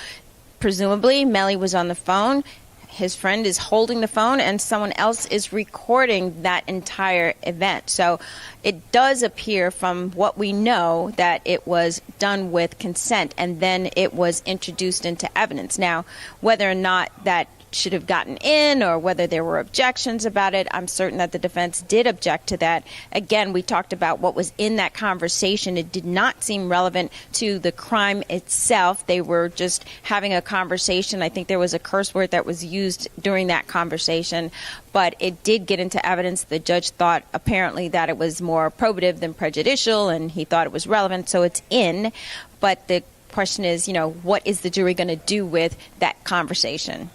Q: presumably Melly was on the phone. His friend is holding the phone and someone else is recording that entire event. So it does appear from what we know that it was done with consent and then it was introduced into evidence. Now, whether or not that should have gotten in or whether there were objections about it, I'm certain that the defense did object to that. Again, we talked about what was in that conversation. It did not seem relevant to the crime itself. They were just having a conversation. I think there was a curse word that was used during that conversation, but it did get into evidence. The judge thought apparently that it was more probative than prejudicial, and he thought it was relevant, so it's in. But the question is, you know, what is the jury going to do with that conversation?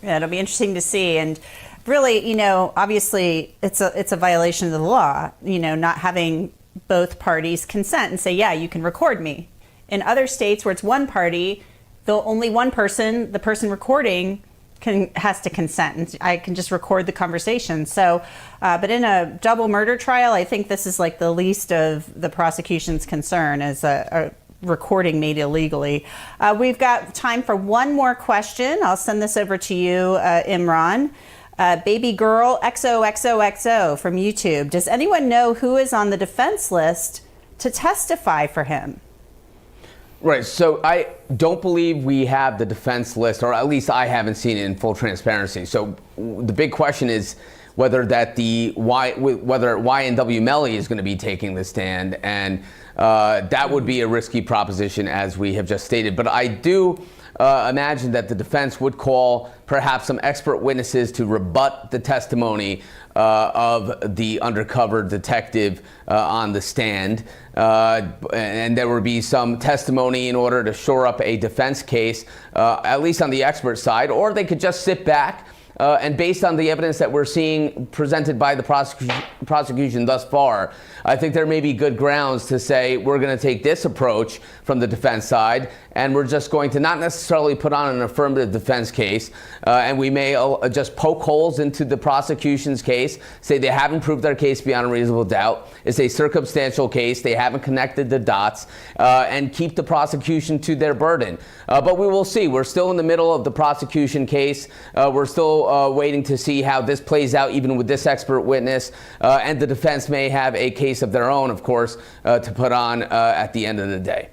D: Yeah, it'll be interesting to see. And really, you know, obviously it's a violation of the law, you know, not having both parties consent and say, yeah, you can record me. In other states where it's one party, only one person, the person recording, has to consent, and I can just record the conversation. So, but in a double murder trial, I think this is like the least of the prosecution's concern as a recording made illegally. We've got time for one more question. I'll send this over to you, Imran. Baby Girl XOXOXO from YouTube. Does anyone know who is on the defense list to testify for him?
S: Right. So I don't believe we have the defense list, or at least I haven't seen it in full transparency. So the big question is whether YNW Melly is going to be taking the stand, and that would be a risky proposition, as we have just stated. But I do imagine that the defense would call perhaps some expert witnesses to rebut the testimony of the undercover detective on the stand. And there would be some testimony in order to shore up a defense case, at least on the expert side, or they could just sit back and based on the evidence that we're seeing presented by the prosecution thus far, I think there may be good grounds to say we're going to take this approach from the defense side, and we're just going to not necessarily put on an affirmative defense case, and we may just poke holes into the prosecution's case, say they haven't proved their case beyond a reasonable doubt. It's a circumstantial case. They haven't connected the dots, and keep the prosecution to their burden. But we will see. We're still in the middle of the prosecution case. We're still waiting to see how this plays out, even with this expert witness. And the defense may have a case of their own, of course, to put on at the end of the day.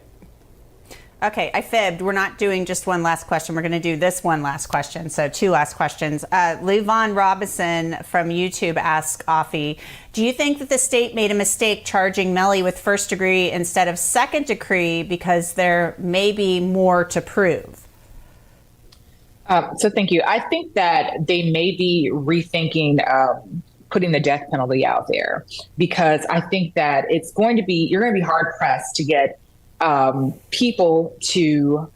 D: Okay, I fibbed. We're not doing just one last question. We're going to do this one last question. So 2 last questions. Levon Robinson from YouTube asks Offie, do you think that the state made a mistake charging Melly with first degree instead of second degree because there may be more to prove?
U: So thank you. I think that they may be rethinking putting the death penalty out there, because I think that you're going to be hard pressed to get people to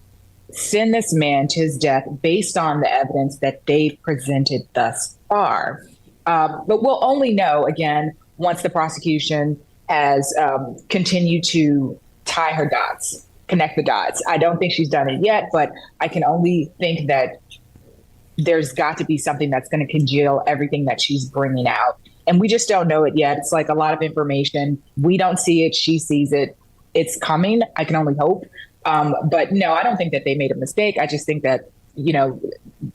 U: send this man to his death based on the evidence that they've presented thus far. But we'll only know, again, once the prosecution has continued to tie her dots, connect the dots. I don't think she's done it yet, but I can only think that there's got to be something that's going to congeal everything that she's bringing out. And we just don't know it yet. It's like a lot of information. We don't see it. She sees it. It's coming. I can only hope. But no, I don't think that they made a mistake. I just think that,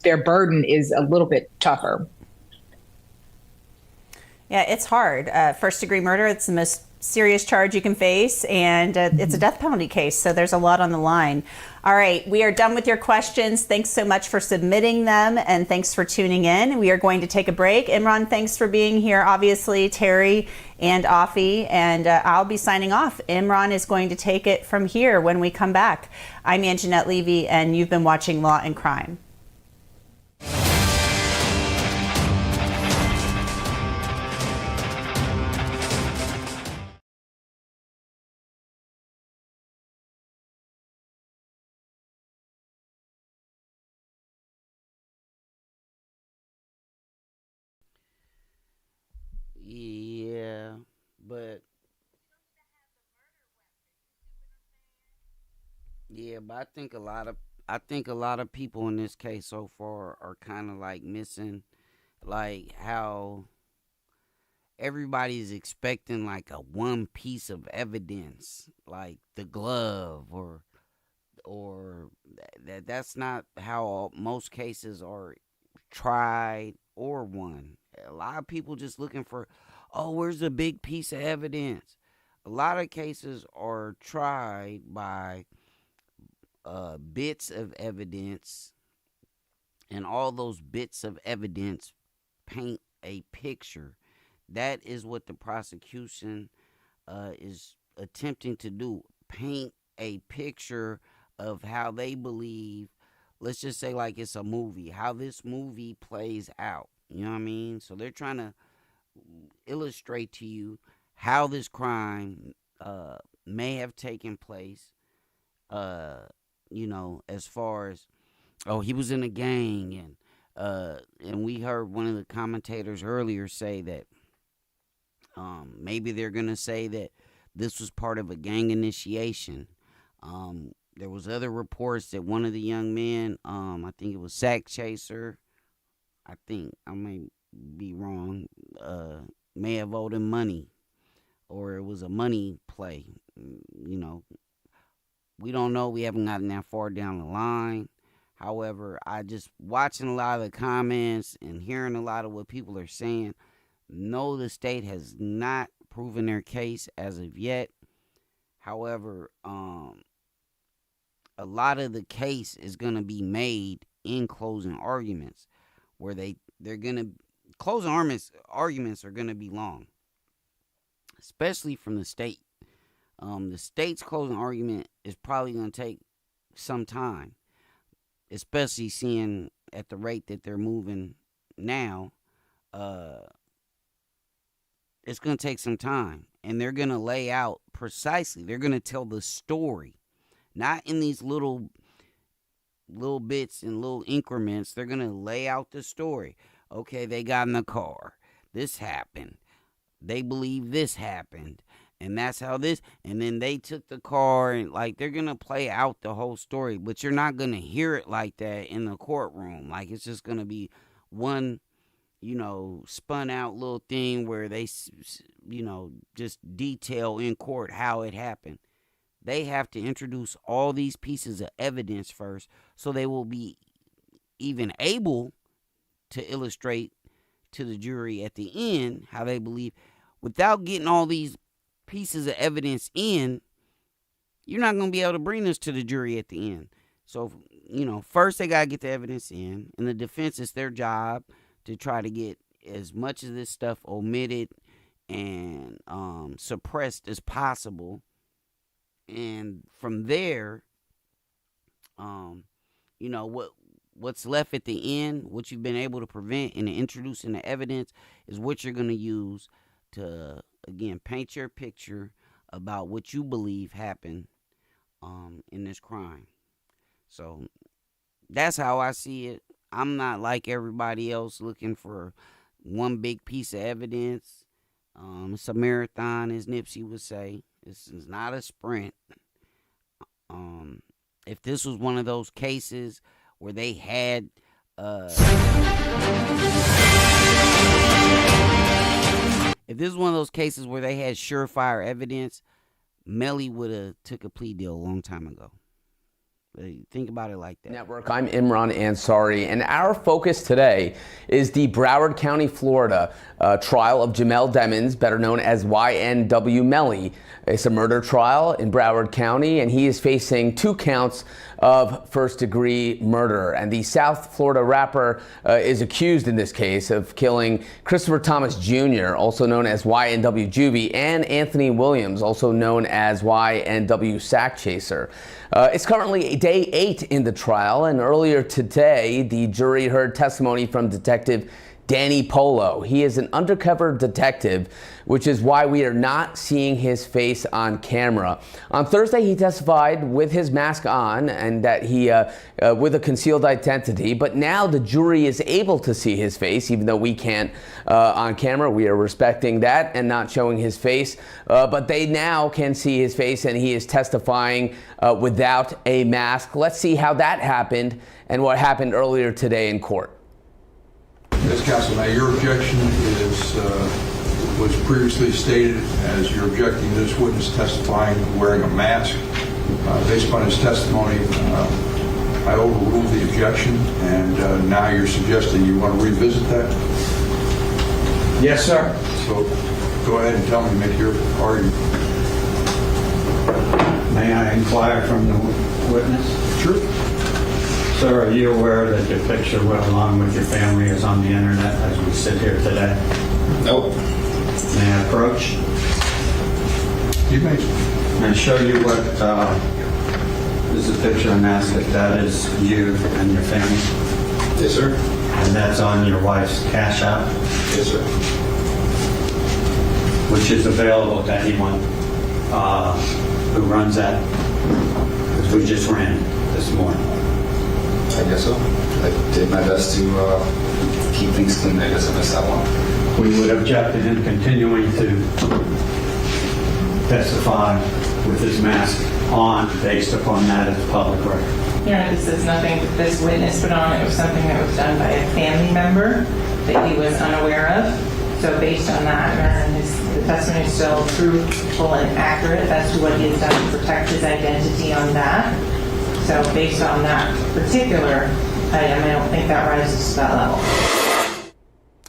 U: their burden is a little bit tougher.
D: Yeah, it's hard. First degree murder, it's the most serious charge you can face, and it's a death penalty case, so there's a lot on the line. All right, we are done with your questions. Thanks so much for submitting them, and thanks for tuning in. We are going to take a break. Imran, thanks for being here, obviously, Terry and Offie, and I'll be signing off. Imran is going to take it from here when we come back. I'm Anjanette Levy, and you've been watching Law and Crime.
E: Yeah, but I think a lot of people in this case so far are kind of like missing, like how everybody's expecting like a one piece of evidence, like the glove, or that's not how most cases are tried or won. A lot of people just looking for, where's the big piece of evidence? A lot of cases are tried by bits of evidence, and all those bits of evidence paint a picture. That is what the prosecution is attempting to do, paint a picture of how they believe, let's just say like it's a movie, how this movie plays out. You know what I mean? So they're trying to illustrate to you how this crime may have taken place, as far as, he was in a gang, and we heard one of the commentators earlier say that maybe they're going to say that this was part of a gang initiation. There was other reports that one of the young men, I think it was Sack Chaser, I think, I may be wrong, may have owed him money, or it was a money play. We don't know. We haven't gotten that far down the line. However, I just watching a lot of the comments and hearing a lot of what people are saying. No, the state has not proven their case as of yet. However, a lot of the case is going to be made in closing arguments, where they're going to closing arguments are going to be long, especially from the state. The state's closing argument is probably going to take some time, especially seeing at the rate that they're moving now. It's going to take some time, and they're going to lay out precisely. They're going to tell the story, not in these little bits and little increments. They're going to lay out the story. Okay, they got in the car. This happened. They believe this happened. And that's how this, and then they took the car, and like, they're going to play out the whole story, but you're not going to hear it like that in the courtroom. Like, it's just going to be one, spun out little thing where they, just detail in court how it happened. They have to introduce all these pieces of evidence first, so they will be even able to illustrate to the jury at the end how they believe. Without getting all these pieces of evidence in, you're not going to be able to bring this to the jury at the end. So, first they got to get the evidence in, and the defense, is their job to try to get as much of this stuff omitted and suppressed as possible. And from there, what's left at the end, what you've been able to prevent and introduce in the evidence, is what you're going to use to, again, paint your picture about what you believe happened in this crime. So that's how I see it. I'm not like everybody else looking for one big piece of evidence. It's a marathon, as Nipsey would say. This is not a sprint. If this was one of those cases where they had surefire evidence, Melly would have took a plea deal a long time ago. Think about it like that.
S: Network, I'm Imran Ansari, and our focus today is the Broward County, Florida trial of Jamell Demons, better known as YNW Melly. It's a murder trial in Broward County, and he is facing 2 counts of first-degree murder. And the South Florida rapper is accused in this case of killing Christopher Thomas Jr., also known as YNW Juvie, and Anthony Williams, also known as YNW Sack Chaser. It's currently day 8 in the trial, and earlier today, the jury heard testimony from Detective Danny Polo. He is an undercover detective, which is why we are not seeing his face on camera. On Thursday, he testified with his mask on and that he with a concealed identity, but now the jury is able to see his face, even though we can't on camera. We are respecting that and not showing his face, but they now can see his face, and he is testifying without a mask. Let's see how that happened and what happened earlier today in court.
F: Yes, Counsel. Now, your objection was previously stated as you're objecting to this witness testifying wearing a mask. Based upon his testimony, I overruled the objection, and now you're suggesting you want to revisit that?
G: Yes, sir.
F: So go ahead and tell me, make your argument.
G: May I inquire from the witness?
F: Sure.
G: Sir, are you aware that your picture, along with your family, is on the internet as we sit here today?
A: Nope.
G: May I approach?
F: You may.
G: And show you what is a picture of mask. That is you and your family.
A: Yes, sir.
G: And that's on your wife's Cash App.
A: Yes, sir.
G: Which is available to anyone who runs that. Because we just ran this morning.
A: I guess so. I did my best to keep things clean. I guess I missed that one.
G: We would object to him continuing to testify with his mask on based upon that as a public record.
B: Your Honor, this is nothing that this witness put on. It was something that was done by a family member that he was unaware of. So based on that, Your Honor, the testimony is still truthful and accurate as to what he has done to protect his identity on that. So based on that particular item, I don't think that rises to that level.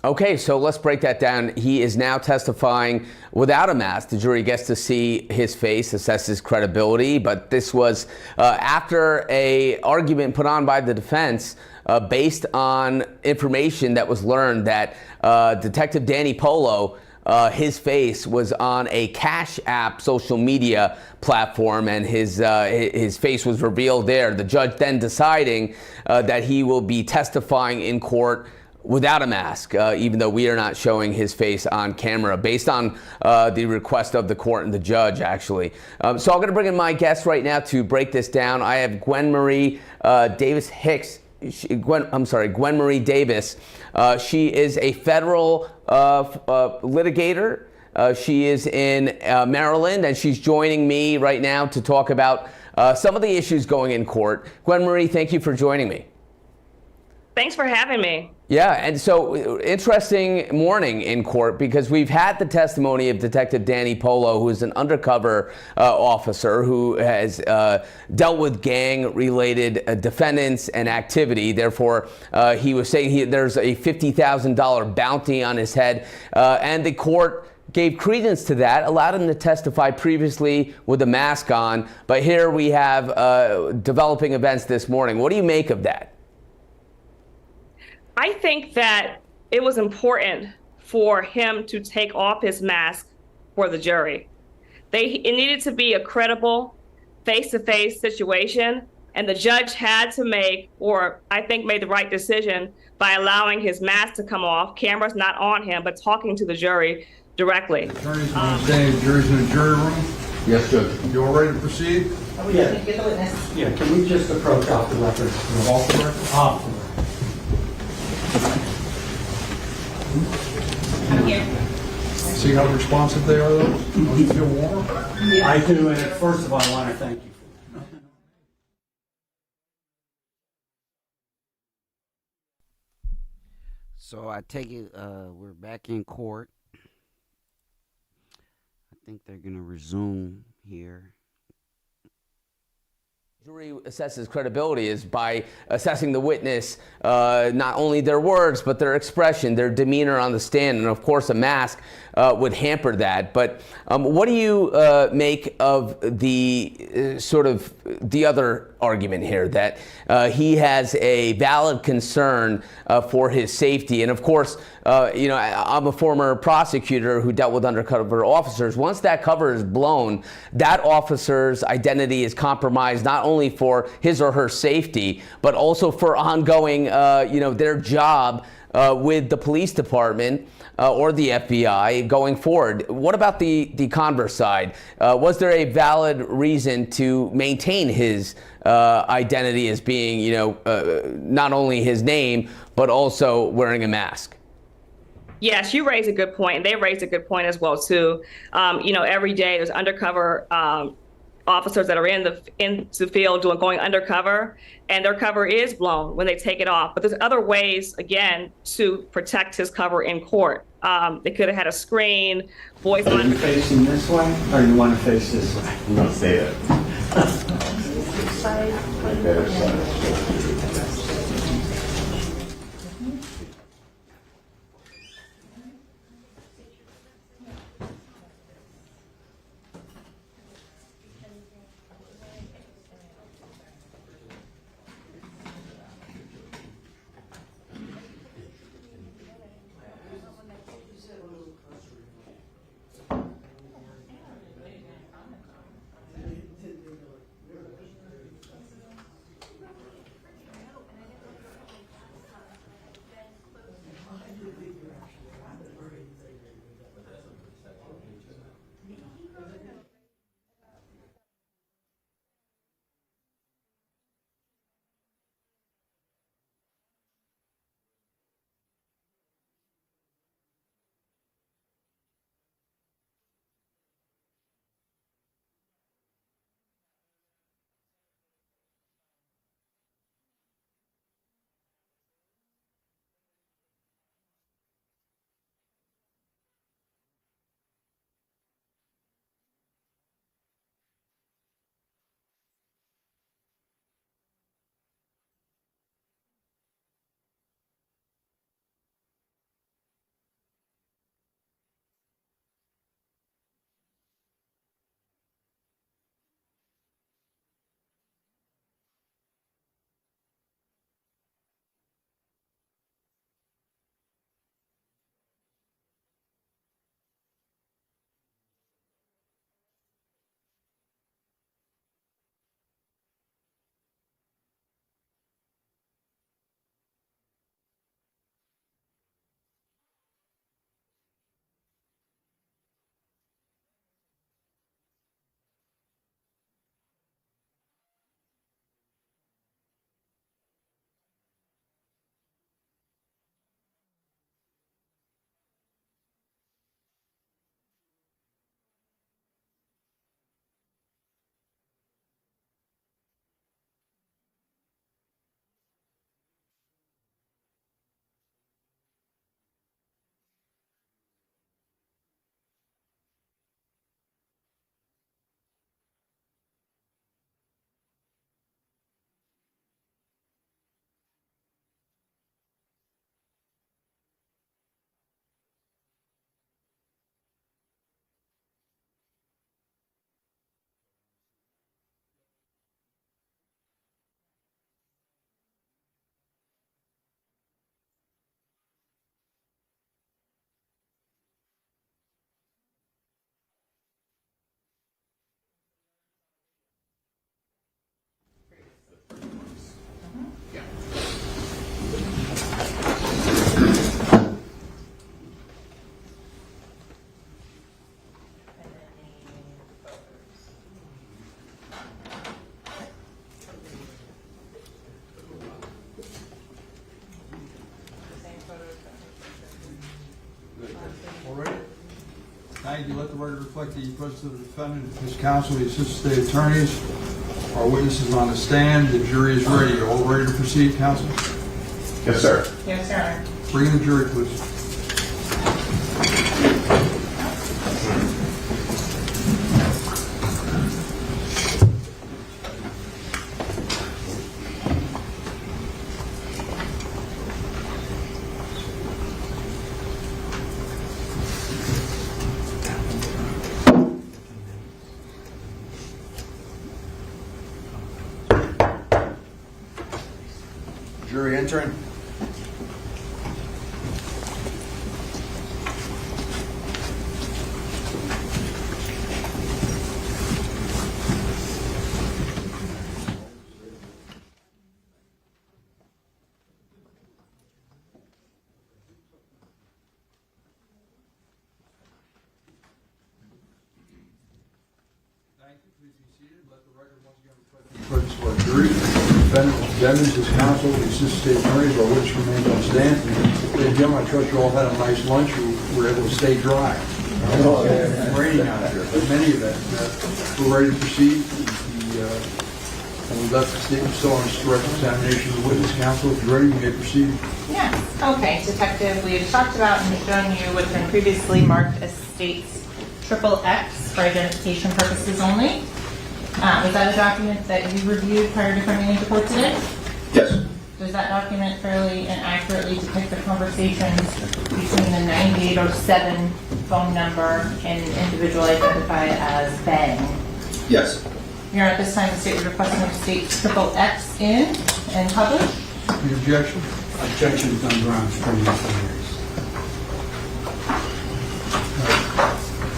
S: Okay, so let's break that down. He is now testifying without a mask. The jury gets to see his face, assess his credibility, but this was after a argument put on by the defense based on information that was learned that Detective Danny Polo, his face was on a Cash App social media platform, and his face was revealed there. The judge then deciding that he will be testifying in court without a mask, even though we are not showing his face on camera, based on the request of the court and the judge, actually. So I'm going to bring in my guest right now to break this down. I have Gwen Marie Davis Hicks. Gwen Marie Davis. She is a federal litigator. She is in Maryland, and she's joining me right now to talk about some of the issues going in court. Gwen Marie, thank you for joining me.
C: Thanks for having me.
S: Yeah, and so interesting morning in court, because we've had the testimony of Detective Danny Polo, who is an undercover officer who has dealt with gang-related defendants and activity. Therefore, he was saying there's a $50,000 bounty on his head, and the court gave credence to that, allowed him to testify previously with a mask on. But here we have developing events this morning. What do you make of that?
C: I think that it was important for him to take off his mask for the jury. It needed to be a credible face-to-face situation, and the judge had to make, or I think made the right decision by allowing his mask to come off, cameras not on him, but talking to the jury directly.
F: Attorneys want to stay, jury's in the jury room?
G: Yes, Judge.
F: You all ready to proceed?
G: Yeah. Yeah, can we just approach off the record?
F: Off the record?
G: Off the record.
B: I'm here.
F: See how responsive they are, those? Don't you feel warm?
G: I do, and first of all, I want to thank you.
E: So I take it we're back in court. I think they're going to resume here.
S: Jury assesses credibility is by assessing the witness, not only their words, but their expression, their demeanor on the stand. And of course, a mask would hamper that. But what do you make of the sort of the other argument here, that he has a valid concern for his safety? And of course, you know, I'm a former prosecutor who dealt with undercover officers. Once that cover is blown, that officer's identity is compromised, not only for his or her safety, but also for ongoing, you know, their job with the police department or the FBI going forward. What about the converse side? Was there a valid reason to maintain his identity as being, you know, not only his name, but also wearing a mask?
C: Yes, you raise a good point, and they raise a good point as well too. You know, every day there's undercover officers that are in the field going undercover, and their cover is blown when they take it off. But there's other ways, again, to protect his cover in court. They could have had a screen, voice.
G: Are you facing this way, or you want to face this way?
K: I'm going to say that. Better side.
F: the record reflect the presence of the defendant, his counsel, the assistant state attorneys, our witnesses on the stand. The jury is ready. All ready to proceed, counsel?
K: Yes, sir.
B: Yes, sir.
F: Bring in the jury, please. Jury entering. Thank you. Please be seated. Let the record once again reflect the presence of our jury. Defendant, Devins, his counsel, the assistant state attorneys, our witness remains on stand. Ladies and gentlemen, I trust you all had a nice lunch. You were able to stay dry. It's raining out here, but many of them. We're ready to proceed. And we left the statement still on direct examination of the witness. Counsel, if you're ready, you may proceed.
B: Yes. Okay, Detective, we had talked about and shown you what's been previously marked as states XXX for identification purposes only. Was that a document that you reviewed prior to coming into court today?
T: Yes.
B: Does that document fairly and accurately depict the conversations between the 9807 phone number and an individual identified as Bang?
T: Yes.
B: You're at this time the state is requesting the state XXX in and published.
F: Any objection?
G: Objection is on grounds for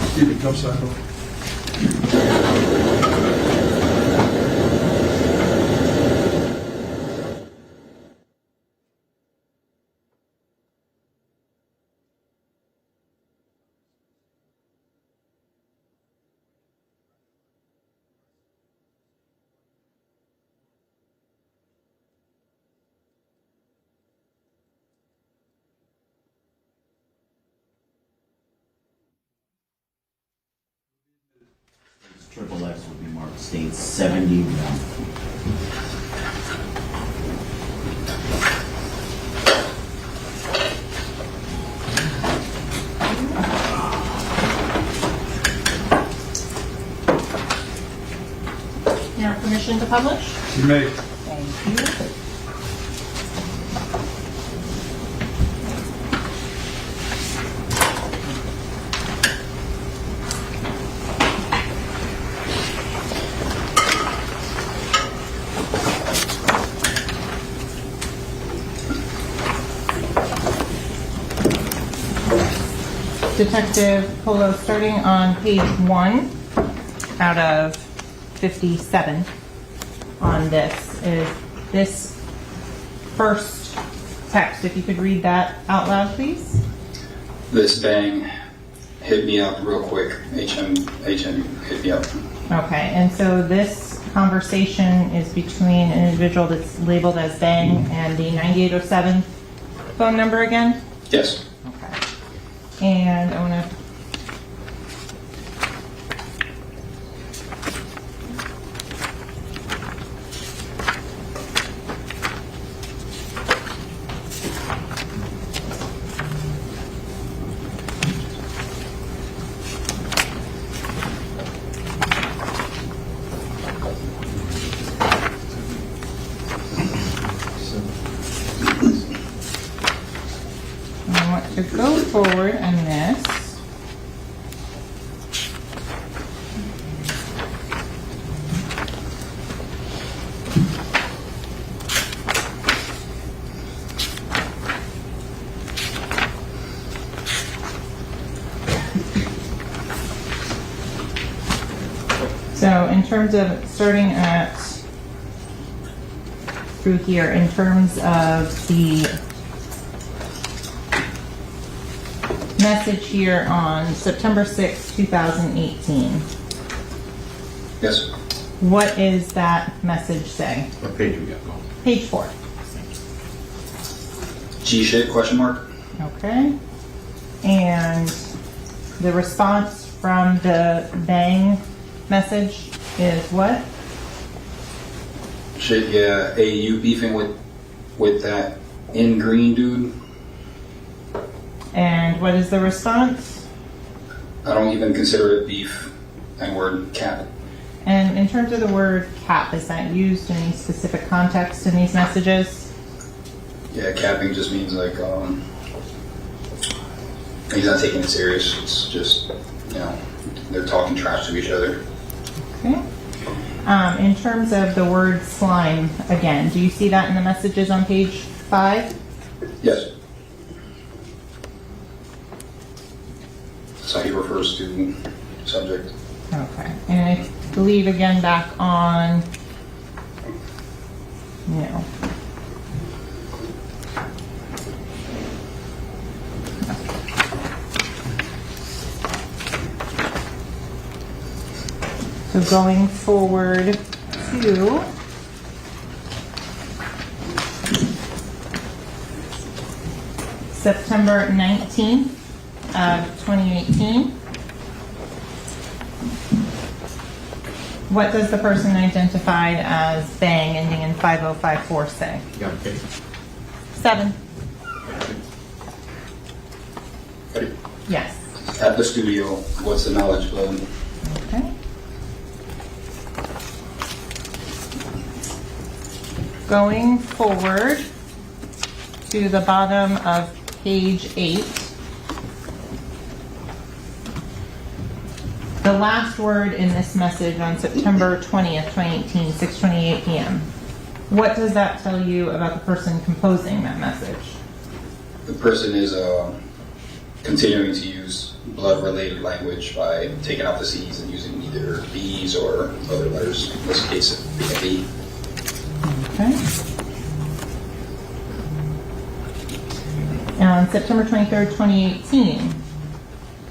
F: Stephen, come side over.
H: XXX would be marked state 71.
B: Your permission to publish?
F: You may.
B: Thank you. Detective Polo, starting on page 1 out of 57 on this, is this first text. If you could read that out loud, please.
T: This Bang hit me up real quick. HM hit me up.
B: Okay, and so this conversation is between an individual that's labeled as Bang and the 9807 phone number again?
T: Yes.
B: And I want to go forward on this. So in terms of starting at through here, in terms of the message here on September 6, 2018.
T: Yes.
B: What is that message say?
K: What page we got?
B: Page 4.
T: G-shit question mark.
B: Okay. And the response from the bang message is what?
T: Shit, yeah. Hey, you beefing with that in green dude?
B: And what is the response?
T: I don't even consider it beef. And word cap.
B: And in terms of the word cap, is that used in any specific context in these messages?
T: Yeah, capping just means like he's not taking it serious. It's just, you know, they're talking trash to each other.
B: Okay. In terms of the word slime, again, do you see that in the messages on page 5?
T: Yes. That's how he refers to the subject.
B: Okay. And I believe again back on, no. So going forward to September 19th of 2018. What does the person identified as bang ending in 5054 say?
K: You got a case?
B: 7.
T: Ready?
B: Yes.
T: At the studio, what's the knowledge blood?
B: Okay. Going forward to the bottom of page 8. The last word in this message on September 20th, 2018, 6:28 p.m. What does that tell you about the person composing that message?
T: The person is continuing to use blood-related language by taking out the C's and using either B's or other letters. In this case, it would be a B.
B: Okay. Now, on September 23rd, 2018,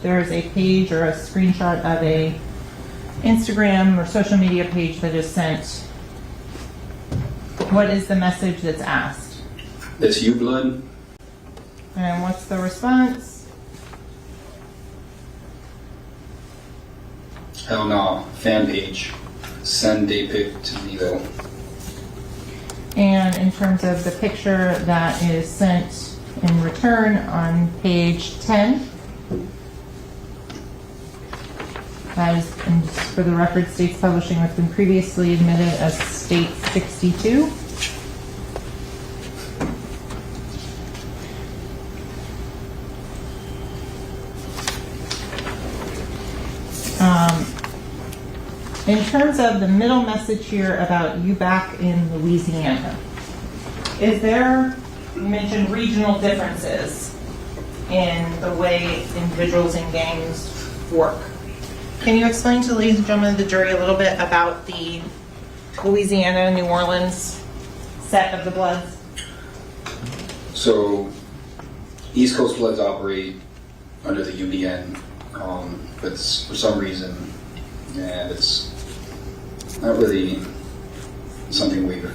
B: there's a page or a screenshot of a Instagram or social media page that is sent. What is the message that's asked?
T: It's you, blood.
B: And what's the response?
T: Hell no. Fan page. Send a pic to me though.
B: And in terms of the picture that is sent in return on page 10, that is, and for the record, States Publishing has been previously admitted as State 62. In terms of the middle message here about you back in Louisiana, is there, you mentioned regional differences in the way individuals in gangs work. Can you explain to the ladies and gentlemen of the jury a little bit about the Louisiana, New Orleans set of the Bloods?
T: So, East Coast Bloods operate under the UBN, but for some reason, and it's not really something we've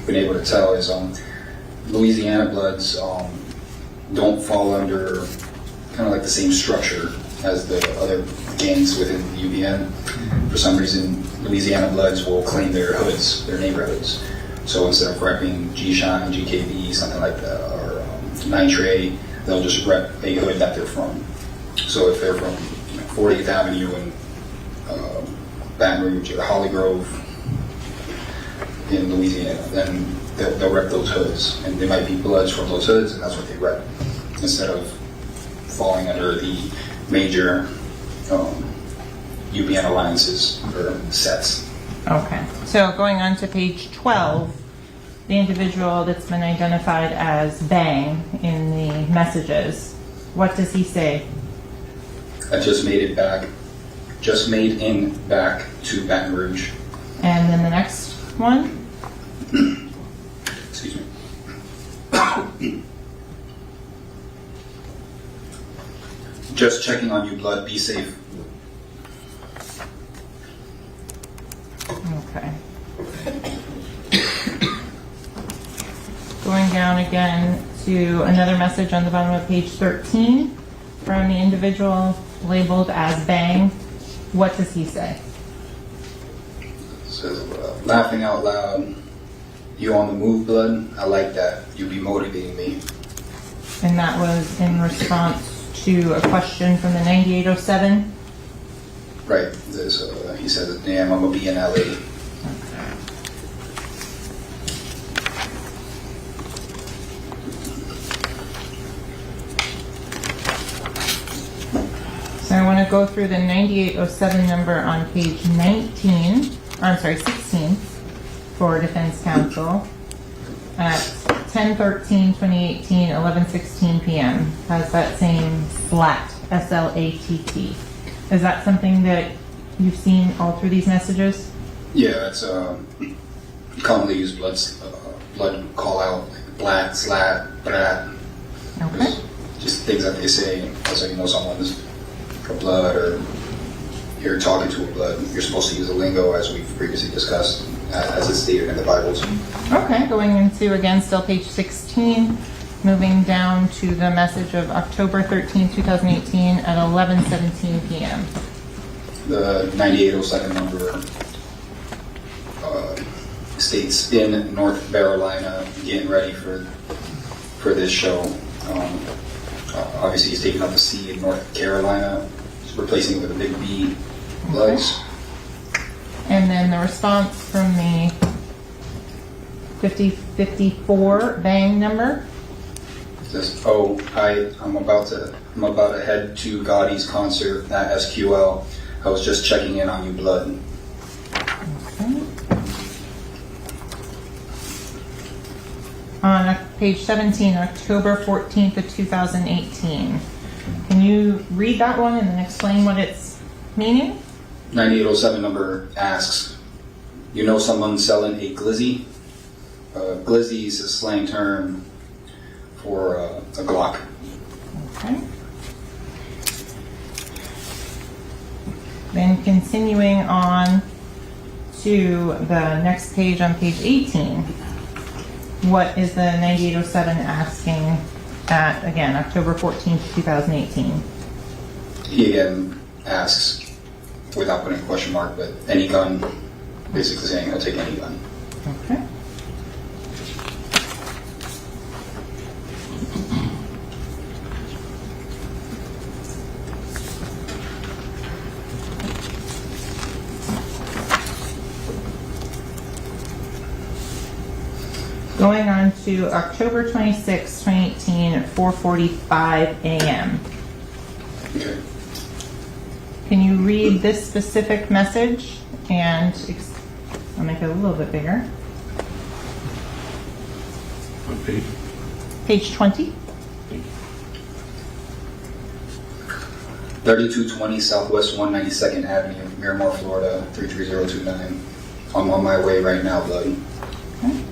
T: been able to tell, is Louisiana Bloods don't fall under kind of like the same structure as the other gangs within the UBN. For some reason, Louisiana Bloods will claim their hoods, their neighborhoods. So instead of repping G-Shine, GKB, something like that, or Nitre, they'll just rep a hood that they're from. So if they're from 40th Avenue and Baton Rouge or Holly Grove in Louisiana, then they'll rep those hoods. And there might be Bloods from those hoods, and that's what they rep, instead of falling under the major UBN alliances or sets.
B: Okay, so going on to page 12, the individual that's been identified as Bang in the messages, what does he say?
T: I just made it back to Baton Rouge.
B: And then the next one?
T: Excuse me. Just checking on you, blood. Be safe.
B: Okay. Going down again to another message on the bottom of page 13 from the individual labeled as Bang. What does he say?
T: Says, laughing out loud. You on the move, blood? I like that. You be motivating me.
B: And that was in response to a question from the 9807.
T: Right. He says, damn, I'm gonna be in LA.
B: So I want to go through the 9807 number on page 16 for defense counsel at 10/13/2018, 11:16 p.m. Has that same SLAT, S-L-A-T-T. Is that something that you've seen all through these messages?
T: Yeah, it's commonly used blood call out, like blat, slat, brat.
B: Okay.
T: Just things that they say. Also, you know someone's a blood or you're talking to a blood. You're supposed to use the lingo as we've previously discussed, as it's stated in the Bibles.
B: Okay, going into, again, still page 16, moving down to the message of October 13, 2018 at 11:17 p.m.
T: The 9807 number states, in North Carolina, getting ready for this show. Obviously, he's taking up the C in North Carolina, replacing it with a big B. Bloods.
B: And then the response from the 5054 Bang number.
T: Says, oh, I'm about to head to Gotti's concert at SQL. I was just checking in on you, blood.
B: Okay. On page 17, October 14th of 2018. Can you read that one and then explain what it's meaning?
T: 9807 number asks, you know someone selling a glizzy? Glizzy is a slang term for a Glock.
B: Okay. Then continuing on to the next page on page 18. What is the 9807 asking at, again, October 14th, 2018?
T: He again asks, without putting a question mark, but any gun, basically saying he'll take any gun.
B: Okay. Going on to October 26, 2018 at 4:45 a.m.
T: Okay.
B: Can you read this specific message and I'll make it a little bit bigger.
K: What page?
B: Page 20.
T: 3220 Southwest 192nd Avenue, Miramar, Florida, 33029. I'm on my way right now, blood.
B: Okay.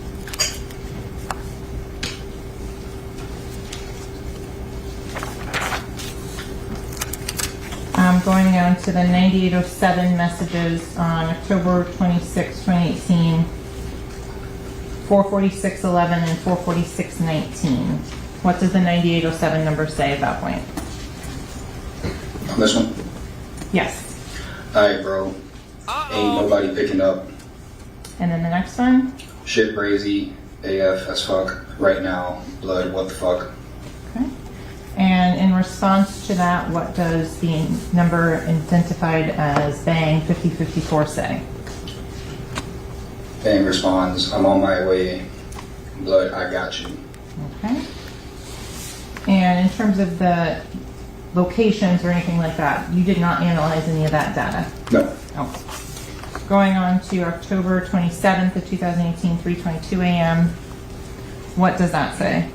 B: Going down to the 9807 messages on October 26, 2018, 44611 and 44619. What does the 9807 number say at that point?
T: On this one?
B: Yes.
T: Alright, bro. Ain't nobody picking up.
B: And then the next one?
T: Shit crazy, AF as fuck, right now, blood, what the fuck.
B: Okay. And in response to that, what does the number identified as Bang 5054 say?
T: Bang responds, I'm on my way, blood, I got you.
B: Okay. And in terms of the locations or anything like that, you did not analyze any of that data?
T: No.
B: Okay. Going on to October 27th of 2018, 3:22 a.m. What does that say?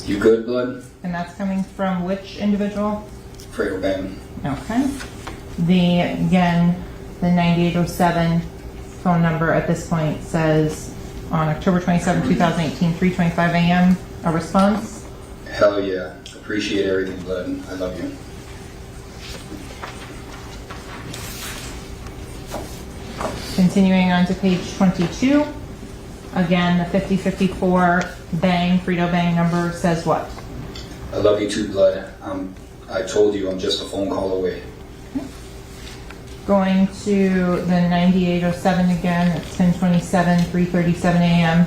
T: You good, blood?
B: And that's coming from which individual?
T: Fredo Bang.
B: Okay. Again, the 9807 phone number at this point says on October 27, 2018, 3:25 a.m. a response?
T: Hell yeah. Appreciate everything, blood. I love you.
B: Continuing on to page 22. Again, the 5054 Bang, Frito Bang number says what?
T: I love you too, blood. I told you I'm just a phone call away.
B: Going to the 9807 again, it's 10:27, 3:37 a.m.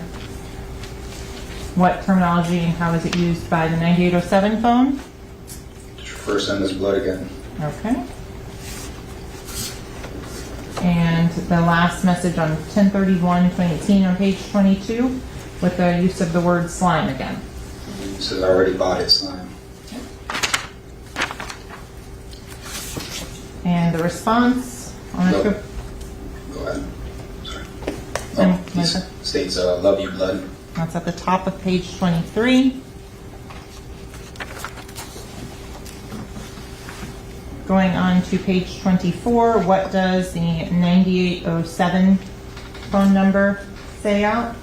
B: What terminology and how is it used by the 9807 phone?
T: First send this blood again.
B: Okay. And the last message on 10/31/2018 on page 22 with the use of the word slime again.
T: It says I already bought it, slime.
B: And the response on
T: Nope.
B: October.
T: Go ahead. Sorry. Oh, he states, love you, blood.
B: That's at the top of page 23. Going on to page 24, what does the 9807 phone number say out?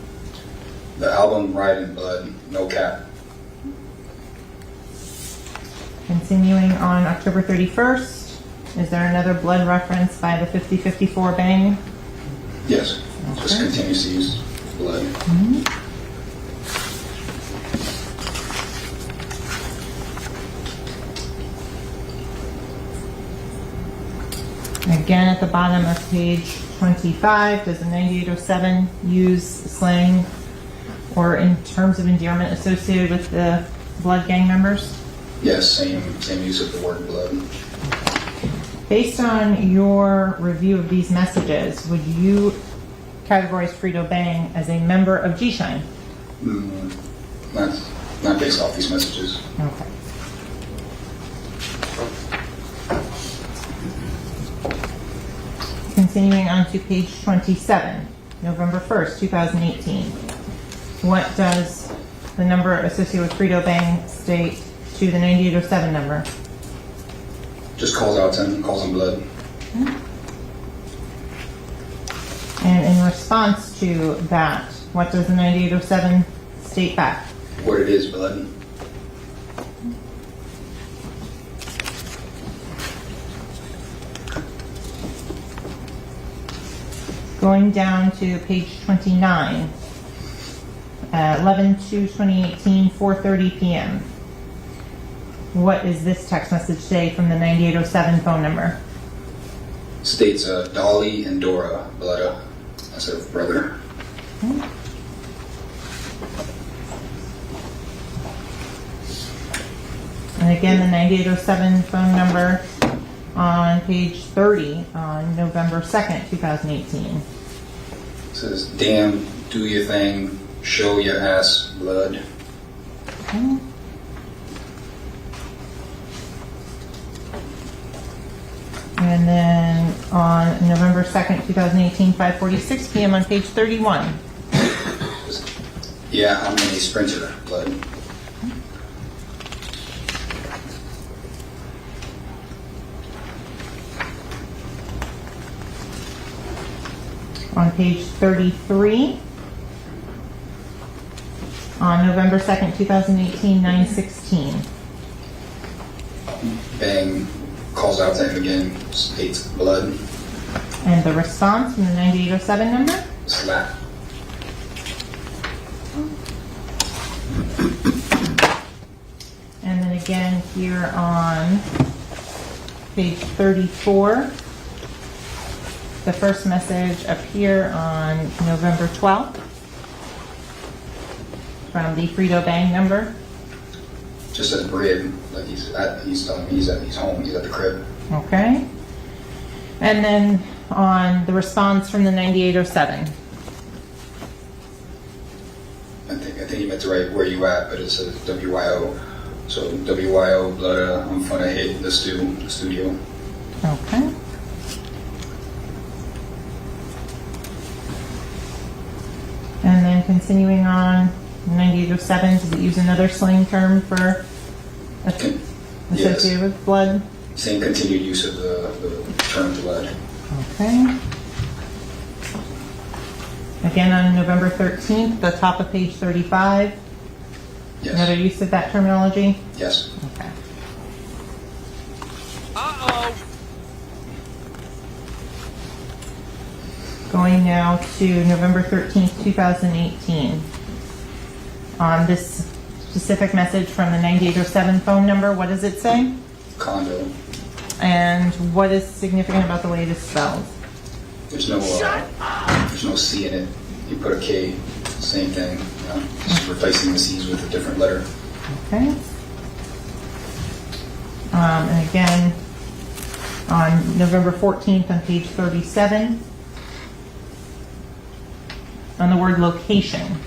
T: The album Ride in Blood, no cap.
B: Continuing on October 31st, is there another blood reference by the 5054 Bang?
T: Yes. Okay. Just continues to use blood.
B: Mm-hmm. Again, at the bottom of page 25, does the 9807 use slang or in terms of endearment associated with the blood gang members?
T: Yes, same use of the word blood.
B: Based on your review of these messages, would you categorize Frito Bang as a member of G-Shine?
T: Not based off these messages.
B: Okay. Continuing on to page 27, November 1st, 2018. What does the number associated with Frito Bang state to the 9807 number?
T: Just calls out to him, calls him blood.
B: And in response to that, what does the 9807 state back?
T: What it is, blood.
B: Going down to page 29, 11/2/2018, 4:30 p.m. What is this text message say from the 9807 phone number?
T: States Dolly and Dora, blood. That's her brother.
B: Okay. And again, the 9807 phone number on page 30 on November 2nd, 2018.
T: Says, damn, do your thing, show your ass, blood.
B: Okay. And then on November 2nd, 2018, 5:46 p.m. on page 31.
T: Yeah, I'm in a Sprinter, blood.
B: On page 33, on November 2nd, 2018, 9:16.
T: Bang, calls out to him again, states blood.
B: And the response from the 9807 number?
T: Slap.
B: And then again here on page 34, the first message appear on November 12th from the Frito Bang number.
T: Just says Brib, like he's telling me he's home, he's at the crib.
B: Okay. And then on the response from the 9807.
T: I think he meant to write where you at, but it says WYO. So WYO, blood, I'm gonna hit the studio.
B: Okay. And then continuing on, 9807, does it use another slang term for associated with blood?
T: Same continued use of the term blood.
B: Okay. Again on November 13th, the top of page 35.
T: Yes.
B: Another use of that terminology?
T: Yes.
B: Okay. Going now to November 13th, 2018. On this specific message from the 9807 phone number, what does it say?
T: condo.
B: And what is significant about the way it is spelled?
T: There's no C in it. You put a K, same thing. Just replacing the C's with a different letter.
B: Okay. And again, on November 14th on page 37, on the word location,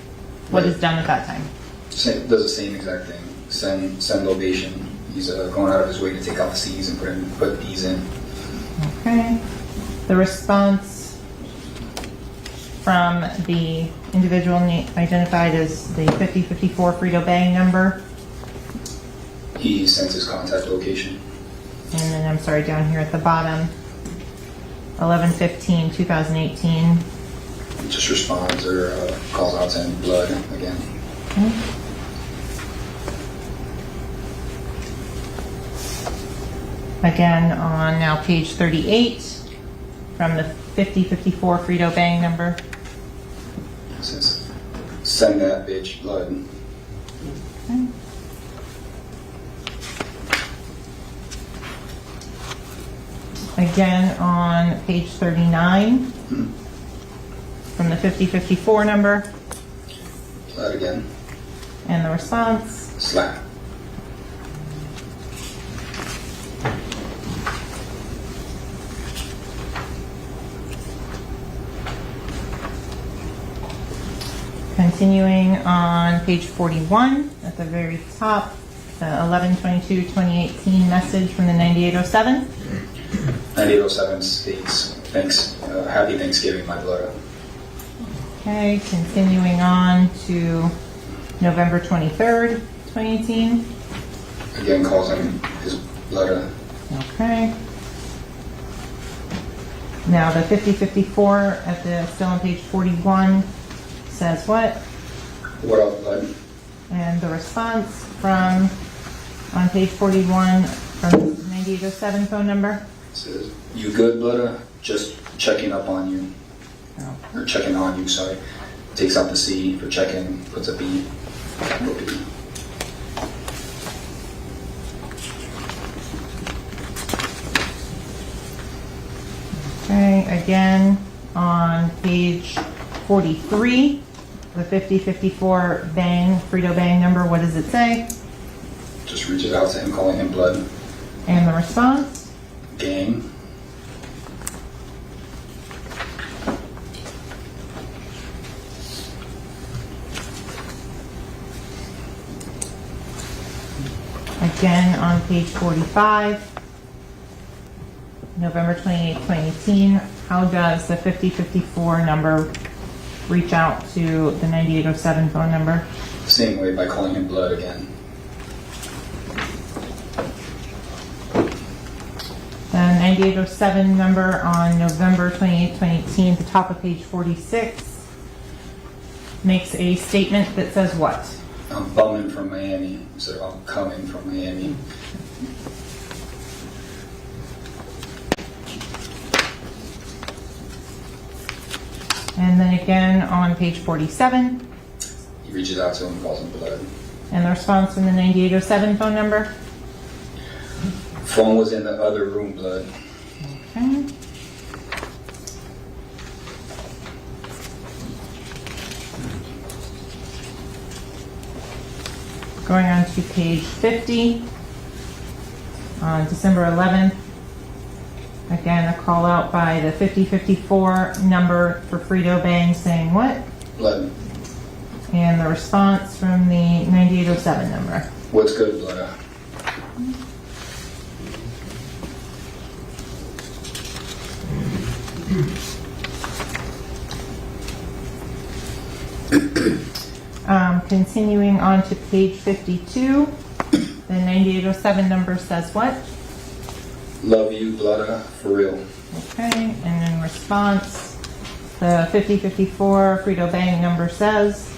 B: what is done at that time?
T: Does the same exact thing. Send location. He's going out of his way to take out the C's and put D's in.
B: Okay. The response from the individual identified as the 5054 Frito Bang number.
T: He sends his contact location.
B: And then, I'm sorry, down here at the bottom, 11/15/2018.
T: He just responds or calls out saying blood again.
B: Okay. Again, on now page 38, from the 5054 Frito Bang number.
T: It says, send that bitch blood.
B: Okay. Again, on page 39, from the 5054 number.
T: Blood again.
B: And the response.
T: Slap.
B: Continuing on page 41, at the very top, the 11/22/2018 message from the 9807.
T: 9807 states, Happy Thanksgiving, my blood.
B: Okay, continuing on to November 23rd, 2018.
T: Again, calls him his blood.
B: Okay. Now the 5054 at the still on page 41 says what?
T: What up, bud?
B: And the response from on page 41 from 9807 phone number?
T: It says, you good, blood? Just checking up on you.
B: Oh.
T: Or checking on you, sorry. Takes out the C for checking, puts a B.
B: Okay, again on page 43, the 5054 Bang, Frito Bang number, what does it say?
T: Just reaches out to him, calling him blood.
B: And the response?
T: Gang.
B: Again on page 45, November 28, 2018, how does the 5054 number reach out to the 9807 phone number?
T: Same way, by calling him blood again.
B: The 9807 number on November 28, 2018, the top of page 46, makes a statement that says what?
T: I'm bumming from Miami, instead of I'm coming from Miami.
B: And then again on page 47.
T: He reaches out to him, calls him blood.
B: And the response from the 9807 phone number?
T: Phone was in the other room, blood.
B: Okay. Going on to page 50, on December 11th, again a call out by the 5054 number for Frito Bang saying what?
T: Blood.
B: And the response from the 9807 number.
T: What's good, blood?
B: Continuing on to page 52, the 9807 number says what?
T: Love you, blood, for real.
B: Okay, and in response, the 5054 Frito Bang number says?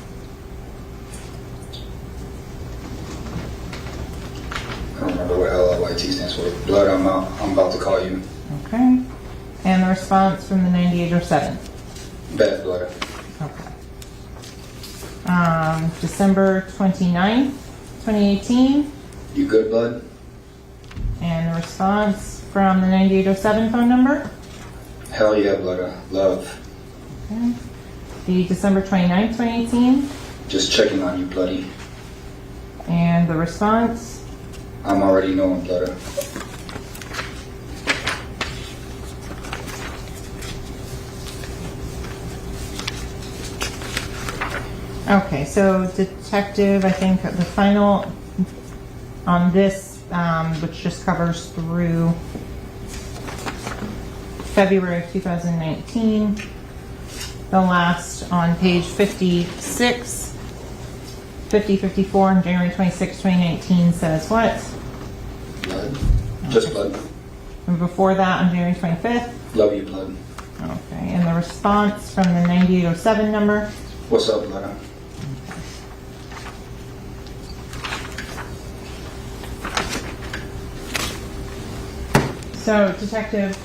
T: I don't remember what LLYT stands for. Blood, I'm about to call you.
B: Okay, and the response from the 9807?
T: Bet, blood.
B: Okay. December 29th, 2018.
T: You good, bud?
B: And the response from the 9807 phone number?
T: Hell yeah, blood. Love.
B: Okay. The December 29th, 2018?
T: Just checking on you, bloody.
B: And the response?
T: I'm already knowing, blood.
B: Okay, so detective, I think the final on this, which just covers through February of 2019, the last on page 56, 50, 54, and January 26, 2019 says what?
T: Blood. Just blood.
B: And before that on January 25th?
T: Love you, blood.
B: Okay, and the response from the 9807 number?
T: What's up, blood?
B: So, detective,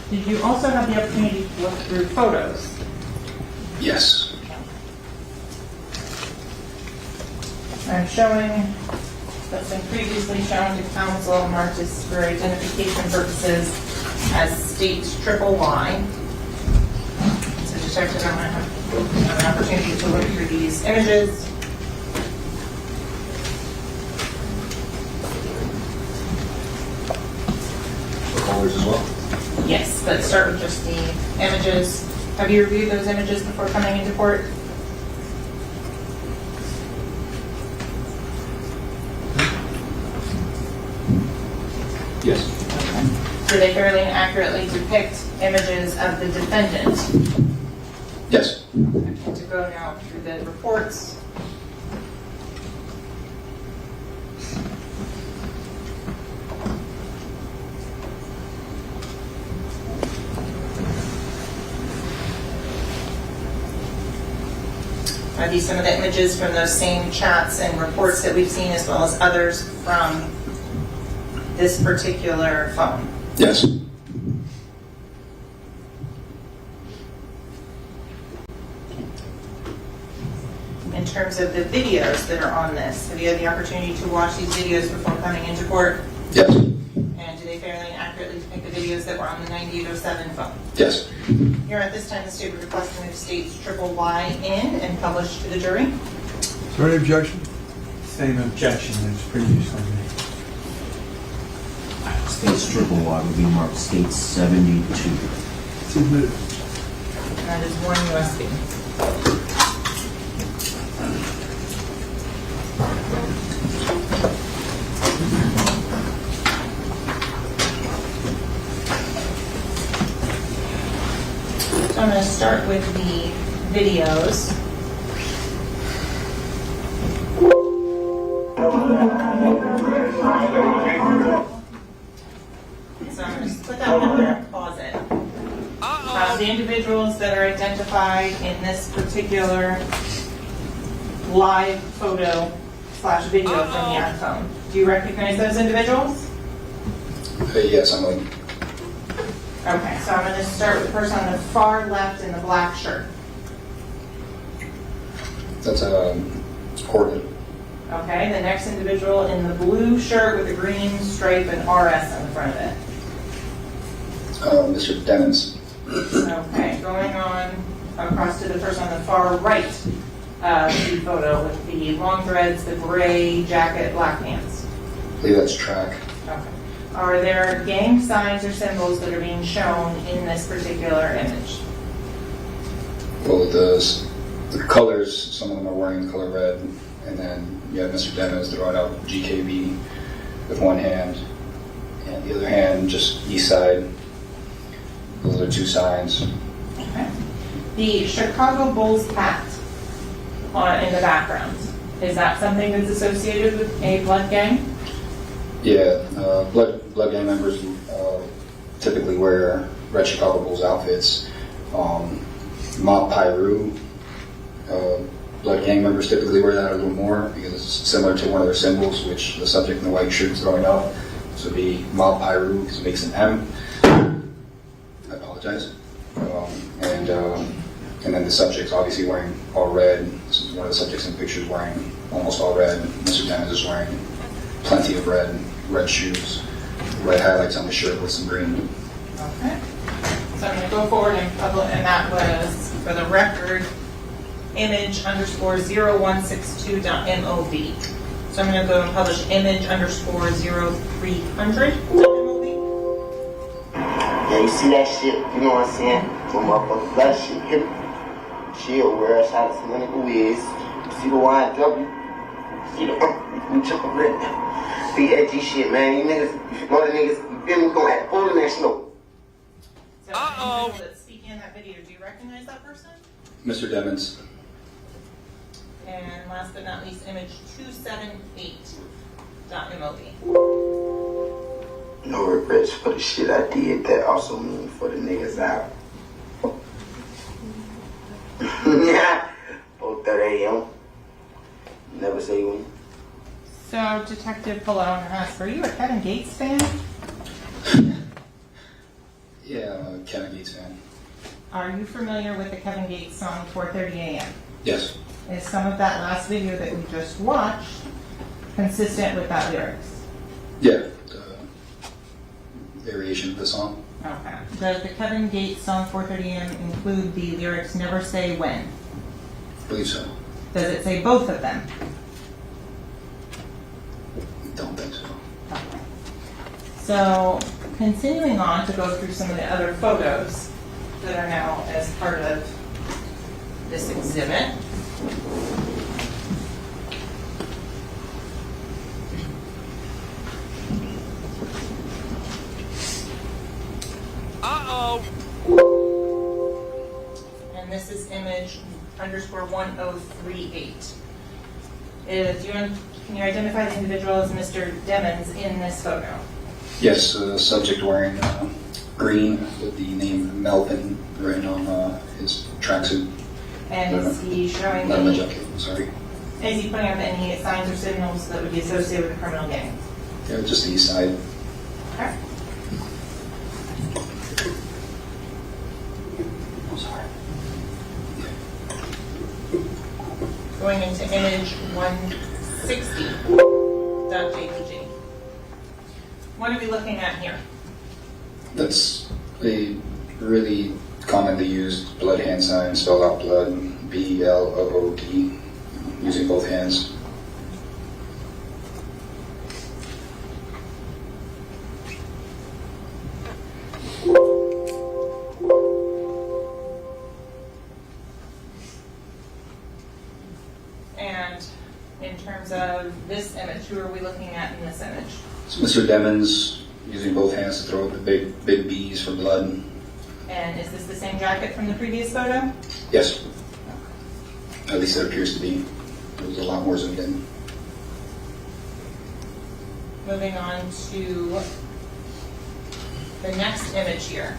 B: did you also have the opportunity to look through photos?
T: Yes.
B: I'm showing that's been previously shown to counsel marked as for identification purposes as state triple Y. So, detective, I'm going to have an opportunity to look through these images.
T: Colors as well?
B: Yes, but start with just the images. Have you reviewed those images before coming into court?
T: Yes.
B: Do they fairly and accurately depict images of the defendant?
T: Yes.
B: To go now through the reports. Are these some of the images from those same chats and reports that we've seen, as well as others from this particular phone?
T: Yes.
B: In terms of the videos that are on this, have you had the opportunity to watch these videos before coming into court?
T: Yes.
B: And do they fairly and accurately depict the videos that were on the 9807 phone?
T: Yes.
B: Here at this time, the state would request to move states triple Y in and publish to the jury.
F: Is there any objection?
L: Same objection as previously made.
H: States triple Y would be marked state 72.
F: Submitted.
B: And that is one USB. So I'm going to start with the videos. So I'm going to put that one there and pause it. The individuals that are identified in this particular live photo / video from the iPhone. Do you recognize those individuals?
T: Yes, I'm like.
B: Okay, so I'm going to start with the person on the far left in the black shirt.
T: That's Courtney.
B: Okay, the next individual in the blue shirt with the green stripe and RS on the front of it.
T: Mr. Demons.
B: Okay, going on across to the person on the far right the photo with the long threads, the gray jacket, black pants.
T: I believe that's track.
B: Okay. Are there gang signs or symbols that are being shown in this particular image?
T: Well, the colors, some of them are wearing the color red, and then you have Mr. Demons throwing out GKB with one hand, and the other hand just east side. Those are two signs.
B: Okay. The Chicago Bulls hat in the background, is that something that's associated with a blood gang?
T: Yeah, blood gang members typically wear red Chicago Bulls outfits. Mob Pyru, blood gang members typically wear that a little more because it's similar to one of their symbols, which the subject in the white shirt is throwing up. So it'd be Mob Pyru because it makes an M. I apologize. And then the subject's obviously wearing all red. This is one of the subjects in the picture is wearing almost all red. Mr. Dennis is wearing plenty of red shoes. red highlights on the shirt with some green.
B: Okay. So I'm going to go forward and publish, and that was, for the record, image_0162.mov. So I'm going to go and publish image_0300.
M: Yeah, you see that shit, you know what I'm saying? Some motherfuckers that shit, hit him. Chill, where I shot at some nigga Wiz. See the YNW? See the chocolate. Big edgy shit, man. You niggas, you know the niggas, you feel me? Gonna act on that snow.
B: So the that's speaking in that video, do you recognize that person?
T: Mr. Demons.
B: And last but not least, image278.mov.
M: No regrets for the shit I did. That also means for the niggas out. Yeah. 4:30 a.m. Never say when.
B: So, Detective Pallone asks, are you a Kevin Gates fan?
T: Yeah, I'm a Kevin Gates fan.
B: Are you familiar with the Kevin Gates song 4:30 a.m.?
T: Yes.
B: Is some of that last video that we just watched consistent with that lyrics?
T: Yeah, the variation of the song.
B: Okay. Does the Kevin Gates song 4:30 a.m. include the lyrics never say when?
T: I believe so.
B: Does it say both of them?
T: Don't think so.
B: Okay. So, continuing on to go through some of the other photos that are now as part of this exhibit. And this is image_1038. Can you identify the individual as Mr. Demons in this photo?
T: Yes, subject wearing green with the name Melvin written on his tracksuit.
B: And is he showing
T: Not my
B: any,
T: jacket, sorry.
B: is he putting up any signs or signals that would be associated with a criminal gang?
T: Yeah, just the east side.
B: Okay.
T: I'm sorry.
B: Going into image 160.jpg. What are we looking at here?
T: That's a really commonly used blood hand sign, spelled out blood, B-L-O-O-D, using both hands.
B: And in terms of this image, who are we looking at in this image?
T: It's Mr. Demons using both hands to throw up the big B's for blood.
B: And is this the same jacket from the previous photo?
T: Yes. At least it appears to be. It was a lot more zoomed in.
B: Moving on to the next image here.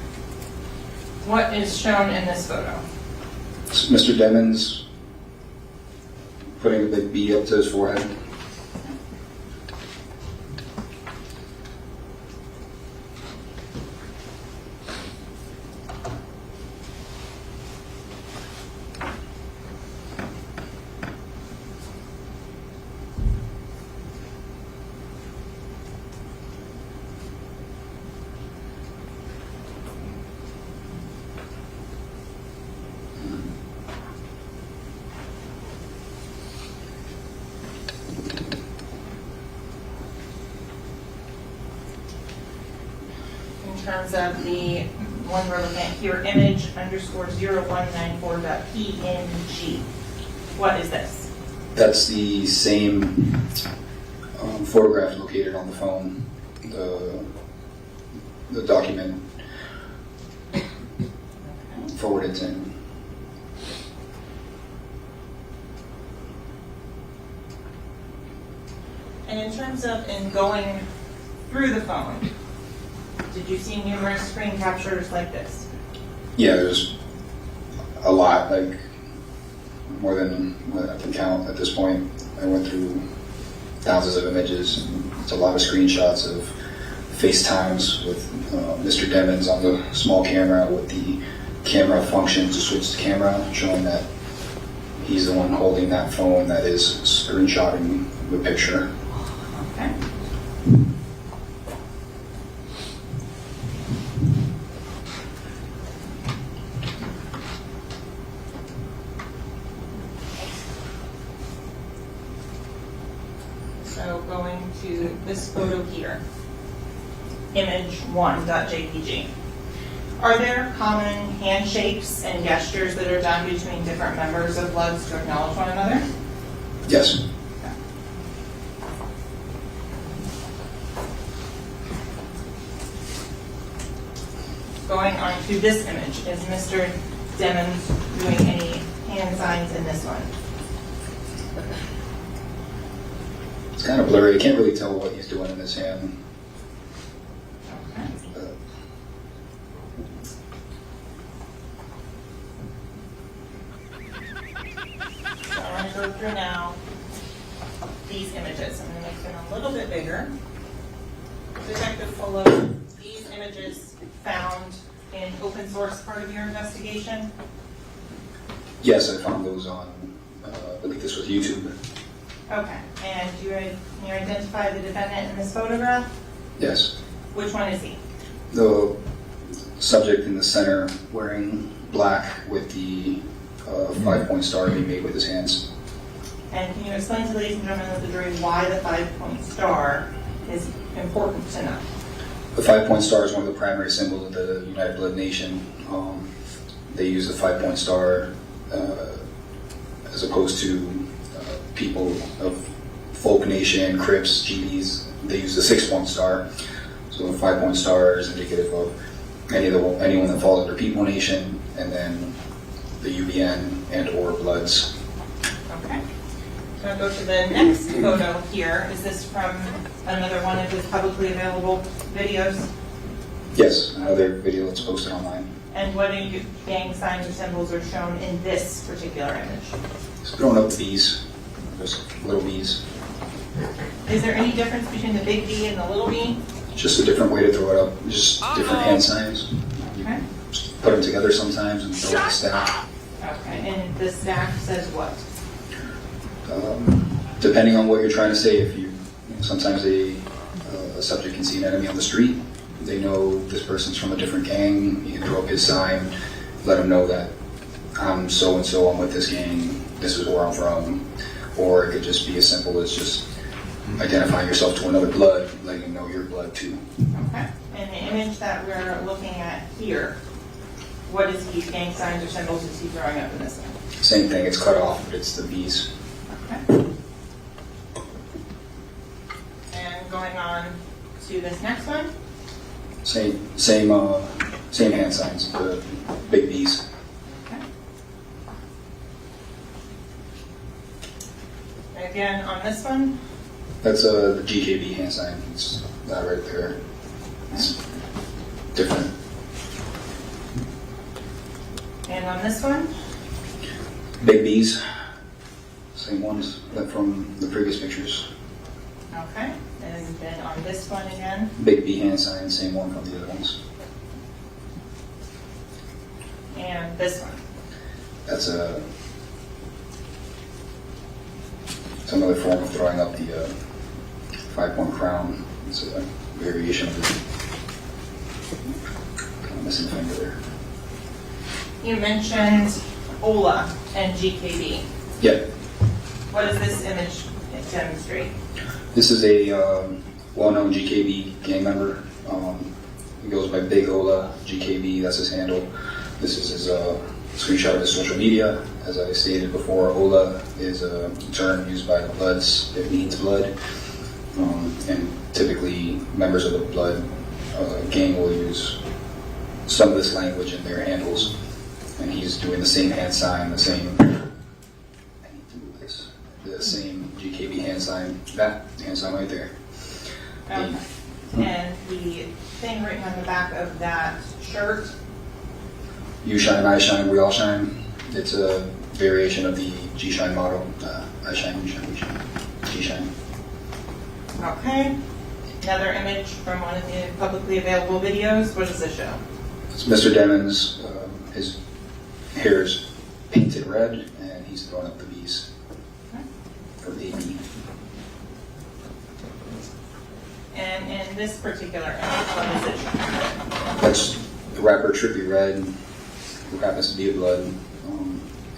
B: What is shown in this photo?
T: It's Mr. Demons putting a big B up to his forehead.
B: In terms of the one we're looking at here, image_0194.png. What is this?
T: That's the same photograph located on the phone. The document forwarded to him.
B: And in terms of in going through the phone, did you see numerous screen captures like this?
T: Yeah, there's a lot, like more than what I can count at this point. I went through thousands of images. It's a lot of screenshots of FaceTimes with Mr. Demons on the small camera with the camera function to switch the camera, showing that he's the one holding that phone that is screenshotting the picture.
B: Okay. So going to this photo here, image1.jpg. Are there common handshakes and gestures that are done between different members of Bloods to acknowledge one another?
T: Yes.
B: Going on to this image, is Mr. Demons doing any hand signs in this one?
T: It's kind of blurry. I can't really tell what he's doing in his hand.
B: So I'm going to go through now these images. I'm going to make them a little bit bigger. Detective Polo, these images found in open source part of your investigation?
T: Yes, I found those on, I believe this was YouTube.
B: Okay. And you identify the defendant in this photograph?
T: Yes.
B: Which one is he?
T: The subject in the center wearing black with the 5-point star being made with his hands.
B: And can you explain to ladies and gentlemen of the jury why the 5-point star is important to know?
T: The 5-point star is one of the primary symbols of the United Blood Nation. They use the 5-point star as opposed to people of Folk Nation, Crips, GBs. They use the 6-point star. So the 5-point star is indicative of anyone that falls under People Nation, and then the UBN and or Bloods.
B: Okay. So I'll go to the next photo here. Is this from another one of his publicly available videos?
T: Yes, another video that's posted online.
B: And what gang signs or symbols are shown in this particular image?
T: It's throwing up the bees, just little bees.
B: Is there any difference between the big B and the little b?
T: Just a different way to throw it up, just different hand signs.
B: Okay.
T: Just put them together sometimes and throw it in a stack.
B: Okay, and the stack says what?
T: Depending on what you're trying to say, if sometimes a subject can see an enemy on the street, they know this person's from a different gang, you can throw up his sign, let them know that I'm so-and-so, I'm with this gang, this is where I'm from. Or it could just be as simple as just identifying yourself to another blood, letting them know your blood too.
B: Okay. And the image that we're looking at here, what is he, gang signs or symbols is he throwing up in this one?
T: Same thing, it's cut off, but it's the bees.
B: Okay. And going on to this next one.
T: Same hand signs, the big bees.
B: Okay. And again, on this one.
T: That's the GKB hand sign. It's that right there. It's different.
B: And on this one.
T: Big bees. Same ones that from the previous pictures.
B: Okay. And then on this one again.
T: Big B hand sign, same one from the other ones.
B: And this one.
T: That's another form of throwing up the 5-point crown. It's a variation of the kind of missing finger there.
B: You mentioned OLA and GKB.
T: Yeah.
B: What does this image demonstrate?
T: This is a well-known GKB gang member. He goes by Big Ola, GKB, that's his handle. This is his screenshot of his social media. As I stated before, Ola is a term used by the Bloods. It means blood. And typically, members of the Blood gang will use some of this language in their handles. And he's doing the same hand sign, the same GKB hand sign, that hand sign right there.
B: Okay. And the thing written on the back of that shirt?
T: You shine, I shine, we all shine. It's a variation of the G-Shine motto. I shine, you shine, we shine. G-Shine.
B: Okay. Another image from one of the publicly available videos. What does this show?
T: It's Mr. Demons. His hair is painted red, and he's throwing up the bees. For the AB.
B: And in this particular image, what is it showing?
T: That's the rapper Trippie Red, who happens to be a Blood,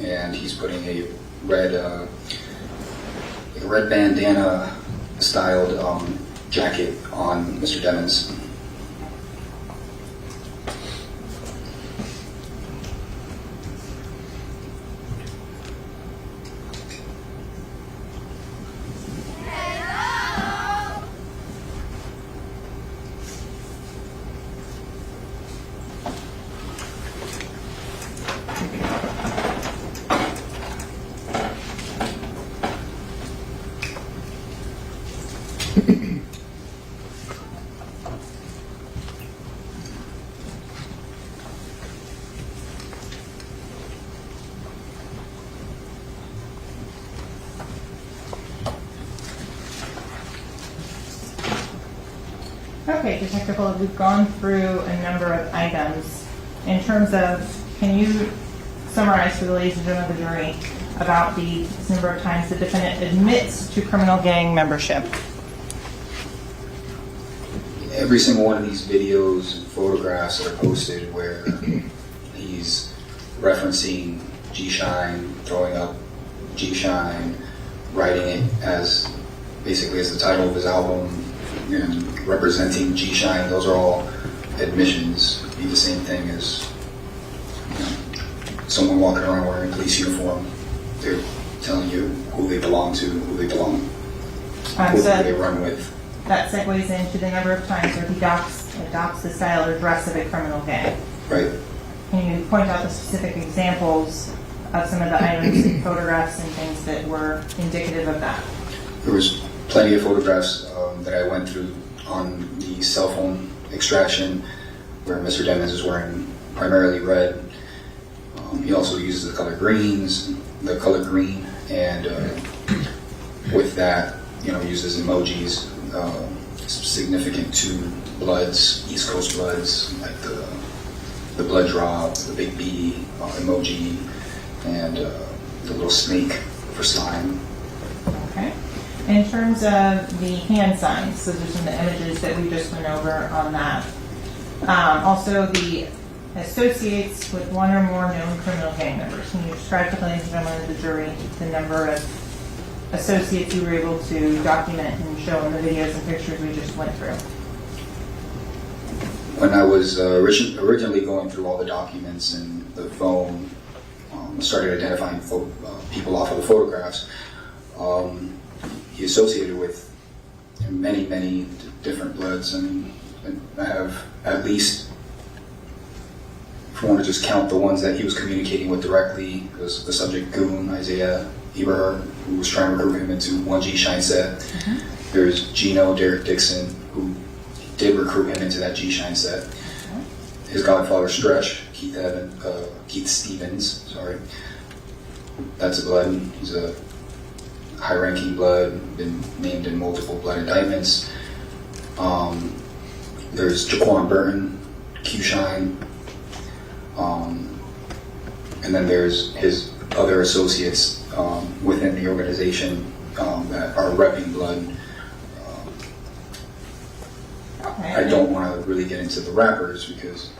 T: and he's putting a red bandana styled jacket on Mr. Demons.
B: Okay, Detective Fuller, we've gone through a number of items. In terms of, can you summarize for the ladies and gentlemen of the jury about the number of times the defendant admits to criminal gang membership?
T: Every single one of these videos and photographs that are posted where he's referencing G-Shine, throwing up G-Shine, writing it as basically as the title of his album, and representing G-Shine, those are all admissions. It'd be the same thing as someone walking around wearing a police uniform. They're telling you who they belong to, who they belong, who they run with.
B: That segues into the number of times where he adopts the style or dress of a criminal gang.
T: Right.
B: Can you point out the specific examples of some of the items and photographs and things that were indicative of that?
T: There was plenty of photographs that I went through on the cell phone extraction where Mr. Demons is wearing primarily red. He also uses the color green, and with that, uses emojis significant to bloods, East Coast bloods, like the blood drop, the big B emoji, and the little snake for slime.
B: Okay. In terms of the hand signs, so there's some of the images that we just went over on that. Also, the associates with one or more known criminal gang members. Can you describe to the ladies and gentlemen of the jury the number of associates you were able to document and show in the videos and pictures we just went through?
T: When I was originally going through all the documents and the phone, started identifying people off of the photographs, he associated with many, many different bloods. And I have at least, if you want to just count the ones that he was communicating with directly, it was the subject Goon, Isaiah Eberhard, who was trying to recruit him into 1G Shine set. Mm-hmm. There's Gino, Derek Dixon, who did recruit him into that G Shine set. Mm-hmm. His godfather Stretch, Keith Stevens, sorry. That's a blood. He's a high-ranking blood, been named in multiple blood indictments. There's Jaquan Burton, Q-Shine, and then there's his other associates within the organization that are repping blood.
B: Okay.
T: I don't want to really get into the rappers because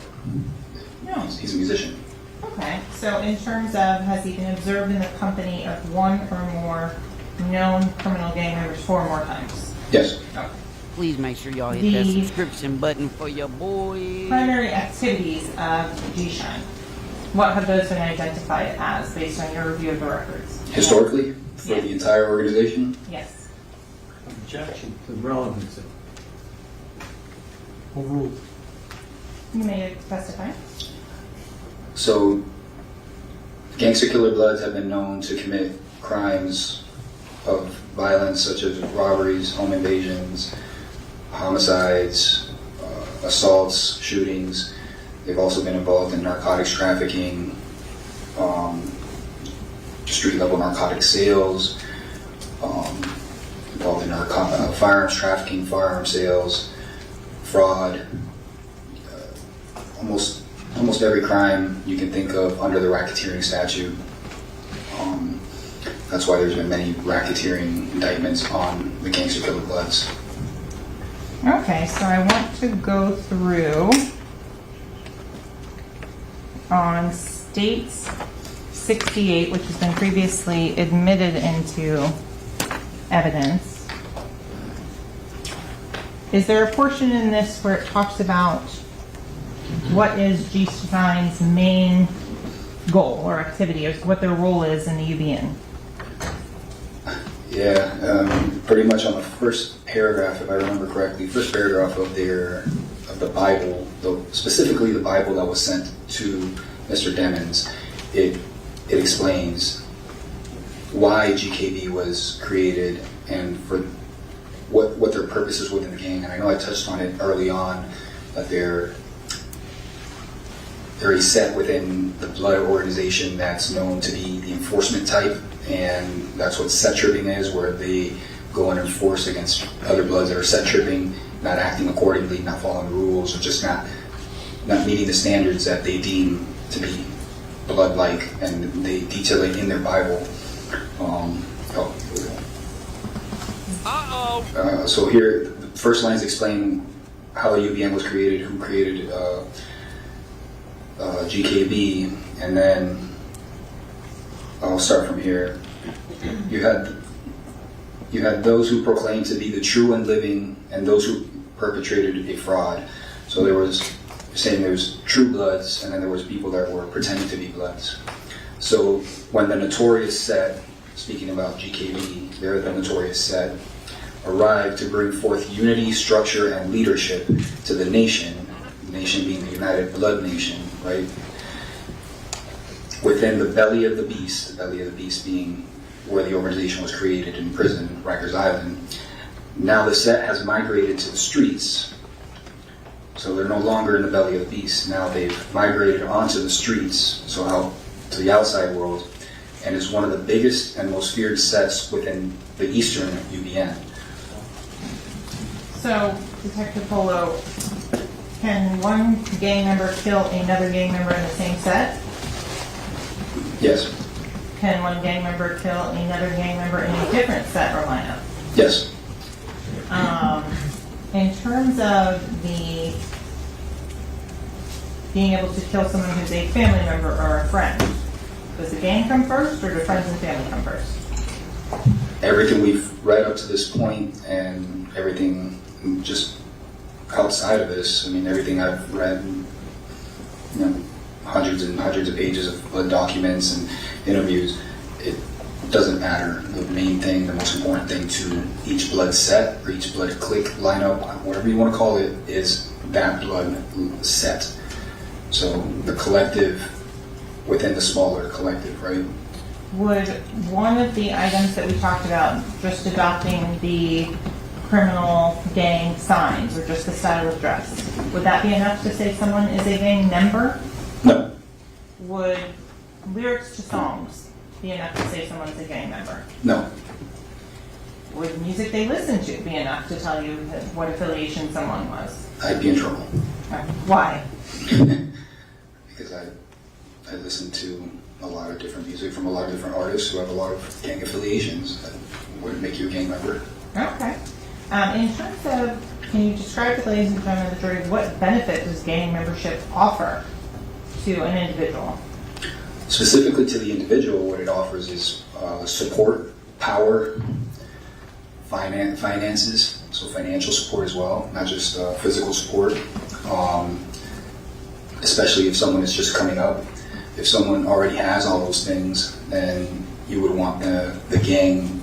T: he's a musician.
B: Okay, so in terms of, has he been observed in the company of one or more known criminal gang members 4 or more times?
T: Yes.
B: Okay.
E: Please make sure y'all hit that subscription button for your boy.
B: Primary activities of G-Shine. What have those been identified as based on your review of the records?
T: Historically, for the entire organization?
B: Yes.
L: Objection to relevancy. Overruled.
B: You may testify.
T: So, gangster killer bloods have been known to commit crimes of violence such as robberies, home invasions, homicides, assaults, shootings. They've also been involved in narcotics trafficking, street-level narcotic sales, involved in firearms trafficking, firearm sales, fraud, almost every crime you can think of under the racketeering statute. That's why there's been many racketeering indictments on the gangster killer bloods.
B: Okay, so I want to go through on States 68, which has been previously admitted into evidence. Is there a portion in this where it talks about what is G-Spine's main goal or activity, or what their role is in the UBN?
T: Yeah, pretty much on the first paragraph, if I remember correctly, first paragraph of the Bible, specifically the Bible that was sent to Mr. Demons, it explains why GKB was created and for what their purpose is within the gang. And I know I touched on it early on, that they're a set within the blood organization that's known to be the enforcement type, and that's what set tripping is, where they go and enforce against other bloods that are set tripping, not acting accordingly, not following rules, or just not meeting the standards that they deem to be blood-like, and they detail it in their Bible. So here, the first lines explain how the UBN was created, who created GKB, and then I'll start from here. You had those who proclaimed to be the true and living, and those who perpetrated a fraud. So there was true bloods, and then there was people that were pretending to be bloods. So when the notorious set, speaking about GKB, they're the notorious set, arrived to bring forth unity, structure, and leadership to the nation being the United Blood Nation, right? Within the belly of the beast being where the organization was created in prison, Rikers Island. Now the set has migrated to the streets. So they're no longer in the belly of the beast. Now they've migrated onto the streets, so out to the outside world, and is one of the biggest and most feared sets within the Eastern UBN.
B: So, Detective Polo, can one gang member kill another gang member in the same set?
T: Yes.
B: Can one gang member kill another gang member in a different set or lineup?
T: Yes.
B: In terms of the being able to kill someone who's a family member or a friend, does the gang come first, or do friends and family come first?
T: Everything we've read up to this point, and everything just outside of this, I mean, everything I've read, hundreds and hundreds of pages of blood documents and interviews, it doesn't matter. The main thing, the most important thing to each blood set, or each blood clique, lineup, whatever you want to call it, is that blood set. So the collective within the smaller collective, right?
B: Would one of the items that we talked about, just adopting the criminal gang signs or just the style of dress, would that be enough to say someone is a gang member?
T: No.
B: Would lyrics to songs be enough to say someone's a gang member?
T: No.
B: Would music they listen to be enough to tell you what affiliation someone was?
T: I'd be in trouble.
B: Why?
T: Because I listen to a lot of different music from a lot of different artists who have a lot of gang affiliations. That wouldn't make you a gang member.
B: Okay. In terms of, can you describe to the ladies and gentlemen of the jury what benefit does gang membership offer to an individual?
T: Specifically to the individual, what it offers is support, power, finances, so financial support as well, not just physical support. Especially if someone is just coming up. If someone already has all those things, then you would want the gang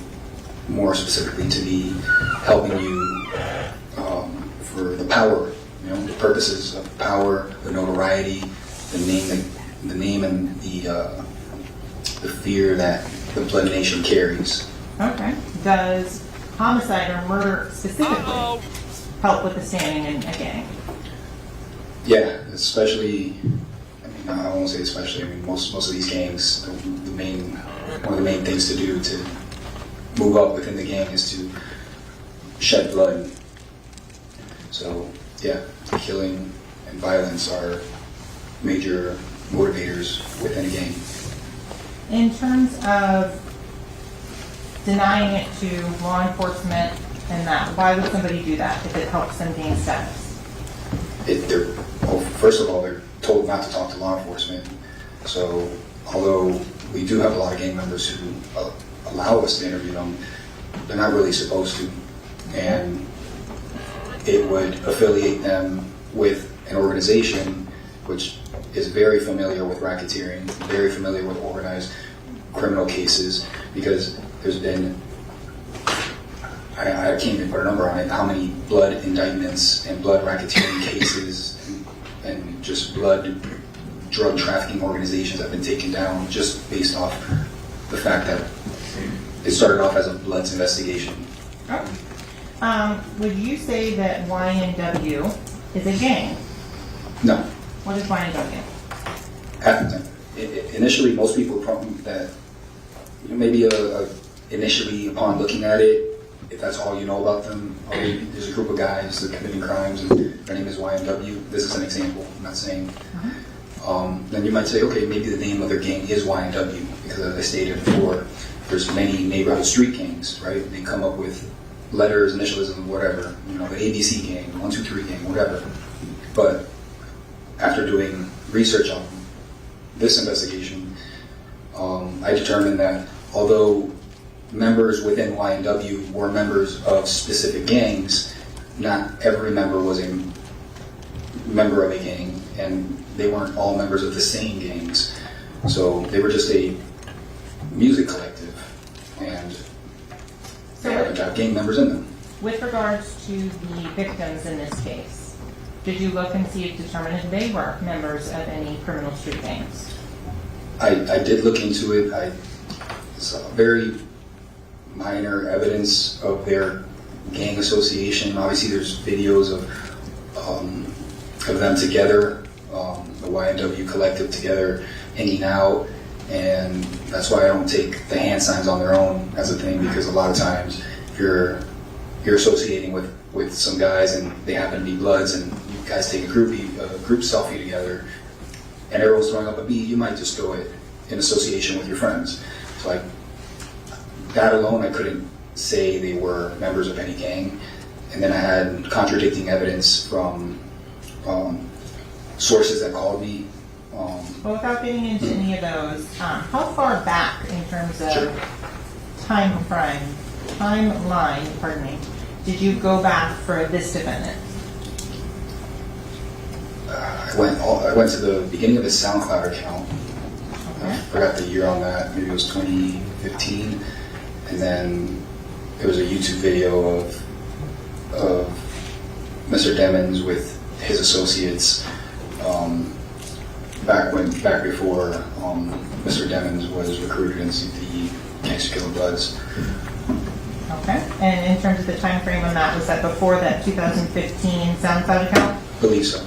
T: more specifically to be helping you for the power, the purposes of power, the notoriety, the name and the fear that the Blood Nation carries.
B: Okay. Does homicide or murder specifically help with the standing in a gang?
T: Yeah, especially. I mean, I won't say especially. I mean, most of these gangs, one of the main things to do to move up within the gang is to shed blood. So, yeah, killing and violence are major motivators within a gang.
B: In terms of denying it to law enforcement and that, why would somebody do that if it helps them gain status?
T: First of all, they're told not to talk to law enforcement. So, although we do have a lot of gang members who allow us to interview them, they're not really supposed to. And it would affiliate them with an organization which is very familiar with racketeering, very familiar with organized criminal cases, because there's been, I can't even put a number on it, how many blood indictments and blood racketeering cases and just blood drug trafficking organizations have been taken down just based off the fact that it started off as a bloods investigation.
B: Would you say that YNW is a gang?
T: No.
B: What is YNW?
T: Half the time. Initially, most people probably that, maybe initially upon looking at it, if that's all you know about them, there's a group of guys that are committing crimes and their name is YNW. This is an example. I'm not saying. Then you might say, okay, maybe the name of their gang is YNW, because as I stated before, there's many neighborhood street gangs, right? They come up with letters, initialism, whatever, the ABC gang, 1, 2, 3 gang, whatever. But after doing research on this investigation, I determined that although members within YNW were members of specific gangs, not every member was a member of a gang, and they weren't all members of the same gangs. So they were just a music collective, and they haven't got gang members in them.
B: With regards to the victims in this case, did you look and see if determine if they were members of any criminal street gangs?
T: I did look into it. I saw very minor evidence of their gang association. Obviously, there's videos of them together, the YNW collective together, hanging out, and that's why I don't take the hand signs on their own as a thing, because a lot of times if you're associating with some guys and they happen to be bloods and you guys take a group selfie together and everyone's throwing up a beat, you might just throw it in association with your friends. So that alone, I couldn't say they were members of any gang. And then I had contradicting evidence from sources that called me.
B: Well, without getting into any of those, how far back in terms of timeline, did you go back for this defendant?
T: I went to the beginning of his SoundCloud account. Okay. I forgot the year on that. Maybe it was 2015. And then there was a YouTube video of Mr. Demons with his associates back before Mr. Demons was recruited into the Gangster Killer Bloods.
B: Okay. And in terms of the time frame on that, was that before that 2015 SoundCloud account?
T: I believe so.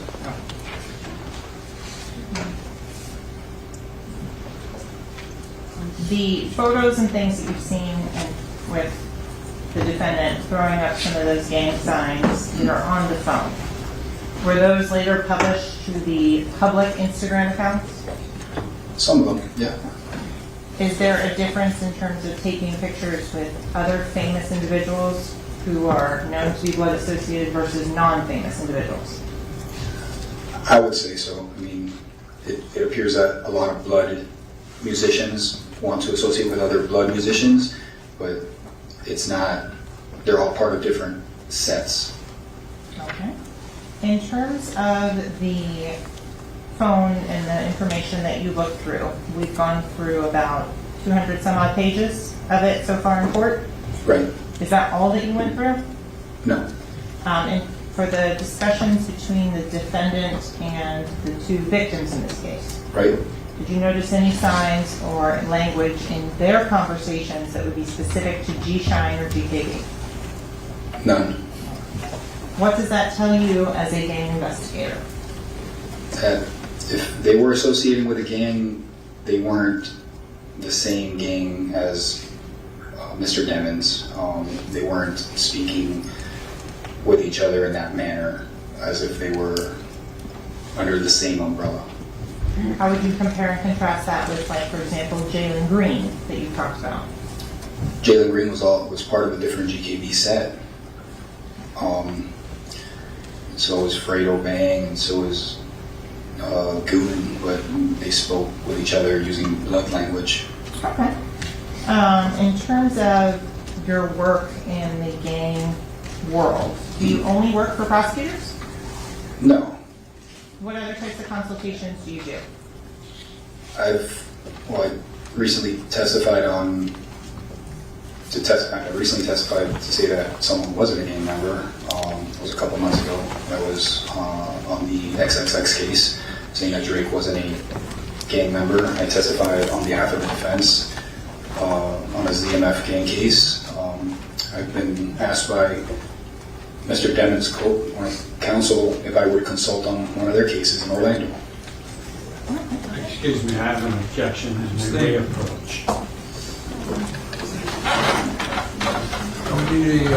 B: The photos and things that you've seen with the defendant throwing up some of those gang signs that are on the phone, were those later published to the public Instagram accounts?
T: Some of them, yeah.
B: Is there a difference in terms of taking pictures with other famous individuals who are known to be blood associated versus non-famous individuals?
T: I would say so. I mean, it appears that a lot of blood musicians want to associate with other blood musicians, but it's not, they're all part of different sets.
B: Okay. In terms of the phone and the information that you looked through, we've gone through about 200 some odd pages of it so far in court.
T: Right.
B: Is that all that you went through?
T: No.
B: And for the discussions between the defendant and the two victims in this case,
T: right?
B: Did you notice any signs or language in their conversations that would be specific to G-Shine or GKB?
T: None.
B: What does that tell you as a gang investigator?
T: That if they were associating with a gang, they weren't the same gang as Mr. Demons. They weren't speaking with each other in that manner as if they were under the same umbrella.
B: How would you compare and contrast that with, like, for example, Jalen Green that you talked about?
T: Jalen Green was part of a different GKB set. So was Fredo Bang, and so was Goon, but they spoke with each other using blood language.
B: Okay. In terms of your work in the gang world, do you only work for prosecutors?
T: No.
B: What other types of consultations do you do?
T: I recently testified I recently testified to say that someone wasn't a gang member. It was a couple months ago. That was on the XXX case, saying that Drake wasn't a gang member. I testified on behalf of the defense on a ZMF gang case. I've been asked by Mr. Demon's counsel if I would consult on one of their cases in Orlando.
G: Excuse me, I have an objection in the reapproach.
F: We need a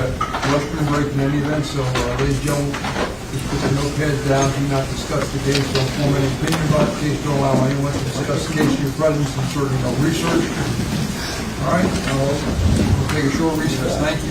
F: restroom break in any event, so ladies and gentlemen, just put your notepads down, do not discuss the case, don't form any opinion about the case, don't allow anyone to discuss the case in your presence, and certainly no research. All right, we'll take a short recess. Thank you.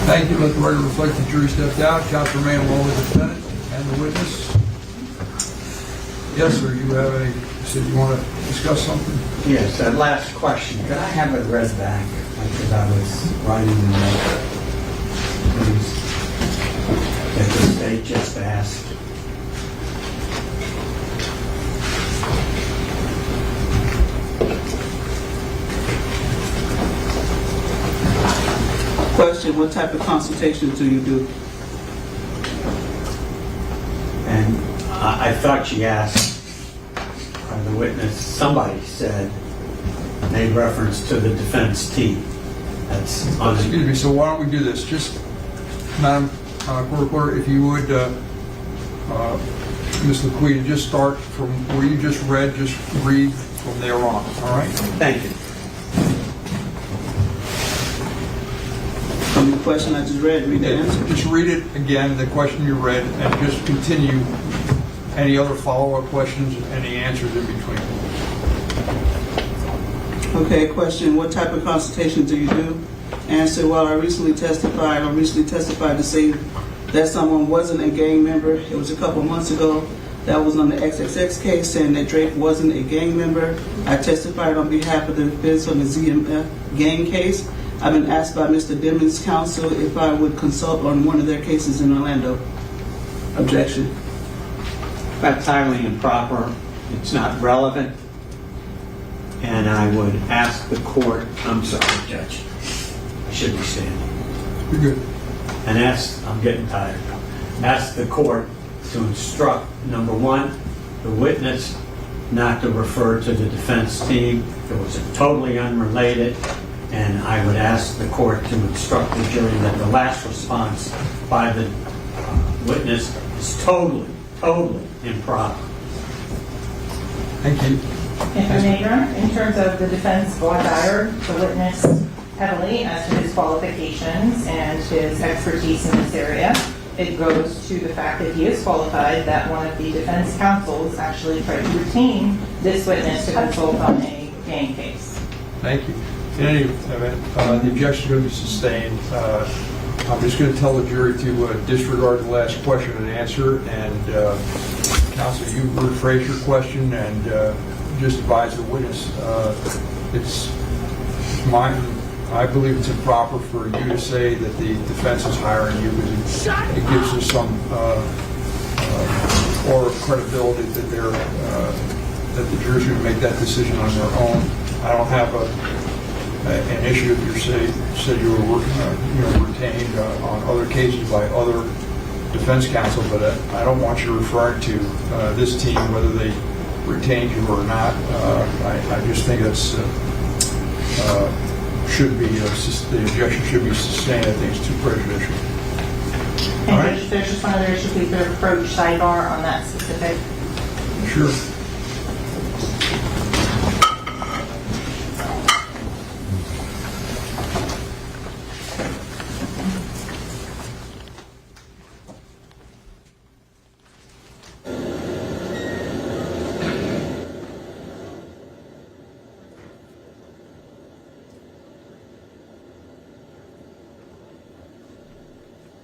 F: Thank you. Let the record reflect the jury stepped out. Counsel remain along with the defendant and the witness. Yes, sir. You said you want to discuss something?
G: Yes, that last question. Could I have it read back? Because I was writing the note. Please. That the state just asked.
N: Question, what type of consultations do you do?
G: And I thought she asked the witness, somebody said, made reference to the defense team. That's
F: excuse me, so why don't we do this? Just, Madam Clerk, if you would, Ms. Laquita, just start from where you just read, just read from there on, all right?
G: Thank you.
N: From the question I just read, read the answer.
F: Just read it again, the question you read, and just continue any other follow-up questions, any answers in between.
N: Okay, question, what type of consultations do you do? Answer, well, I recently testified to say that someone wasn't a gang member. It was a couple months ago. That was on the XXX case, saying that Drake wasn't a gang member. I testified on behalf of the defense on the ZMF gang case. I've been asked by Mr. Demon's counsel if I would consult on one of their cases in Orlando. Objection.
G: That's highly improper. It's not relevant. And I would ask the court, I'm sorry, Judge, I shouldn't be standing.
F: You're good.
G: And I'm getting tired. Ask the court to instruct, number one, the witness not to refer to the defense team. It was totally unrelated. And I would ask the court to instruct the jury that the last response by the witness is totally improper.
F: Thank you.
B: If I may, Your Honor, in terms of the defense voir dire the witness heavily as to his qualifications and his expertise in this area, it goes to the fact that he is qualified, that one of the defense counsels actually tried to retain this witness to consult on a gang case.
F: Thank you. In any event, the objection is going to be sustained. I'm just going to tell the jury to disregard the last question and answer. And counsel, you rephrase your question and just advise the witness. It's mine. I believe it's improper for you to say that the defense is hiring you because it gives us some aura of credibility that that the jury's going to make that decision on their own. I don't have an issue if you said you were retained on other cases by other defense counsel, but I don't want you referring to this team, whether they retained you or not. I just think that's should be the objection should be sustained. I think it's too prejudicial.
B: And right. There's just one other issue. We could approach sidebar on that specific.
F: Sure.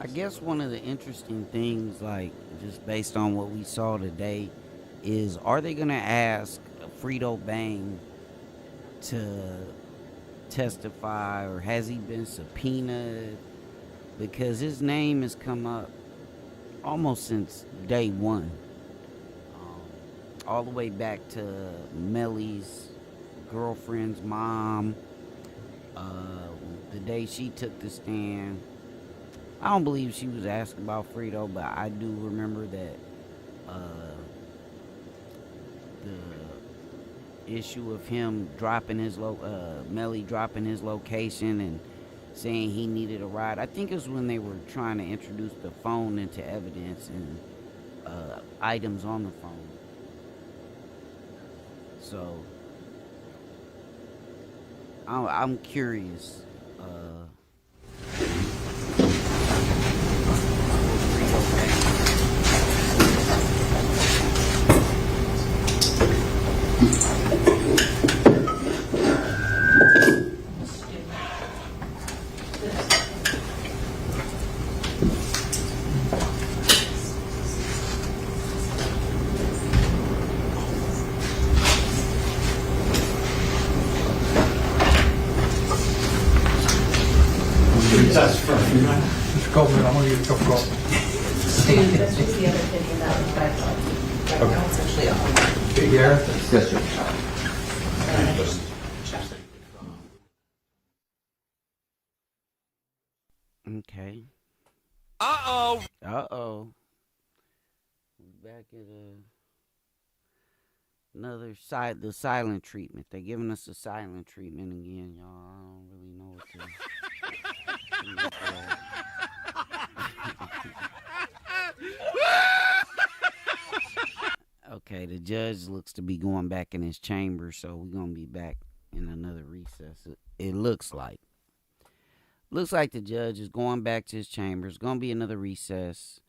E: I guess one of the interesting things, like just based on what we saw today, is are they going to ask Frito Bang to testify, or has he been subpoenaed? Because his name has come up almost since day one, all the way back to Melly's girlfriend's mom, the day she took the stand. I don't believe she was asked about Frito, but I do remember that the issue of him dropping his Melly dropping his location and saying he needed a ride. I think it was when they were trying to introduce the phone into evidence and items on the phone. So I'm curious.
F: Mr. Coleman, I'm going to get a cup of coffee.
B: This was the other picture that was back on. Now it's actually on.
F: Okay, Garrett?
A: Yes, sir.
E: Okay.
J: Uh-oh.
E: Uh-oh. Back at another side, the silent treatment. They're giving us the silent treatment again, y'all. I don't really know what to Okay, the judge looks to be going back in his chamber, so we're going to be back in another recess. It looks like. Looks like the judge is going back to his chamber. It's going to be another recess.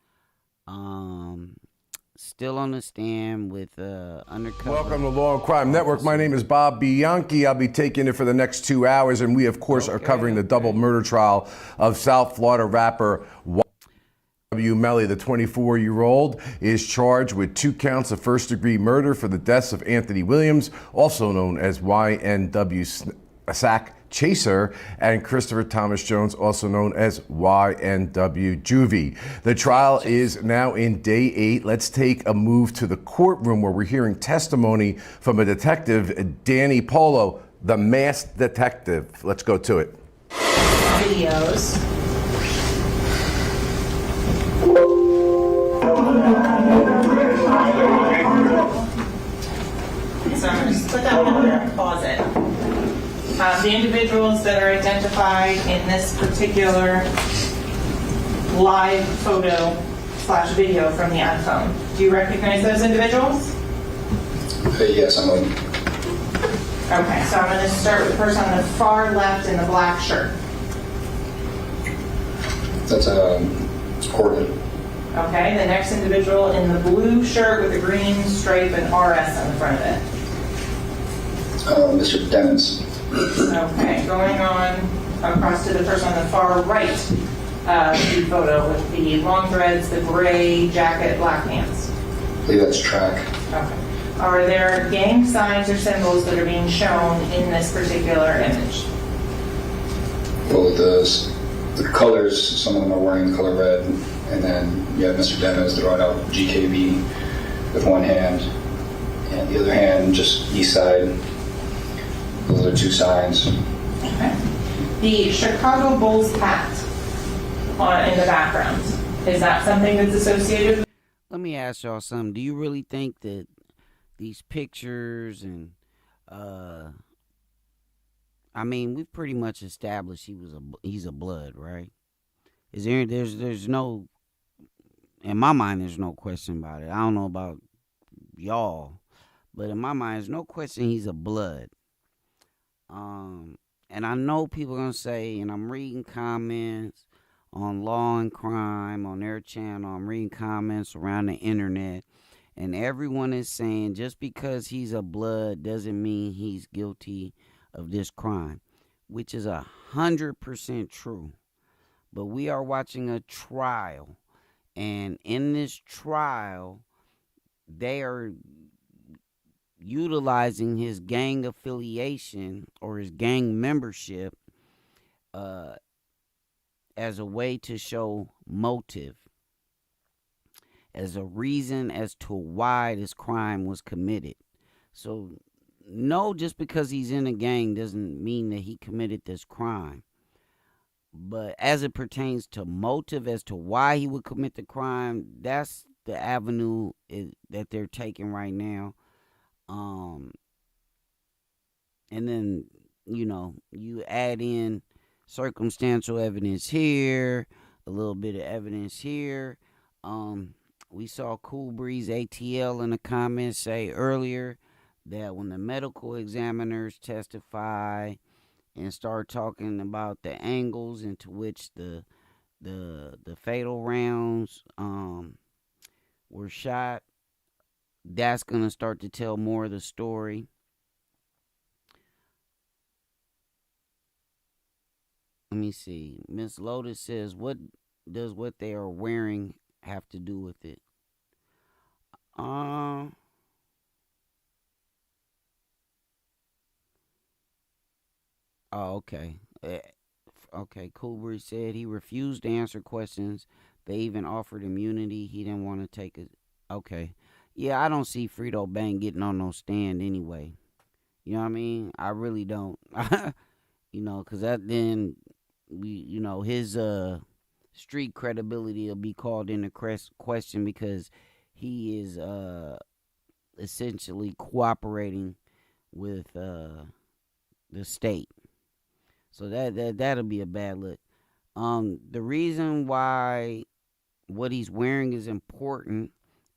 E: Still on the stand with undercover.
I: Welcome to Law and Crime Network. My name is Bob Bianchi. I'll be taking it for the next 2 hours, and we, of course, are covering the double murder trial of South Florida rapper YNW Melly. The 24-year-old is charged with 2 counts of first-degree murder for the deaths of Anthony Williams, also known as YNW Sack Chaser, and Christopher Thomas Jones, also known as YNW Juvie. The trial is now in day 8. Let's take a move to the courtroom where we're hearing testimony from a detective, Danny Polo, the masked detective. Let's go to it.
B: Videos. So I'm going to put that one there and pause it. The individuals that are identified in this particular live photo / video from the iPhone. Do you recognize those individuals?
T: Yes, I'm on.
B: Okay, so I'm going to start with the person on the far left in the black shirt.
T: That's Courtroom.
B: Okay, the next individual in the blue shirt with the green stripe and RS on the front of it.
T: Mr. Demons.
B: Okay, going on across to the person on the far right the photo with the long threads, the gray jacket, black pants.
T: I believe that's Track.
B: Okay. Are there gang signs or symbols that are being shown in this particular image?
T: Well, the colors, some of them are wearing the color red, and then you have Mr. Demons throwing out GKB with one hand, and the other hand just east side. Those are 2 signs.
B: Okay. The Chicago Bulls hat in the background, is that something that's associated?
E: Let me ask y'all something. Do you really think that these pictures and I mean, we've pretty much established he's a blood, right? Is there's no, in my mind, there's no question about it. I don't know about y'all, but in my mind, there's no question he's a blood. And I know people are going to say, and I'm reading comments on Law and Crime, on their channel, I'm reading comments around the internet, and everyone is saying just because he's a blood doesn't mean he's guilty of this crime, which is 100% true. but we are watching a trial. And in this trial, they are utilizing his gang affiliation or his gang membership as a way to show motive, as a reason as to why this crime was committed. So, no, just because he's in a gang doesn't mean that he committed this crime. But as it pertains to motive as to why he would commit the crime, that's the avenue that they're taking right now. And then, you add in circumstantial evidence here, a little bit of evidence here. We saw Cool Breeze ATL in the comments say earlier that when the medical examiners testify and start talking about the angles into which the fatal rounds were shot, that's going to start to tell more of the story. Let me see. Miss Lotus says, what does what they are wearing have to do with it? Oh, okay. Okay, Coolbridge said he refused to answer questions. They even offered immunity. He didn't want to take it. Okay. Yeah, I don't see Frito Bang getting on no stand anyway. You know what I mean? I really don't. Because that then, his street credibility will be called into question because he is essentially cooperating with the state. So that'll be a bad look. The reason why what he's wearing is important,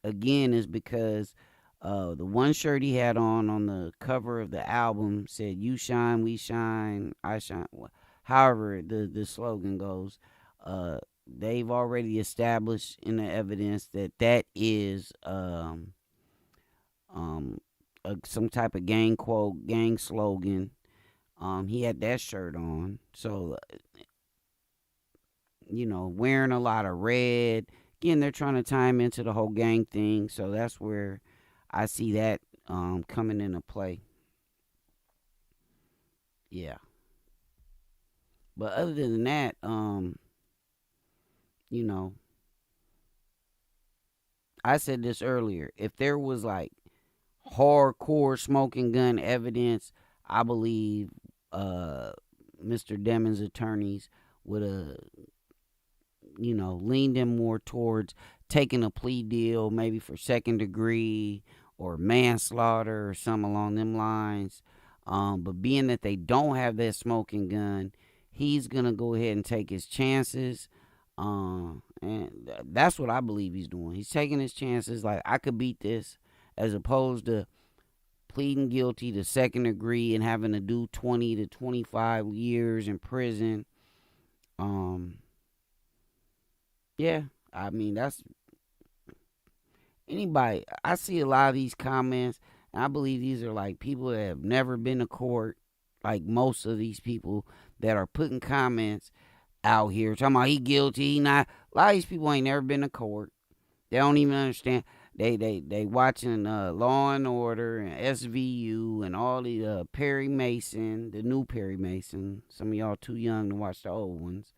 E: again, is because the one shirt he had on the cover of the album said, "You shine, we shine, I shine." However, the slogan goes, they've already established in the evidence that is some type of gang quote, gang slogan. He had that shirt on, so wearing a lot of red. Again, they're trying to tie him into the whole gang thing, so that's where I see that coming into play. Yeah. But other than that, I said this earlier. If there was like hardcore smoking gun evidence, I believe Mr. Demon's attorneys would have, leaned him more towards taking a plea deal, maybe for second degree or manslaughter or something along them lines. But being that they don't have that smoking gun, he's going to go ahead and take his chances. And that's what I believe he's doing. He's taking his chances like, I could beat this, as opposed to pleading guilty to second degree and having to do 20 to 25 years in prison. Yeah, I mean, that's anybody. I see a lot of these comments, and I believe these are like people that have never been to court. Like most of these people that are putting comments out here talking about he guilty, he not. A lot of these people ain't never been to court. They don't even understand. They watching Law and Order and SVU and all the Perry Mason, the new Perry Mason. Some of y'all too young to watch the old ones.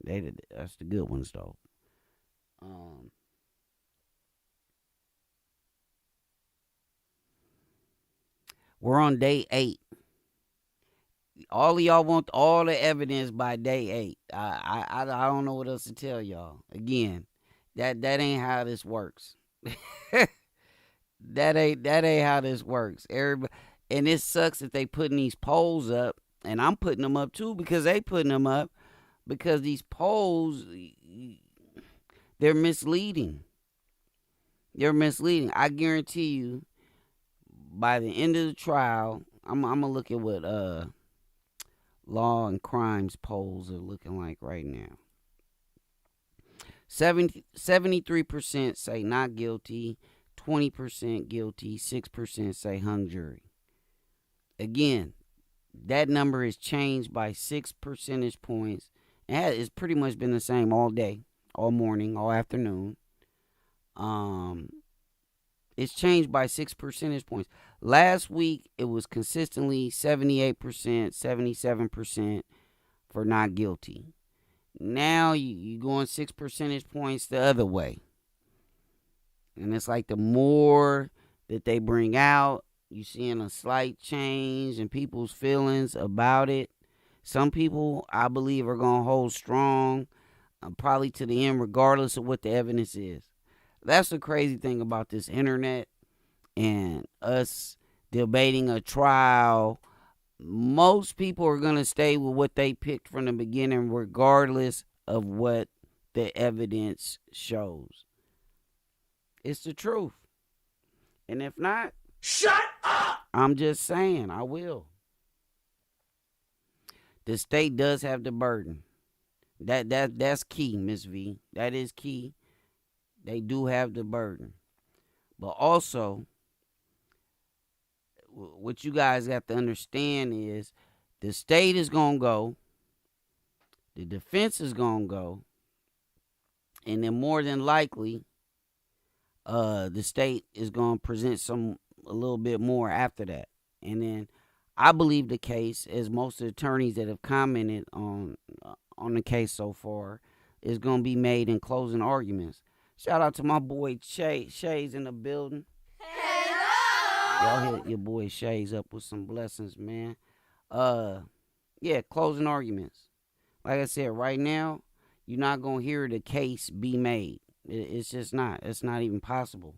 E: That's the good ones though. We're on day 8. All of y'all want all the evidence by day 8. I don't know what else to tell y'all. Again, that ain't how this works. That ain't how this works. Everybody, and it sucks that they putting these polls up, and I'm putting them up too because they putting them up because these polls, they're misleading. They're misleading. I guarantee you, by the end of the trial, I'm gonna look at what Law and Crimes polls are looking like right now. 73% say not guilty, 20% guilty, 6% say hung jury. Again, that number is changed by 6 percentage points It's pretty much been the same all day, all morning, all afternoon. It's changed by 6 percentage points. Last week, it was consistently 78%, 77% for not guilty. Now, you going 6 percentage points the other way. And it's like the more that they bring out, you seeing a slight change in people's feelings about it. Some people, I believe, are going to hold strong, probably to the end, regardless of what the evidence is. That's the crazy thing about this internet and us debating a trial. Most people are going to stay with what they picked from the beginning, regardless of what the evidence shows. It's the truth. And if not, shut up! I'm just saying, I will. The state does have the burden. That's key, Miss V. That is key. They do have the burden. But also, what you guys have to understand is the state is going to go, the defense is going to go, and then more than likely, the state is going to present a little bit more after that. And then I believe the case, as most of the attorneys that have commented on the case so far, is going to be made in closing arguments. Shout out to my boy Shay's in the building. Hello! Y'all hit your boy Shay's up with some blessings, man. Yeah, closing arguments. Like I said, right now, you're not going to hear the case be made. It's just not. It's not even possible.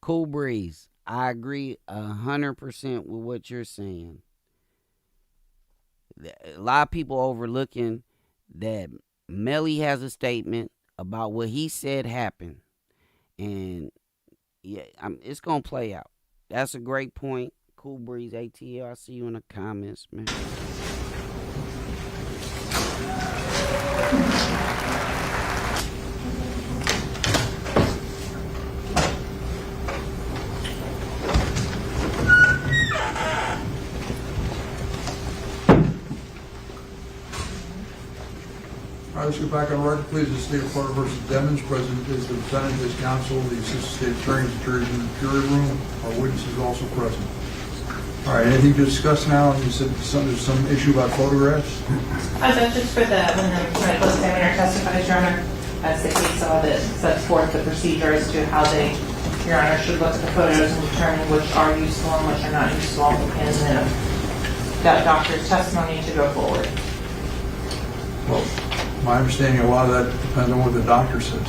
E: Cool Breeze, I agree 100% with what you're saying. A lot of people overlooking that Melly has a statement about what he said happened. And yeah, it's going to play out. That's a great point. Cool Breeze, ATL, I see you in the comments, man.
F: All right, let's go back on record, please. The State of Florida versus Demons. President is the defendant, his counsel, the assistant state attorneys, the juries in the jury room. Our witnesses also present. All right, anything to discuss now? You said there's some issue about photographs?
B: That's just for when the medical examiner testifies, Your Honor. That's the case law that sets forth the procedure as to how they, Your Honor, should look at the photos and determine which are useful and which are not useful, and then that doctor's testimony to go forward.
F: Well, my understanding, a lot of that depends on what the doctor says.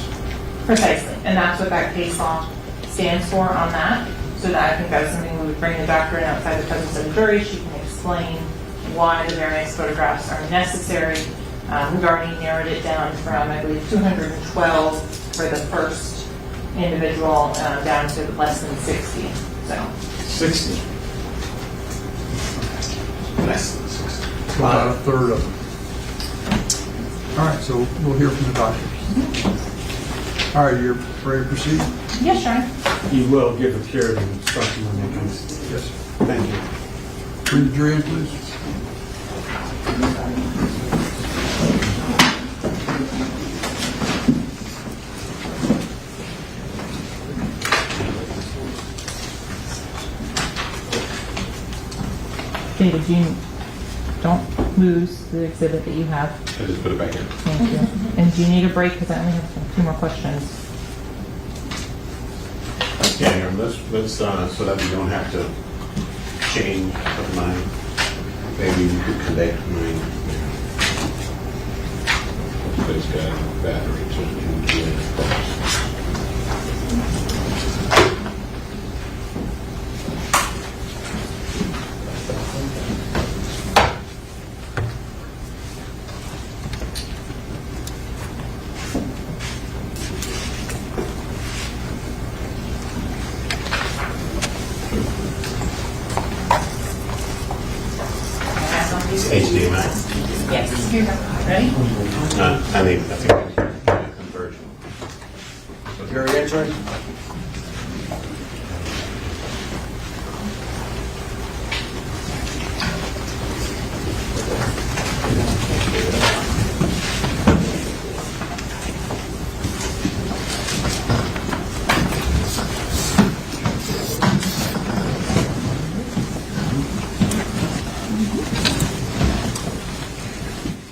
B: Precisely, and that's what that case law stands for on that. So that I think that's something we would bring the doctor in outside the presence of the jury. She can explain why the various photographs are necessary. We've already narrowed it down from, I believe, 212 for the first individual down to less than 60. So
L: 60. Less than 60.
F: About a third of them. All right, so we'll hear from the doctors. All right, you're ready to proceed?
B: Yes, Your Honor.
L: You will give a period of instruction when they comes.
F: Yes.
L: Thank you.
F: Bring the jury in, please.
B: David, you don't lose the exhibit that you have.
K: I just put it back in.
B: Thank you. And do you need a break? Because I only have 2 more questions.
K: Yeah, let's so that we don't have to change of mine. Maybe we could connect mine. But it's got a battery to it.
B: HDMI. Yes. Here we go. Ready?
K: I think it's a conversion.
F: Gary, answer?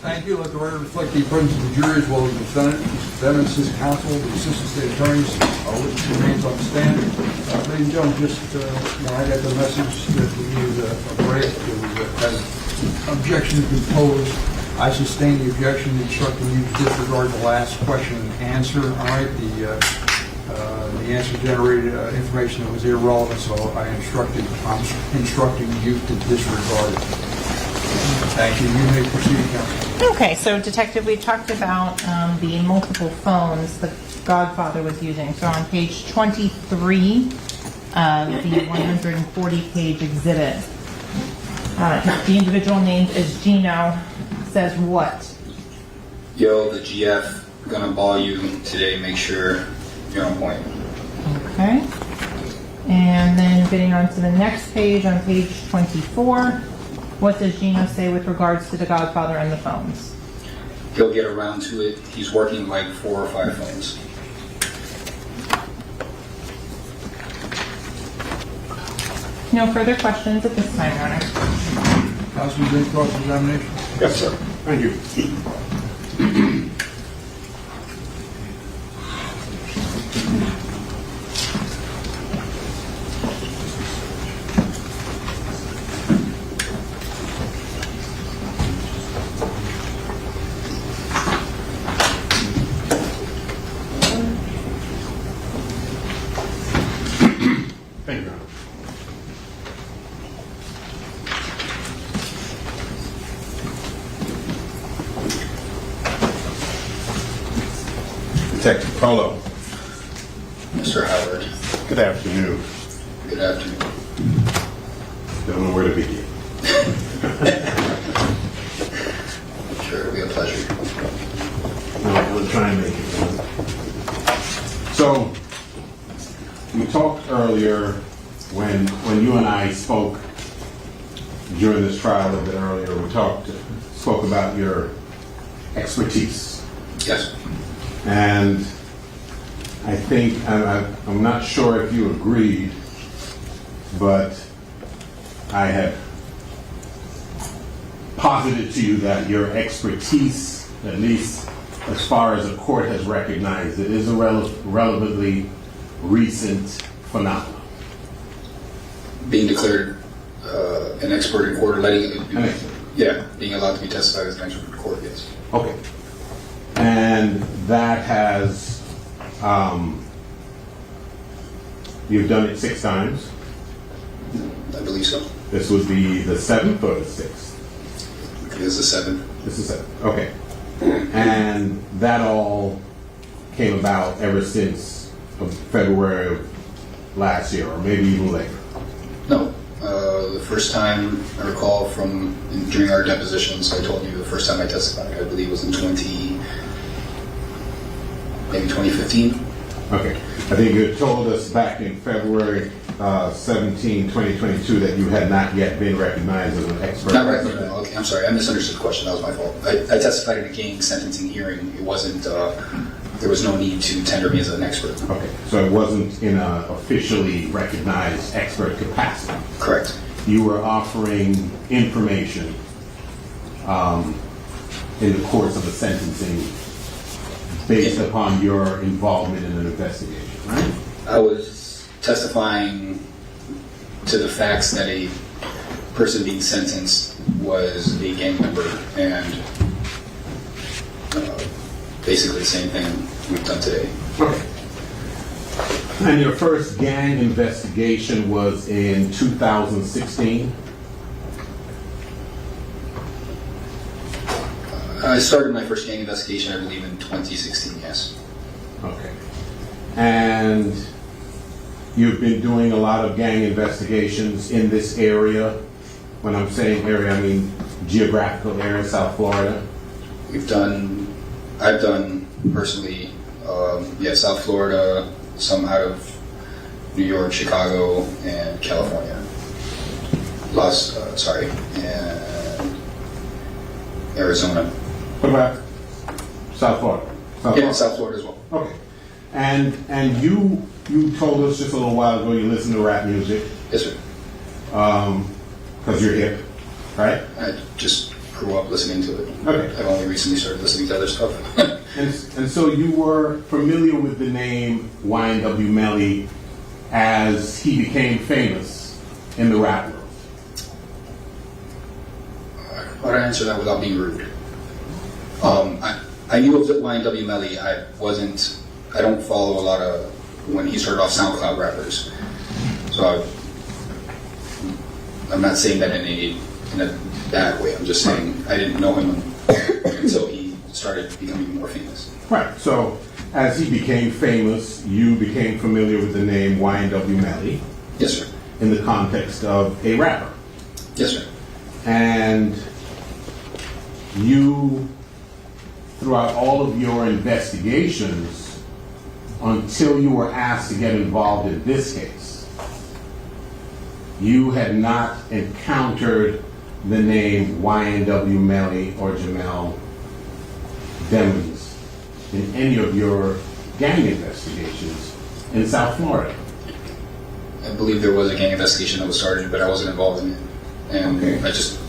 F: Thank you. Let the record reflect the presence of the jury as well as the defendant, defendants, his counsel, the assistant state attorneys, witness remains on the stand. Ladies and gentlemen, just when I got the message that we needed a break, as objection has been posed, I sustain the objection, instructing you to disregard the last question and answer. All right, the answer generated information that was irrelevant, so I'm instructing you to disregard it. Thank you. You may proceed, counsel.
B: Okay, so Detective, we talked about the multiple phones the Godfather was using. So on page 23 of the 140-page exhibit, the individual named as Gino says what?
T: Yo, the GF, gonna ball you today, make sure you're on point.
B: Okay. And then getting on to the next page, on page 24, what does Gino say with regards to the Godfather and the phones?
T: He'll get around to it. He's working like 4 or 5 phones.
B: No further questions at this time, Your Honor.
F: Counsel, any cross-examination?
K: Yes, sir. Thank you. Thank you, Your Honor. Detective Polo.
T: Mr. Howard.
K: Good afternoon.
T: Good afternoon.
K: Don't know where to begin.
T: Sure, it'll be a pleasure.
K: I'll try and make it. So, we talked earlier when you and I spoke during this trial a bit earlier. We spoke about your expertise.
T: Yes.
K: And I think, I'm not sure if you agreed, but I had posited to you that your expertise, at least as far as the court has recognized it, is a relatively recent phenomenon.
T: Being declared an expert in court, or being allowed to be testified as an expert in court, yes.
K: Okay. And that has, you've done it 6 times?
T: I believe so.
K: This would be the 7th or the 6th?
T: It is the 7th.
K: This is 7th, okay. And that all came about ever since February of last year, or maybe even later?
T: No. The first time I recall during our depositions, I told you the first time I testified, I believe was in 2015.
K: Okay. I think you had told us back in February 17, 2022 that you had not yet been recognized as an expert.
T: Not recognized. Okay, I'm sorry. I misunderstood the question. That was my fault. I testified in a gang sentencing hearing. It wasn't, there was no need to tender me as an expert.
K: Okay. So it wasn't in an officially recognized expert capacity.
T: Correct.
K: You were offering information in the course of a sentencing based upon your involvement in an investigation, right?
T: I was testifying to the facts that a person being sentenced was a gang member, and basically the same thing we've done today.
K: Okay. And your first gang investigation was in 2016?
T: I started my first gang investigation, I believe, in 2016, yes.
K: Okay. And you've been doing a lot of gang investigations in this area. When I'm saying area, I mean geographical area, South Florida.
T: We've done I've done personally, South Florida, some out of New York, Chicago, and California. And Arizona.
K: What about South Florida?
T: South Florida as well.
K: Okay. And you told us just a little while ago you listen to rap music.
T: Yes, sir.
K: Because you're hip, right?
T: I just grew up listening to it.
K: Okay.
T: I've only recently started listening to other stuff.
K: And so you were familiar with the name YNW Melly as he became famous in the rap world.
T: How to answer that without being rude? I knew of the YNW Melly. I don't follow a lot of when he started off SoundCloud rappers. So I'm not saying that in a bad way. I'm just saying I didn't know him until he started becoming more famous.
K: Right. So as he became famous, you became familiar with the name YNW Melly.
T: Yes, sir.
K: In the context of a rapper.
T: Yes, sir.
K: And you, throughout all of your investigations, until you were asked to get involved in this case, you had not encountered the name YNW Melly or Jamell Demons in any of your gang investigations in South Florida.
T: I believe there was a gang investigation that was started, but I wasn't involved in it. And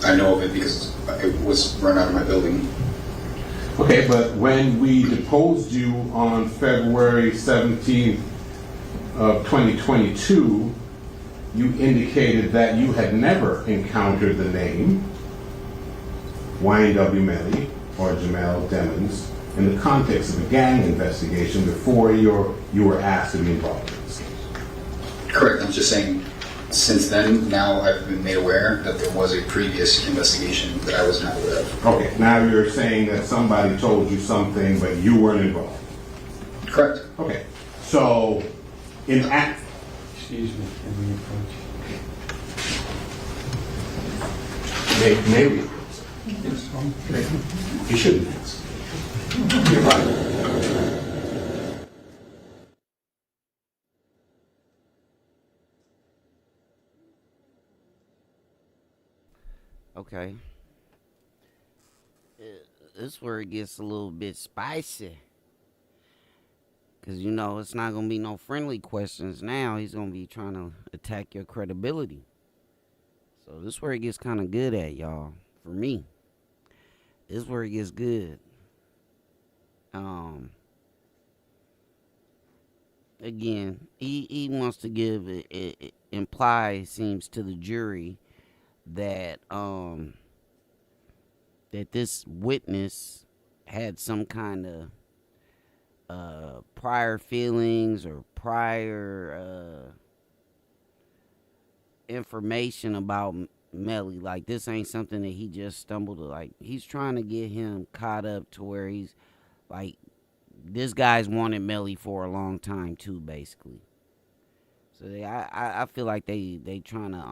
T: I know of it because it was run out of my building.
K: Okay, but when we deposed you on February 17th of 2022, you indicated that you had never encountered the name YNW Melly or Jamell Demons in the context of a gang investigation before you were asked to be involved in this case.
T: Correct. I'm just saying, since then, now I've been made aware that there was a previous investigation that I was not aware of.
K: Okay, now you're saying that somebody told you something, but you weren't involved.
T: Correct.
K: Okay, so in act.
L: Excuse me, can we approach?
K: Maybe.
L: Yes, you shouldn't answer. You're right.
E: Okay. This is where it gets a little bit spicy. Because, you know, it's not going to be no friendly questions now. He's going to be trying to attack your credibility. So this is where it gets kind of good at, y'all. For me. This is where it gets good. Again, he wants to give it imply, seems to the jury, that that this witness had some kind of prior feelings or prior information about Melly. Like, this ain't something that he just stumbled to. Like, he's trying to get him caught up to where he's like, this guy's wanted Melly for a long time too, basically. So I feel like they trying to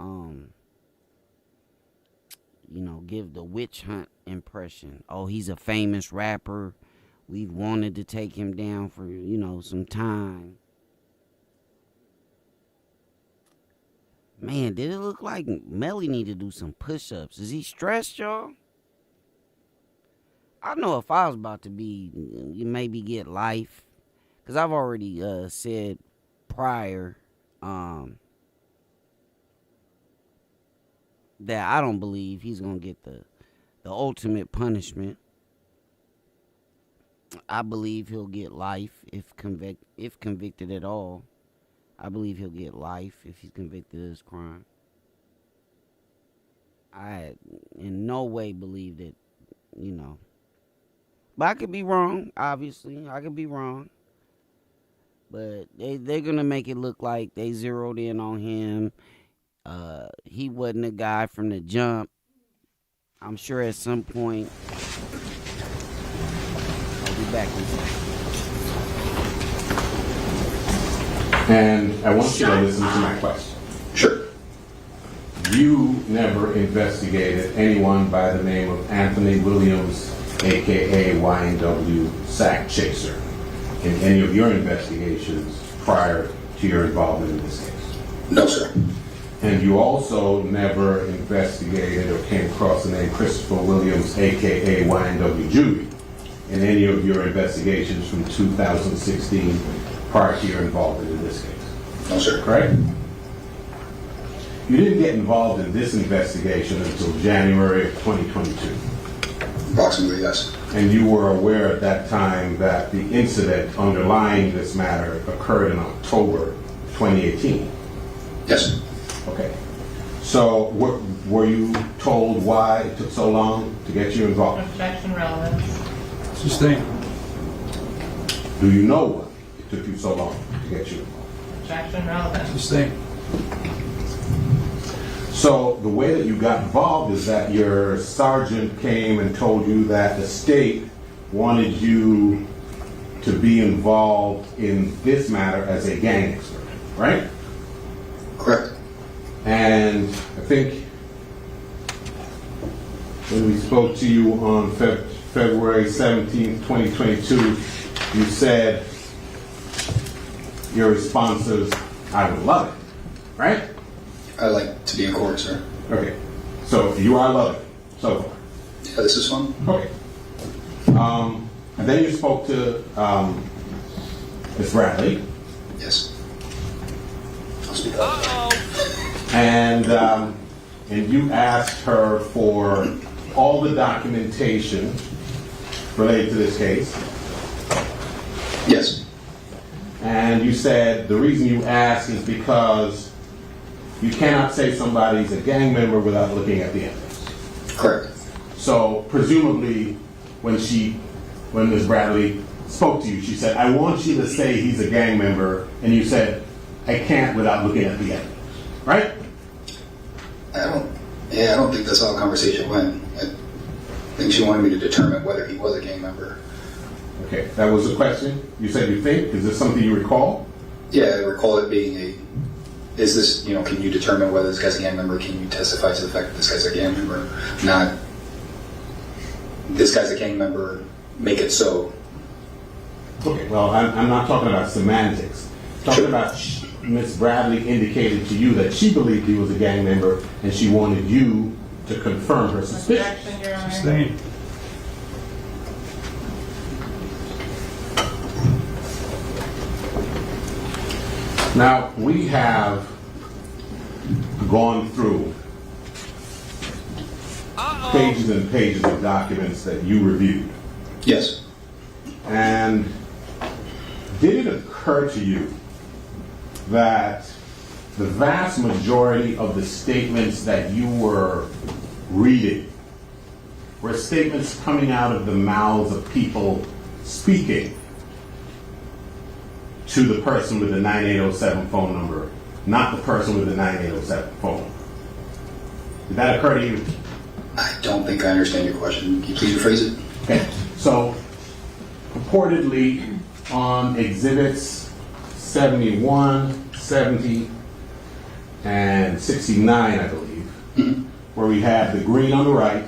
E: you know, give the witch hunt impression. Oh, he's a famous rapper. We've wanted to take him down for, you know, some time. Man, did it look like Melly need to do some push-ups? Is he stressed, y'all? I know if I was about to be, you maybe get life. Because I've already said prior that I don't believe he's going to get the ultimate punishment. I believe he'll get life if convicted at all. I believe he'll get life if he's convicted of this crime. I in no way believe that, you know. But I could be wrong, obviously. I could be wrong. But they're going to make it look like they zeroed in on him. He wasn't a guy from the jump. I'm sure at some point. I'll be back in a second.
K: And I want you to listen to my question.
T: Sure.
K: You never investigated anyone by the name of Anthony Williams aka YNW Sack Chaser, in any of your investigations prior to your involvement in this case?
T: No, sir.
K: And you also never investigated or came across the name Christopher Williams, aka YNW Judy, in any of your investigations from 2016 prior to your involvement in this case?
T: No, sir.
K: Correct? You didn't get involved in this investigation until January of 2022.
T: Approximately, yes.
K: And you were aware at that time that the incident underlying this matter occurred in October 2018?
T: Yes.
K: Okay. So were you told why it took so long to get you involved?
B: Objection, relevance.
F: Sustained.
K: Do you know why it took you so long to get you involved?
B: Objection, relevance.
F: Sustained.
K: So the way that you got involved is that your sergeant came and told you that the state wanted you to be involved in this matter as a gang expert, right?
T: Correct.
K: And I think when we spoke to you on February 17th, 2022, you said your response is, I would love it, right?
T: I like to be in court, sir.
K: Okay. So you are loving it so far?
T: Yeah, this is fun.
K: Okay. And then you spoke to Ms. Bradley.
T: Yes. I'll speak up.
K: And you asked her for all the documentation related to this case.
T: Yes.
K: And you said the reason you asked is because you cannot say somebody's a gang member without looking at the evidence.
T: Correct.
K: So presumably when Ms. Bradley spoke to you, she said, I want you to say he's a gang member, and you said, I can't without looking at the evidence, right?
T: I don't think that's how the conversation went. I think she wanted me to determine whether he was a gang member.
K: Okay, that was the question? You said you think? Is this something you recall?
T: Yeah, I recall it being is this, can you determine whether this guy's a gang member? Can you testify to the fact that this guy's a gang member? Not, this guy's a gang member, make it so.
K: Okay, well, I'm not talking about semantics. I'm talking about Ms. Bradley indicated to you that she believed he was a gang member, and she wanted you to confirm her suspicion.
B: Objection, Your Honor.
F: Sustained.
K: Now, we have gone through pages and pages of documents that you reviewed.
T: Yes.
K: And did it occur to you that the vast majority of the statements that you were reading were statements coming out of the mouths of people speaking to the person with the 9807 phone number, not the person with the 9807 phone number? Did that occur to you?
T: I don't think I understand your question. Can you please rephrase it?
K: Okay, so purportedly on exhibits 71, 70, and 69, I believe, where we had the green on the right,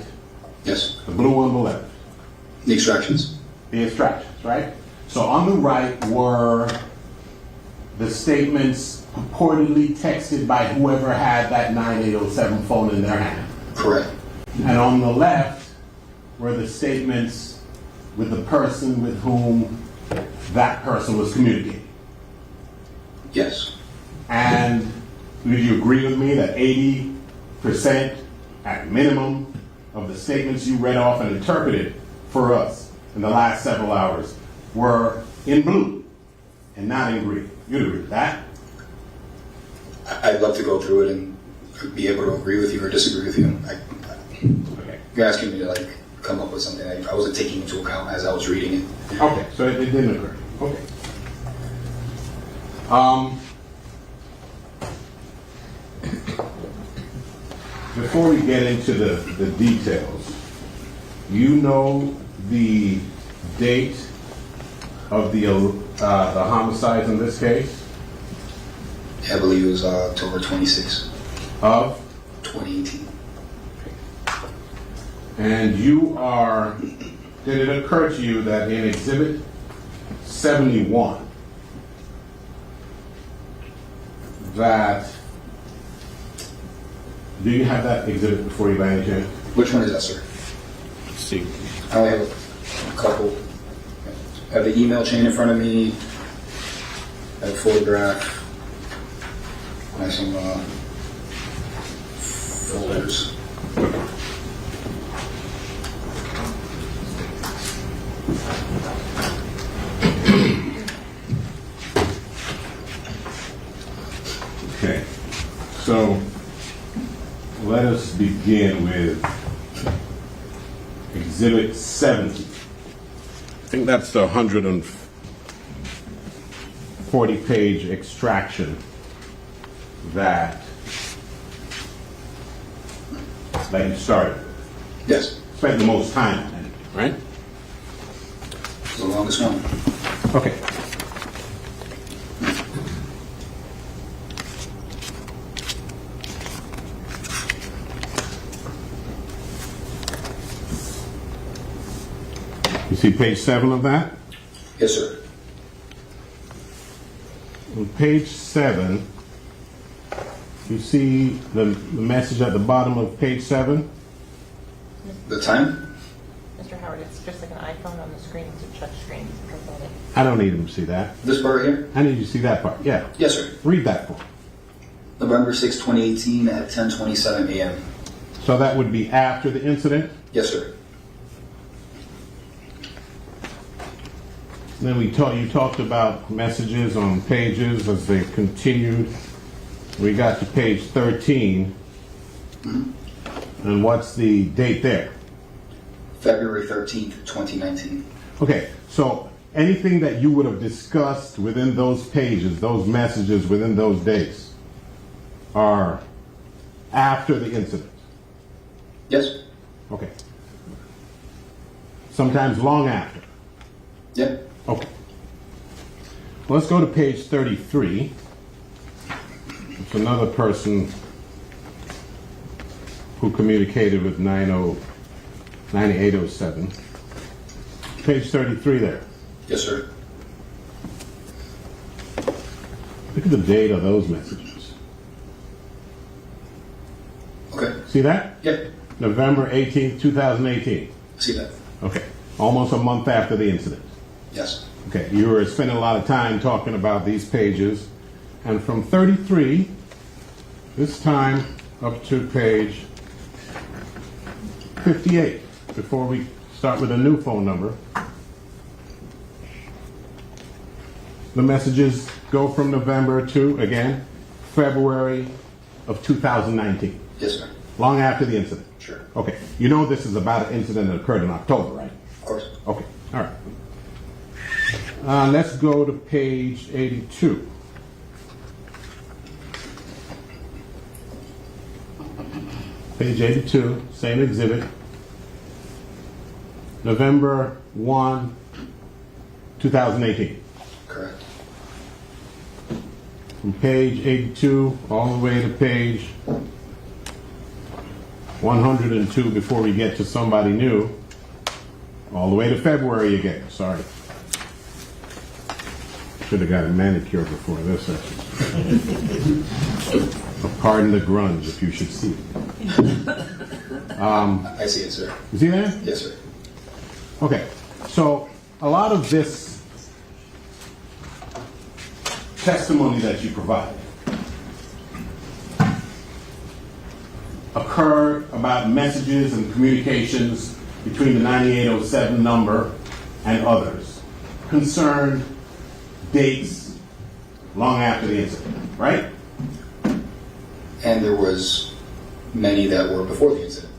T: yes,
K: the blue on the left.
T: The extractions.
K: The extractions, right? So on the right were the statements purportedly texted by whoever had that 9807 phone in their hand.
T: Correct.
K: And on the left were the statements with the person with whom that person was communicating.
T: Yes.
K: And would you agree with me that 80% at minimum of the statements you read off and interpreted for us in the last several hours were in blue and not in green? You'd agree with that?
T: I'd love to go through it and be able to agree with you or disagree with you.
K: Okay.
T: You're asking me to come up with something I wasn't taking into account as I was reading it.
K: Okay, so it didn't occur. Okay. Before we get into the details, you know the date of the homicides in this case?
T: I believe it was October 26th.
K: Of?
T: 2018.
K: And you are did it occur to you that in Exhibit 71, that, do you have that exhibit before you by any chance?
T: Which one is that, sir?
K: Let's see.
T: I only have a couple. I have the email chain in front of me. I have a photograph. I have some folders.
K: Okay, so let us begin with Exhibit 70. I think that's the 140-page extraction that you started with.
T: Yes.
K: Spent the most time on it, right?
T: It's the longest one.
K: Okay. You see page 7 of that?
T: Yes, sir.
K: On page 7, you see the message at the bottom of page 7?
T: The time?
B: Mr. Howard, it's just like an iPhone on the screen. It's a touch screen.
K: I don't need him to see that.
T: This part right here?
K: I need you to see that part, yeah.
T: Yes, sir.
K: Read that for me.
T: November 6, 2018 at 10:27 a.m.
K: So that would be after the incident?
T: Yes, sir.
K: Then you talked about messages on pages as they continued. We got to page 13.
T: Mm-hmm.
K: And what's the date there?
T: February 13th, 2019.
K: Okay, so anything that you would have discussed within those pages, those messages within those dates, are after the incident?
T: Yes.
K: Okay. Sometimes long after?
T: Yeah.
K: Okay. Well, let's go to page 33. It's another person who communicated with 9807. Page 33 there.
T: Yes, sir.
K: Look at the date of those messages.
T: Okay.
K: See that?
T: Yep.
K: November 18th, 2018.
T: See that?
K: Okay. Almost a month after the incident.
T: Yes.
K: Okay. You were spending a lot of time talking about these pages. And from 33, this time up to page 58, before we start with a new phone number, the messages go from November to, again, February of 2019.
T: Yes, sir.
K: Long after the incident.
T: Sure.
K: Okay. You know this is about an incident that occurred in October, right?
T: Of course.
K: Okay. All right. Let's go to page 82. Page 82, same exhibit. November 1, 2018.
T: Correct.
K: From page 82 all the way to page 102 before we get to somebody new. All the way to February again. Sorry. Should have got a manicure before this session. Pardon the grunge if you should see it.
T: I see it, sir.
K: You see that?
T: Yes, sir.
K: Okay. So a lot of this testimony that you provide occurred about messages and communications between the 9807 number and others concerned dates long after the incident, right?
T: And there was many that were before the incident,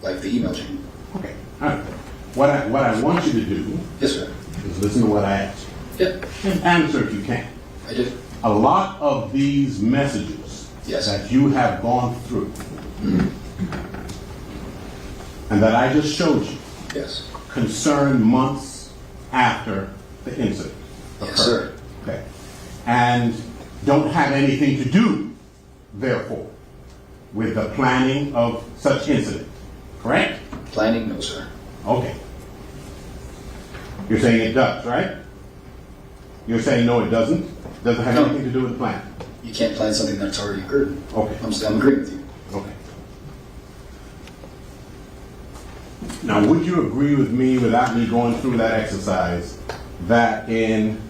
T: like the email chain.
K: Okay. All right. What I want you to do,
T: yes, sir,
K: is listen to what I ask you.
T: Yep.
K: And answer if you can.
T: I did.
K: A lot of these messages that you have gone through and that I just showed you concern months after the incident occurred.
T: Yes, sir.
K: Okay. And don't have anything to do, therefore, with the planning of such incident. Correct?
T: Planning? No, sir.
K: Okay. You're saying it does, right? You're saying no, it doesn't? Doesn't have anything to do with the plan?
T: You can't plan something that's already occurred.
K: Okay.
T: I'm agreeing with you.
K: Okay. Now, would you agree with me, without me going through that exercise, that in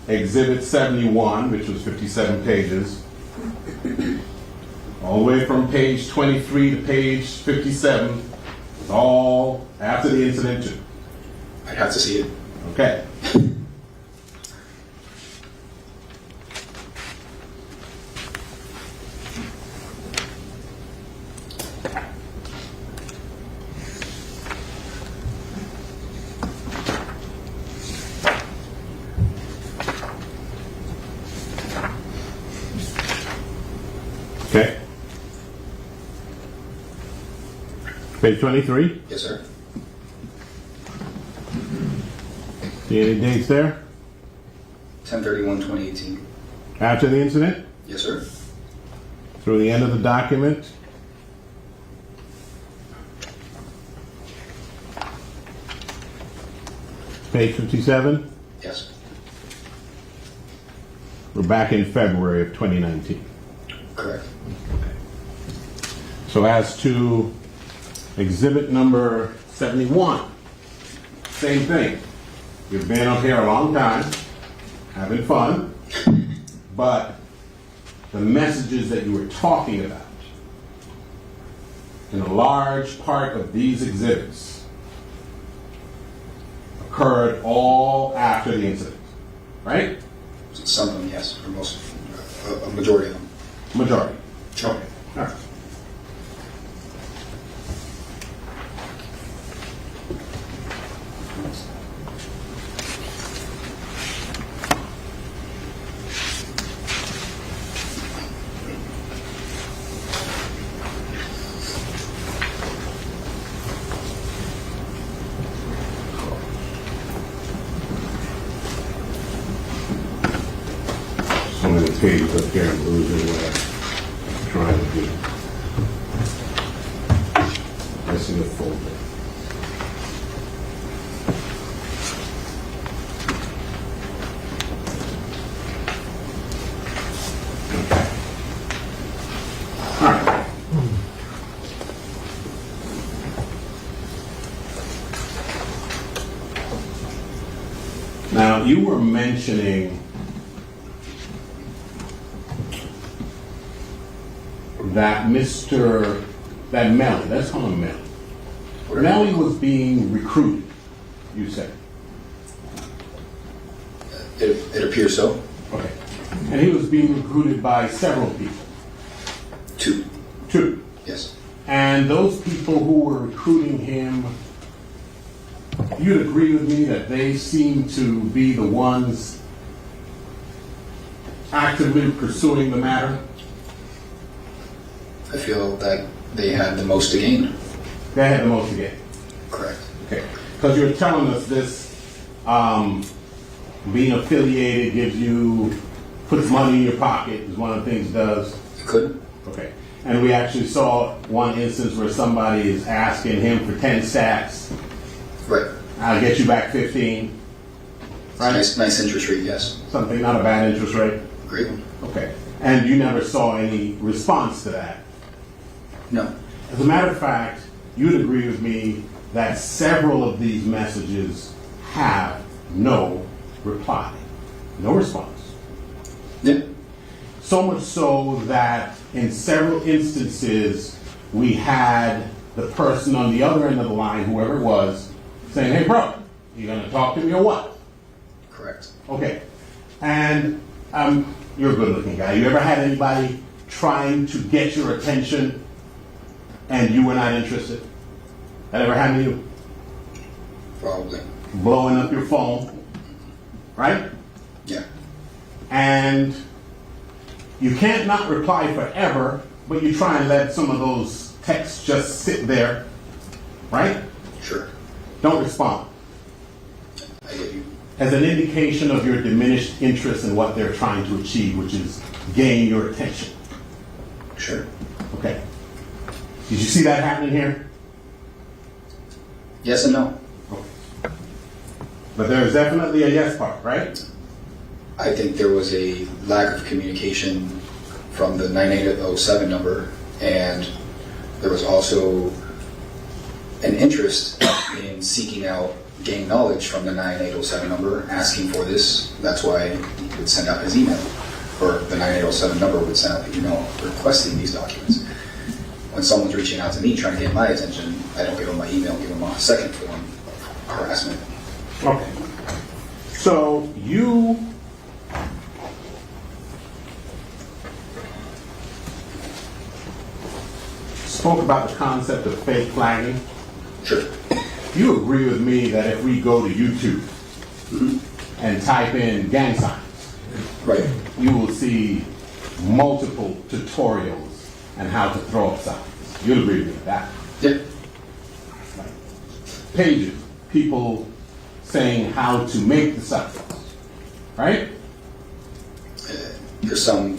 K: Exhibit 71, which was 57 pages, all the way from page 23 to page 57, was all after the incident too?
T: I'd have to see it.
K: Okay. Okay. Page 23?
T: Yes, sir.
K: See any dates there?
T: 10/31/2018.
K: After the incident?
T: Yes, sir.
K: Through the end of the document? Page 57?
T: Yes.
K: We're back in February of 2019.
T: Correct.
K: So as to exhibit number 71, same thing. You've been up here a long time, having fun, but the messages that you were talking about in a large part of these exhibits occurred all after the incident, right?
T: Some of them, yes, or most, a majority of them.
K: Majority.
T: Sure.
K: Okay. All right. So many pages up here, I'm losing what I'm trying to do. Missing a folder. Okay. All right. Now, you were mentioning that Melly, let's call him Melly. Melly was being recruited, you said.
T: It appears so.
K: Okay. And he was being recruited by several people. Two.
T: Yes.
K: And those people who were recruiting him, you'd agree with me that they seem to be the ones actively pursuing the matter?
T: I feel that they had the most to gain.
K: They had the most to gain.
T: Correct.
K: Okay. Because you're telling us this, being affiliated puts money in your pocket, is one of the things it does.
T: It could.
K: Okay. And we actually saw one instance where somebody is asking him for 10 stacks.
T: Right.
K: I'll get you back 15. Right?
T: Nice interest rate, yes.
K: Something, not a bad interest rate.
T: Great one.
K: Okay. And you never saw any response to that?
T: No.
K: As a matter of fact, you'd agree with me that several of these messages have no reply, no response.
T: Yeah.
K: So much so that in several instances, we had the person on the other end of the line, whoever it was, saying, "Hey, bro, you gonna talk to me or what?"
T: Correct.
K: Okay. And you're a good-looking guy. You ever had anybody trying to get your attention and you were not interested? That ever happened to you?
T: Probably.
K: Blowing up your phone, right?
T: Yeah.
K: And you can't not reply forever, but you try and let some of those texts just sit there, right?
T: Sure.
K: Don't respond.
T: I get you.
K: As an indication of your diminished interest in what they're trying to achieve, which is gain your attention.
T: Sure.
K: Okay. Did you see that happening here?
T: Yes and no.
K: But there's definitely a yes part, right?
T: I think there was a lack of communication from the 9807 number, and there was also an interest in seeking out gang knowledge from the 9807 number, asking for this. That's why he would send out his email, or the 9807 number would send out the email requesting these documents. When someone's reaching out to me trying to get my attention, I don't give them my email, give them a second form of harassment.
K: Okay. So you spoke about the concept of fake flagging.
T: Sure.
K: You agree with me that if we go to YouTube and type in gang signs,
T: right,
K: you will see multiple tutorials on how to throw up signs. You'll agree with that?
T: Yeah.
K: Pages, people saying how to make the signs, right?
T: There's some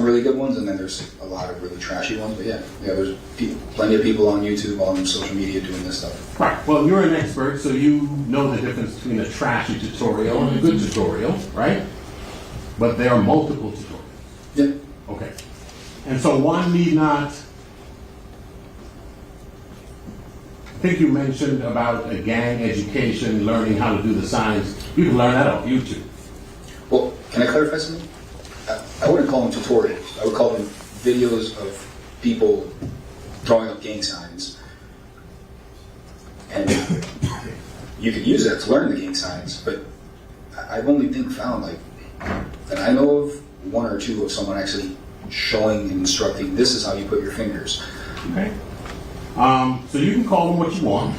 T: really good ones, and then there's a lot of really trashy ones. But yeah, there's plenty of people on YouTube, on social media doing this stuff.
K: Right. Well, you're an expert, so you know the difference between a trashy tutorial and a good tutorial, right? But there are multiple tutorials.
T: Yeah.
K: Okay. And so one need not. I think you mentioned about a gang education, learning how to do the signs. You can learn that off YouTube.
T: Well, can I clarify something? I wouldn't call them tutorials. I would call them videos of people drawing up gang signs. And you could use that to learn the gang signs, but I've only found that I know of one or two of someone actually showing and instructing, this is how you put your fingers.
K: Okay. So you can call them what you want.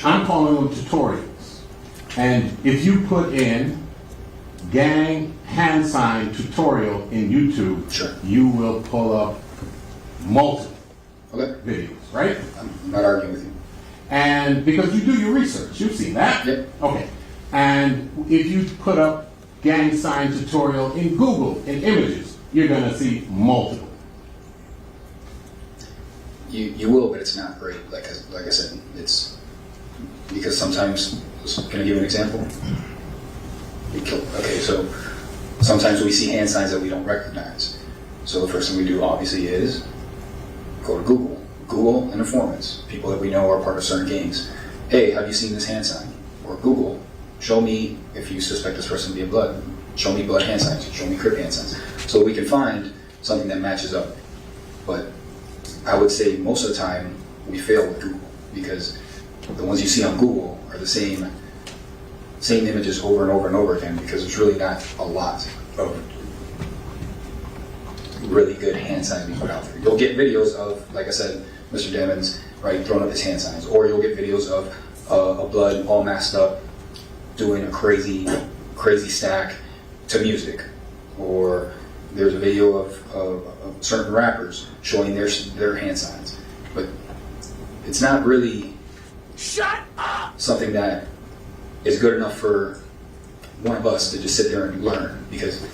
K: I'm calling them tutorials. And if you put in gang hand sign tutorial in YouTube,
T: sure,
K: you will pull up multiple videos, right?
T: I'm not arguing with you.
K: And because you do your research, you've seen that?
T: Yep.
K: Okay. And if you put up gang sign tutorial in Google in images, you're going to see multiple.
T: You will, but it's not great. Like I said, it's because sometimes. Can I give you an example? Okay, so sometimes we see hand signs that we don't recognize. So the first thing we do, obviously, is go to Google. Google and informants, people that we know are part of certain gangs. Hey, have you seen this hand sign? Or Google, show me, if you suspect this person to be a blood, show me blood hand signs, show me crip hand signs. So we can find something that matches up. But I would say most of the time we fail with Google, because the ones you see on Google are the same images over and over and over again, because there's really not a lot of really good hand signs being put out there. You'll get videos of, like I said, Mr. Demons, right, throwing up his hand signs, or you'll get videos of a blood all masked up doing a crazy stack to music, or there's a video of certain rappers showing their hand signs, but it's not really something that is good enough for one of us to just sit there and learn, because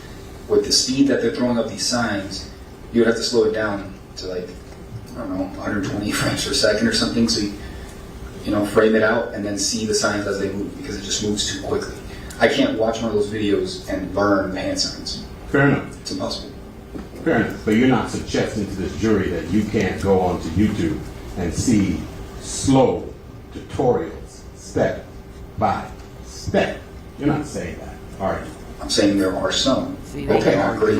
T: with the speed that they're throwing up these signs, you would have to slow it down to I don't know, 120 frames per second or something, so you frame it out and then see the signs as they move, because it just moves too quickly. I can't watch one of those videos and learn the hand signs.
K: Fair enough.
T: It's impossible.
K: Fair enough. But you're not suggesting to this jury that you can't go onto YouTube and see slow tutorials, step by step. You're not saying that, are you?
T: I'm saying there are some.
E: Okay,
T: not great.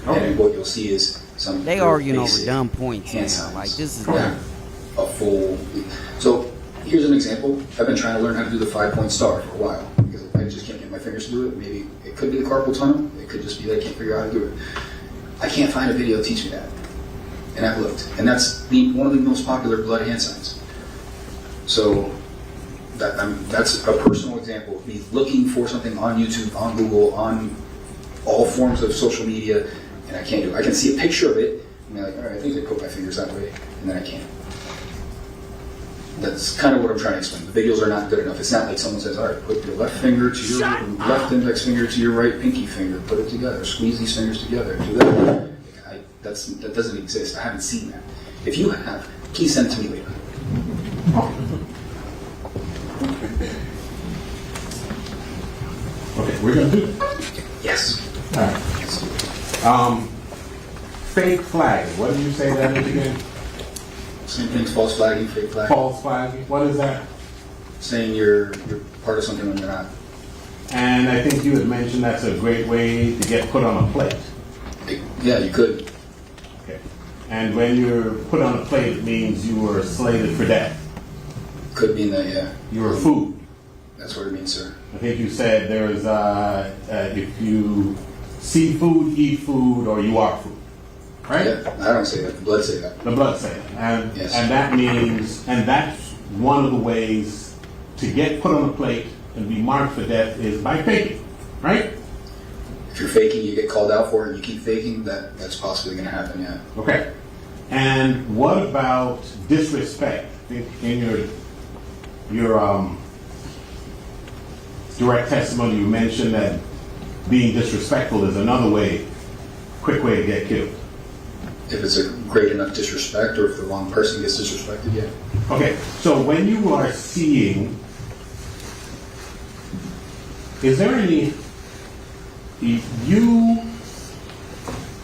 T: And what you'll see is some.
E: They arguing over dumb points.
T: Hand signs.
E: Like this is
T: a full. So here's an example. I've been trying to learn how to do the 5-point star for a while, because I just can't get my fingers to do it. Maybe it could be the carpal tunnel. It could just be that I can't figure out how to do it. I can't find a video to teach me that, and I've looked, and that's one of the most popular blood hand signs. So that's a personal example of me looking for something on YouTube, on Google, on all forms of social media, and I can't do it. I can see a picture of it, and I'm like, all right, I think they put my fingers that way, and then I can't. That's kind of what I'm trying to explain. The videos are not good enough. It's not like someone says, all right, put your left finger to your left index finger to your right pinky finger, put it together, squeeze these fingers together, do that. That doesn't exist. I haven't seen that. If you have, please send it to me later.
K: Okay, we're gonna do it.
T: Yes.
K: All right. Fake flagging. What did you say that is again?
T: Same thing's false flagging, fake flagging.
K: False flagging. What is that?
T: Saying you're part of something when you're not.
K: And I think you had mentioned that's a great way to get put on a plate.
T: Yeah, you could.
K: Okay. And when you're put on a plate, it means you were slated for death.
T: Could mean that, yeah.
K: You were food.
T: That's what it means, sir.
K: I think you said there's if you see food, eat food, or you are food. Right?
T: Yeah, I don't say that. The blood say that.
K: The blood say that. And,
T: yes.
K: And that means, and that's one of the ways to get put on a plate and be marked for death is by faking, right?
T: If you're faking, you get called out for it, and you keep faking, that's possibly going to happen, yeah.
K: Okay. And what about disrespect? In your direct testimony, you mentioned that being disrespectful is another way, quick way to get killed.
T: If it's a great enough disrespect, or if the wrong person gets disrespected, yeah.
K: Okay, so when you are seeing, is there any, you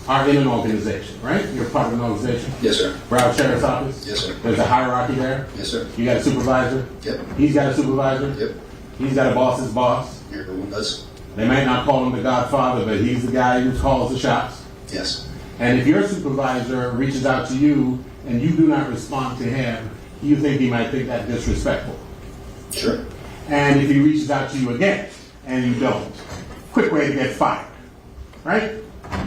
K: are in an organization, right? You're part of an organization?
T: Yes, sir.
K: Broward Sheriff's Office?
T: Yes, sir.
K: There's a hierarchy there?
T: Yes, sir.
K: You got a supervisor?
T: Yep.
K: He's got a supervisor?
T: Yep.
K: He's got a boss's boss?
T: Everyone does.
K: They might not call him the Godfather, but he's the guy who calls the shots?
T: Yes.
K: And if your supervisor reaches out to you and you do not respond to him, you think he might think that disrespectful.
T: Sure.
K: And if he reaches out to you again and you don't, quick way to get fired, right?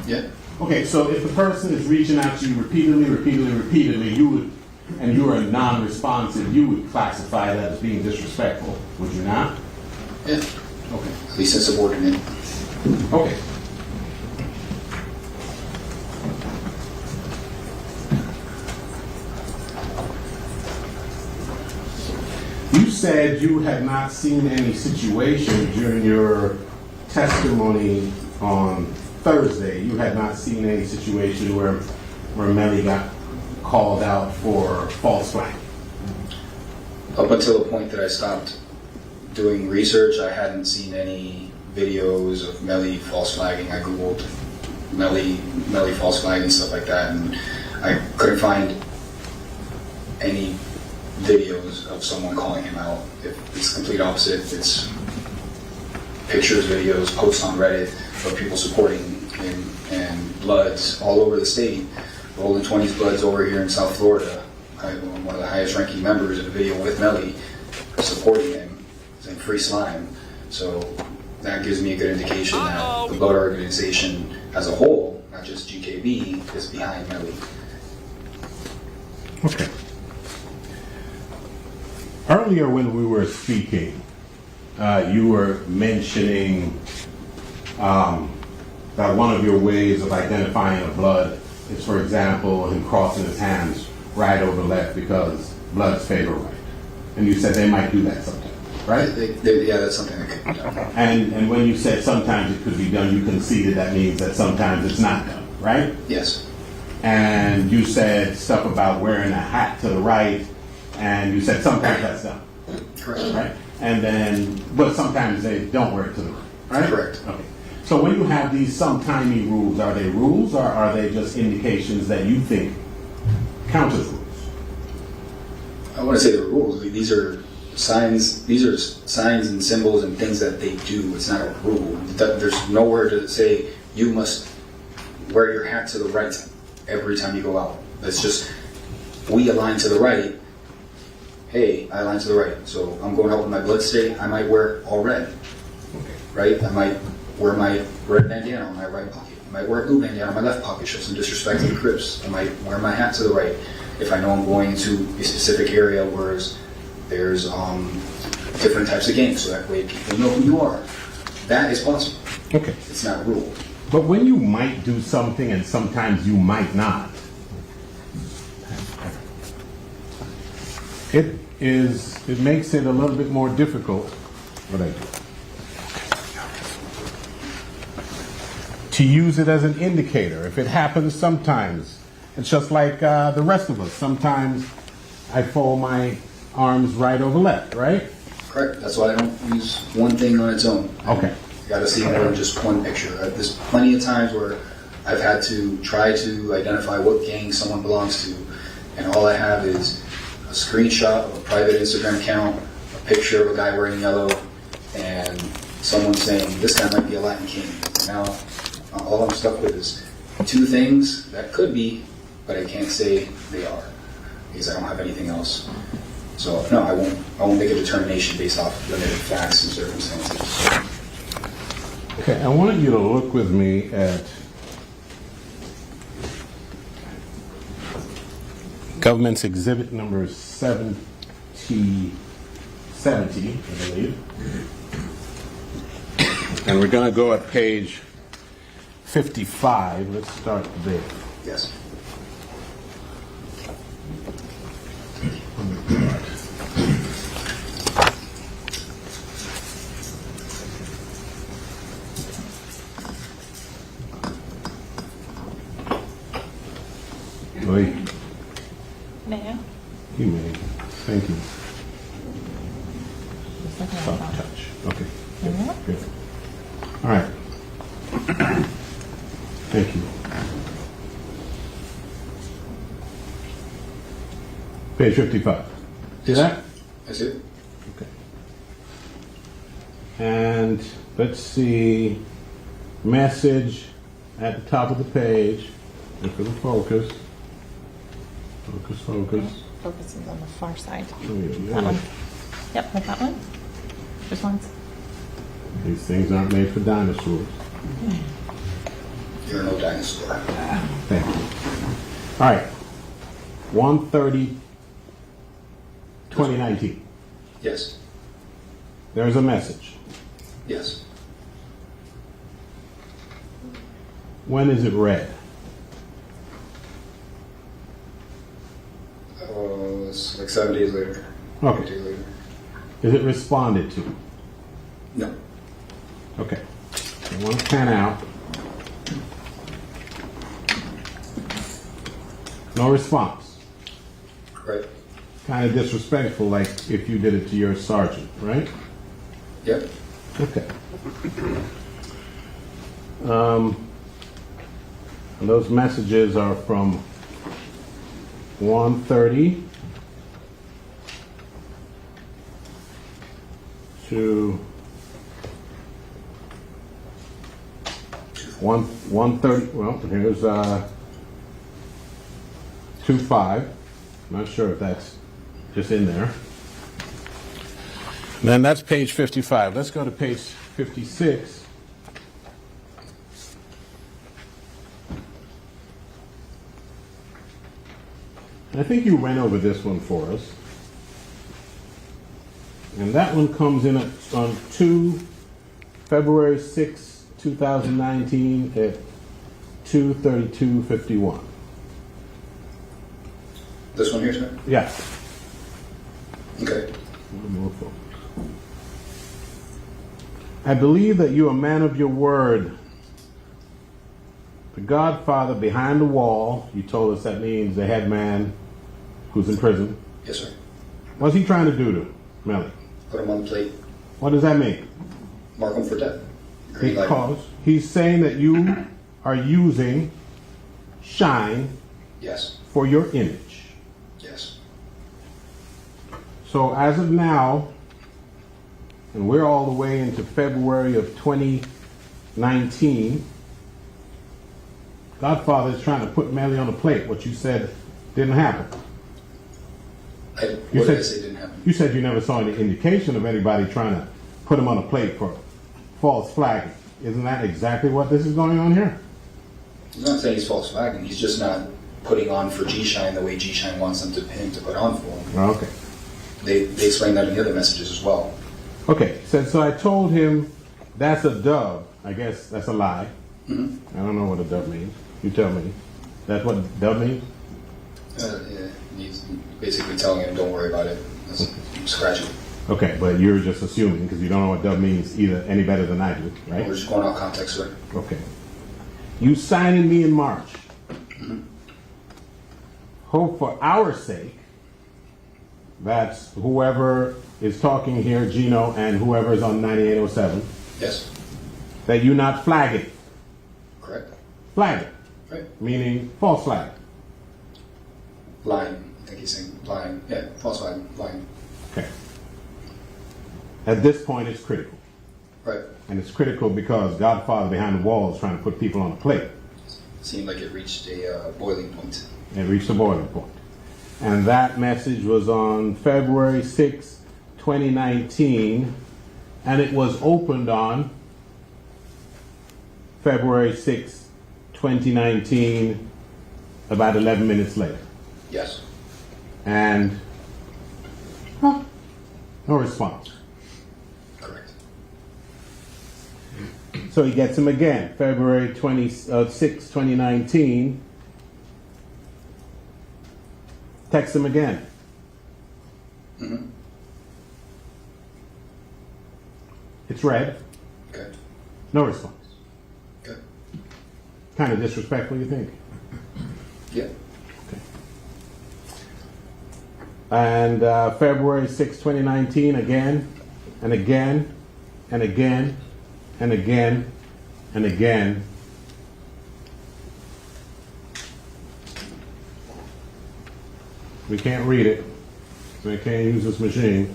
T: Yeah.
K: Okay, so if the person is reaching out to you repeatedly, you would, and you are non-responsive, you would classify that as being disrespectful, would you not?
T: Yeah.
K: Okay.
T: At least it's subordinate.
K: Okay. You said you had not seen any situation during your testimony on Thursday. You had not seen any situation where Melly got called out for false flagging.
T: Up until the point that I stopped doing research, I hadn't seen any videos of Melly false flagging. I Googled Melly false flagging, stuff like that, and I couldn't find any videos of someone calling him out. It's the complete opposite. It's pictures, videos, posts on Reddit of people supporting him, and Bloods all over the state. Rolling 20s Bloods over here in South Florida. I'm one of the highest ranking members in a video with Melly supporting him, saying free slime. So that gives me a good indication that the Blood organization as a whole, not just GKB, is behind Melly.
K: Okay. Earlier when we were speaking, you were mentioning that one of your ways of identifying a Blood is, for example, him crossing his hands right over left because Bloods favor right. And you said they might do that sometimes, right?
T: Yeah, that's something that could be done.
K: And when you said sometimes it could be done, you conceded that means that sometimes it's not done, right?
T: Yes.
K: And you said stuff about wearing a hat to the right, and you said sometimes that's done.
T: Correct.
K: Right? And then, but sometimes they don't wear it to the right, right?
T: Correct.
K: Okay. So when you have these sometimey rules, are they rules or are they just indications that you think count as rules?
T: I want to say the rules. These are signs. These are signs and symbols and things that they do. It's not a rule. There's nowhere to say you must wear your hat to the right every time you go out. It's just we align to the right. Hey, I align to the right. So I'm going out with my blood state. I might wear all red.
K: Okay.
T: Right? I might wear my red bandana on my right pocket. I might wear a blue bandana on my left pocket, show some disrespect to the Crips. I might wear my hat to the right if I know I'm going to a specific area where there's different types of games, so that way people know who you are. That is possible.
K: Okay.
T: It's not a rule.
K: But when you might do something and sometimes you might not, it makes it a little bit more difficult to use it as an indicator. If it happens sometimes, it's just like the rest of us. Sometimes I fold my arms right over left, right?
T: Correct. That's why I don't use one thing on its own.
K: Okay.
T: You got to see more than just one picture. There's plenty of times where I've had to try to identify what gang someone belongs to, and all I have is a screenshot of a private Instagram account, a picture of a guy wearing yellow, and someone saying, this guy might be a Latin king. And now, all I'm stuck with is two things that could be, but I can't say they are, because I don't have anything else. So, no, I won't make a determination based off limited facts and circumstances.
K: Okay, I want you to look with me at Government's Exhibit number 70, I believe. And we're going to go at page 55. Let's start there.
T: Yes.
K: Wait.
B: May I?
K: You may. Thank you.
B: Just looking at
K: Soft
B: that.
K: touch. Okay.
B: Yeah.
K: Good. All right. Thank you. Page 55. See that?
T: I see it.
K: Okay. And let's see, message at the top of the page. Look for the focus. Focus, focus.
B: Focus is on the far side.
K: Oh, yeah,
B: That one. Yep, like that one. Just once.
K: These things aren't made for dinosaurs.
T: You're no dinosaur.
K: Thank you. All right. 1/30, 2019.
T: Yes.
K: There's a message.
T: Yes.
K: When is it read?
T: It's like 7 days later.
K: Okay.
T: 8 days later.
K: Is it responded to?
T: No.
K: Okay. I want to pan out. No response.
T: Right.
K: Kind of disrespectful, like if you did it to your sergeant, right?
T: Yep.
K: Okay. And those messages are from 1:30 to 1:30. Well, here's 2:05. Not sure if that's just in there. And then that's page 55. Let's go to page 56. I think you went over this one for us. And that one comes in on February 6, 2019 at 2:32:51.
T: This one here, sir?
K: Yeah.
T: Okay.
K: More focus. I believe that you are a man of your word. The godfather behind the wall, you told us that means the head man who's in prison.
T: Yes, sir.
K: What's he trying to do to Melly?
T: Put him on the plate.
K: What does that mean?
T: Mark him for death. Green light.
K: Because he's saying that you are using shine
T: Yes.
K: for your image.
T: Yes.
K: So as of now, and we're all the way into February of 2019, Godfather is trying to put Melly on the plate. What you said didn't happen.
T: What did I say didn't happen?
K: You said you never saw any indication of anybody trying to put him on a plate for false flagging. Isn't that exactly what this is going on here?
T: He's not saying he's false flagging. He's just not putting on for G-Shine the way G-Shine wants him to put on for him.
K: Okay.
T: They explained that in the other messages as well.
K: Okay, so I told him that's a dub. I guess that's a lie.
T: Mm-hmm.
K: I don't know what a dub means. You tell me. That's what dub means?
T: Yeah, he's basically telling him, don't worry about it. Scratch it.
K: Okay, but you're just assuming because you don't know what dub means either any better than I do, right?
T: We're just going out of context, sir.
K: Okay. You signing me in March.
T: Mm-hmm.
K: Hope for our sake, that's whoever is talking here, Gino, and whoever is on 9807.
T: Yes.
K: that you not flagging.
T: Correct.
K: Flagging.
T: Right.
K: Meaning false flag.
T: Lying. I think he's saying lying. Yeah, false flag, lying.
K: Okay. At this point, it's critical.
T: Right.
K: And it's critical because Godfather behind the wall is trying to put people on a plate.
T: Seemed like it reached a boiling point.
K: It reached a boiling point. And that message was on February 6, 2019, and it was opened on February 6, 2019, about 11 minutes later.
T: Yes.
K: And no response.
T: Correct.
K: So he gets him again, February 26, 2019. Text him again.
T: Mm-hmm.
K: It's read.
T: Okay.
K: No response.
T: Okay.
K: Kind of disrespectful, you think?
T: Yeah.
K: Okay. And February 6, 2019, again, and again, and again, and again, and again. We can't read it, so we can't use this machine.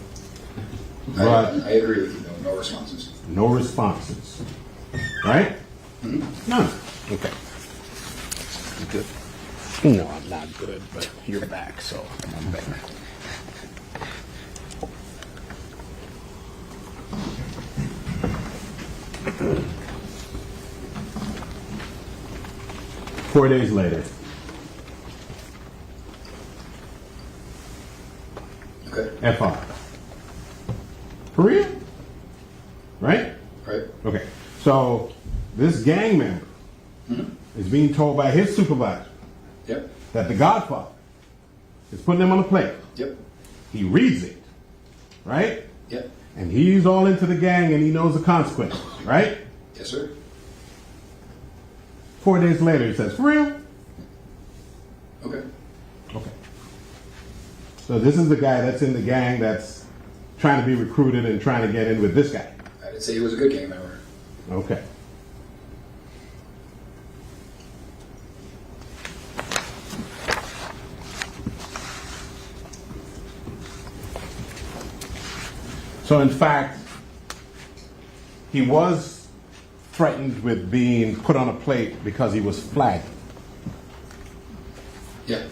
K: But
T: I agree with you, though. No responses.
K: no responses. Right?
T: Mm-hmm.
K: None. Okay. You good? No, I'm not good, but you're back, so I'm better. Four days later.
T: Okay.
K: FR. For real? Right?
T: Right.
K: Okay. So this gang member is being told by his supervisor
T: Yep.
K: that the Godfather is putting him on a plate.
T: Yep.
K: He reads it, right?
T: Yep.
K: And he's all into the gang and he knows the consequences, right?
T: Yes, sir.
K: 4 days later, he says, for real?
T: Okay.
K: Okay. So this is the guy that's in the gang that's trying to be recruited and trying to get in with this guy.
T: I didn't say he was a good gang member.
K: Okay. So in fact, he was threatened with being put on a plate because he was flagged.
T: Yeah.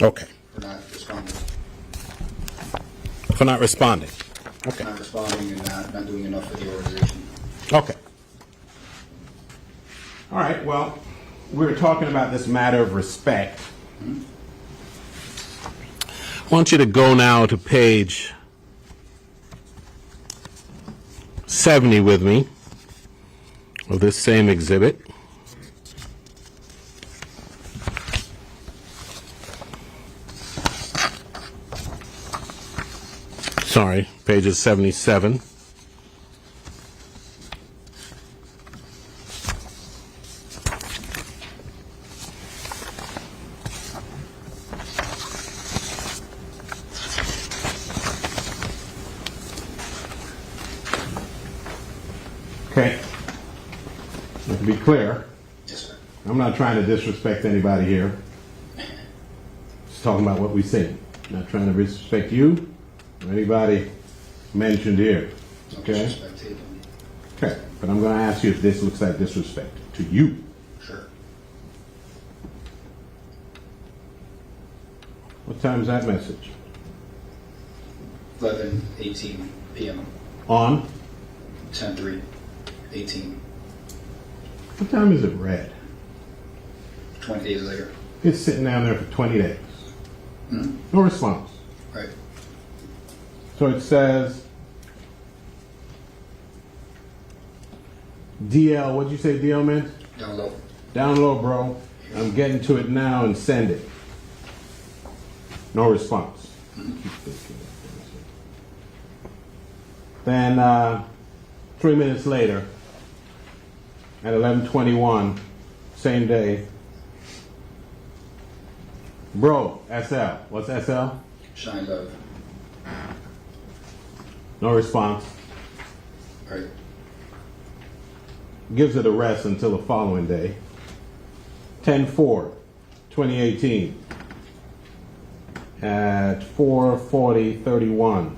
K: Okay.
T: For not responding.
K: For not responding. Okay.
T: Not responding and not doing enough for the organization.
K: Okay. All right. Well, we were talking about this matter of respect. I want you to go now to page 70 with me of this same exhibit. Sorry, pages 77. Okay. To be clear,
T: yes, sir.
K: I'm not trying to disrespect anybody here. Just talking about what we say. Not trying to disrespect you or anybody mentioned here. Okay? Okay. But I'm going to ask you if this looks like disrespect to you.
T: Sure.
K: What time is that message?
T: 11:18 p.m.
K: On?
T: 10/3/18.
K: What time is it read?
T: 20 days later.
K: It's sitting down there for 20 days.
T: Mm-hmm.
K: No response.
T: Right.
K: So it says, DL, what'd you say DL meant?
T: Down low.
K: Down low, bro. I'm getting to it now and send it. No response. Then 3 minutes later, at 11:21, same day, bro, SL. What's SL?
T: Shine love.
K: No response.
T: Right.
K: gives it a rest until the following day. 10/4/2018 at 4:40:31.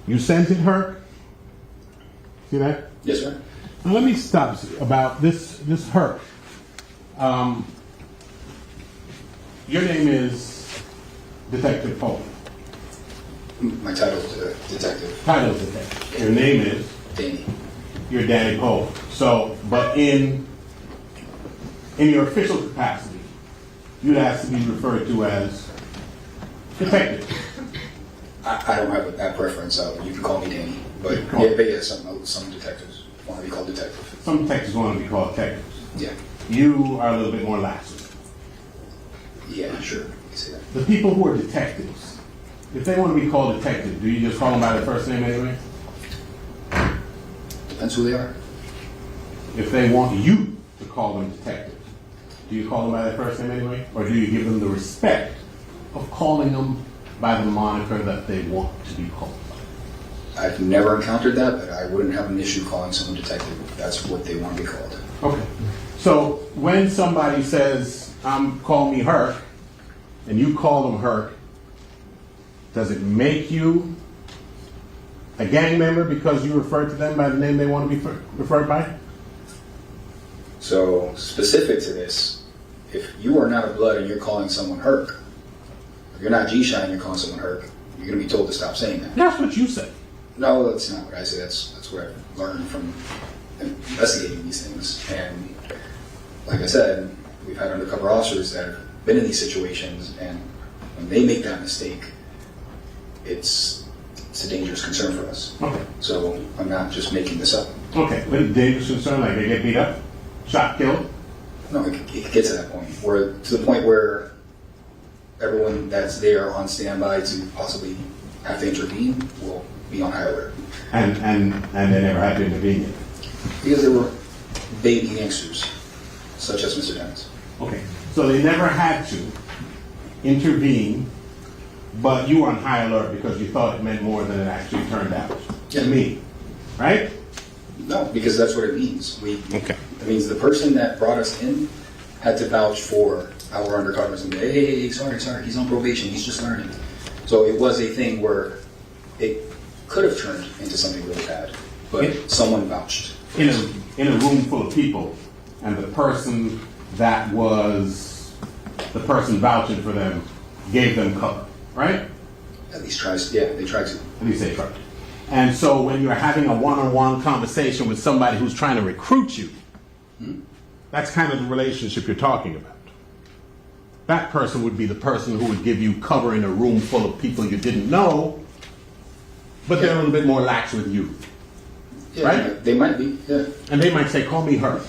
K: You sent it, Herc? See that?
T: Yes, sir.
K: Now let me stop about this Herc. Your name is Detective Pope.
T: My title is detective.
K: Title is detective. Your name is?
T: Danny.
K: You're Danny Pope. So, but in your official capacity, you'd ask to be referred to as detective.
T: I don't have that preference, so you can call me Danny. But yeah, some detectives want to be called detective.
K: Some detectives want to be called detectives.
T: Yeah.
K: You are a little bit more lax.
T: Yeah, sure. You can say that.
K: The people who are detectives, if they want to be called detective, do you just call them by their first name anyway?
T: Depends who they are.
K: If they want you to call them detective, do you call them by their first name anyway? Or do you give them the respect of calling them by the moniker that they want to be called?
T: I've never encountered that, but I wouldn't have an issue calling someone detective if that's what they want to be called.
K: Okay. So when somebody says, call me Herc, and you call them Herc, does it make you a gang member because you refer to them by the name they want to be referred by?
T: So specific to this, if you are not a blood and you're calling someone Herc, if you're not G-Shine and you're calling someone Herc, you're going to be told to stop saying that.
K: That's what you say.
T: No, that's not what I say. That's what I've learned from investigating these things. And like I said, we've had undercover officers that have been in these situations, and when they make that mistake, it's a dangerous concern for us.
K: Okay.
T: So I'm not just making this up.
K: Okay, but a dangerous concern, like they get beat up, shot, killed?
T: No, it could get to that point, where to the point where everyone that's there on standby to possibly have to intervene will be on high alert.
K: And they never had to intervene yet?
T: Because they were baby gangsters, such as Mr. Dennis.
K: Okay, so they never had to intervene, but you were on high alert because you thought it meant more than it actually turned out to me, right?
T: No, because that's what it means.
K: Okay.
T: It means the person that brought us in had to vouch for our undercovers and say, hey, sorry, he's on probation, he's just learning. So it was a thing where it could have turned into something really bad, but someone vouched.
K: In a room full of people, and the person that was the person vouching for them gave them cover, right?
T: At least tries, yeah, they tried to.
K: At least they tried. And so when you're having a one-on-one conversation with somebody who's trying to recruit you, that's kind of the relationship you're talking about. That person would be the person who would give you cover in a room full of people you didn't know, but they're a little bit more lax with you.
T: Yeah,
K: right?
T: They might be, yeah.
K: And they might say, call me Herc.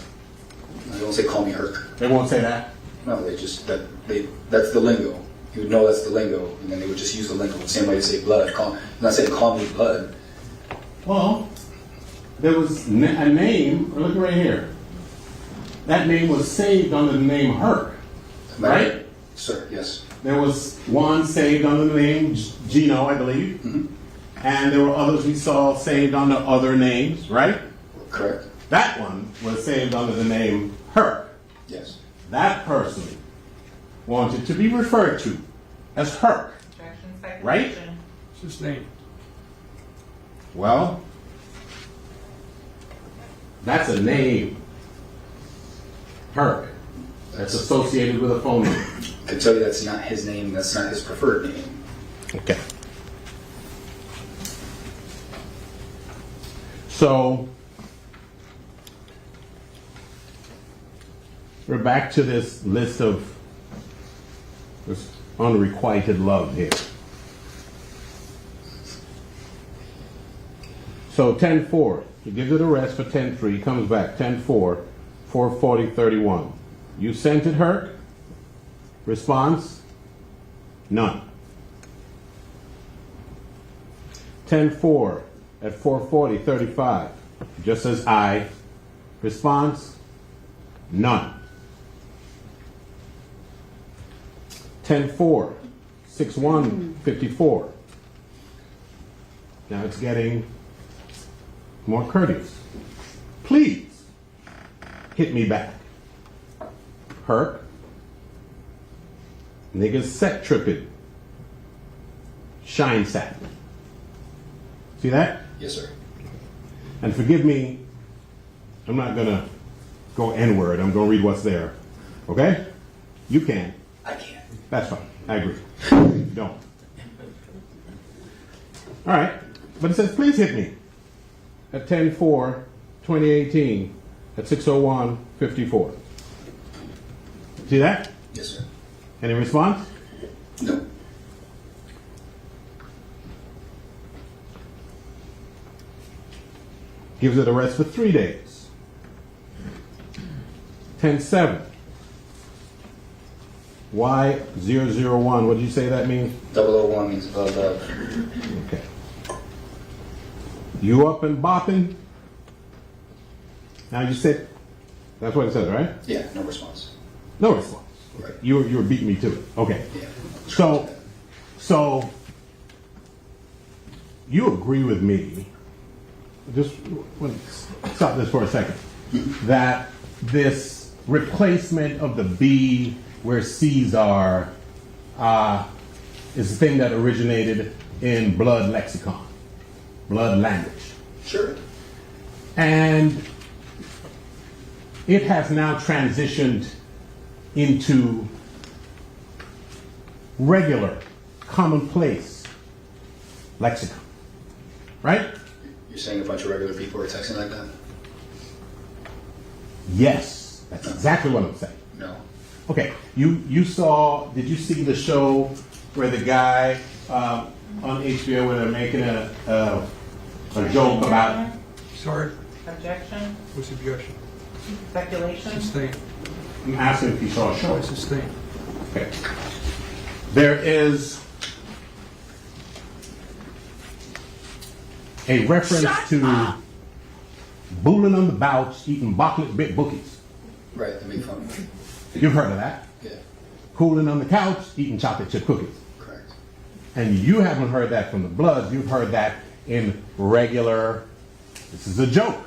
T: They won't say, call me Herc.
K: They won't say that?
T: No, they just, that's the lingo. You would know that's the lingo, and then they would just use the lingo. The same way they say blood. Not saying call me blood.
K: Well, there was a name, look right here. That name was saved under the name Herc, right?
T: Sir, yes.
K: There was one saved under the name Gino, I believe. And there were others we saw saved under other names, right?
T: Correct.
K: That one was saved under the name Herc.
T: Yes.
K: That person wanted to be referred to as Herc, right?
F: What's his name?
K: Well, that's a name. Herc. That's associated with a phone number.
T: I can tell you that's not his name, that's not his preferred name.
K: Okay. So, we're back to this list of this unrequited love here. So 10-4, he gives it a rest for 10-3, he comes back 10-4, 4:40:31. You sent it, Herc? Response? None. 10-4 at 4:40:35. Just says I. Response? None. 10-4, 6:1:54. Now it's getting more courteous. please hit me back. Herc. Niggas set tripping. Shine sat. See that?
T: Yes, sir.
K: And forgive me, I'm not gonna go N-word. I'm gonna read what's there. Okay? You can.
T: I can't.
K: That's fine. I agree. Don't. All right. But it says, please hit me at 10/4/2018 at 6:01:54. See that?
T: Yes, sir.
K: Any response?
T: No.
K: Gives it a rest for 3 days. 10/7. Y001. What did you say that means?
T: 001 means above.
K: Okay. You up and bopping? Now you said, that's what it says, right?
T: Yeah, no response.
K: No response.
T: Right.
K: You were beating me to it. Okay.
T: Yeah.
K: So you agree with me, just stop this for a second, that this replacement of the B where C's are is the thing that originated in blood lexicon, blood language.
T: Sure.
K: And it has now transitioned into regular, commonplace lexicon, right?
T: You're saying a bunch of regular people are texting like that?
K: Yes, that's exactly what I'm saying.
T: No.
K: Okay, you saw, did you see the show where the guy on HBO where they're making a joke about...
F: Sorry?
B: Objection?
F: What's the objection?
B: Speculation?
F: Sustained.
K: I'm asking if you saw a show.
F: It's sustained.
K: Okay. There is a reference to booling on the couch, eating chocolate bit bookies.
T: Right, they make fun of me.
K: You've heard of that?
T: Yeah.
K: Cooling on the couch, eating chocolate chip cookies.
T: Correct.
K: And you haven't heard that from the Bloods. You've heard that in regular, this is a joke.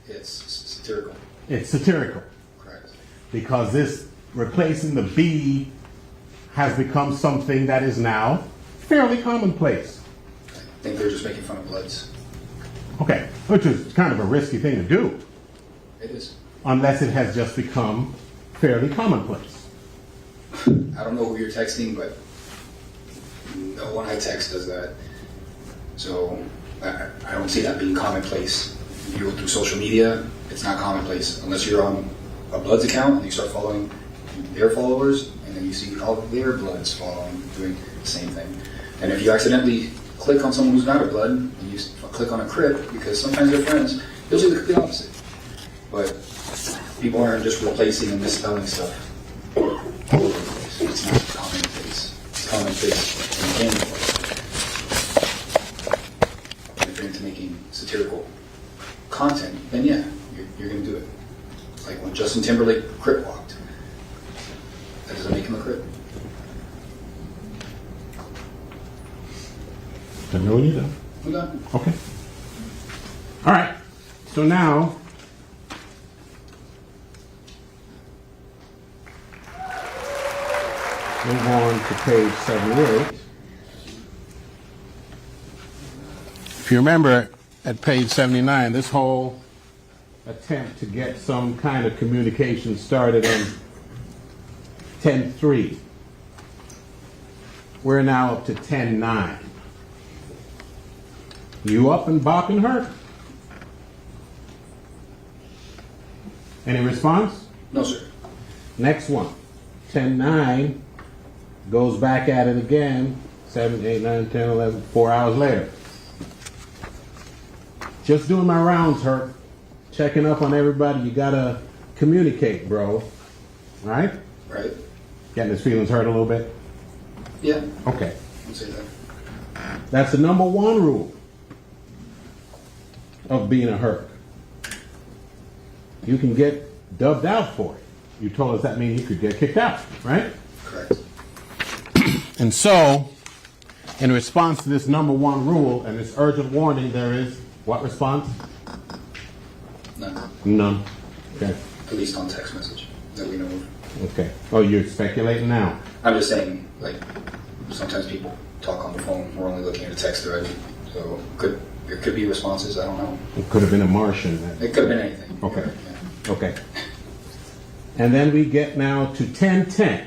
T: It's satirical.
K: It's satirical.
T: Correct.
K: Because this replacing the B has become something that is now fairly commonplace.
T: I think they're just making fun of Bloods.
K: Okay, which is kind of a risky thing to do.
T: It is.
K: Unless it has just become fairly commonplace.
T: I don't know who you're texting, but no one I text does that. So I don't see that being commonplace. If you go through social media, it's not commonplace. Unless you're on a Bloods account and you start following their followers, and then you see all their Bloods following, doing the same thing. And if you accidentally click on someone who's not a Blood, and you click on a Crip, because sometimes they're friends, you'll see the opposite. But people aren't just replacing and misspelling stuff all over the place. It's not commonplace. It's commonplace in any place. If you're into making satirical content, then yeah, you're going to do it. Like when Justin Timberlake Crip walked. That doesn't make him a Crip.
K: Let me know when you're done.
T: I'm done.
K: Okay. All right. So now, move on to page 78. If you remember at page 79, this whole attempt to get some kind of communication started on 10-3. We're now up to 10-9. You up and bopping her? Any response?
T: No, sir.
K: Next one. 10-9 goes back at it again. 7, 8, 9, 10, 11, 4 hours later. Just doing my rounds, Herc. Checking up on everybody. You gotta communicate, bro. Right?
T: Right.
K: Getting his feelings hurt a little bit?
T: Yeah.
K: Okay.
T: I'll say that.
K: That's the number one rule of being a Herc. You can get dubbed out for it. You told us that means you could get kicked out, right?
T: Correct.
K: And so, in response to this number one rule and this urgent warning, there is what response?
T: None.
K: None. Okay.
T: At least on text message that we know of.
K: Okay. Oh, you're speculating now.
T: I'm just saying, like, sometimes people talk on the phone. We're only looking at a text thread, so there could be responses. I don't know.
K: It could have been a Martian.
T: It could have been anything.
K: Okay.
T: Yeah.
K: Okay. And then we get now to 10:10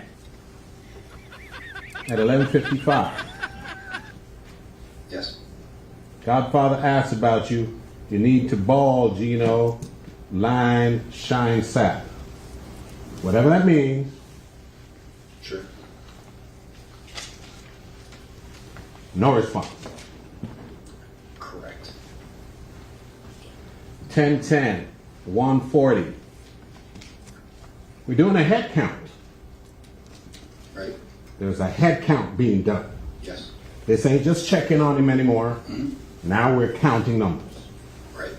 K: at 11:55.
T: Yes.
K: Godfather asks about you. You need to ball, Gino, line, shine, sap. Whatever that means.
T: Sure.
K: No response.
T: Correct.
K: 10:10, 1:40. We're doing a head count.
T: Right.
K: There's a head count being done.
T: Yes.
K: This ain't just checking on him anymore.
T: Mm-hmm.
K: Now we're counting numbers.
T: Right.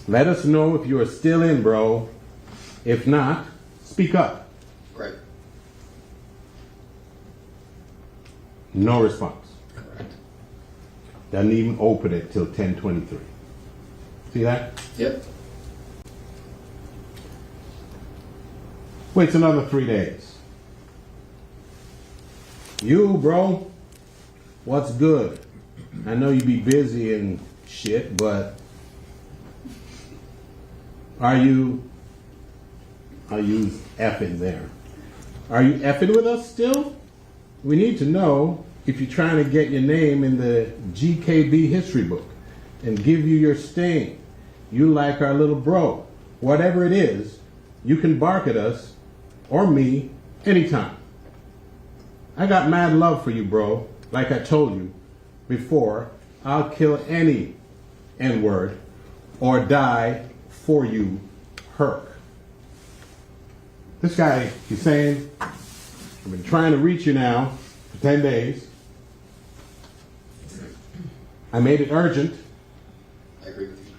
K: Let us know if you are still in, bro. If not, speak up.
T: Right.
K: No response.
T: Correct.
K: Doesn't even open it till 10:23. See that?
T: Yep.
K: Waits another 3 days. You, bro, what's good? I know you be busy and shit, but I'll use effing there. Are you effing with us still? We need to know if you're trying to get your name in the GKB history book and give you your stain. You like our little bro. Whatever it is, you can bark at us or me anytime. I got mad love for you, bro. Like I told you before, I'll kill any N-word or die for you, Herc. This guy, he's saying, I've been trying to reach you now for 10 days. I made it urgent.
T: I agree with you.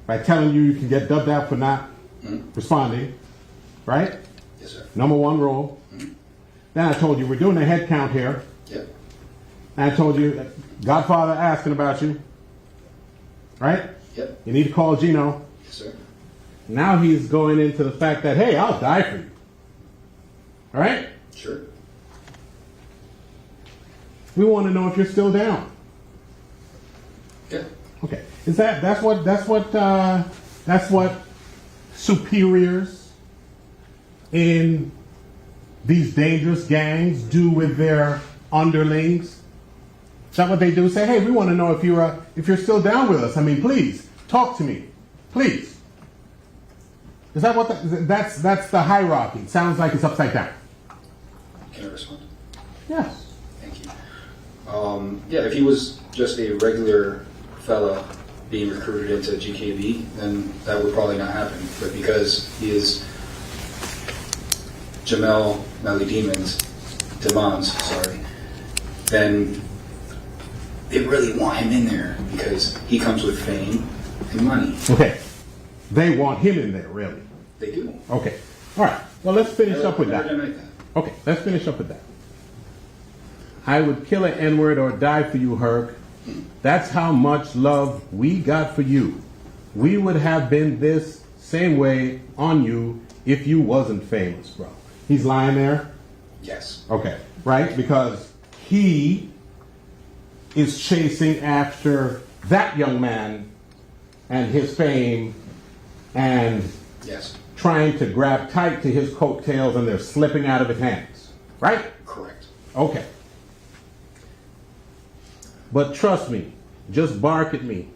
K: By telling you can get dubbed out for not responding, right?
T: Yes, sir.
K: Number one rule. Then I told you we're doing a head count here.
T: Yep.
K: And I told you Godfather asking about you, right?
T: Yep.
K: You need to call Gino.
T: Yes, sir.
K: Now he's going into the fact that, hey, I'll die for you. All right?
T: Sure.
K: We want to know if you're still down.
T: Yeah.
K: Okay. That's what superiors in these dangerous gangs do with their underlings? Is that what they do? Say, hey, we want to know if you're still down with us. I mean, please talk to me, please. Is that what that's the hierarchy? It sounds like it's upside down.
T: Can I respond?
K: Yes.
T: Thank you. Yeah, if he was just a regular fella being recruited into GKB, then that would probably not happen. But because he is Jamell Melly Demons, then they really want him in there because he comes with fame and money.
K: Okay. They want him in there, really.
T: They do.
K: Okay. All right. Well, let's finish up with
T: I
K: that.
T: don't like that.
K: Okay, let's finish up with that. I would kill an N-word or die for you, Herc. That's how much love we got for you. We would have been this same way on you if you wasn't famous, bro. He's lying there?
T: Yes.
K: Okay, right? Because he is chasing after that young man and his fame and
T: yes,
K: trying to grab tight to his coattails and they're slipping out of his hands. Right?
T: Correct.
K: Okay. But trust me, just bark at me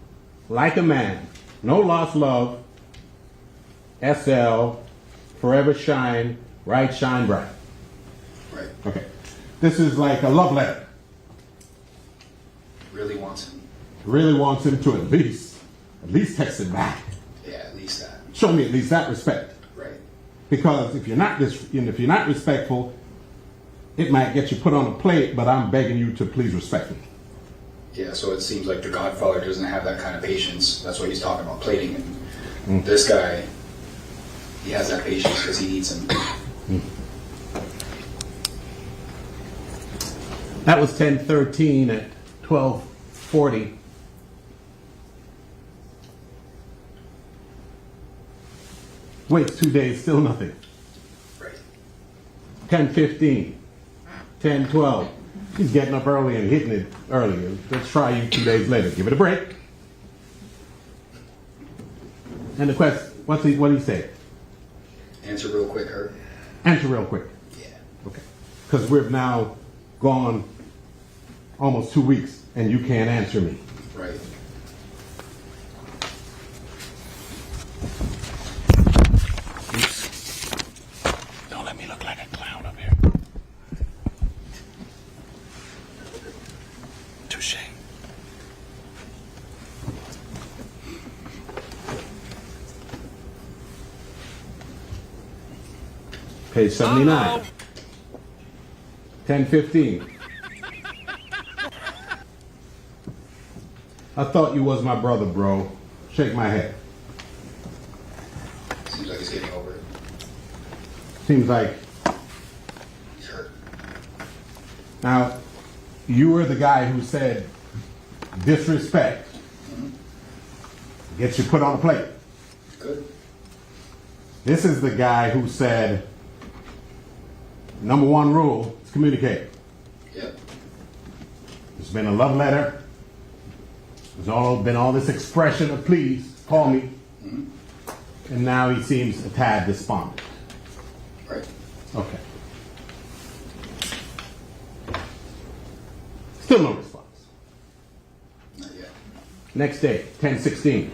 K: like a man. No lost love. SL, forever shine, right, shine bright.
T: Right.
K: Okay. This is like a love letter.
T: Really wants him.
K: Really wants him to at least text him back.
T: Yeah, at least that.
K: Show me at least that respect.
T: Right.
K: Because if you're not respectful, it might get you put on a plate, but I'm begging you to please respect me.
T: Yeah, so it seems like the Godfather doesn't have that kind of patience. That's why he's talking about plating. And this guy, he has that patience because he needs him.
K: That was 10:13 at 12:40. Waits 2 days, still nothing.
T: Right.
K: 10:15, 10:12. He's getting up early and hitting it earlier. Let's try you 2 days later. Give it a break. And the question, what did he say?
T: Answer real quick, Herb.
K: Answer real quick.
T: Yeah.
K: Okay. Because we've now gone almost 2 weeks and you can't answer me.
T: Right.
K: Don't let me look like a clown up here. Touche. Page 79. 10:15. I thought you was my brother, bro. Shake my head.
T: Seems like he's getting over it.
K: Seems like.
T: He's hurt.
K: Now, you were the guy who said disrespect gets you put on a plate.
T: Good.
K: This is the guy who said number one rule is communicate.
T: Yep.
K: There's been a love letter. There's been all this expression of please call me. And now he seems a tad despondent.
T: Right.
K: Okay. Still no response.
T: Not yet.
K: Next day, 10:16.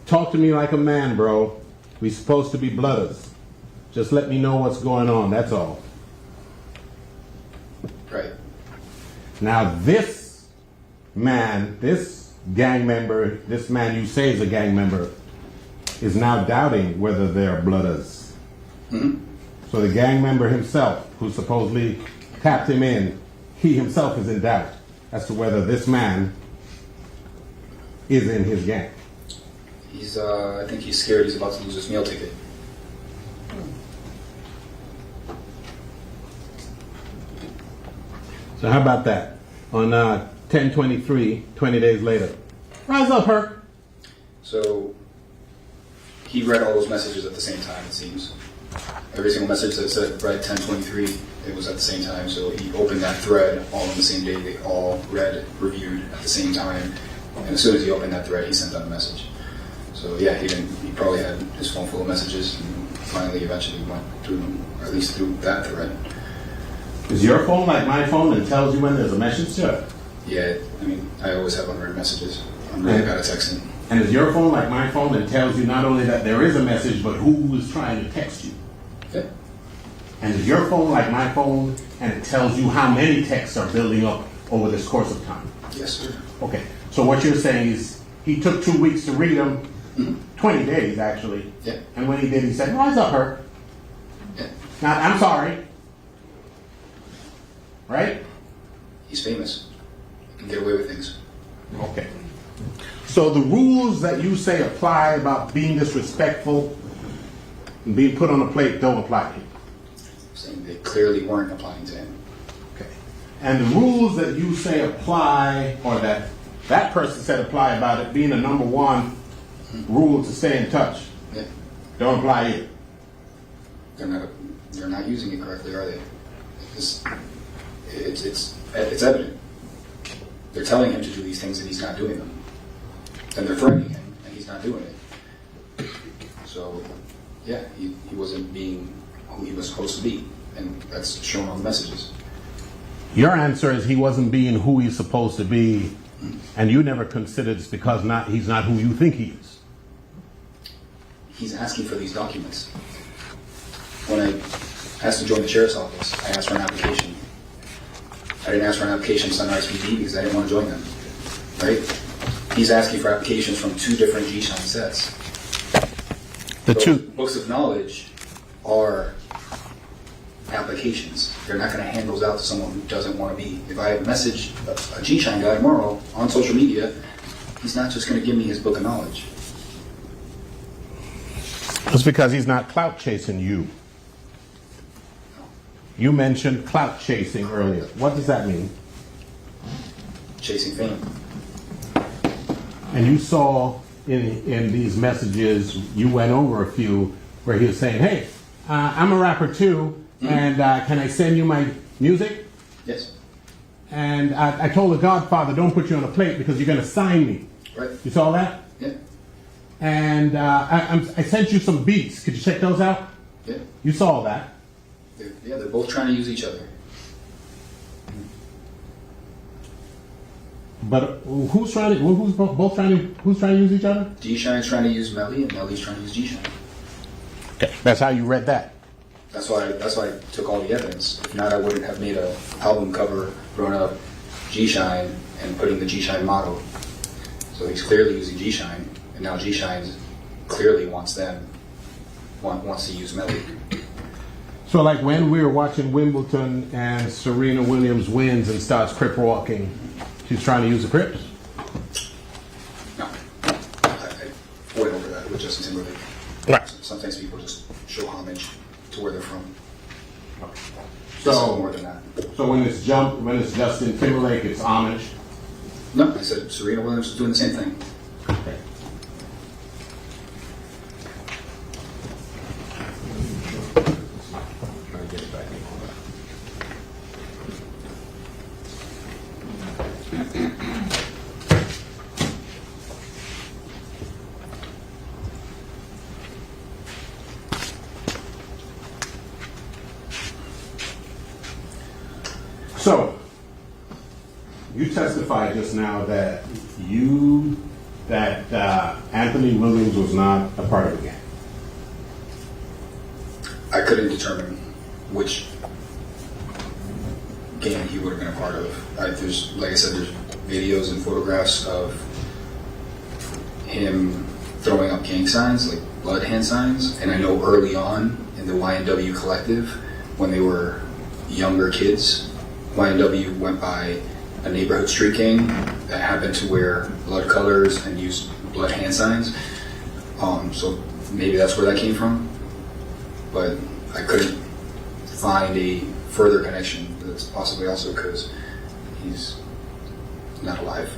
K: Talk to me like a man, bro. We supposed to be blooders. Just let me know what's going on, that's all.
T: Right.
K: Now this man, this gang member, this man you say is a gang member, is now doubting whether they're blooders. So the gang member himself, who supposedly tapped him in, he himself is in doubt as to whether this man is in his gang.
T: He's, I think he's scared he's about to lose his meal ticket.
K: So how about that? On 10/23, 20 days later. Rise up, Herc.
T: So he read all those messages at the same time, it seems. Every single message that said read 10/23, it was at the same time. So he opened that thread all on the same day. They all read, reviewed at the same time. And as soon as he opened that thread, he sent out a message. So yeah, he probably had his phone full of messages and finally eventually went through, or at least through that thread.
K: Is your phone like my phone and tells you when there's a message to it?
T: Yeah, I mean, I always have unread messages. I'm really bad at texting.
K: And is your phone like my phone and tells you not only that there is a message, but who is trying to text you?
T: Yeah.
K: And is your phone like my phone and it tells you how many texts are building up over this course of time?
T: Yes, sir.
K: Okay, so what you're saying is he took 2 weeks to read them, 20 days actually.
T: Yeah.
K: And when he did, he said, rise up, Herc.
T: Yeah.
K: Now, I'm sorry. Right?
T: He's famous. He can get away with things.
K: Okay. So the rules that you say apply about being disrespectful and being put on a plate don't apply to him.
T: Saying they clearly weren't applying to him.
K: Okay. And the rules that you say apply, or that person said apply about it being a number one rule to stay in touch,
T: Yeah.
K: don't apply either.
T: They're not using it correctly, are they? It's evident. They're telling him to do these things and he's not doing them. And they're threatening him and he's not doing it. So, yeah, he wasn't being who he was supposed to be. And that's shown on the messages.
K: Your answer is he wasn't being who he's supposed to be, and you never considered it's because he's not who you think he is.
T: He's asking for these documents. When I asked to join the sheriff's office, I asked for an application. I didn't ask for an application to Sunrise PD because I didn't want to join them. Right? He's asking for applications from 2 different G-Shine sets. Those books of knowledge are applications. They're not going to hand those out to someone who doesn't want to be. If I message a G-Shine guy tomorrow on social media, he's not just going to give me his book of knowledge.
K: It's because he's not clout chasing you. You mentioned clout chasing earlier. What does that mean?
T: Chasing fame.
K: And you saw in these messages, you went over a few where he was saying, "Hey, I'm a rapper too, and can I send you my music?"
T: Yes.
K: And I told the Godfather, "Don't put you on a plate because you're going to sign me."
T: Right.
K: You saw that?
T: Yeah.
K: And I sent you some beats. Could you check those out?
T: Yeah.
K: You saw that.
T: They're both trying to use each other.
K: But who's trying to? Who's trying to use each other?
T: G-Shine's trying to use Melly, and Melly's trying to use G-Shine.
K: Okay. That's how you read that.
T: That's why I took all the evidence. If not, I wouldn't have made a album cover, thrown up G-Shine, and putting the G-Shine motto. So he's clearly using G-Shine, and now G-Shine clearly wants to use Melly.
K: So like when we were watching Wimbledon and Serena Williams wins and starts crip walking, she's trying to use the Crips?
T: No. I went over that with Justin Timberlake.
K: Right.
T: Sometimes people just show homage to where they're from.
K: So
T: more than that.
K: So when it's Justin Timberlake, it's homage?
T: No, I said Serena Williams is doing the same thing.
K: Okay. So, you testified just now that Anthony Williams was not a part of the gang.
T: I couldn't determine which gang he would have been a part of. There's videos and photographs of him throwing up gang signs, like blood hand signs. And I know early on in the YNW collective, when they were younger kids, YNW went by a neighborhood street gang that happened to wear blood colors and use blood hand signs. So maybe that's where that came from. But I couldn't find a further connection. That's possibly also because he's not alive.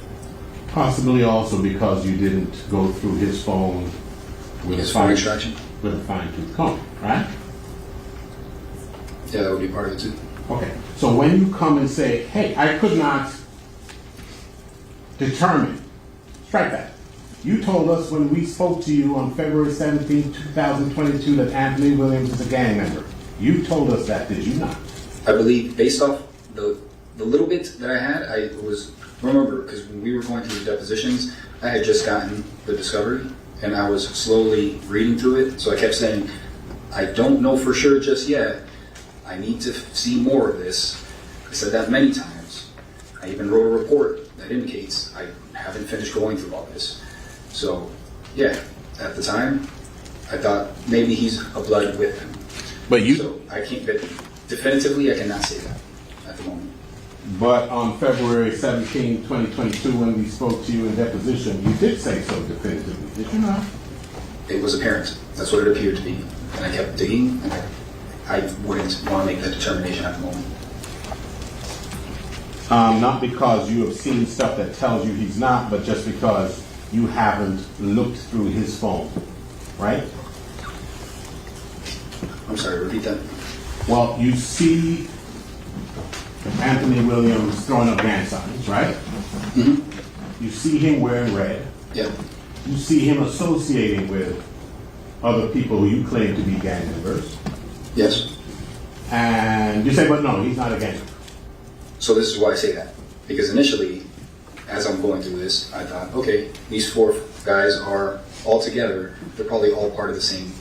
K: Possibly also because you didn't go through his phone with
T: His phone extraction?
K: With a fine-tooth comb, right?
T: Yeah, that would be part of it too.
K: Okay. So when you come and say, "Hey, I could not determine," strike that. You told us when we spoke to you on February 17, 2022 that Anthony Williams is a gang member. You told us that, did you not?
T: I believe, based off the little bit that I had, remember, because when we were going through the depositions, I had just gotten the discovery, and I was slowly reading through it, so I kept saying, I don't know for sure just yet. I need to see more of this. I said that many times. I even wrote a report that indicates I haven't finished going through all this. So, yeah, at the time, I thought maybe he's a blood with him.
K: But you...
T: So I can't, but definitively I cannot say that at the moment.
K: But on February 17, 2022, when we spoke to you in deposition, you did say so definitively, did you not?
T: It was apparent. That's what it appeared to be. And I kept digging, and I wouldn't want to make that determination at the moment.
K: Not because you have seen stuff that tells you he's not, but just because you haven't looked through his phone, right?
T: I'm sorry, repeat that.
K: Well, you see Anthony Williams throwing up gang signs, right? Mm-hmm. You see him wearing red.
T: Yeah.
K: You see him associating with other people who you claim to be gang members.
T: Yes.
K: And you say, but no, he's not a gang member.
T: So this is why I say that. Because initially, as I'm going through this, I thought, okay, these four guys are all together. They're probably all part of the same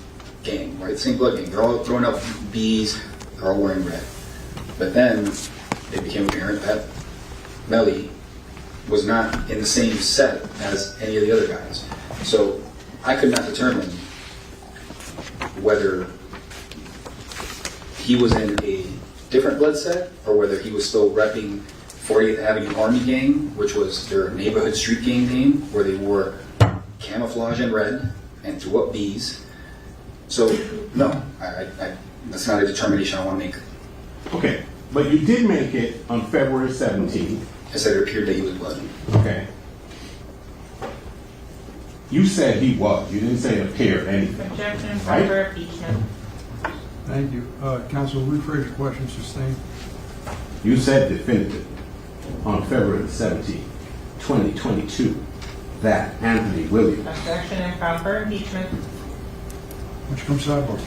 T: gang, right? The same blood gang. They're all throwing up bees. They're all wearing red. But then it became apparent that Melly was not in the same set as any of the other guys. So I could not determine whether he was in a different blood set or whether he was still repping 40th Avenue Army Gang, which was their neighborhood street gang name, where they wore camouflage in red and threw up bees. So, no, that's not a determination I want to make.
K: Okay, but you did make it on February 17th.
T: I said it appeared that he was blood.
K: Okay. You said he was. You didn't say it appeared anything.
B: Objection
K: Right?
B: for impeachment.
F: Thank you. Counsel, rephrase your question, sustained.
K: You said definitive on February 17, 2022, that Anthony Williams.
B: Objection and found for impeachment.
F: Would you come sidebar?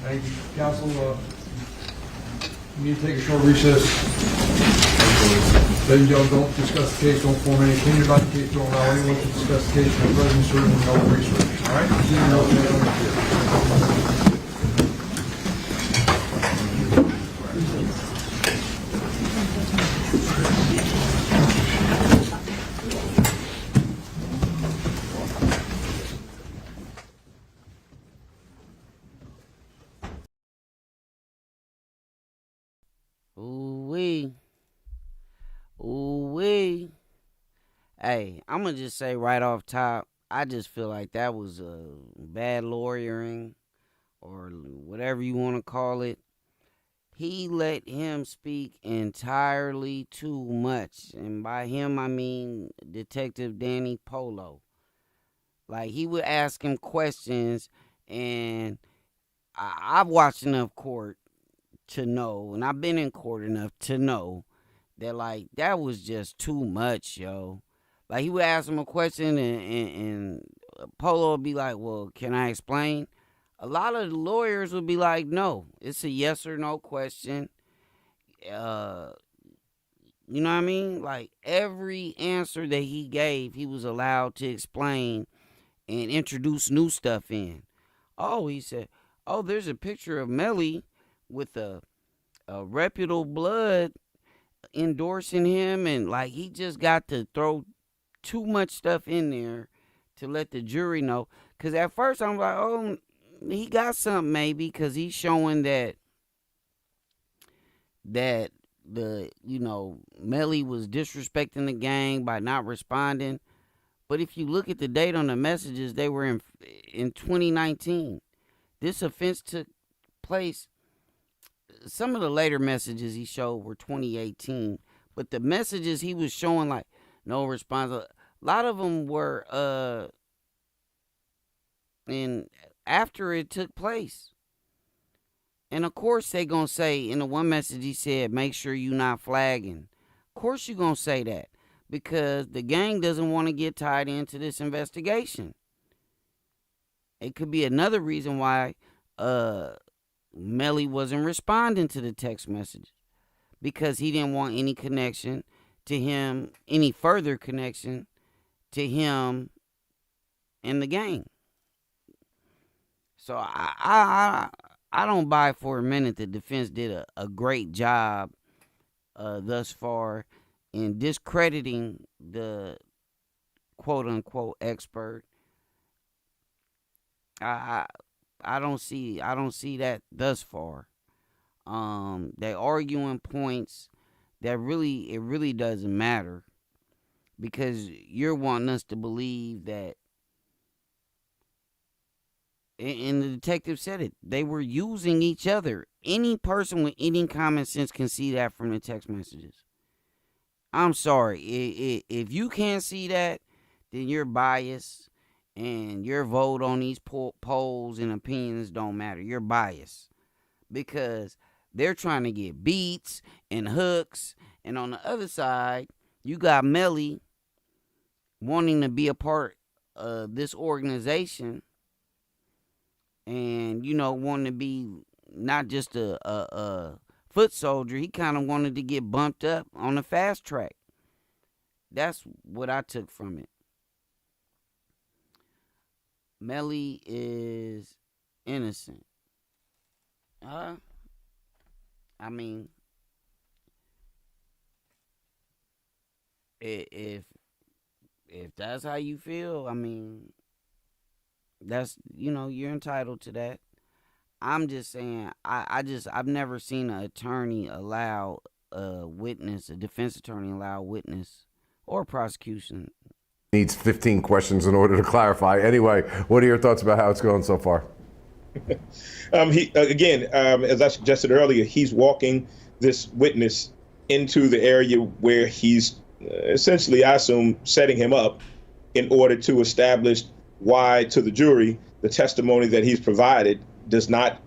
F: Thank you. Counsel, we need to take a short recess. Ladies and gentlemen, don't discuss the case, don't form any opinion about the case, don't allow anyone to discuss the case in the presence or in no research. All right? Continue to open it up here.
E: Ooh-wee. Ooh-wee. Hey, I'm going to just say right off top, I just feel like that was bad lawyering or whatever you want to call it. He let him speak entirely too much. And by him, I mean Detective Danny Polo. Like, he would ask him questions, and I've watched enough court to know, and I've been in court enough to know that, like, that was just too much, yo. Like, he would ask him a question, and Polo would be like, well, can I explain? A lot of the lawyers would be like, no, it's a yes or no question. You know what I mean? Like, every answer that he gave, he was allowed to explain and introduce new stuff in. Oh, he said, oh, there's a picture of Melly with a reputable blood endorsing him, and like he just got to throw too much stuff in there to let the jury know. Because at first I'm like, oh, he got something maybe, because he's showing that the Melly was disrespecting the gang by not responding. But if you look at the date on the messages, they were in 2019. This offense took place. Some of the later messages he showed were 2018, but the messages he was showing, like, no response, a lot of them were in after it took place. And of course they gonna say, in the one message he said, make sure you not flagging. Of course you gonna say that, because the gang doesn't want to get tied into this investigation. It could be another reason why Melly wasn't responding to the text message, because he didn't want any connection to him, any further connection to him and the gang. So I don't buy for a minute the defense did a great job thus far in discrediting the quote unquote expert. I don't see that thus far. They arguing points that it really doesn't matter, because you're wanting us to believe that, and the detective said it, they were using each other. Any person with any common sense can see that from the text messages. I'm sorry, if you can't see that, then you're biased, and your vote on these polls and opinions don't matter. You're biased, because they're trying to get beats and hooks, and on the other side, you got Melly wanting to be a part of this organization, and wanting to be not just a foot soldier. He kind of wanted to get bumped up on the fast track. That's what I took from it. Melly is innocent. I mean, if that's how you feel, I mean, that's, you're entitled to that. I'm just saying, I've never seen an attorney allow a witness, a defense attorney allow a witness or prosecution.
I: Needs 15 questions in order to clarify. Anyway, what are your thoughts about how it's going so far?
L: As I suggested earlier, he's walking this witness into the area where he's essentially, I assume, setting him up in order to establish why, to the jury, the testimony that he's provided does not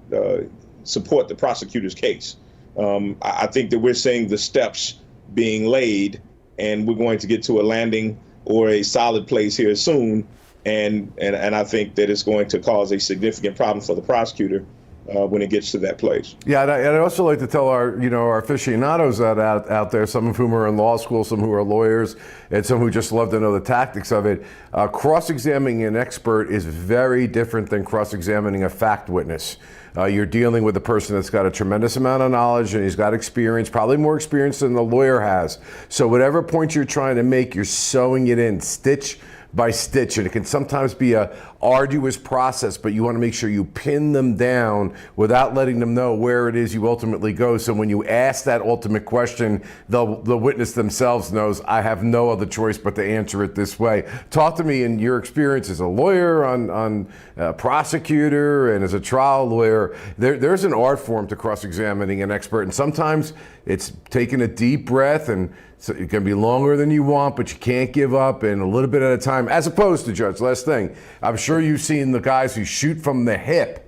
L: support the prosecutor's case. I think that we're seeing the steps being laid, and we're going to get to a landing or a solid place here soon. And I think that it's going to cause a significant problem for the prosecutor when it gets to that place.
I: Yeah, and I'd also like to tell our aficionados out there, some of whom are in law school, some who are lawyers, and some who just love to know the tactics of it. Cross-examining an expert is very different than cross-examining a fact witness. You're dealing with a person that's got a tremendous amount of knowledge and he's got experience, probably more experience than the lawyer has. So whatever point you're trying to make, you're sewing it in stitch by stitch, and it can sometimes be a arduous process, but you want to make sure you pin them down without letting them know where it is you ultimately go. So when you ask that ultimate question, the witness themselves knows, I have no other choice but to answer it this way. Talk to me in your experience as a lawyer, on a prosecutor, and as a trial lawyer. There's an art form to cross-examining an expert, and sometimes it's taking a deep breath, and so it can be longer than you want, but you can't give up, and a little bit at a time, as opposed to, Judge, last thing, I'm sure you've seen the guys who shoot from the hip,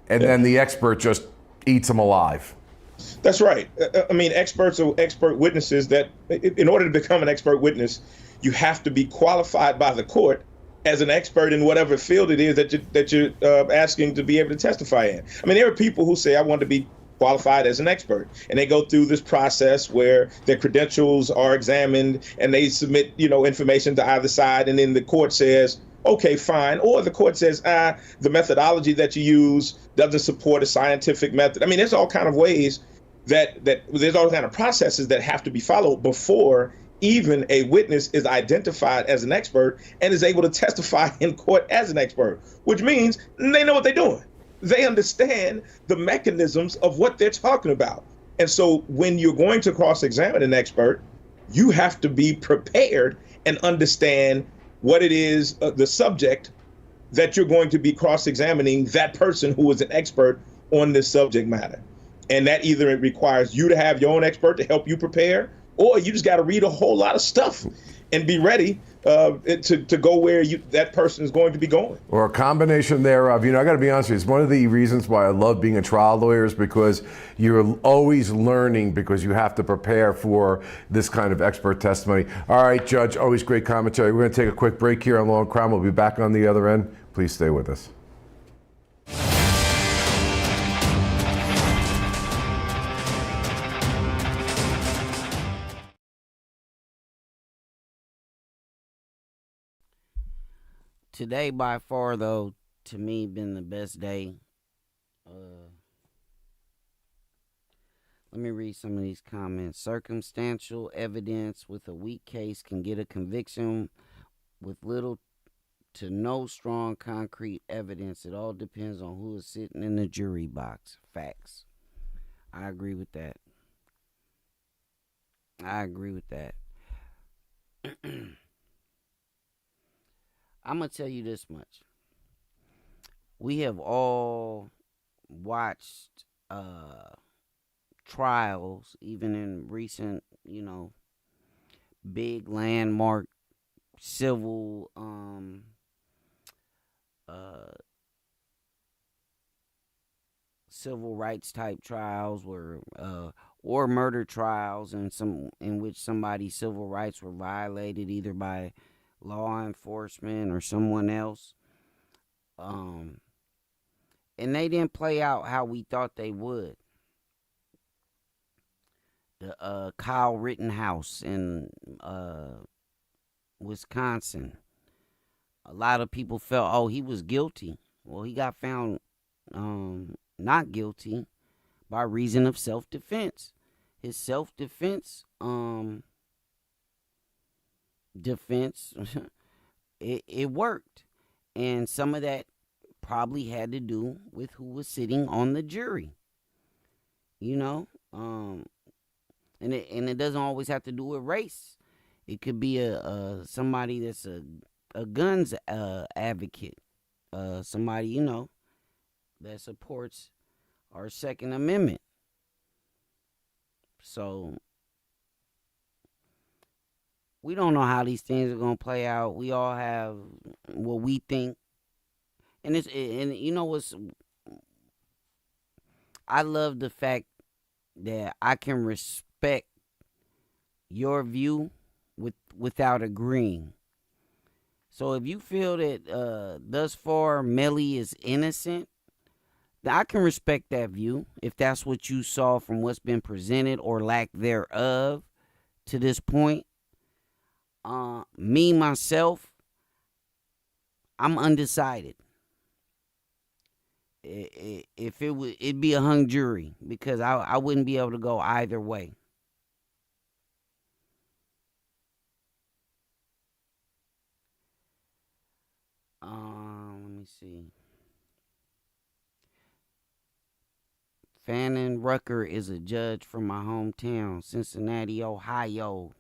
I: and then the expert just eats them alive.
L: That's right. I mean, experts are expert witnesses that, in order to become an expert witness, you have to be qualified by the court as an expert in whatever field it is that you're asking to be able to testify in. I mean, there are people who say, I want to be qualified as an expert, and they go through this process where their credentials are examined and they submit information to either side, and then the court says, okay, fine, or the court says, the methodology that you use doesn't support a scientific method. I mean, there's all kind of ways that there's all kind of processes that have to be followed before even a witness is identified as an expert and is able to testify in court as an expert, which means they know what they're doing. They understand the mechanisms of what they're talking about. And so when you're going to cross-examine an expert, you have to be prepared and understand what it is, the subject that you're going to be cross-examining that person who is an expert on this subject matter. And that either it requires you to have your own expert to help you prepare, or you just got to read a whole lot of stuff and be ready to go where that person is going to be going.
I: Or a combination thereof. I got to be honest with you, it's one of the reasons why I love being a trial lawyer, is because you're always learning, because you have to prepare for this kind of expert testimony. All right, Judge, always great commentary. We're going to take a quick break here on Law and Crime. We'll be back on the other end. Please stay with us.
E: Today, by far, though, to me, been the best day. Let me read some of these comments. Circumstantial evidence with a weak case can get a conviction with little to no strong concrete evidence. It all depends on who is sitting in the jury box. Facts. I agree with that. I'm going to tell you this much. We have all watched trials, even in recent, big landmark civil rights type trials or murder trials, in which somebody's civil rights were violated either by law enforcement or someone else, and they didn't play out how we thought they would. The Kyle Rittenhouse in Wisconsin, a lot of people felt, oh, he was guilty. Well, he got found not guilty by reason of self-defense. His self-defense it worked. And some of that probably had to do with who was sitting on the jury. You know? And it doesn't always have to do with race. It could be somebody that's a guns advocate, somebody, you know, that supports our Second Amendment. So we don't know how these things are gonna play out. We all have what we think, and you know what's. I love the fact that I can respect your view without agreeing. So if you feel that thus far Melly is innocent, I can respect that view if that's what you saw from what's been presented or lack thereof to this point. Me, myself, I'm undecided. If it would, it'd be a hung jury because I wouldn't be able to go either way. Let me see. Fannin Rucker is a judge from my hometown, Cincinnati, Ohio.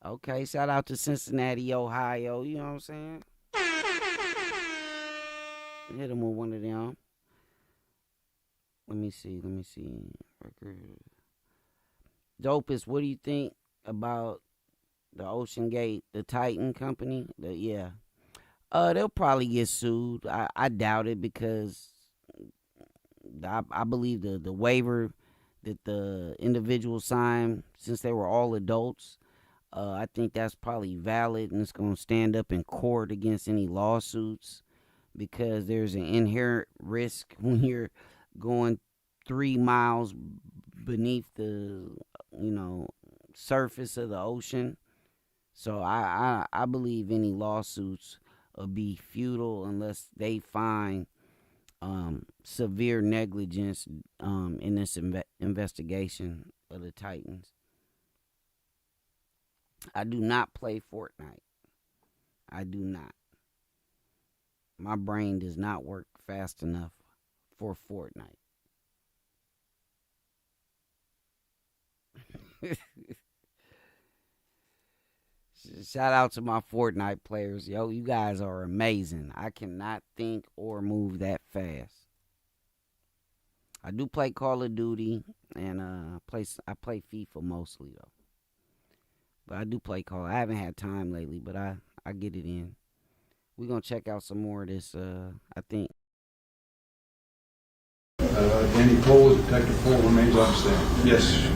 E: Okay, shout out to Cincinnati, Ohio. You know what I'm saying? Hit him with one of them. Let me see. Rucker. Dopest, what do you think about the Ocean Gate, the Titan company? They'll probably get sued. I doubt it because I believe the waiver that the individual signed, since they were all adults, I think that's probably valid and it's going to stand up in court against any lawsuits because there's an inherent risk when you're going 3 miles beneath the, surface of the ocean. So I believe any lawsuits will be futile unless they find severe negligence in this investigation of the Titans. I do not play Fortnite. I do not. My brain does not work fast enough for Fortnite. Shout out to my Fortnite players. Yo, you guys are amazing. I cannot think or move that fast. I do play Call of Duty and I play FIFA mostly though. But I do play Call. I haven't had time lately, but I get it in. We're going to check out some more of this, I think.
F: Danny Cole, Detective Cole remains on stand. Yes.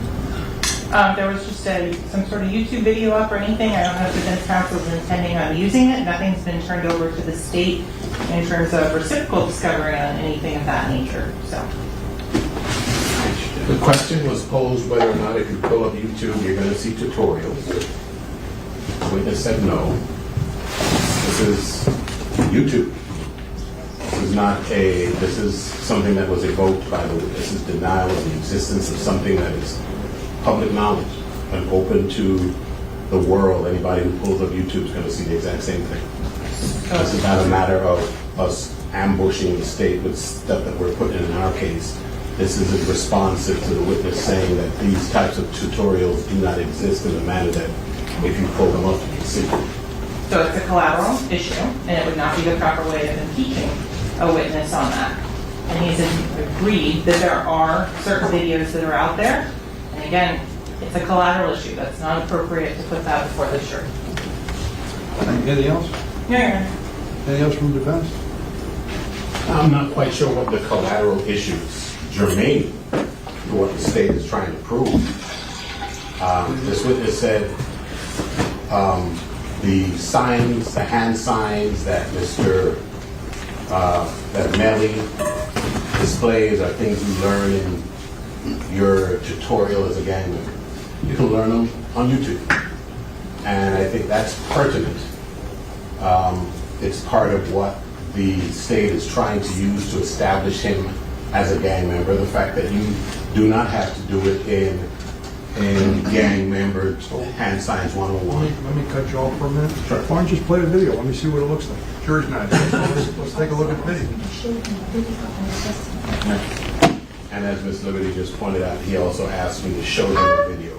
B: There was just some sort of YouTube video up or anything. I don't know if the defense counsel is intending on using it. Nothing's been turned over to the state in terms of reciprocal discovery on anything of that nature. So.
K: The question was posed whether or not if you pull up YouTube, you're going to see tutorials. The witness said no. This is YouTube. This is something that was evoked by the witness's denial of the existence of something that is public knowledge and open to the world. Anybody who pulls up YouTube is going to see the exact same thing. This is not a matter of us ambushing the state with stuff that we're putting in our case. This is responsive to the witness saying that these types of tutorials do not exist in the manner that if you pull them up, you can see.
B: So it's a collateral issue, and it would not be the proper way of impeaching a witness on that. And he's agreed that there are certain videos that are out there. And again, it's a collateral issue. That's not appropriate to put that before the jury.
F: Anything else?
B: Yeah.
F: Anything else from defense?
K: I'm not quite sure what the collateral issues germane to what the state is trying to prove. This witness said the signs, the hand signs that that Melly displays are things you learn in your tutorial as a gang member. You can learn them on YouTube. And I think that's pertinent It's part of what the state is trying to use to establish him as a gang member. The fact that you do not have to do it in gang member hand signs 101.
F: Let me cut you off for a minute.
K: Sure.
F: Why don't you just play the video? Let me see what it looks like. Jury's not here, so let's take a look at the video.
K: And as Ms. Liberty just pointed out, he also asked me to show him the video.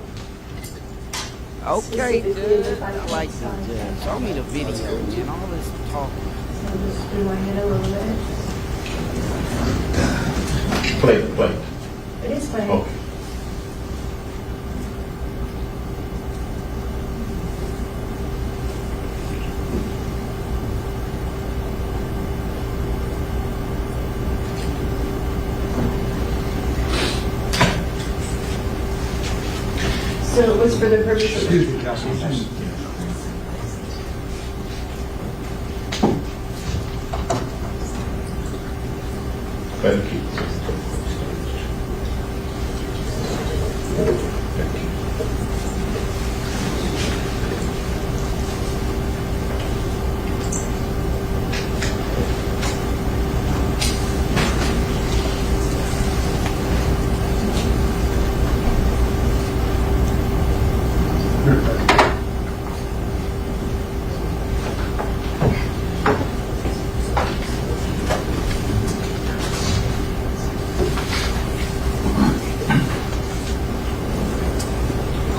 E: Okay, good. I like this. Show me the video, man. All this talking.
J: Just rewind it a little bit.
K: Play.
J: It is playing.
K: Okay.
J: So it was for the purpose of...
F: Excuse me, Counsel.
K: Thank you.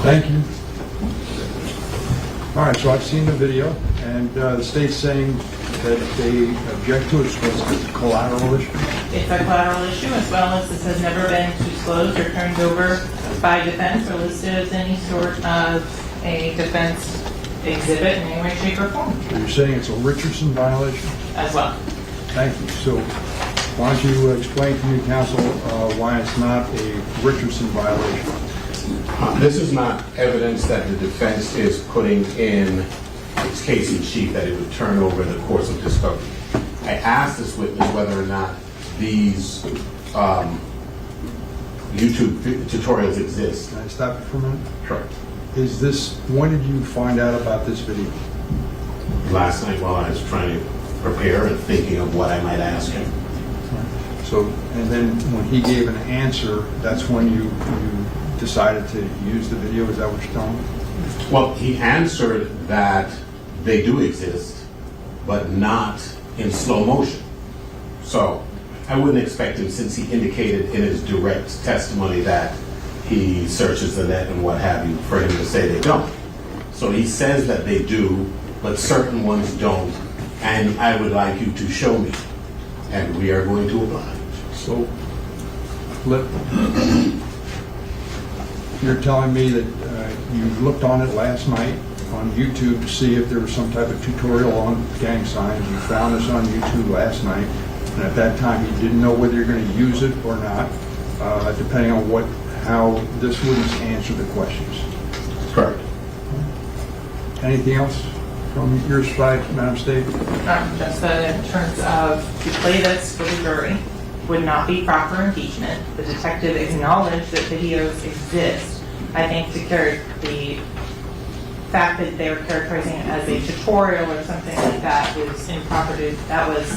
F: Thank you. All right, so I've seen the video, and the state's saying that they object to it. So it's a collateral issue.
B: It's a collateral issue, as well as this has never been disclosed or turned over by defense or listed as any sort of a defense exhibit in any way, shape, or form.
F: So you're saying it's a Richardson violation?
B: As well.
F: Thank you. So why don't you explain to me, counsel, why it's not a Richardson violation?
K: This is not evidence that the defense is putting in its case in chief that it would turn over in the course of discovery. I asked this witness whether or not these YouTube tutorials exist.
F: Can I stop you for a minute?
K: Sure.
F: Is this, when did you find out about this video?
K: Last night while I was trying to prepare and thinking of what I might ask him.
F: So, and then when he gave an answer, that's when you decided to use the video? Is that what you're telling me?
K: Well, he answered that they do exist, but not in slow motion. So I wouldn't expect him, since he indicated in his direct testimony that he searches the net and what have you, for him to say they don't. So he says that they do, but certain ones don't, and I would like you to show me. And we are going to oblige.
F: So, you're telling me that you looked on it last night on YouTube to see if there was some type of tutorial on gang signs. You found this on YouTube last night, and at that time you didn't know whether you're going to use it or not, depending on how this witness answered the questions.
K: Correct.
F: Anything else from your side, Madam State?
B: Just that in terms of to play this for the jury would not be proper impeachment. The detective acknowledged that videos exist. I think the fact that they were characterizing it as a tutorial or something like that was improper. That was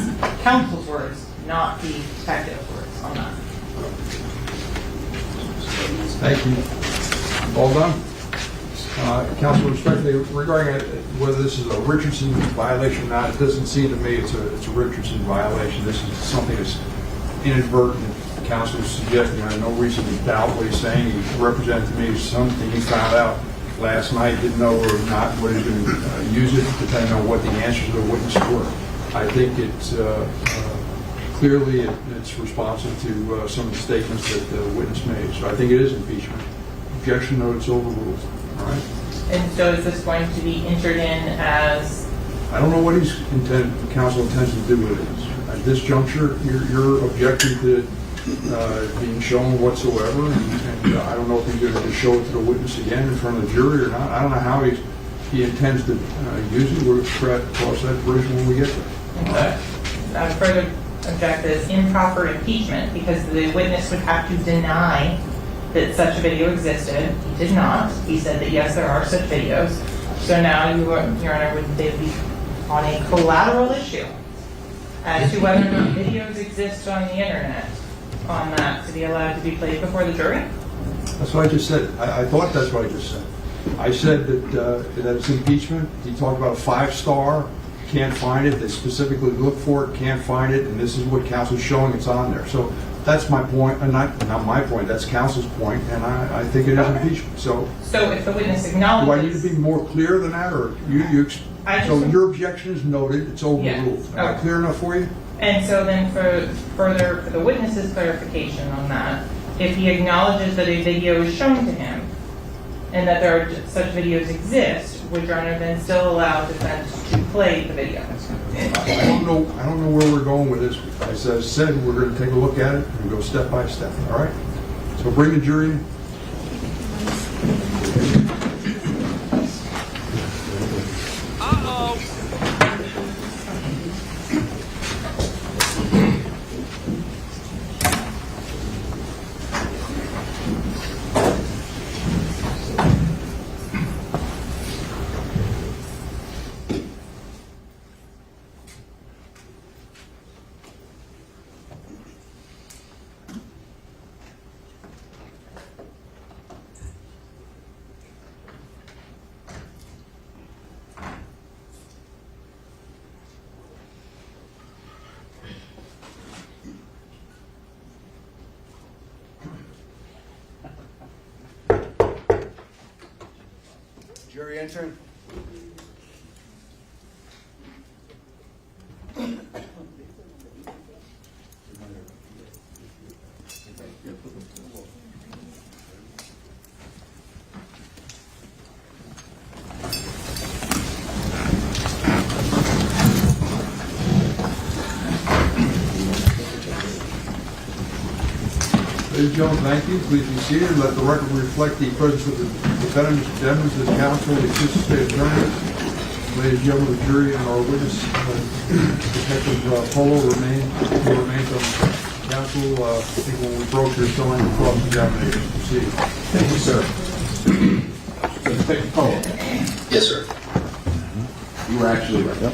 B: counsel's words, not the detective's words on that.
F: Thank you. All done. Counsel, respectfully, regarding whether this is a Richardson violation or not, it doesn't seem to me it's a Richardson violation. This is something that's inadvertent. Counsel is suggesting I have no reason to doubt what he's saying. He represented to me something he found out last night, didn't know or not whether he's going to use it, depending on what the answers of the witness were. I think it's clearly it's responsive to some of the statements that the witness made. So I think it is impeachment. Objection noted, it's overruled. All right.
B: And so is this going to be entered in as?
F: I don't know what counsel intends to do with it. At this juncture, you're objecting to it being shown whatsoever, and I don't know if he's going to show it to the witness again in front of the jury or not. I don't know how he intends to use it. We'll cross that bridge when we get there.
B: I would further object that it's improper impeachment because the witness would have to deny that such a video existed. He did not. He said that yes, there are such videos. So now, Your Honor, would they be on a collateral issue as to whether or not videos exist on the internet on that to be allowed to be played before the jury?
F: That's what I just said. I thought that's what I just said. I said that it's impeachment. He talked about a 5-star, can't find it. They specifically look for it, can't find it, and this is what counsel's showing it's on there. So that's my point, and not my point, that's counsel's point, and I think it is impeachment. So
B: if the witness acknowledges...
F: Do I need to be more clear than that, or so your objection is noted, it's overruled. Am I clear enough for you?
B: And so then for the witness's clarification on that, if he acknowledges that a video is shown to him and that there are such videos exist, would Your Honor then still allow defense to play the video?
F: I don't know where we're going with this. As I said, we're going to take a look at it and go step by step. All right? So bring the jury in.
I: Jury entering.
F: Ladies and gentlemen, thank you. Please be seated. Let the record reflect the presence of the defendant, Mr. Devens, as counsel, the assistant state attorney. Ladies and gentlemen, the jury and our witness, Detective Polo, remains on counsel. I think when we broke your still under cross-examination. Proceed.
K: Thank you, sir. So, Detective Polo.
T: Yes, sir.
K: You were actually right. Yep.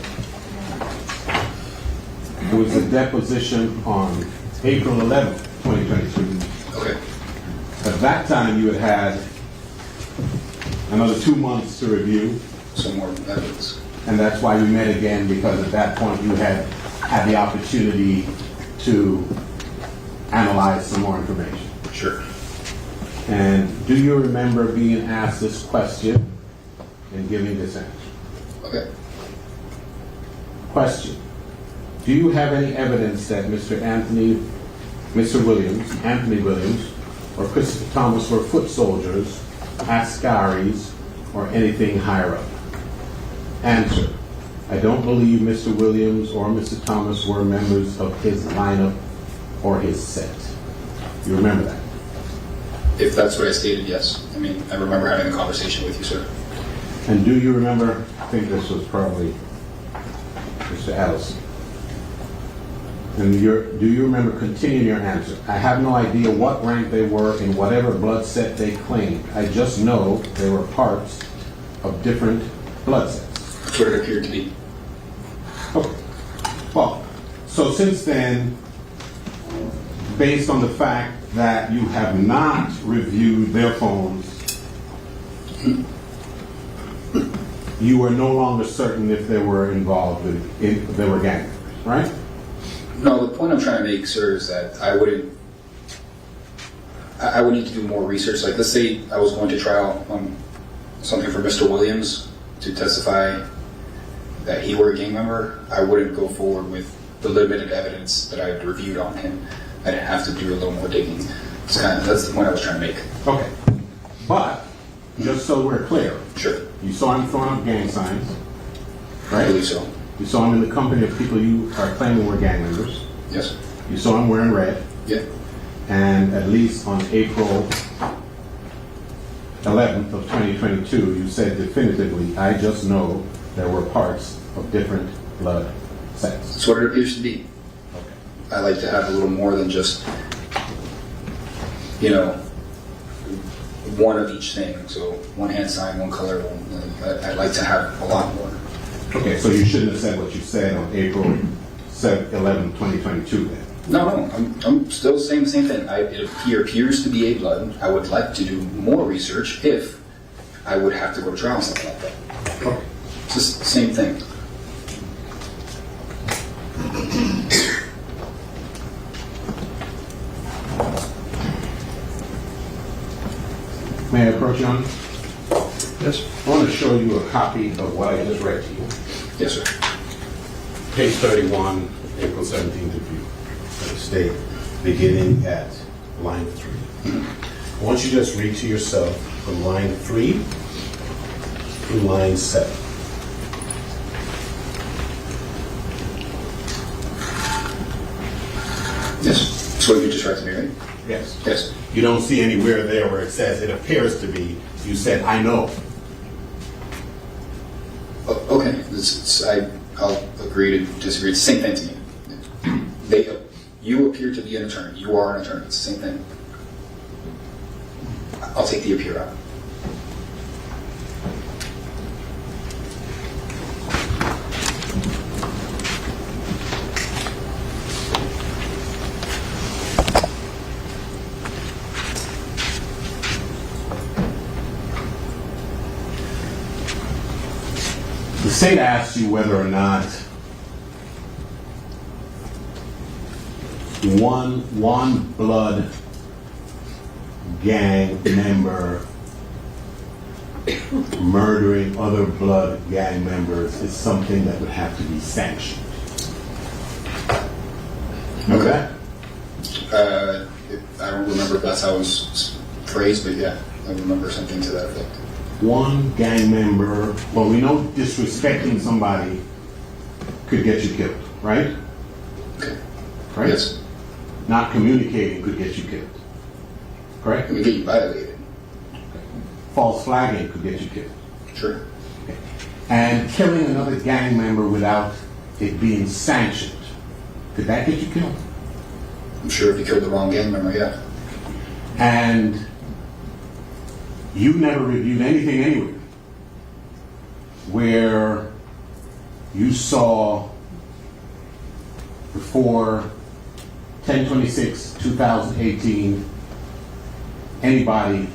K: There was a deposition on April 11th, 2022.
T: Okay.
K: At that time, you had another 2 months to review.
T: Some more evidence.
K: And that's why we met again, because at that point you had the opportunity to analyze some more information.
T: Sure.
K: And do you remember being asked this question and giving this answer?
T: Okay.
K: Question. Do you have any evidence that Anthony Williams, or Christopher Thomas were foot soldiers, Ascaris, or anything higher up? Answer. I don't believe Mr. Williams or Mr. Thomas were members of his lineup or his set. You remember that?
T: If that's what I stated, yes. I mean, I remember having a conversation with you, sir.
K: And do you remember, I think this was probably Mr. Allison, and do you remember continuing your answer? I have no idea what rank they were in whatever blood set they claimed. I just know they were parts of different blood sets.
T: That's what it appeared to be.
K: Okay. Well, so since then, based on the fact that you have not reviewed their phones, you are no longer certain if they were involved if they were gang members, right?
T: No, the point I'm trying to make, sir, is that I would need to do more research. Like, let's say I was going to trial on something for Mr. Williams to testify that he were a gang member. I wouldn't go forward with the limited evidence that I had reviewed on him. I'd have to do a little more digging. That's the point I was trying to make.
K: Okay. But, just so we're clear.
T: Sure.
K: You saw him throwing up gang signs, right?
T: I believe so.
K: You saw him in the company of people you are claiming were gang members.
T: Yes.
K: You saw him wearing red.
T: Yeah.
K: And at least on April 11th of 2022, you said definitively, I just know there were parts of different blood sets.
T: That's what it appears to be.
K: Okay.
T: I like to have a little more than just, one of each thing. So one hand sign, one color. I'd like to have a lot more.
K: Okay, so you shouldn't have said what you said on April 11, 2022 then?
T: No, I'm still saying the same thing. He appears to be a blood. I would like to do more research if I would have to go to trial and something like that.
K: Okay.
T: It's just the same thing.
K: May I approach you on this?
L: Yes.
K: I want to show you a copy of what I just read to you.
T: Yes, sir.
K: Page 31, April 17th review of the state, beginning at line 3. I want you to just read to yourself from line 3 to line 7.
T: Yes. So you just read to me, right?
K: Yes.
T: Yes.
K: You don't see anywhere there where it says it appears to be. You said, I know.
T: Okay. I'll agree to disagree. It's the same thing to me. You appear to be an attorney. You are an attorney. It's the same thing. I'll take the appear out.
K: The state asks you whether or not one blood gang member murdering other blood gang members is something that would have to be sanctioned. Okay?
T: I don't remember if that's how it was phrased, but yeah, I remember something to that effect.
K: One gang member, well, we know disrespecting somebody could get you killed, right?
T: Okay.
K: Right?
T: Yes.
K: Not communicating could get you killed. Correct?
T: It would get you violated.
K: False flagging could get you killed.
T: Sure.
K: Okay. And killing another gang member without it being sanctioned, could that get you killed?
T: I'm sure if you killed the wrong gang member, yeah.
K: And you never reviewed anything anywhere where you saw before 10/26/2018 anybody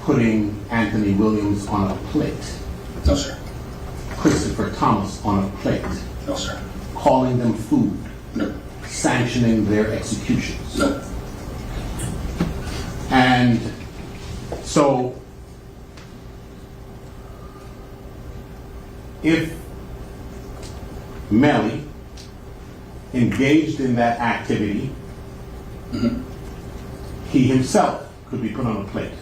K: putting Anthony Williams on a plate.
T: No, sir.
K: Christopher Thomas on a plate.
T: No, sir.
K: Calling them food.
T: No.
K: Sanctioning their executions.
T: No.
K: And so, if Melly engaged in that activity, he himself could be put on a plate.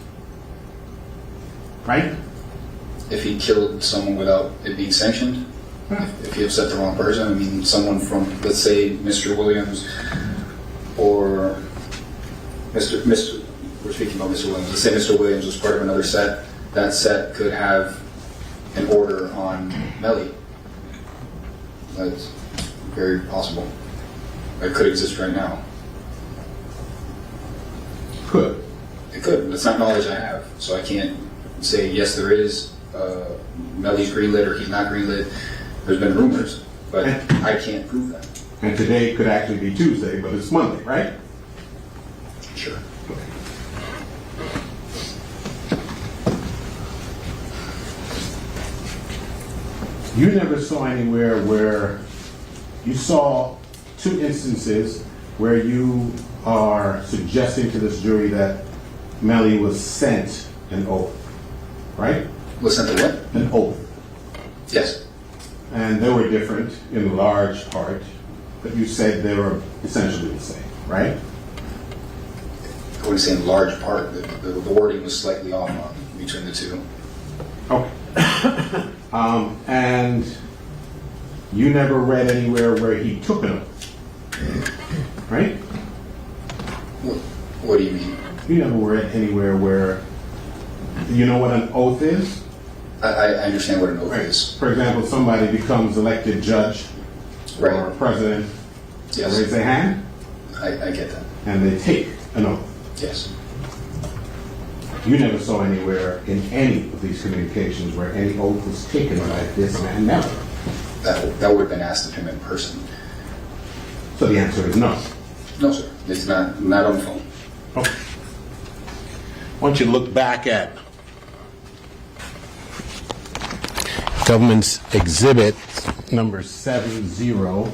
K: Right?
T: If he killed someone without it being sanctioned, if he upset the wrong person, I mean, someone from, let's say, Mr. Williams or we're speaking about Mr. Williams. Let's say Mr. Williams was part of another set. That set could have an order on Melly. That's very possible. It could exist right now.
K: Could.
T: It could. That's not knowledge I have. So I can't say, yes, there is. Melly's greenlit or he's not greenlit. There's been rumors, but I can't prove that.
K: And today could actually be Tuesday, but it's Monday, right?
T: Sure.
K: You never saw anywhere where you saw two instances where you are suggesting to this jury that Melly was sent an oath, right?
T: Was sent a what?
K: An oath.
T: Yes.
K: And they were different in large part, but you said they were essentially the same, right?
T: I wouldn't say in large part. The wording was slightly off between the two.
K: Okay. And you never read anywhere where he took an oath, right?
T: What do you mean?
K: You never read anywhere where, you know what an oath is?
T: I understand what an oath is.
K: For example, somebody becomes elected judge or president,
T: yes.
K: They raise their hand.
T: I get that.
K: And they take an oath.
T: Yes.
K: You never saw anywhere in any of these communications where any oath was taken by this man, never.
T: that would have been asked of him in person.
K: So the answer is no.
T: No, sir. It's not on the phone.
K: Okay. Why don't you look back at Government's Exhibit number 70.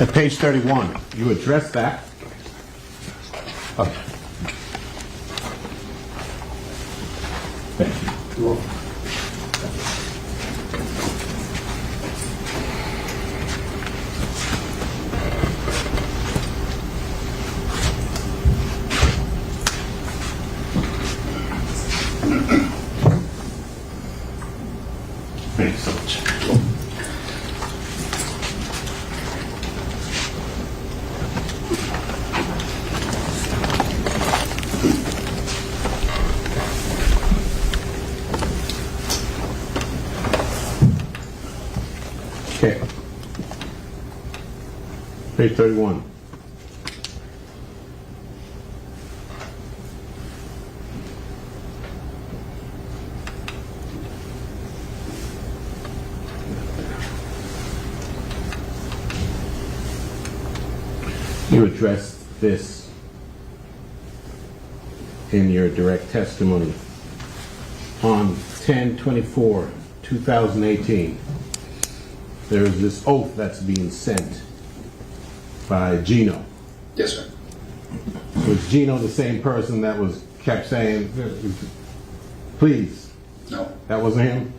K: At page 31, you address that. Okay. Thank you. You're welcome. Thank you so much. Okay. Page 31. You addressed this in your direct testimony on 10/24/2018. There is this oath that's being sent by Gino.
T: Yes, sir.
K: Was Gino the same person that was kept saying, please?
T: No.
K: That wasn't him?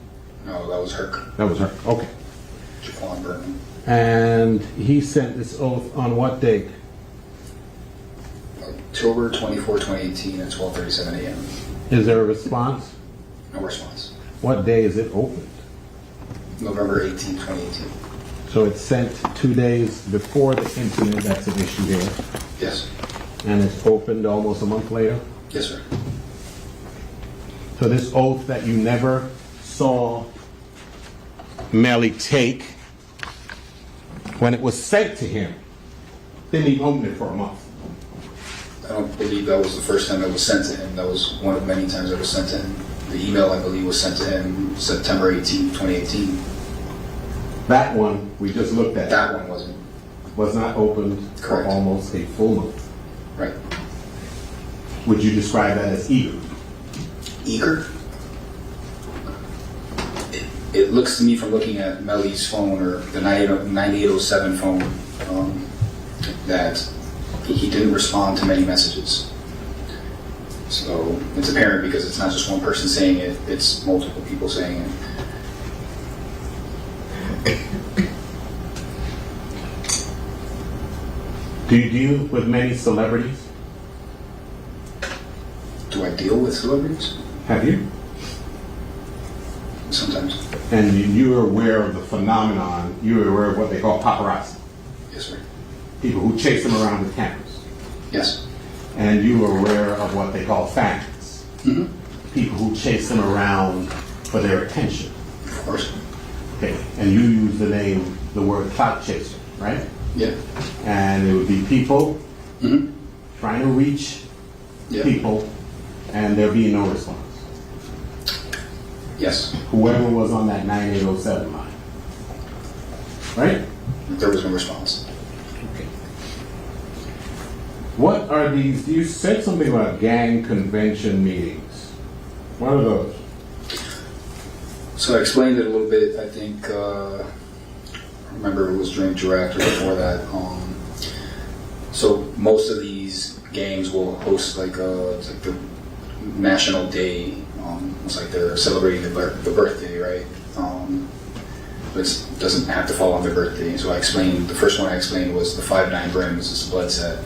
T: No, that was her.
K: That was her. Okay.
T: Jaquan Berman.
K: And he sent this oath on what date?
T: October 24, 2018 at 12:37 a.m.
K: Is there a response?
T: No response.
K: What day is it opened?
T: November 18, 2018.
K: So it's sent 2 days before the incident that's an issue here.
T: Yes.
K: And it's opened almost a month later?
T: Yes, sir.
K: So this oath that you never saw Melly take, when it was sent to him, didn't even open it for a month.
T: I don't believe that was the first time it was sent to him. That was one of many times it was sent to him. The email, I believe, was sent to him September 18, 2018.
K: That one we just looked at.
T: That one wasn't.
K: Was not opened
T: Correct.
K: for almost a full month.
T: Right.
K: Would you describe that as eager?
T: Eager? It looks to me from looking at Melly's phone or the 9807 phone that he didn't respond to many messages. So it's apparent because it's not just one person saying it, it's multiple people saying it.
K: Do you deal with many celebrities?
T: Do I deal with celebrities?
K: Have you?
T: Sometimes.
K: And you're aware of the phenomenon, you're aware of what they call paparazzi.
T: Yes, sir.
K: People who chase them around with cameras.
T: Yes.
K: And you are aware of what they call fans.
T: Mm-hmm.
K: People who chase them around for their attention.
T: Of course.
K: Okay. And you use the word clout chaser, right?
T: Yeah.
K: And it would be people trying to reach people, and there being no response.
T: Yes.
K: Whoever was on that 9807 line. Right?
T: There was no response.
K: Okay. What are these? You said something about gang convention meetings. What are those?
T: So I explained it a little bit, I think, I remember it was during Juror or before that. So most of these gangs will host like it's like the national day. It's like they're celebrating the birthday, right? But it doesn't have to fall on their birthday. So I explained, the first one I explained was the 5-9 Brims. It's a blood set.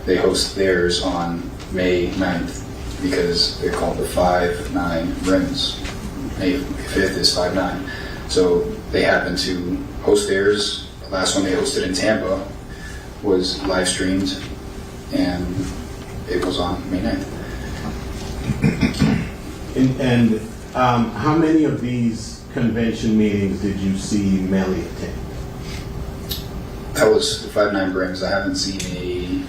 T: They host theirs on May 9th because they're called the 5-9 Brims. May 5th is 5-9. So they happen to host theirs. The last one they hosted in Tampa was live streamed, and it goes on May 9th.
K: And how many of these convention meetings did you see Melly attend?
T: That was the 5-9 Brims. I haven't seen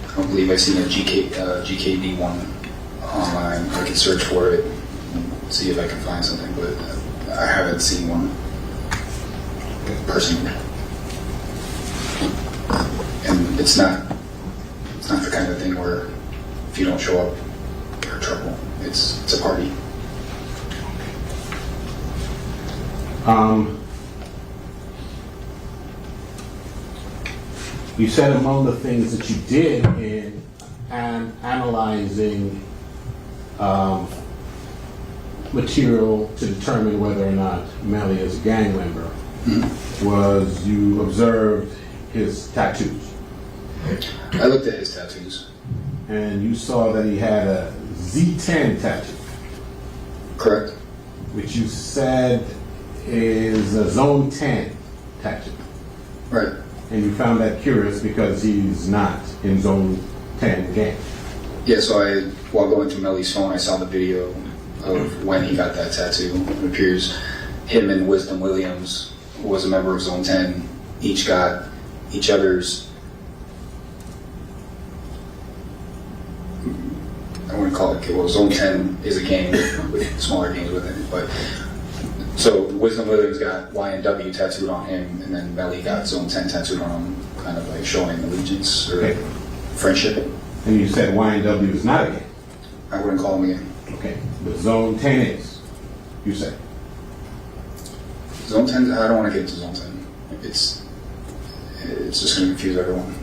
T: I don't believe I've seen a GKD one online. I can search for it and see if I can find something, but I haven't seen one personally. And it's not the kind of thing where if you don't show up, you're in trouble. It's a party.
K: You said among the things that you did in analyzing material to determine whether or not Melly is a gang member was you observed his tattoos.
T: I looked at his tattoos.
K: And you saw that he had a Z10 tattoo.
T: Correct.
K: Which you said is a Zone 10 tattoo.
T: Right.
K: And you found that curious because he's not in Zone 10 gang.
T: Yeah, so while going through Melly's phone, I saw the video of when he got that tattoo. It appears him and Wisdom Williams, who was a member of Zone 10, each got each other's, I wouldn't call it, well, Zone 10 is a gang with smaller gangs with it, but so Wisdom Williams got YNW tattooed on him, and then Melly got Zone 10 tattooed on him, kind of like showing allegiance or friendship.
K: And you said YNW is not a gang?
T: I wouldn't call him a gang.
K: Okay, but Zone 10 is, you said?
T: Zone 10, I don't want to get into Zone 10. It's just going to confuse everyone.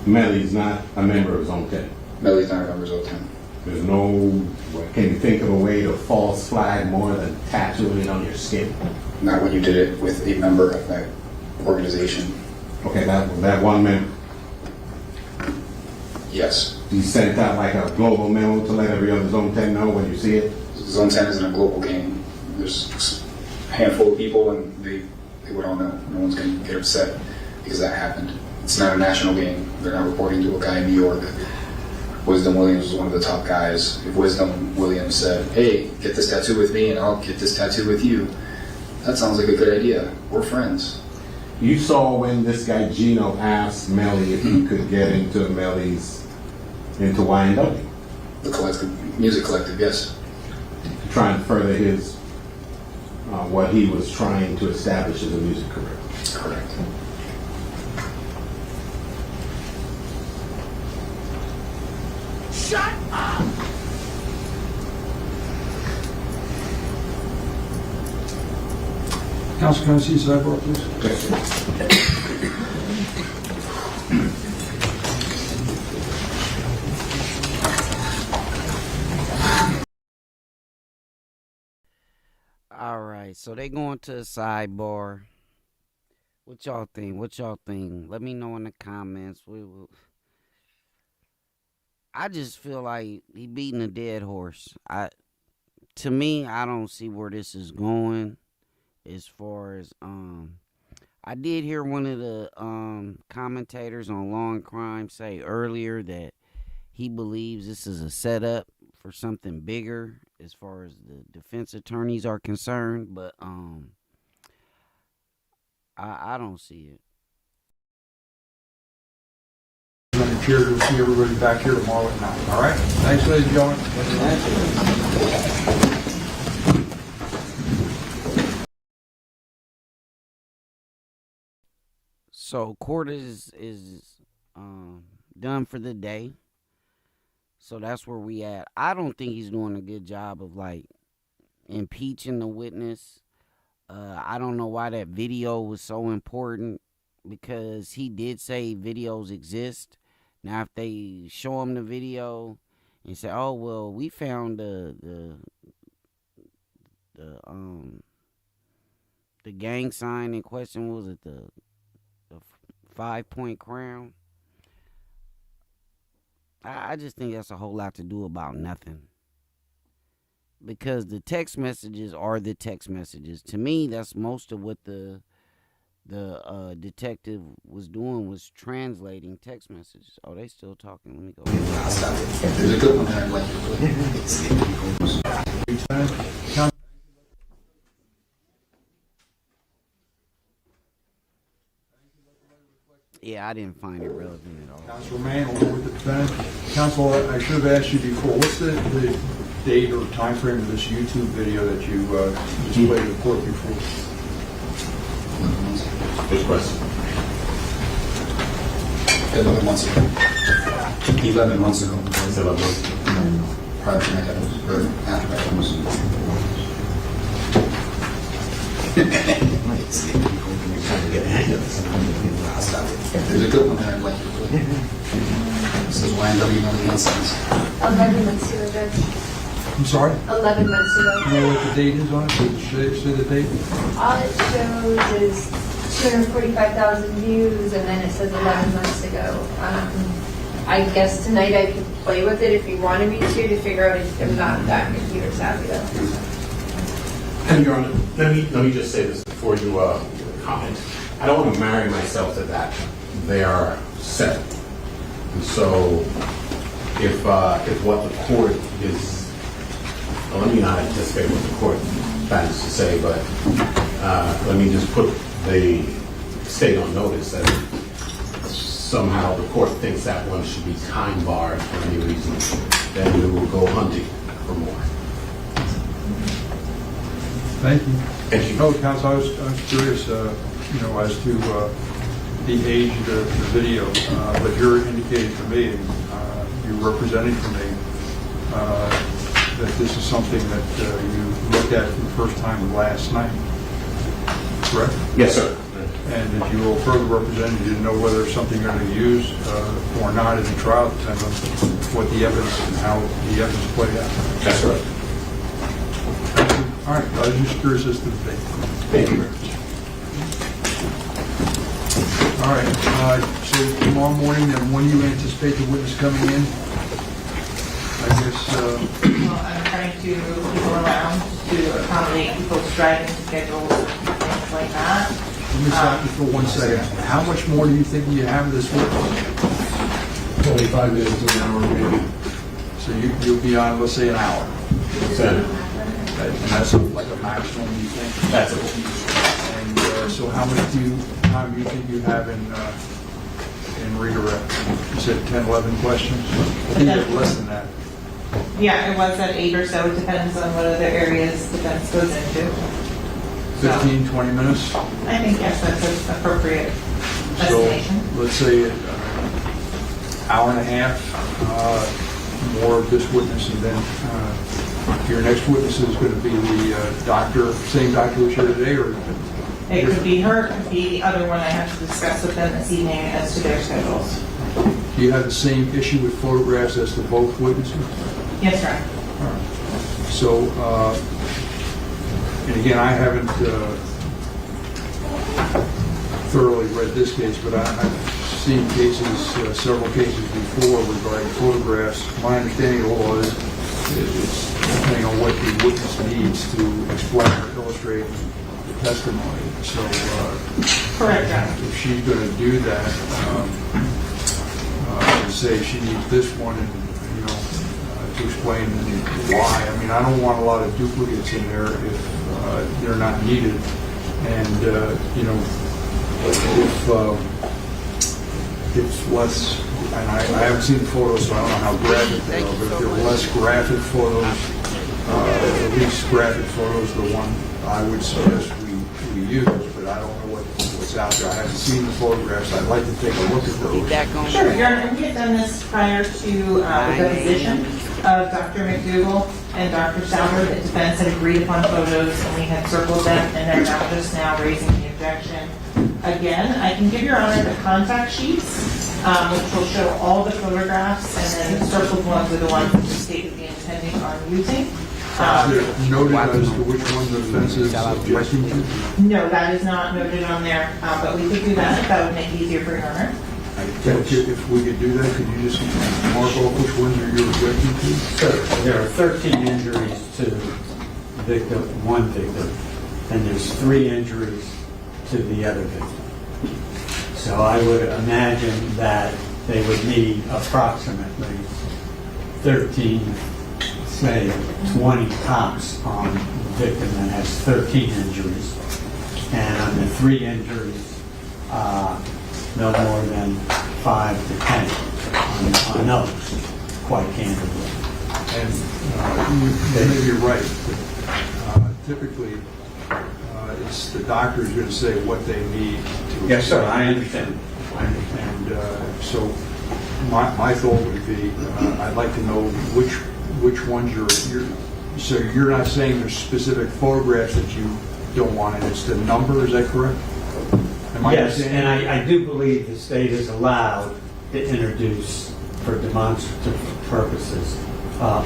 K: Melly's not a member of Zone 10?
T: Melly's not a member of Zone 10.
K: There's no, can you think of a way to false flag more than tattooing it on your skin?
T: Not when you did it with a member of that organization.
K: Okay, that one member?
T: Yes.
K: You sent out like a global memo to let every other Zone 10 know when you see it?
T: Zone 10 isn't a global game. There's a handful of people and they would all know. No one's going to get upset because that happened. It's not a national game. They're not reporting to a guy in New York. Wisdom Williams was one of the top guys. If Wisdom Williams said, hey, get this tattoo with me and I'll get this tattoo with you, that sounds like a good idea. We're friends.
K: You saw when this guy Gino asked Melly if he could get into into YNW?
T: The music collective, yes.
K: Trying to further his, what he was trying to establish as a music career.
T: Correct.
J: Shut up!
F: Counsel, can I see sidebar, please?
E: All right, so they going to a sidebar. What y'all think? Let me know in the comments. I just feel like he beating a dead horse. To me, I don't see where this is going. As far as I did hear one of the commentators on Law and Crime say earlier that he believes this is a setup for something bigger as far as the defense attorneys are concerned, but I don't see it.
F: I'm here to see everybody back here tomorrow at 9. All right? Thanks, ladies and gentlemen.
E: So court is done for the day. So that's where we at. I don't think he's doing a good job of like impeaching the witness. I don't know why that video was so important because he did say videos exist. Now if they show him the video and say, "Oh well, we found the gang sign in question, what was it, the 5-point crown?" I just think that's a whole lot to do about nothing. Because the text messages are the text messages. To me, that's most of what the the detective was doing was translating text messages. Oh, they still talking. Let me go.
T: There's a good one there I'd like to put.
E: Yeah, I didn't find it relevant at all.
F: Councilor Mann, along with the defendant. Counsel, I should have asked you before, what's the date or time frame of this YouTube video that you displayed in court before?
K: Which question?
T: 11 months ago. 11 months ago.
K: 11 months.
T: Prior to that, or after that, was. There's a good one there I'd like to put. This is YNW Melly instance.
P: 11 months ago, Judge.
F: I'm sorry?
P: 11 months ago.
F: Do you know what the date is on it? Say the date?
P: All it shows is 245,000 views, and then it says 11 months ago. I guess tonight I could play with it if you wanted me to figure out if I'm not that computer savvy though.
K: And Your Honor, let me just say this before you comment. I don't want to marry myself to that. They are set. And so if what the court is, well, let me not anticipate what the court plans to say, but let me just put the state on notice that somehow the court thinks that one should be time barred for any reason, then we will go hunting for more.
F: Thank you.
K: Thank you.
F: No, Counsel, I was curious, as to the age of the video, but you're indicating to me, you're representing to me, that this is something that you looked at for the first time last night, correct?
K: Yes, sir.
F: And that you will further represent, you didn't know whether it's something you're going to use or not in the trial, depending on what the evidence and how the evidence played out.
K: That's right.
F: Thank you. All right, I was just curious as to the date.
K: Thank you very much.
F: All right, so tomorrow morning, then when do you anticipate the witness coming in? I guess,
B: Well, I'm trying to move people around to accommodate people's driving schedules and things like that.
F: let me stop you for 1 second. How much more do you think you have of this witness?
K: 25 minutes to an hour, maybe.
F: So you'll be on, let's say, an hour.
K: Seven.
F: And that's like a maximum, you think?
K: That's it.
F: And so how much time do you think you have in redirect? You said 10, 11 questions? I think you have less than that.
B: Yeah, it was at 8 or so. It depends on what other areas the fence goes into.
F: 15, 20 minutes?
B: I think, yes, that's an appropriate
F: So
B: estimation.
F: let's say hour and a half, more of this witness, and then your next witness is going to be the doctor, same doctor who's here today, or?
B: It could be her, it could be the other one I have to discuss with them this evening as to their schedules.
F: Do you have the same issue with photographs as to both witnesses?
B: Yes, sir.
F: All right. So, and again, I haven't thoroughly read this case, but I've seen cases, several cases before regarding photographs. My understanding of the law is it's depending on what the witness needs to explain or illustrate the testimony. So,
B: correct, John.
F: If she's going to do that, say she needs this one, and to explain why. I mean, I don't want a lot of duplicates in there if they're not needed. And if it's less, and I haven't seen the photos, so I don't know how graphic they are, but if they're less graphic photos, the least graphic photos, the one I would suggest we use, but I don't know what's out there. I haven't seen the photographs. I'd like to take a look at those.
B: Sure, Your Honor, we had done this prior to the deposition of Dr. McDougall and Dr. Sauer. The defense had agreed upon photos, and we had circled them, and they're now just now raising the objection. Again, I can give Your Honor the contact sheets, which will show all the photographs, and then the circled ones are the ones that the state would be intending on using.
F: Noted as to which one the defense is objecting to?
B: No, that is not noted on there, but we could do that. That would make it easier for Your Honor.
F: If we could do that, could you just mark off which ones are you objecting to?
G: Sure. There are 13 injuries to one victim, and there's 3 injuries to the other victim. So I would imagine that they would need approximately 13, say 20 tops on the victim that has 13 injuries. And on the 3 injuries, no more than 5 to 10 on others, quite candidly.
F: And you may be right, but typically it's the doctor who's going to say what they need to.
G: Yes, sir, I understand.
F: And so my thought would be, I'd like to know which ones you're. So you're not saying there's specific photographs that you don't want, and it's the number. Is that correct?
G: Yes, and I do believe the state is allowed to introduce for demonstrative purposes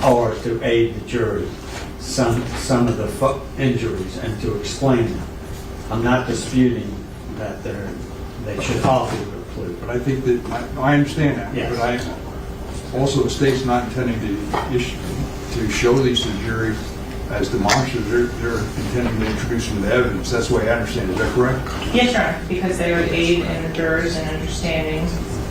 G: or to aid the jury some of the injuries and to explain them. I'm not disputing that they should all be precluded.
F: But I think that I understand that.
G: Yes.
F: But also the state's not intending to show these to the jury as demonstrative. They're intending to introduce them to evidence. That's the way I understand it. Is that correct?
B: Yes, Your Honor, because they would aid in the jurors in understanding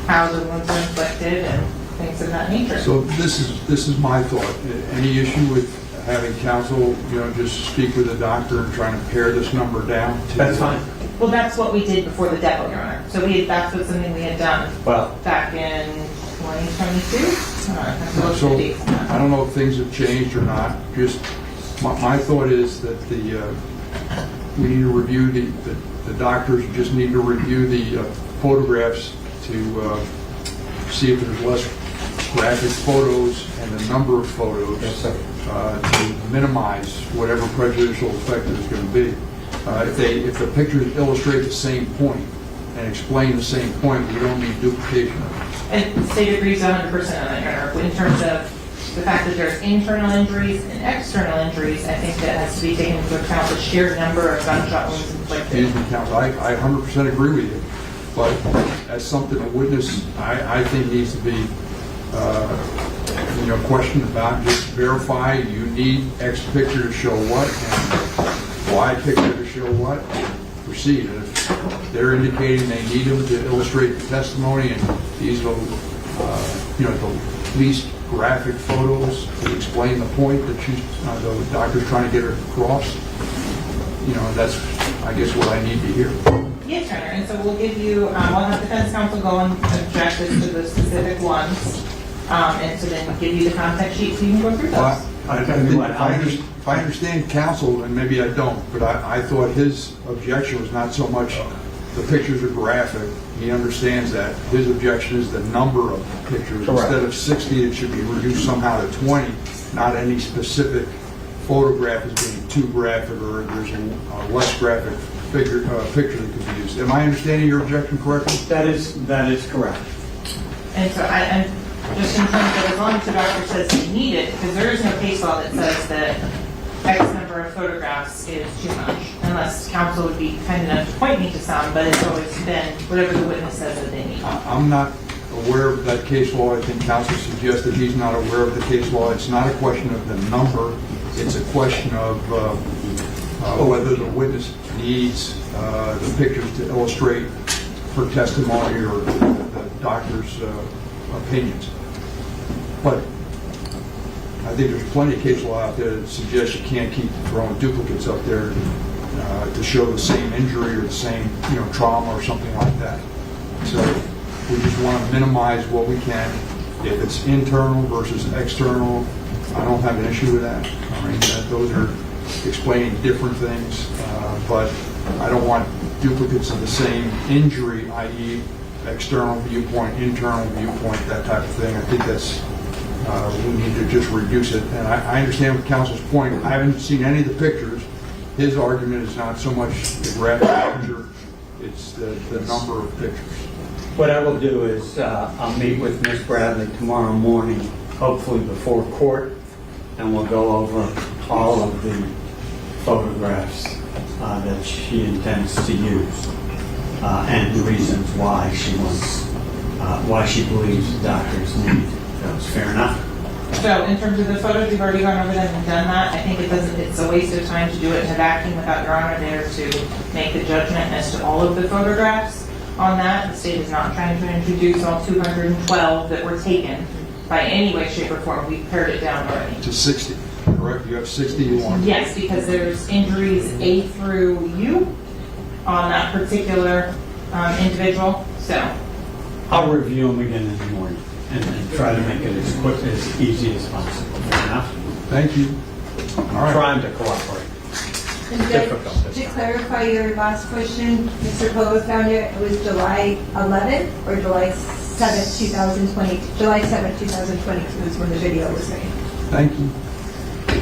B: how the wounds were inflicted and things of that nature.
F: So this is my thought. Any issue with having counsel, just speak with the doctor and trying to pare this number down?
G: That's fine.
B: Well, that's what we did before the depot, Your Honor. So that's something we had done back in 2022.
F: So I don't know if things have changed or not. Just my thought is that we need to review the doctors just need to review the photographs to see if there's less graphic photos and the number of photos to minimize whatever prejudicial effect there's going to be. If the pictures illustrate the same point and explain the same point, we don't need duplication.
B: And the state agrees 100% on that, Your Honor. In terms of the fact that there's internal injuries and external injuries, I think that has to be taken into account the sheer number of gunshot wounds inflicted.
F: Excuse me, counsel, I 100% agree with you. But as something a witness, I think needs to be questioned about. Just verify you need X picture to show what and Y picture to show what. Proceed. And if they're indicating they need them to illustrate the testimony, and these are the least graphic photos to explain the point that the doctor's trying to get her across, that's I guess what I need to hear.
B: Yes, Your Honor, and so we'll give you, we'll have defense counsel go and object to the specific ones, and so then give you the contact sheet so you can go through those.
F: If I understand counsel, and maybe I don't, but I thought his objection was not so much the pictures are graphic. He understands that. His objection is the number of pictures.
G: Correct.
F: Instead of 60, it should be reduced somehow to 20, not any specific photograph as being too graphic or there's a less graphic picture that could be used. Am I understanding your objection correctly?
G: That is correct.
B: And so I'm just in terms of as long as the doctor says you need it, because there is no case law that says that X number of photographs is too much, unless counsel would be kind enough to point me to some, but it's always been whatever the witness says that they need.
F: I'm not aware of that case law. I think counsel suggested he's not aware of the case law. It's not a question of the number. It's a question of whether the witness needs the pictures to illustrate her testimony or the doctor's opinions. But I think there's plenty of case law out there that suggests you can't keep throwing duplicates up there to show the same injury or the same trauma or something like that. So we just want to minimize what we can. If it's internal versus external, I don't have an issue with that. I mean, those are explaining different things, but I don't want duplicates of the same injury, i.e. external viewpoint, internal viewpoint, that type of thing. I think that's, we need to just reduce it. And I understand counsel's point. I haven't seen any of the pictures. His argument is not so much the graphic picture, it's the number of pictures.
G: What I will do is I'll meet with Ms. Bradley tomorrow morning, hopefully before court, and we'll go over all of the photographs that she intends to use and the reasons why she wants, why she believes the doctors need those. Fair enough?
B: So in terms of the photos, we've already gone over them and done that. I think it's a waste of time to do it in a vacuum without Your Honor there to make the judgment as to all of the photographs on that. The state is not trying to introduce all 212 that were taken by any way, shape, or form. We've pared it down already.
F: To 60, correct? You have 60 you want?
B: Yes, because there's injuries A through U on that particular individual. So
G: I'll review them again in the morning and try to make it as quick, as easy as possible. Fair enough?
F: Thank you. All right.
G: Trying to cooperate.
P: And Judge, to clarify your last question, Mr. Polo found it was July 11th or July 7th, 2020. July 7th, 2022 is when the video was made.
F: Thank you.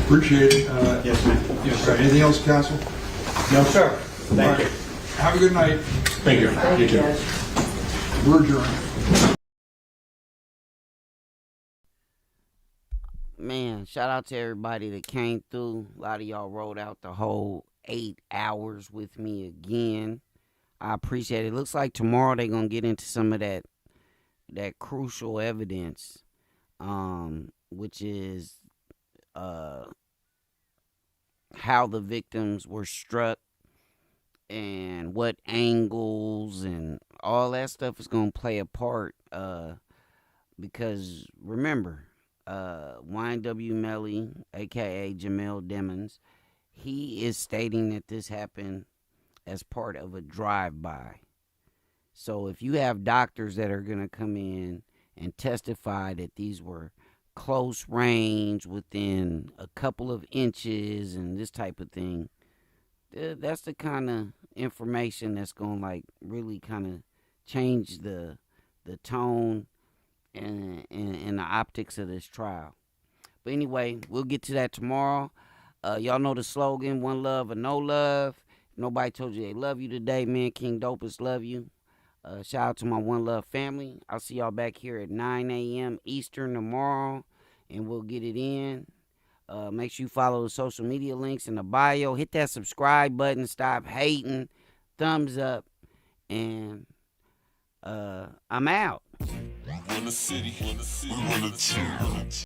F: Appreciate it.
G: Yes, ma'am.
F: Yes, sir. Anything else, counsel?
G: No, sir. Thank you.
F: Have a good night.
G: Thank you.
F: You too. We're adjourned.
E: Man, shout out to everybody that came through. A lot of y'all rode out the whole 8 hours with me again. I appreciate it. Looks like tomorrow they're going to get into some of that crucial evidence, which is how the victims were struck and what angles and all that stuff is going to play a part, because remember, YNW Melly, a.k.a. Jamell Demons, he is stating that this happened as part of a drive-by. So if you have doctors that are going to come in and testify that these were close range within a couple of inches and this type of thing, that's the kind of information that's going to really kind of change the tone and the optics of this trial. But anyway, we'll get to that tomorrow. Y'all know the slogan, one love or no love. If nobody told you they love you today, man, King Dopus love you. Shout out to my One Love family. I'll see y'all back here at 9 a.m. Eastern tomorrow, and we'll get it in. Make sure you follow the social media links in the bio. Hit that subscribe button. Stop hating. Thumbs up. And I'm out.
R: We run the city, we run the town.